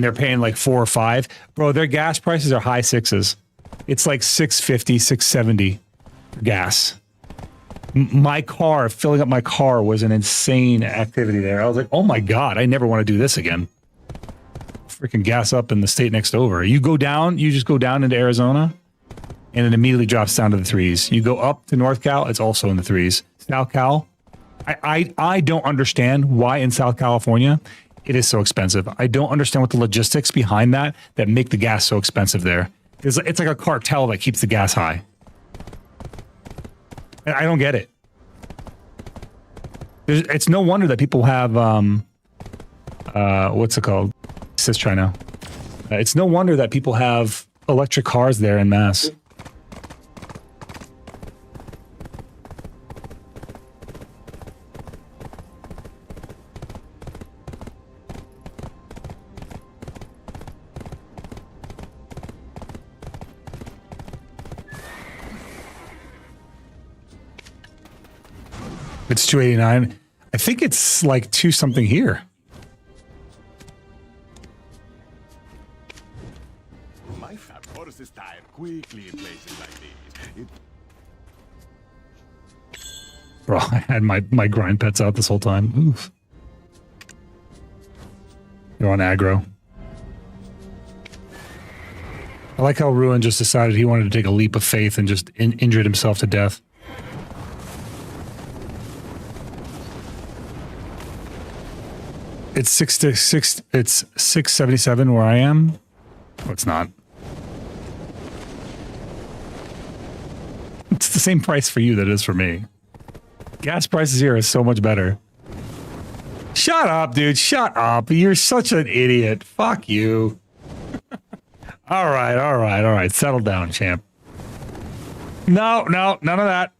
they're paying like 4 or 5. Bro, their gas prices are high sixes. It's like $6.50, $6.70 gas. My car, filling up my car was an insane activity there. I was like, oh my God, I never want to do this again. Freaking gas up in the state next over. You just go down into Arizona and it immediately drops down to the 3s. You go up to North Cal, it's also in the 3s. South Cal, I don't understand why in South California it is so expensive. I don't understand what the logistics behind that make the gas so expensive there. It's like a cartel that keeps the gas high. I don't get it. It's no wonder that people have, what's it called? It says try now. It's no wonder that people have electric cars there en masse. It's 289. I think it's like 2 something here.
My fat horses tire quickly in places like these.
Bro, I had my grind pets out this whole time. Oof. You're on aggro. I like how Ruin just decided he wanted to take a leap of faith and just injured himself to death. It's 6 it's 677 where I am. Oh, it's not. It's the same price for you that it is for me. Gas prices here are so much better. Shut up, dude. Shut up. You're such an idiot. Fuck you. All right. Settle down, champ. No, none of that.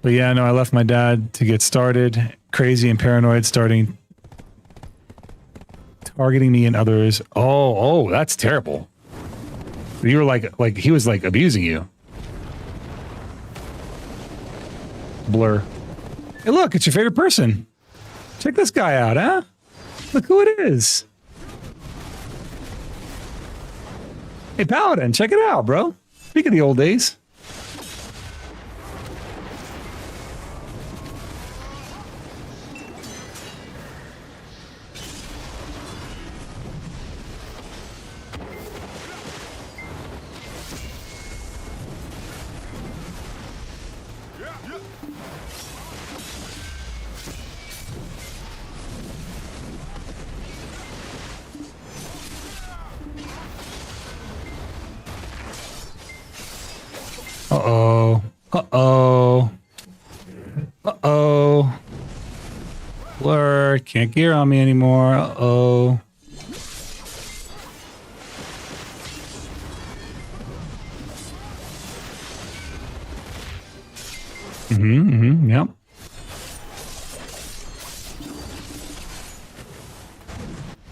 But yeah, no, I left my dad to get started. Crazy and paranoid, targeting me and others. Oh, that's terrible. You were like he was like abusing you. Blur. Hey, look, it's your favorite person. Check this guy out, huh? Look who it is. Hey, Paladin, check it out, bro. Speak of the old days. Uh-oh. Blur, can't gear on me anymore. Uh-oh. Yep.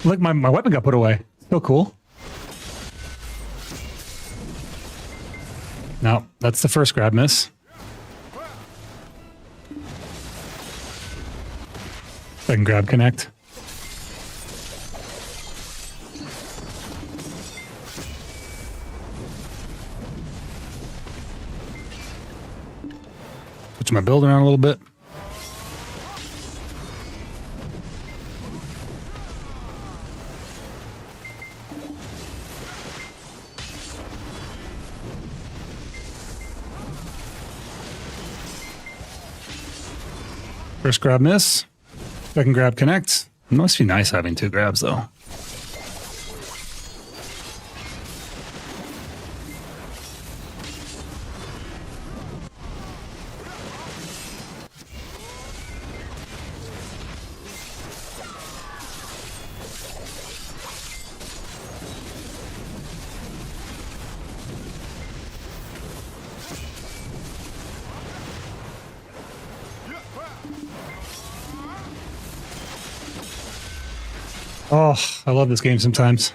Look, my weapon got put away. So cool. No, that's the first grab miss. Second grab connect. Switch my build around a little bit. First grab miss. Second grab connect. It must be nice having 2 grabs though. Oh, I love this game sometimes.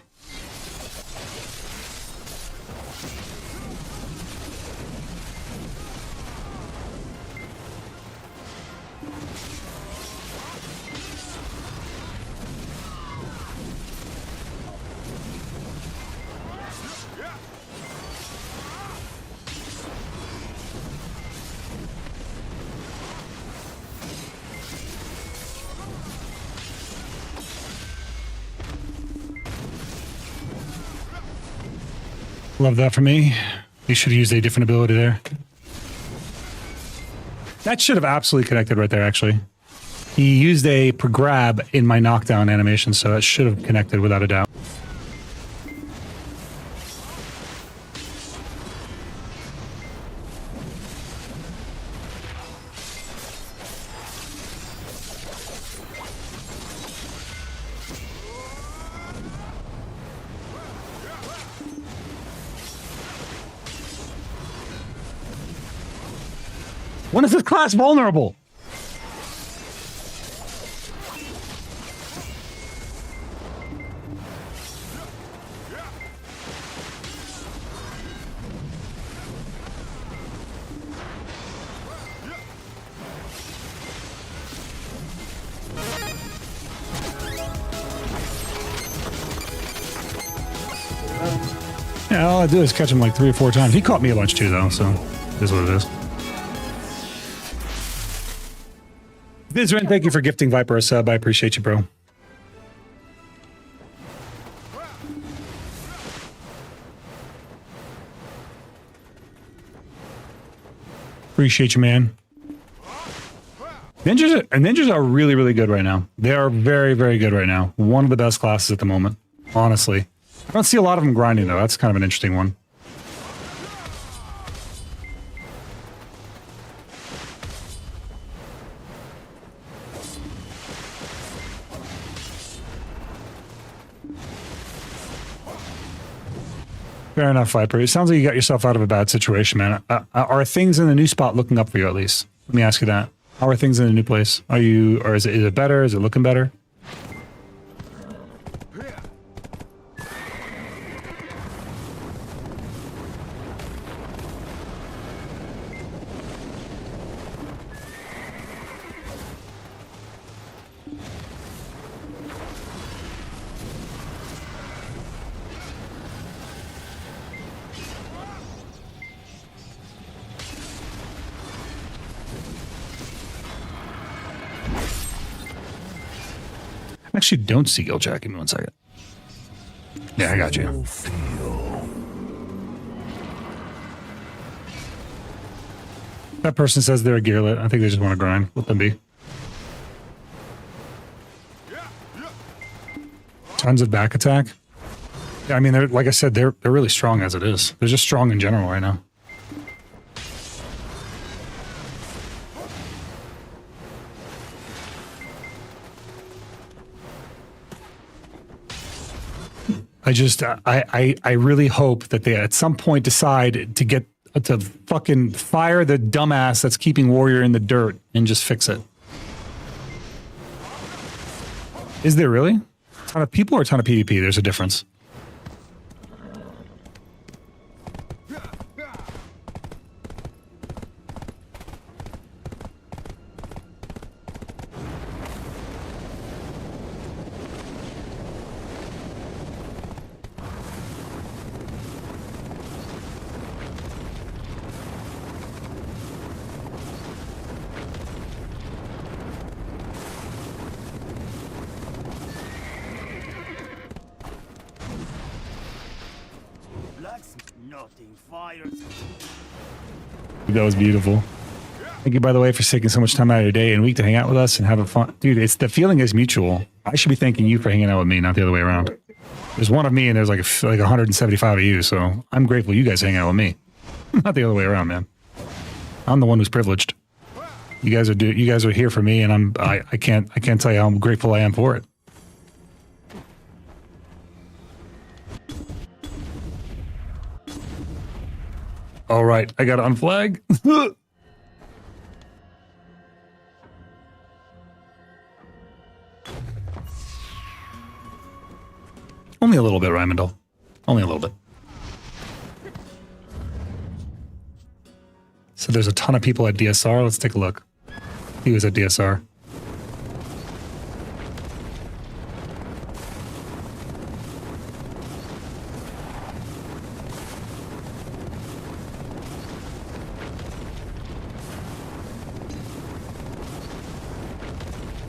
Love that for me. You should have used a different ability there. That should have absolutely connected right there, actually. He used a grab in my knockdown animation, so that should have connected without a doubt. When is this class vulnerable? Yeah, all I do is catch him like 3 or 4 times. He caught me a bunch too, though, so this is what it is. Vizren, thank you for gifting Viper a sub. I appreciate you, bro. Appreciate you, man. Ninjas are really, really good right now. They are very, very good right now. One of the best classes at the moment, honestly. I don't see a lot of them grinding, though. That's kind of an interesting one. Fair enough, Viper. It sounds like you got yourself out of a bad situation, man. Are things in the new spot looking up for you, at least? Let me ask you that. How are things in the new place? Are you, or is it better? Is it looking better? Actually, don't see Giljack. Give me 1 second. Yeah, I got you. That person says they're a gearlet. I think they just want to grind. Let them be. Tons of back attack. Yeah, I mean, they're, like I said, they're really strong as it is. They're just strong in general right now. I really hope that they at some point decide to get to fucking fire the dumbass that's keeping Warrior in the dirt and just fix it. Is there really? ton of people or a ton of PvP? There's a difference. That was beautiful. Thank you, by the way, for taking so much time out of your day and week to hang out with us and having fun. Dude, it's the feeling is mutual. I should be thanking you for hanging out with me, not the other way around. There's one of me and there's like 175 of you, so I'm grateful you guys hang out with me. Not the other way around, man. I'm the one who's privileged. You guys are here for me, and I can't tell you how grateful I am for it. All right, I got to unflag. Only a little bit, Rymondel. Only a little bit. So there's a ton of people at DSR. Let's take a look. He was at DSR.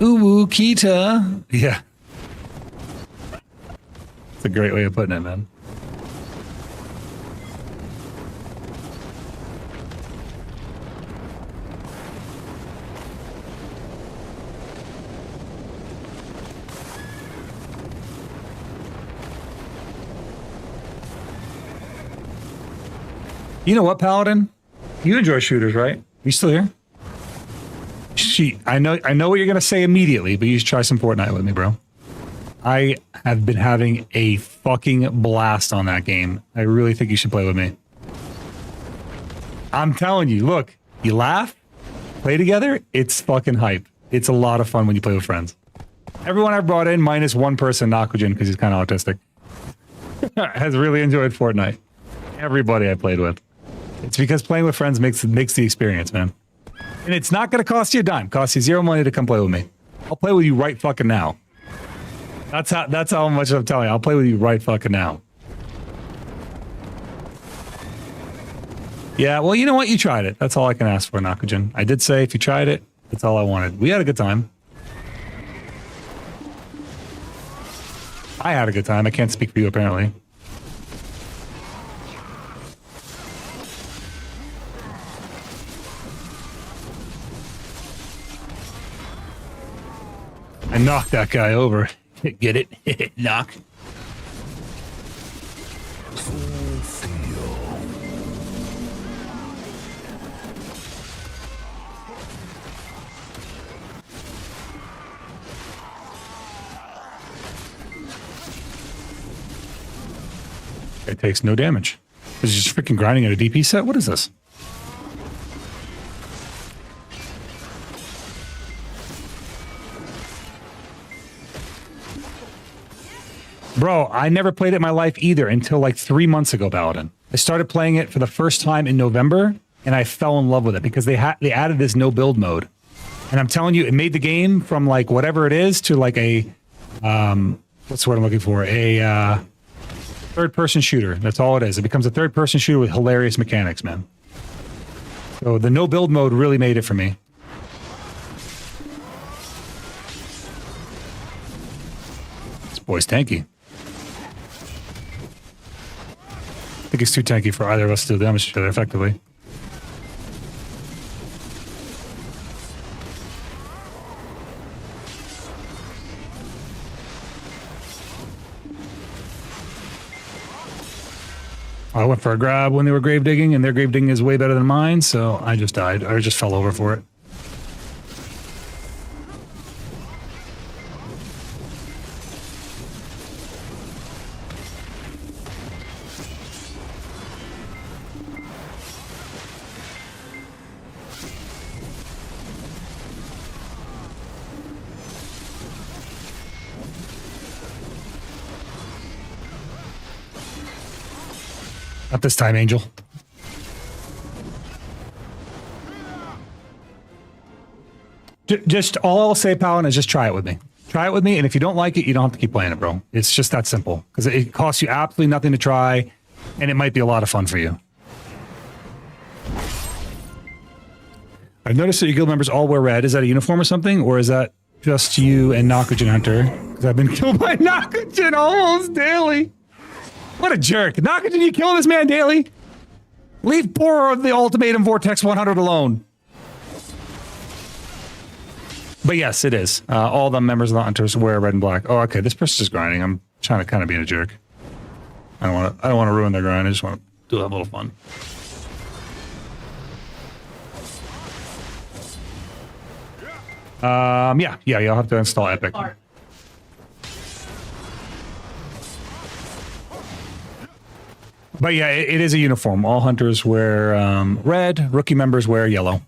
Ooh, Kita. Yeah. It's a great way of putting it, man. You know what, Paladin? You enjoy shooters, right? You still here? I know what you're gonna say immediately, but you should try some Fortnite with me, bro. I have been having a fucking blast on that game. I really think you should play with me. I'm telling you, look, you laugh, play together, it's fucking hype. It's a lot of fun when you play with friends. Everyone I've brought in, minus one person, Nakujin, because he's kind of autistic, has really enjoyed Fortnite. Everybody I played with. It's because playing with friends makes the experience, man. And it's not going to cost you a dime. It costs you zero money to come play with me. I'll play with you right fucking now. That's how much I'm telling you. I'll play with you right fucking now. Yeah, well, you know what? You tried it. That's all I can ask for, Nakujin. I did say if you tried it, that's all I wanted. We had a good time. I had a good time. I can't speak for you, apparently. I knocked that guy over. Get it? Knock. It takes no damage. It's just freaking grinding at a DP set? What is this? Bro, I never played it in my life either until like 3 months ago, Paladin. I started playing it for the first time in November, and I fell in love with it because they added this no build mode. And I'm telling you, it made the game from like whatever it is to like a, what's the word I'm looking for? A third-person shooter. That's all it is. It becomes a third-person shooter with hilarious mechanics, man. So the no build mode really made it for me. This boy's tanky. I think it's too tanky for either of us to do damage to each other effectively. I went for a grab when they were grave digging, and their grave digging is way better than mine, so I just died. I just fell over for it. Not this time, Angel. Just all I'll say, Paladin, is just try it with me. Try it with me, and if you don't like it, you don't have to keep playing it, bro. It's just that simple. Because it costs you absolutely nothing to try, and it might be a lot of fun for you. I've noticed that your guild members all wear red. Is that a uniform or something? Or is that just you and Nakugen Hunter? Because I've been killed by Nakugen almost daily. What a jerk. Nakugen, you killing this man daily? Leave poor the Ultimatum Vortex 100 alone. But yes, it is. All the members of the Hunters wear red and black. Oh, okay. This person's just grinding. I'm trying to kind of be a jerk. I don't want to ruin their grind. I just want to have a little fun. Yeah, you'll have to install Epic. But yeah, it is a uniform. All hunters wear red. Rookie members wear yellow.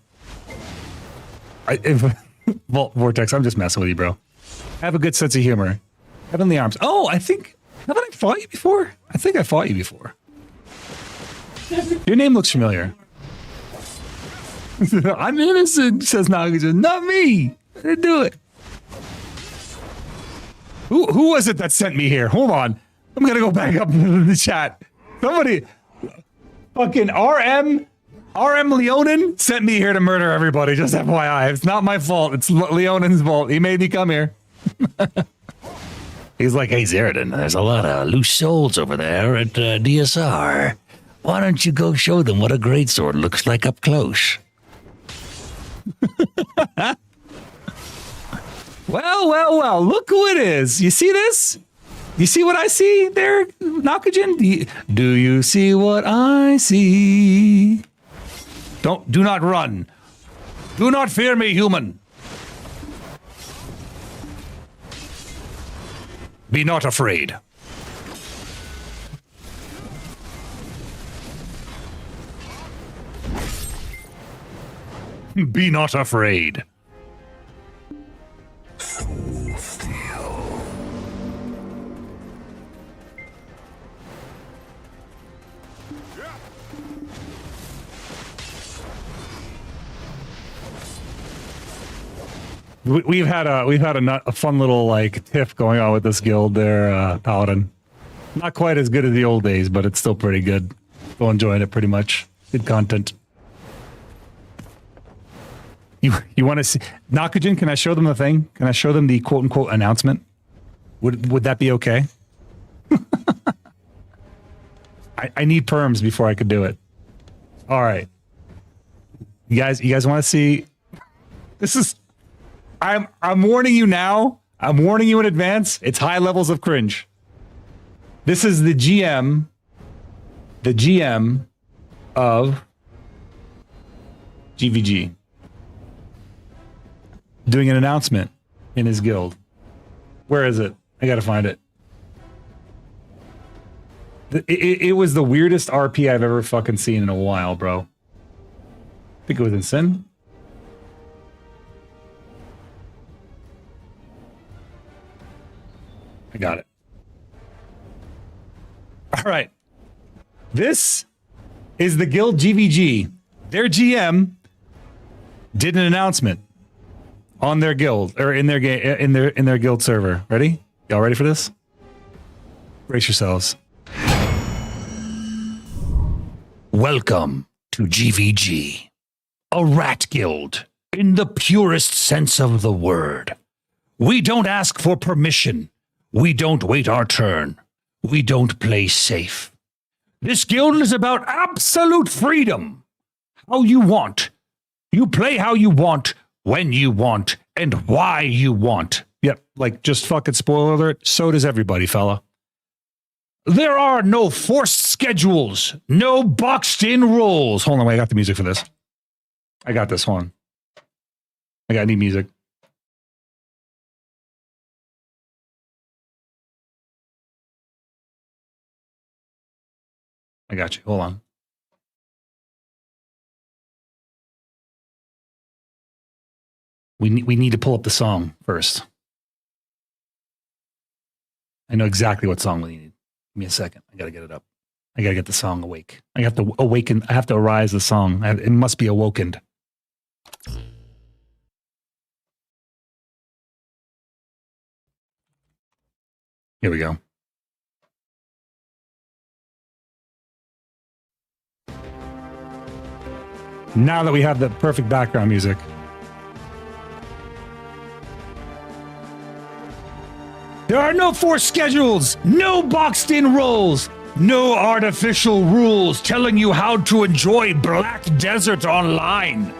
Vortex, I'm just messing with you, bro. Have a good sense of humor. Heavenly Arms. Oh, haven't I fought you before? I think I fought you before. Your name looks familiar. I'm innocent, says Nagaja. Not me. I didn't do it. Who was it that sent me here? Hold on. I'm gonna go back up into the chat. Somebody, fucking RM Leonin sent me here to murder everybody, just FYI. It's not my fault. It's Leonin's fault. He made me come here. He's like, hey, Zeroden, there's a lot of loose souls over there at DSR. Why don't you go show them what a greatsword looks like up close? Well, look who it is. You see this? You see what I see there, Nakugen? Do you see what I see? Do not run. Do not fear me, human. Be not afraid. Be not afraid. We've had a fun little like tiff going on with this guild there, Paladin. Not quite as good as the old days, but it's still pretty good. Still enjoying it pretty much. Good content. You want to see Nakugen? Can I show them the thing? Can I show them the quote unquote announcement? Would that be okay? I need perms before I could do it. All right. You guys want to see? This is. I'm warning you now. I'm warning you in advance. It's high levels of cringe. This is the GM of GVG doing an announcement in his guild. Where is it? I gotta find it. It was the weirdest RP I've ever fucking seen in a while, bro. I think it was in Sin. I got it. All right. This is the guild GVG. Their GM did an announcement on their guild or in their guild server. Ready? Y'all ready for this? Brace yourselves. Welcome to GVG, a rat guild in the purest sense of the word. We don't ask for permission. We don't wait our turn. We don't play safe. This guild is about absolute freedom. How you want. You play how you want, when you want, and why you want. Yep, like just fucking spoiler alert, so does everybody, fella. There are no forced schedules, no boxed in rules. Hold on, wait, I got the music for this. I got this one. I need music. I got you. Hold on. We need to pull up the song first. I know exactly what song we need. Give me a second. I got to get it up. I gotta get the song awake. I have to awaken. I have to arise the song. It must be awokened. Here we go. Now that we have the perfect background music. There are no forced schedules, no boxed in roles, no artificial rules telling you how to enjoy Black Desert Online.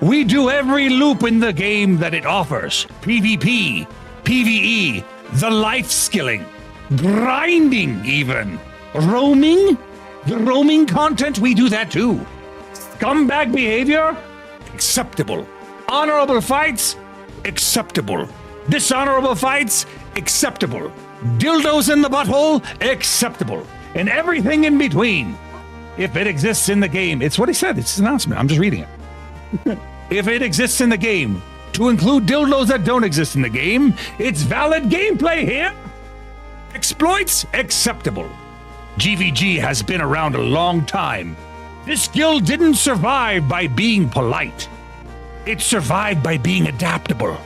We do every loop in the game that it offers. PvP, PvE, the life skilling, grinding even. Roaming? The roaming content, we do that too. Scumbag behavior? Acceptable. Honorable fights? Acceptable. Dishonorable fights? Acceptable. Dildos in the butthole? Acceptable. And everything in between. If it exists in the game, it's what he said, it's an announcement, I'm just reading it. If it exists in the game, to include dildos that don't exist in the game, it's valid gameplay here. Exploits? Acceptable. GVG has been around a long time. This guild didn't survive by being polite. It survived by being adaptable,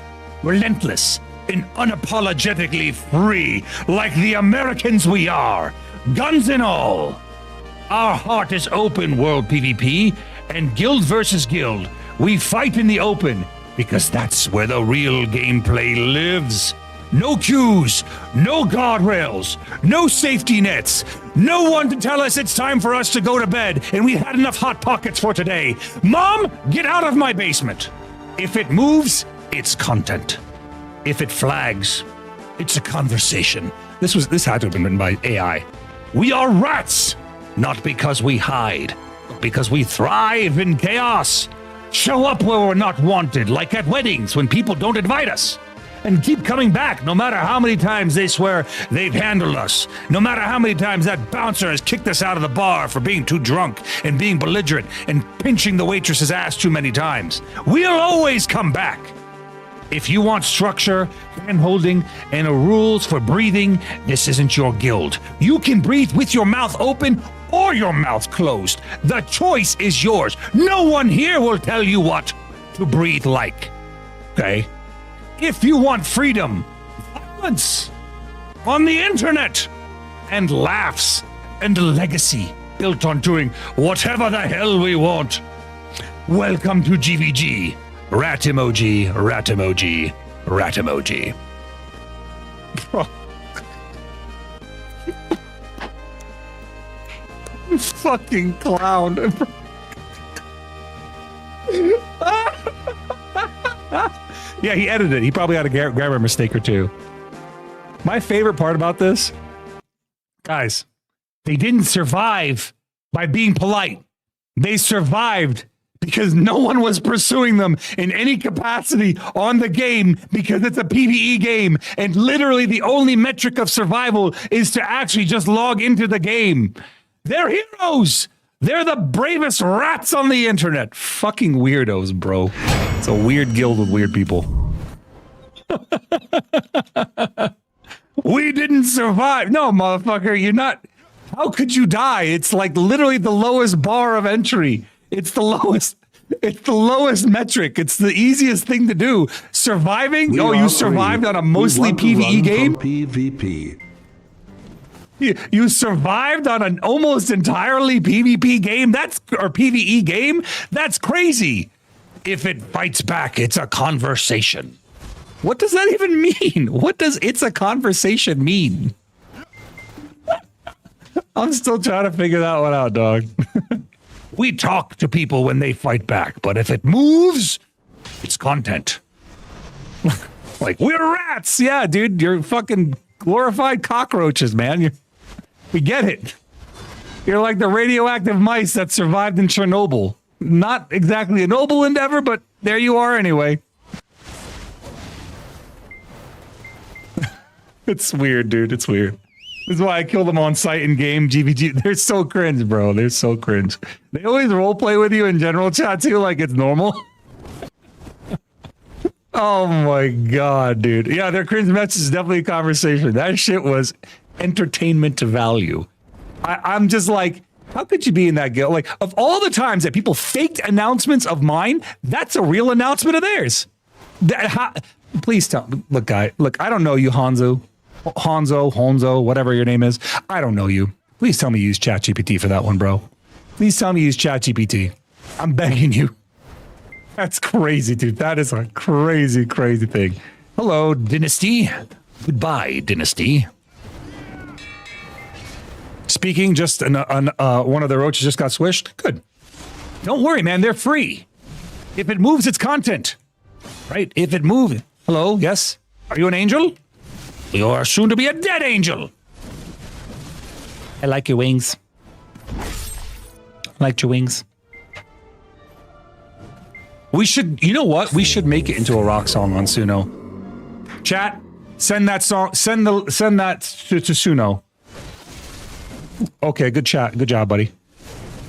relentless, and unapologetically free, like the Americans we are, guns and all. Our heart is open, world PvP, and guild versus guild. We fight in the open, because that's where the real gameplay lives. No queues, no guardrails, no safety nets, no one to tell us it's time for us to go to bed and we had enough Hot Pockets for today. Mom, get out of my basement. If it moves, it's content. If it flags, it's a conversation. This had to have been written by AI. We are rats, not because we hide, but because we thrive in chaos. Show up where we're not wanted, like at weddings when people don't invite us. And keep coming back no matter how many times they swear they've handled us. No matter how many times that bouncer has kicked us out of the bar for being too drunk and being belligerent and pinching the waitress's ass too many times. We'll always come back. If you want structure, hand-holding, and rules for breathing, this isn't your guild. You can breathe with your mouth open or your mouth closed. The choice is yours. No one here will tell you what to breathe like. Okay? If you want freedom, violence on the internet, and laughs, and a legacy built on doing whatever the hell we want, welcome to GVG. Rat emoji, rat emoji, rat emoji. Bro. Fucking clown. Yeah, he edited it. He probably had a grammar mistake or two. My favorite part about this, guys, they didn't survive by being polite. They survived because no one was pursuing them in any capacity on the game because it's a PvE game. And literally the only metric of survival is to actually just log into the game. They're heroes. They're the bravest rats on the internet. Fucking weirdos, bro. It's a weird guild with weird people. We didn't survive. No, motherfucker, you're not. How could you die? It's like literally the lowest bar of entry. It's the lowest. It's the lowest metric. It's the easiest thing to do. Surviving? Oh, you survived on a mostly PvE game?
PvP.
You survived on an almost entirely PvP game? Or PvE game? That's crazy. If it fights back, it's a conversation. What does that even mean? What does it's a conversation mean? I'm still trying to figure that one out, dog. We talk to people when they fight back, but if it moves, it's content. Like, we're rats. Yeah, dude, you're fucking glorified cockroaches, man. We get it. You're like the radioactive mice that survived in Chernobyl. Not exactly a noble endeavor, but there you are anyway. It's weird, dude. It's weird. This is why I kill them on site in game. GVG. They're so cringe, bro. They're so cringe. They always roleplay with you in general chat too, like it's normal. Oh my god, dude. Yeah, their cringe match is definitely a conversation. That shit was entertainment to value. I'm just like, how could you be in that guild? Like, of all the times that people faked announcements of mine, that's a real announcement of theirs. Please tell me. Look, guy, look, I don't know you, Honzo, whatever your name is. I don't know you. Please tell me you use ChatGPT for that one, bro. Please tell me you use ChatGPT. I'm begging you. That's crazy, dude. That is a crazy, crazy thing. Hello, Dynasty. Goodbye, Dynasty. Speaking, just one of the roaches just got swished. Good. Don't worry, man. They're free. If it moves, it's content. Right? If it moves. Hello, yes? Are you an angel? You are soon to be a dead angel. I like your wings. I liked your wings. We should, you know what? We should make it into a rock song on Suno. Chat, send that song, send that to Suno. Okay, good chat. Good job, buddy.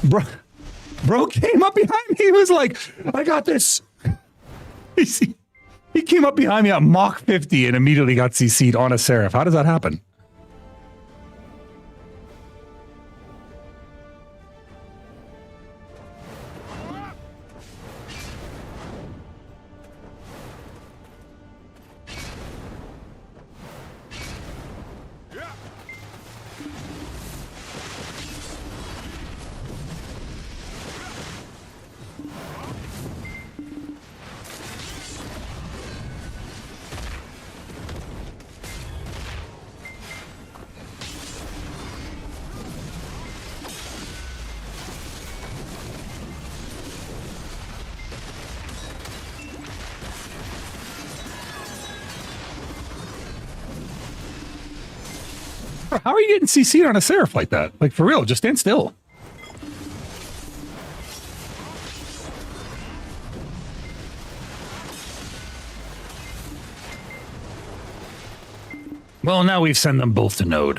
Bro came up behind me. He was like, I got this. He came up behind me at Mach 50 and immediately got CC'd on a Seraph. How does that happen? How are you getting CC'd on a Seraph like that? Like, for real, just stand still. Well, now we've sent them both to Node.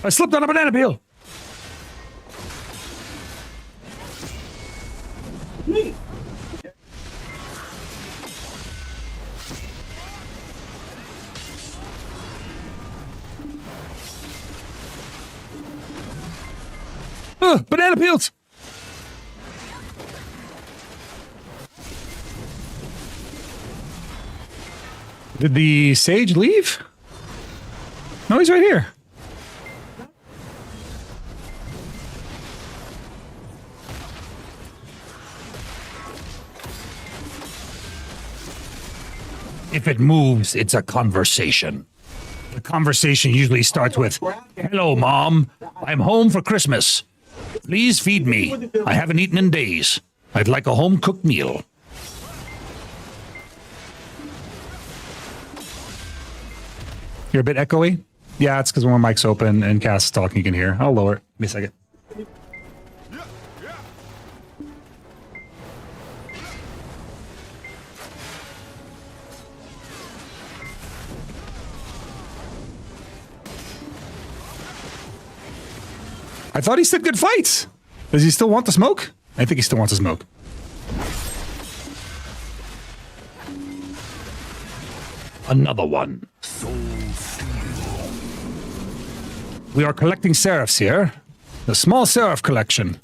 I slipped on a banana peel. Banana peels! Did the sage leave? No, he's right here. If it moves, it's a conversation. The conversation usually starts with, "Hello, Mom. I'm home for Christmas. Please feed me. I haven't eaten in days. I'd like a home-cooked meal." You're a bit echoey? Yeah, it's because when my mic's open and Cass is talking, you can hear. I'll lower it. Give me a second. I thought he said good fights. Does he still want the smoke? I think he still wants the smoke. Another one. We are collecting seraphs here. The small seraph collection.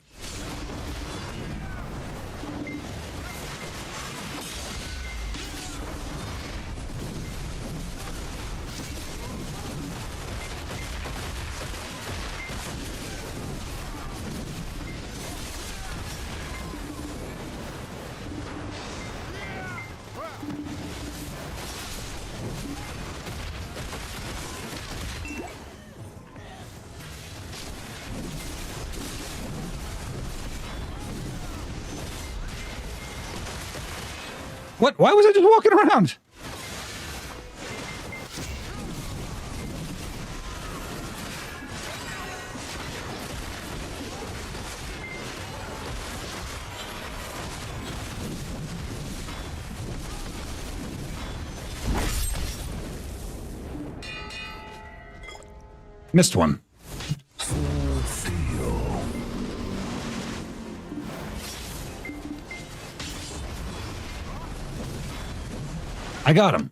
What? Why was I just walking around? Missed one. I got him.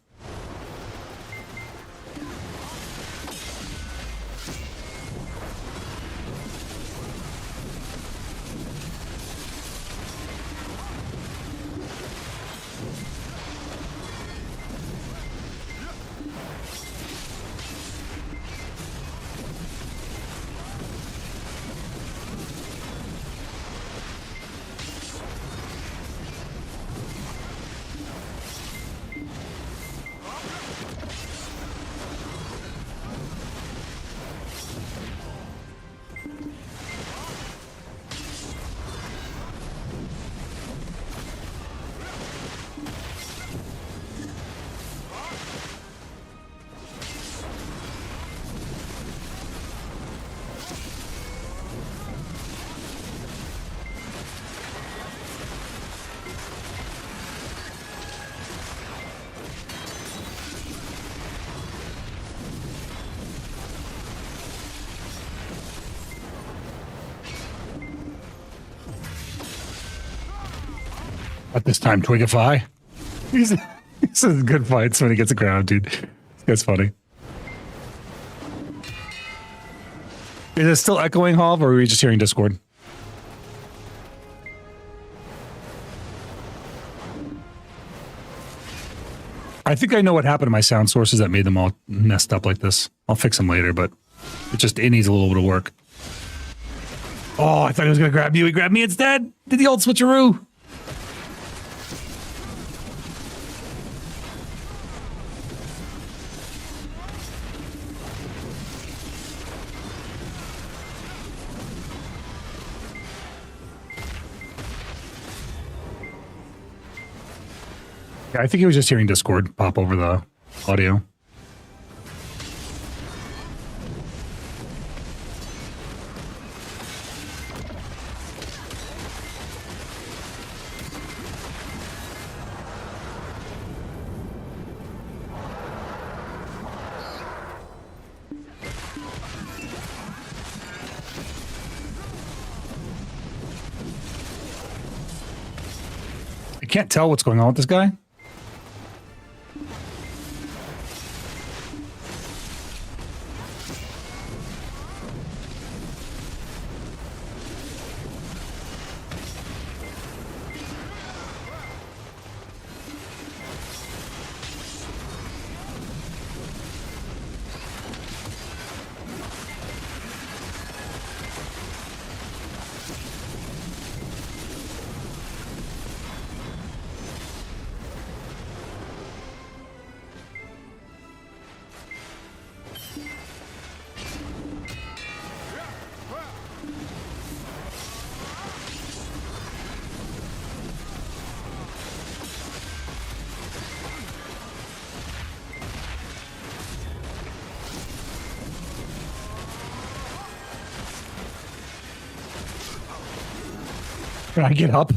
At this time, Twigify. He's in good fights when he gets aground, dude. This guy's funny. Is it still echoing, Hov, or are we just hearing Discord? I think I know what happened to my sound sources that made them all messed up like this. I'll fix them later, but it needs a little bit of work. Oh, I thought he was going to grab you. He grabbed me instead. Did the old switcheroo. Yeah, I think he was just hearing Discord pop over the audio. I can't tell what's going on with this guy. Can I get up?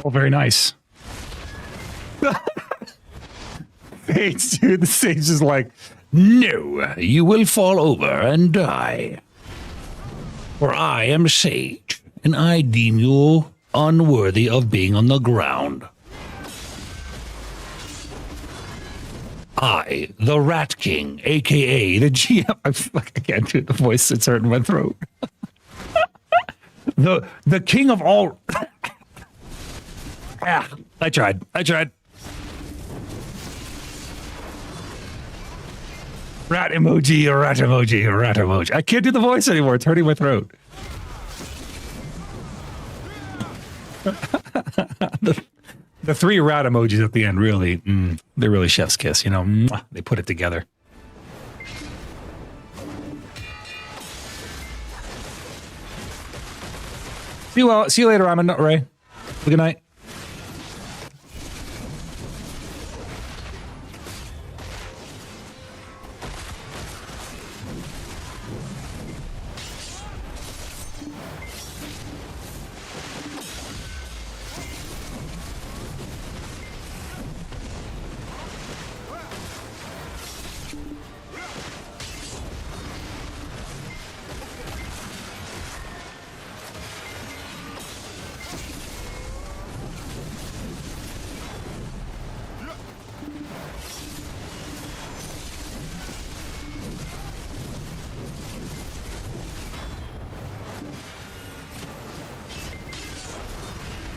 Oh, very nice. Fates, dude. The sage is like, no, you will fall over and die. For I am Sage, and I deem you unworthy of being on the ground. I, the Rat King, aka the GM. I can't do the voice, it's hurting my throat. the king of all. Ah, I tried. Rat emoji, rat emoji, rat emoji. I can't do the voice anymore. It's hurting my throat. The three rat emojis at the end, really, they're really chef's kiss, you know. They put it together. See you later, Ramen Ray. Good night.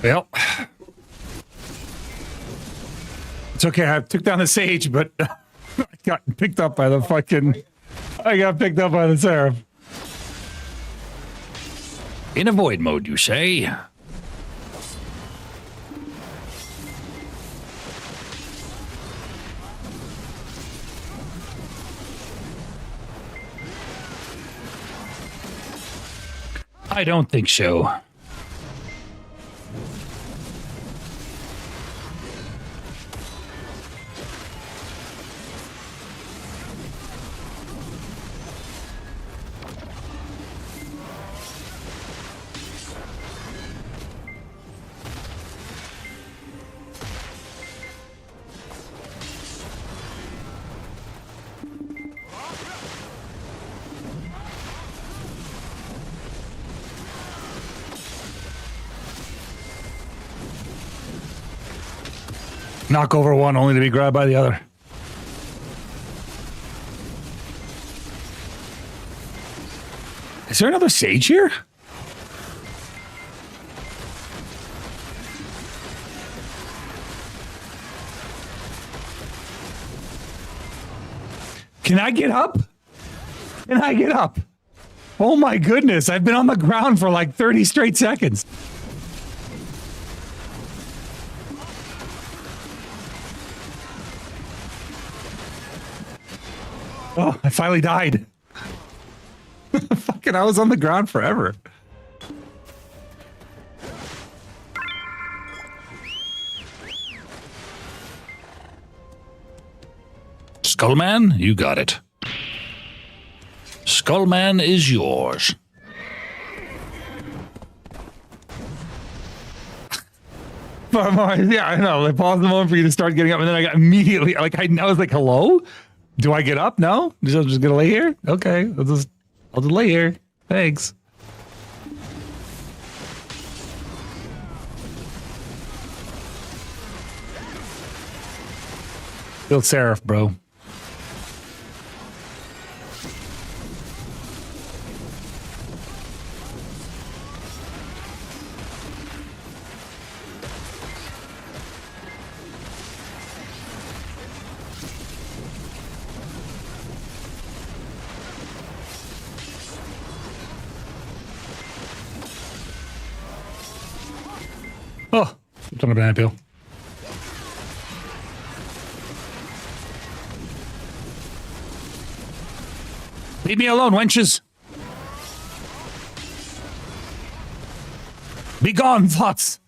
Well, it's okay. I took down the sage, but I got picked up by the fucking. I got picked up by the seraph. In avoid mode, you say? I don't think so. Knock over one only to be grabbed by the other. Is there another sage here? Can I get up? Can I get up? Oh my goodness, I've been on the ground for like 30 straight seconds. Oh, I finally died. Fucking, I was on the ground forever. Skullman, you got it. Skullman is yours. Yeah, I know. They paused the moment for you to start getting up, and then I got immediately, like, I was like, hello? Do I get up? No? I'm just gonna lay here? Okay, I'll just lay here. Thanks. Build Seraph, bro. Oh, it's on a banana peel. Leave me alone, wenches. Be gone, thoughts.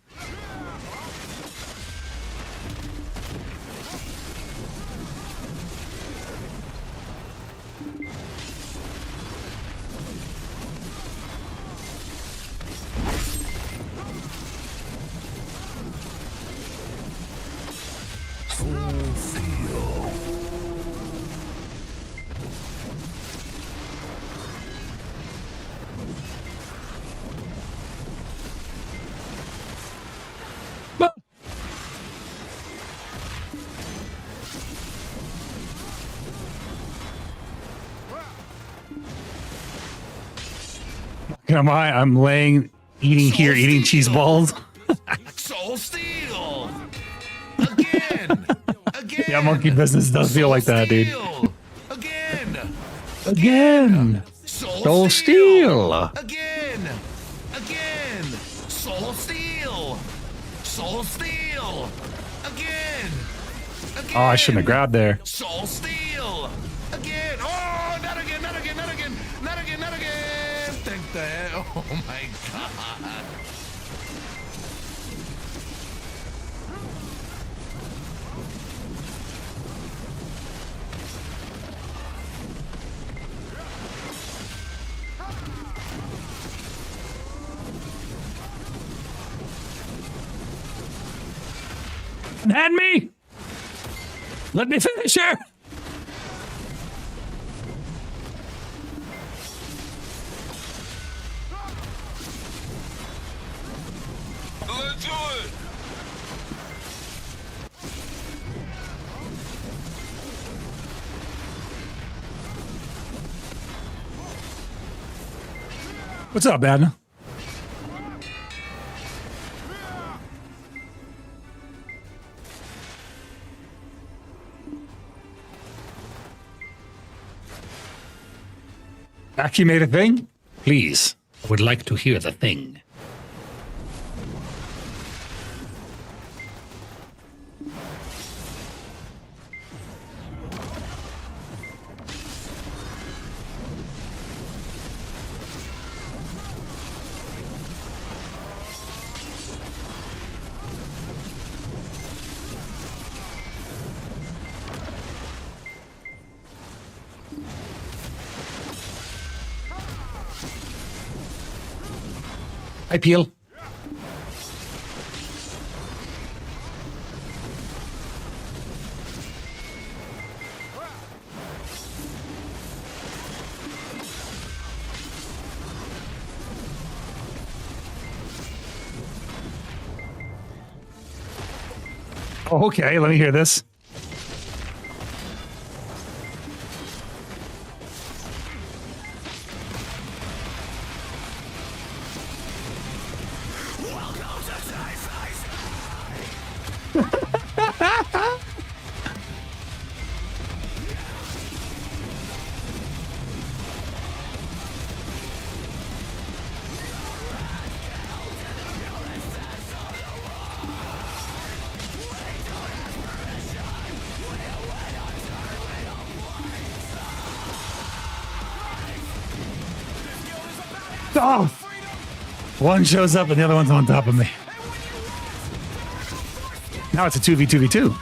I'm laying, eating here, eating cheese balls.
Soul Steel! Again! Again!
Yeah, monkey business does feel like that, dude.
Again!
Again! Soul Steel!
Again! Again! Soul Steel! Soul Steel! Again! Again!
Oh, I shouldn't have grabbed there.
Soul Steel! Again! Oh, not again, not again, not again, not again, not again! Think that. Oh my god.
Hand me! Let me finish here!
Let's do it!
What's up, man? Aki made a thing? Please, I would like to hear the thing. I peel. Oh, okay, let me hear this. Oh! One shows up and the other one's on top of me. Now it's a 2v2v2.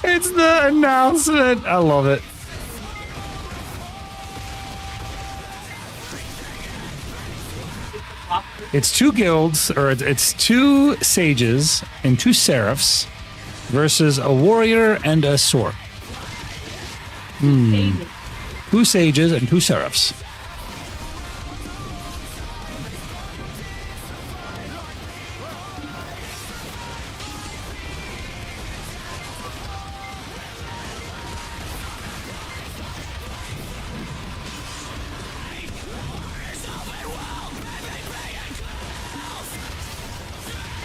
It's the announcement. I love it. It's two guilds, or it's two sages and two seraphs versus a warrior and a sword. Two sages and two seraphs.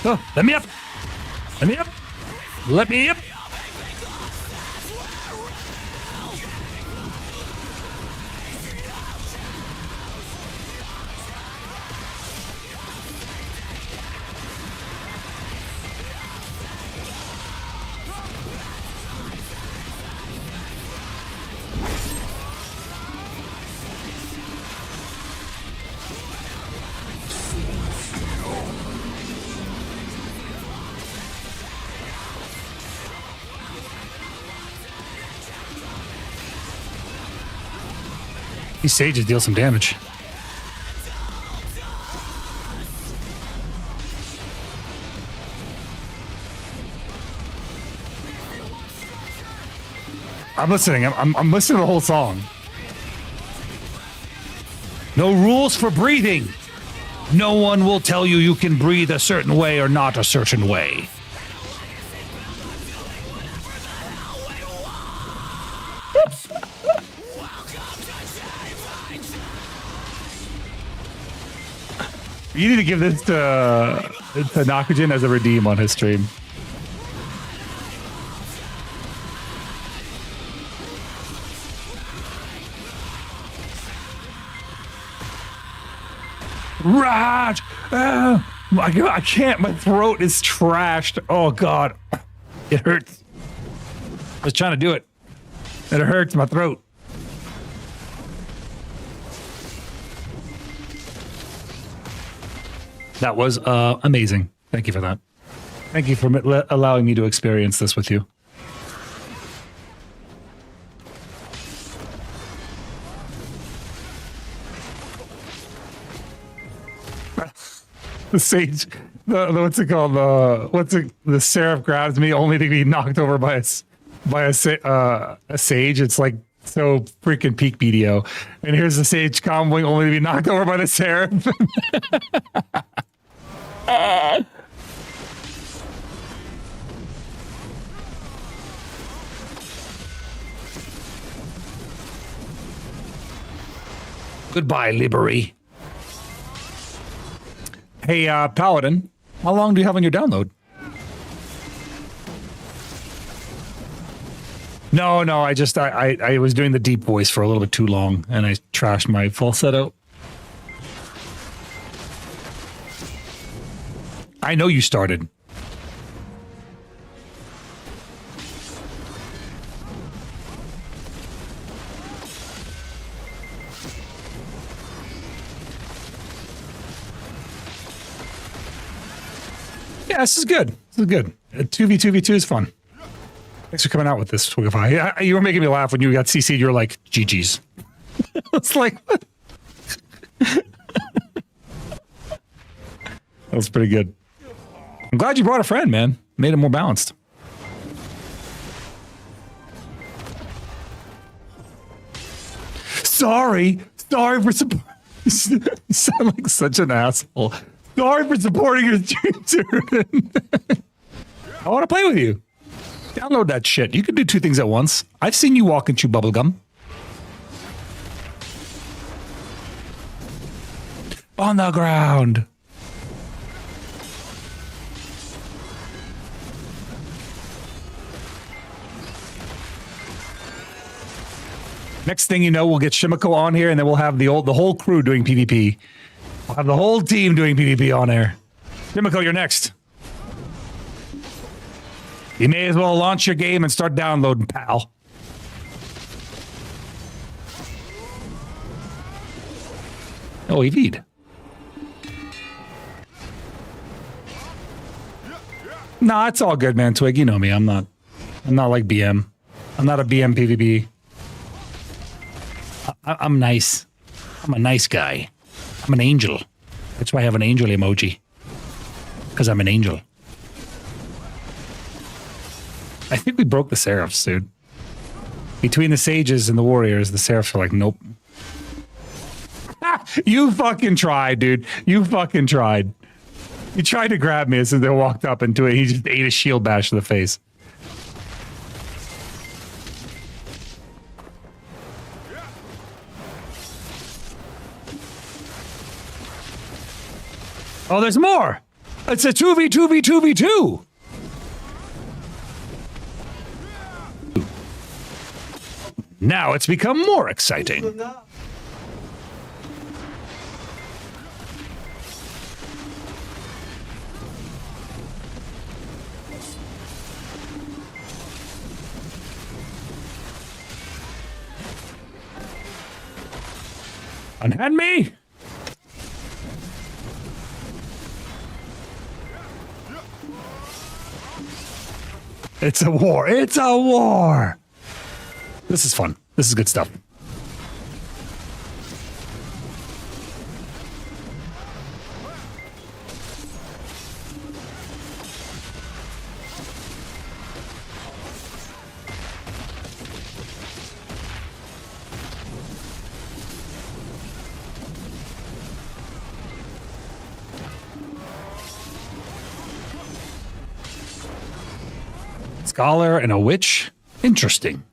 Oh, let me up! Let me up! Let me up! These sages deal some damage. I'm listening. I'm listening to the whole song. No rules for breathing. No one will tell you you can breathe a certain way or not a certain way. You need to give this to Nakujin as a redeem on his stream. Raj! I can't. My throat is trashed. Oh, God. It hurts. I was trying to do it. And it hurts my throat. That was amazing. Thank you for that. Thank you for allowing me to experience this with you. The sage, what's it called? The seraph grabs me only to be knocked over by a sage. It's like so freaking peak BDO. And here's the sage comboing only to be knocked over by the seraph. Goodbye, Liberty. Hey, Paladin, how long do you have on your download? No, I was doing the deep voice for a little bit too long, and I trashed my falsetto. I know you started. Yeah, this is good. This is good. 2v2v2 is fun. Thanks for coming out with this, Twigify. You were making me laugh when you got CC'd. You were like, GG's. It's like, what? That was pretty good. I'm glad you brought a friend, man. Made it more balanced. Sorry for support. You sound like such an asshole. Sorry for supporting your stream, Zeroden. I want to play with you. Download that shit. You can do two things at once. I've seen you walk and chew bubblegum. On the ground. Next thing you know, we'll get Shimiko on here, and then we'll have the whole crew doing PvP. We'll have the whole team doing PvP on air. Shimiko, you're next. You may as well launch your game and start downloading, pal. Oh, Evid. Nah, it's all good, man. Twig, you know me. I'm not like BM. I'm not a BM PvP. I'm nice. I'm a nice guy. I'm an angel. That's why I have an angel emoji. Because I'm an angel. I think we broke the Seraphs, dude. Between the Sages and the Warriors, the Seraphs are like, nope. You fucking tried, dude. You fucking tried. He tried to grab me as they walked up into it. He just ate a shield bash to the face. Oh, there's more. It's a 2v2v2v2. Now it's become more exciting. Unhand me. It's a war. It's a war. This is fun. This is good stuff. Scholar and a witch? Interesting.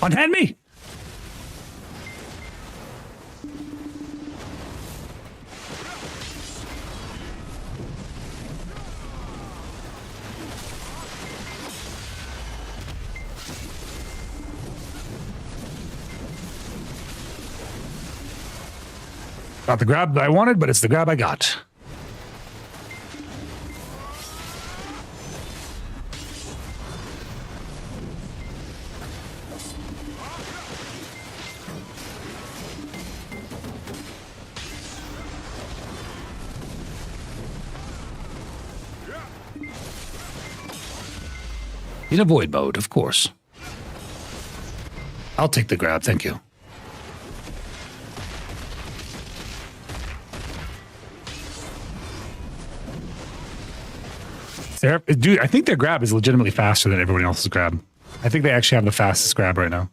Unhand me! Not the grab that I wanted, but it's the grab I got. In avoid mode, of course. I'll take the grab, thank you. Dude, I think their grab is legitimately faster than everyone else's grab. I think they actually have the fastest grab right now.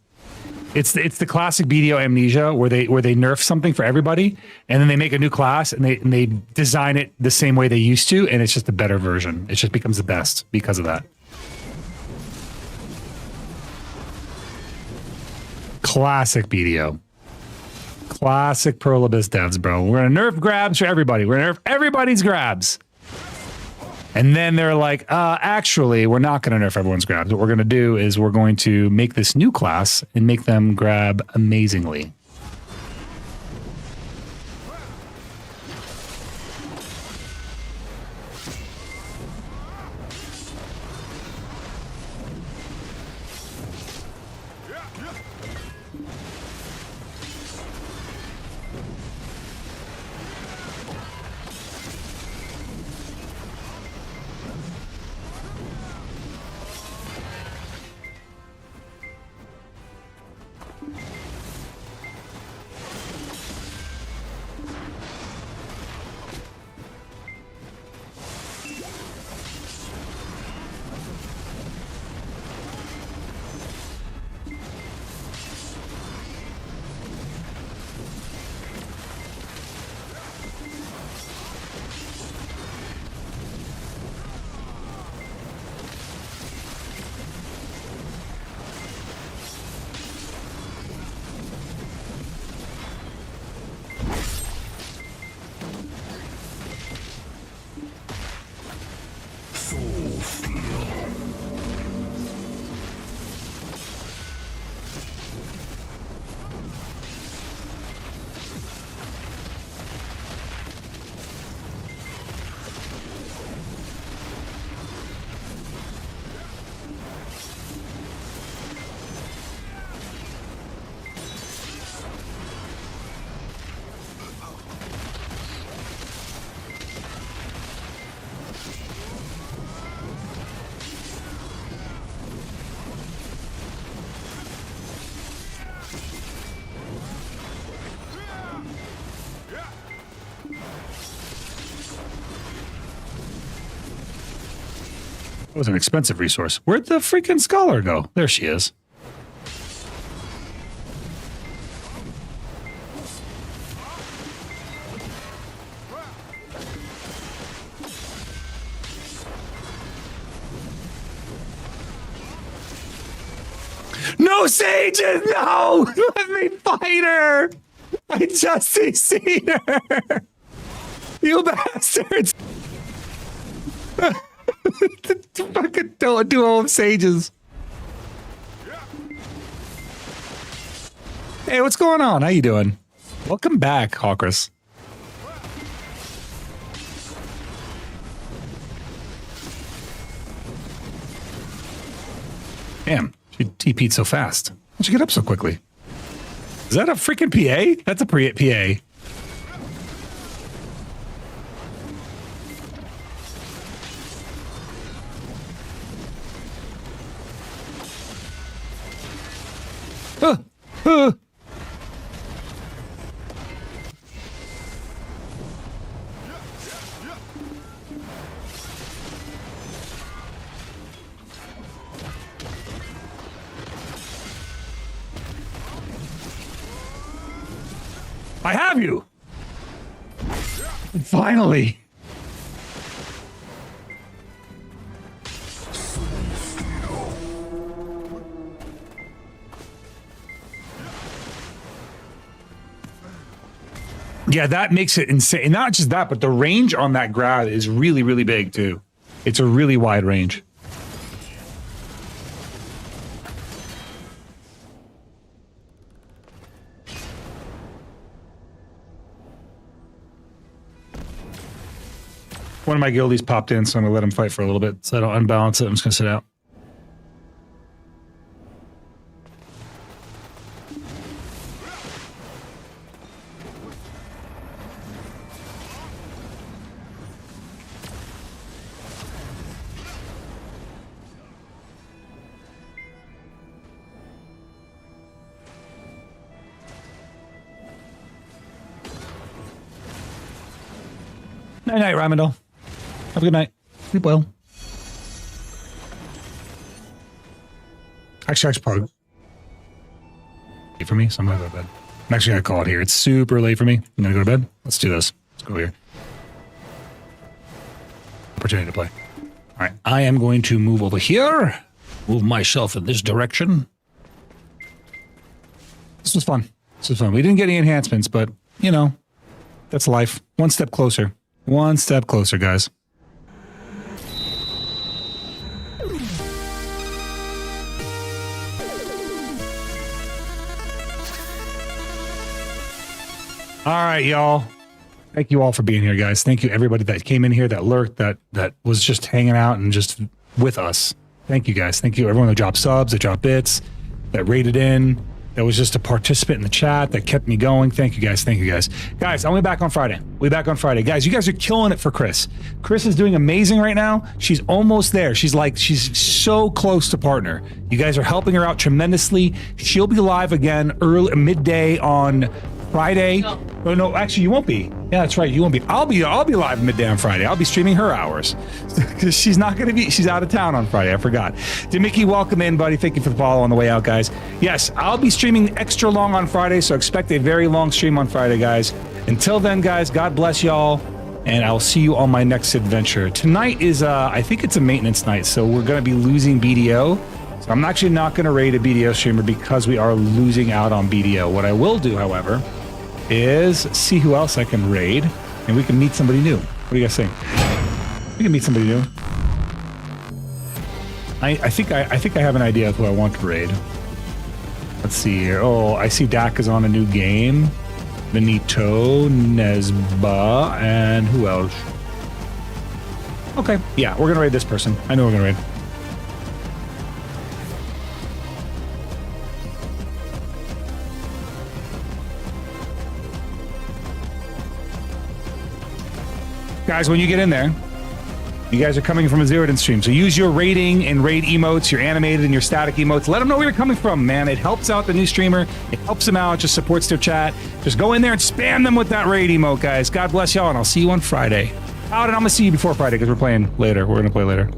It's the classic BDO amnesia where they nerf something for everybody, and then they make a new class and they design it the same way they used to, and it's just a better version. It just becomes the best because of that. Classic BDO. Classic Pearl Abyss devs, bro. We're gonna nerf grabs for everybody. We're gonna nerf everybody's grabs. And then they're like, actually, we're not gonna nerf everyone's grabs. What we're gonna do is we're going to make this new class and make them grab amazingly. It was an expensive resource. Where'd the freaking scholar go? There she is. No sages! No! Let me fight her! I just seen her! You bastards! The fucking duo of sages. Hey, what's going on? How you doing? Welcome back, Hawkers. Damn, she TP'd so fast. How'd she get up so quickly? Is that a freaking PA? That's a PA. I have you! Finally! Yeah, that makes it insane. And not just that, but the range on that grab is really, really big too. It's a really wide range. One of my guildies popped in, so I'm gonna let him fight for a little bit so I don't unbalance it. I'm just gonna sit out. Night night, Ramondel. Have a good night. Sleep well. Actually, I should probably late for me, so I'm gonna go to bed. I'm actually gonna call it here. It's super late for me. I'm gonna go to bed. Let's do this. Let's go here. Opportunity to play. All right, I am going to move over here. Move myself in this direction. This was fun. This was fun. We didn't get any enhancements, but, you know, that's life. One step closer. One step closer, guys. All right, y'all. Thank you all for being here, guys. Thank you, everybody that came in here, that lurked, that was just hanging out and just with us. Thank you, guys. Thank you, everyone that dropped subs, that dropped bits, that rated in, that was just a participant in the chat, that kept me going. Thank you, guys. Thank you, guys. Guys, I'll be back on Friday. We'll be back on Friday. Guys, you guys are killing it for Chris. Chris is doing amazing right now. She's almost there. She's so close to partner. You guys are helping her out tremendously. She'll be live again midday on Friday. Oh no, actually you won't be. Yeah, that's right. You won't be. I'll be live midday on Friday. I'll be streaming her hours because she's not going to be. She's out of town on Friday. I forgot. Demicky, welcome in, buddy. Thank you for the follow on the way out, guys. Yes, I'll be streaming extra long on Friday, so expect a very long stream on Friday, guys. Until then, guys, God bless y'all, and I'll see you on my next adventure. Tonight is, I think it's a maintenance night, so we're going to be losing BDO. So I'm actually not going to raid a BDO streamer because we are losing out on BDO. What I will do, however, is see who else I can raid, and we can meet somebody new. What do you guys think? We can meet somebody new. I think I have an idea of who I want to raid. Let's see here. Oh, I see Dak is on a new game. Benito, Nesba, and who else? Okay, yeah, we're gonna raid this person. I know we're gonna raid. Guys, when you get in there, you guys are coming from a Zeroden stream, so use your rating and raid emotes, your animated and your static emotes. Let them know where you're coming from, man. It helps out the new streamer. It helps them out, just supports their chat. Just go in there and spam them with that raid emote, guys. God bless y'all, and I'll see you on Friday. Out, and I'm going to see you before Friday because we're playing later. We're going to play later.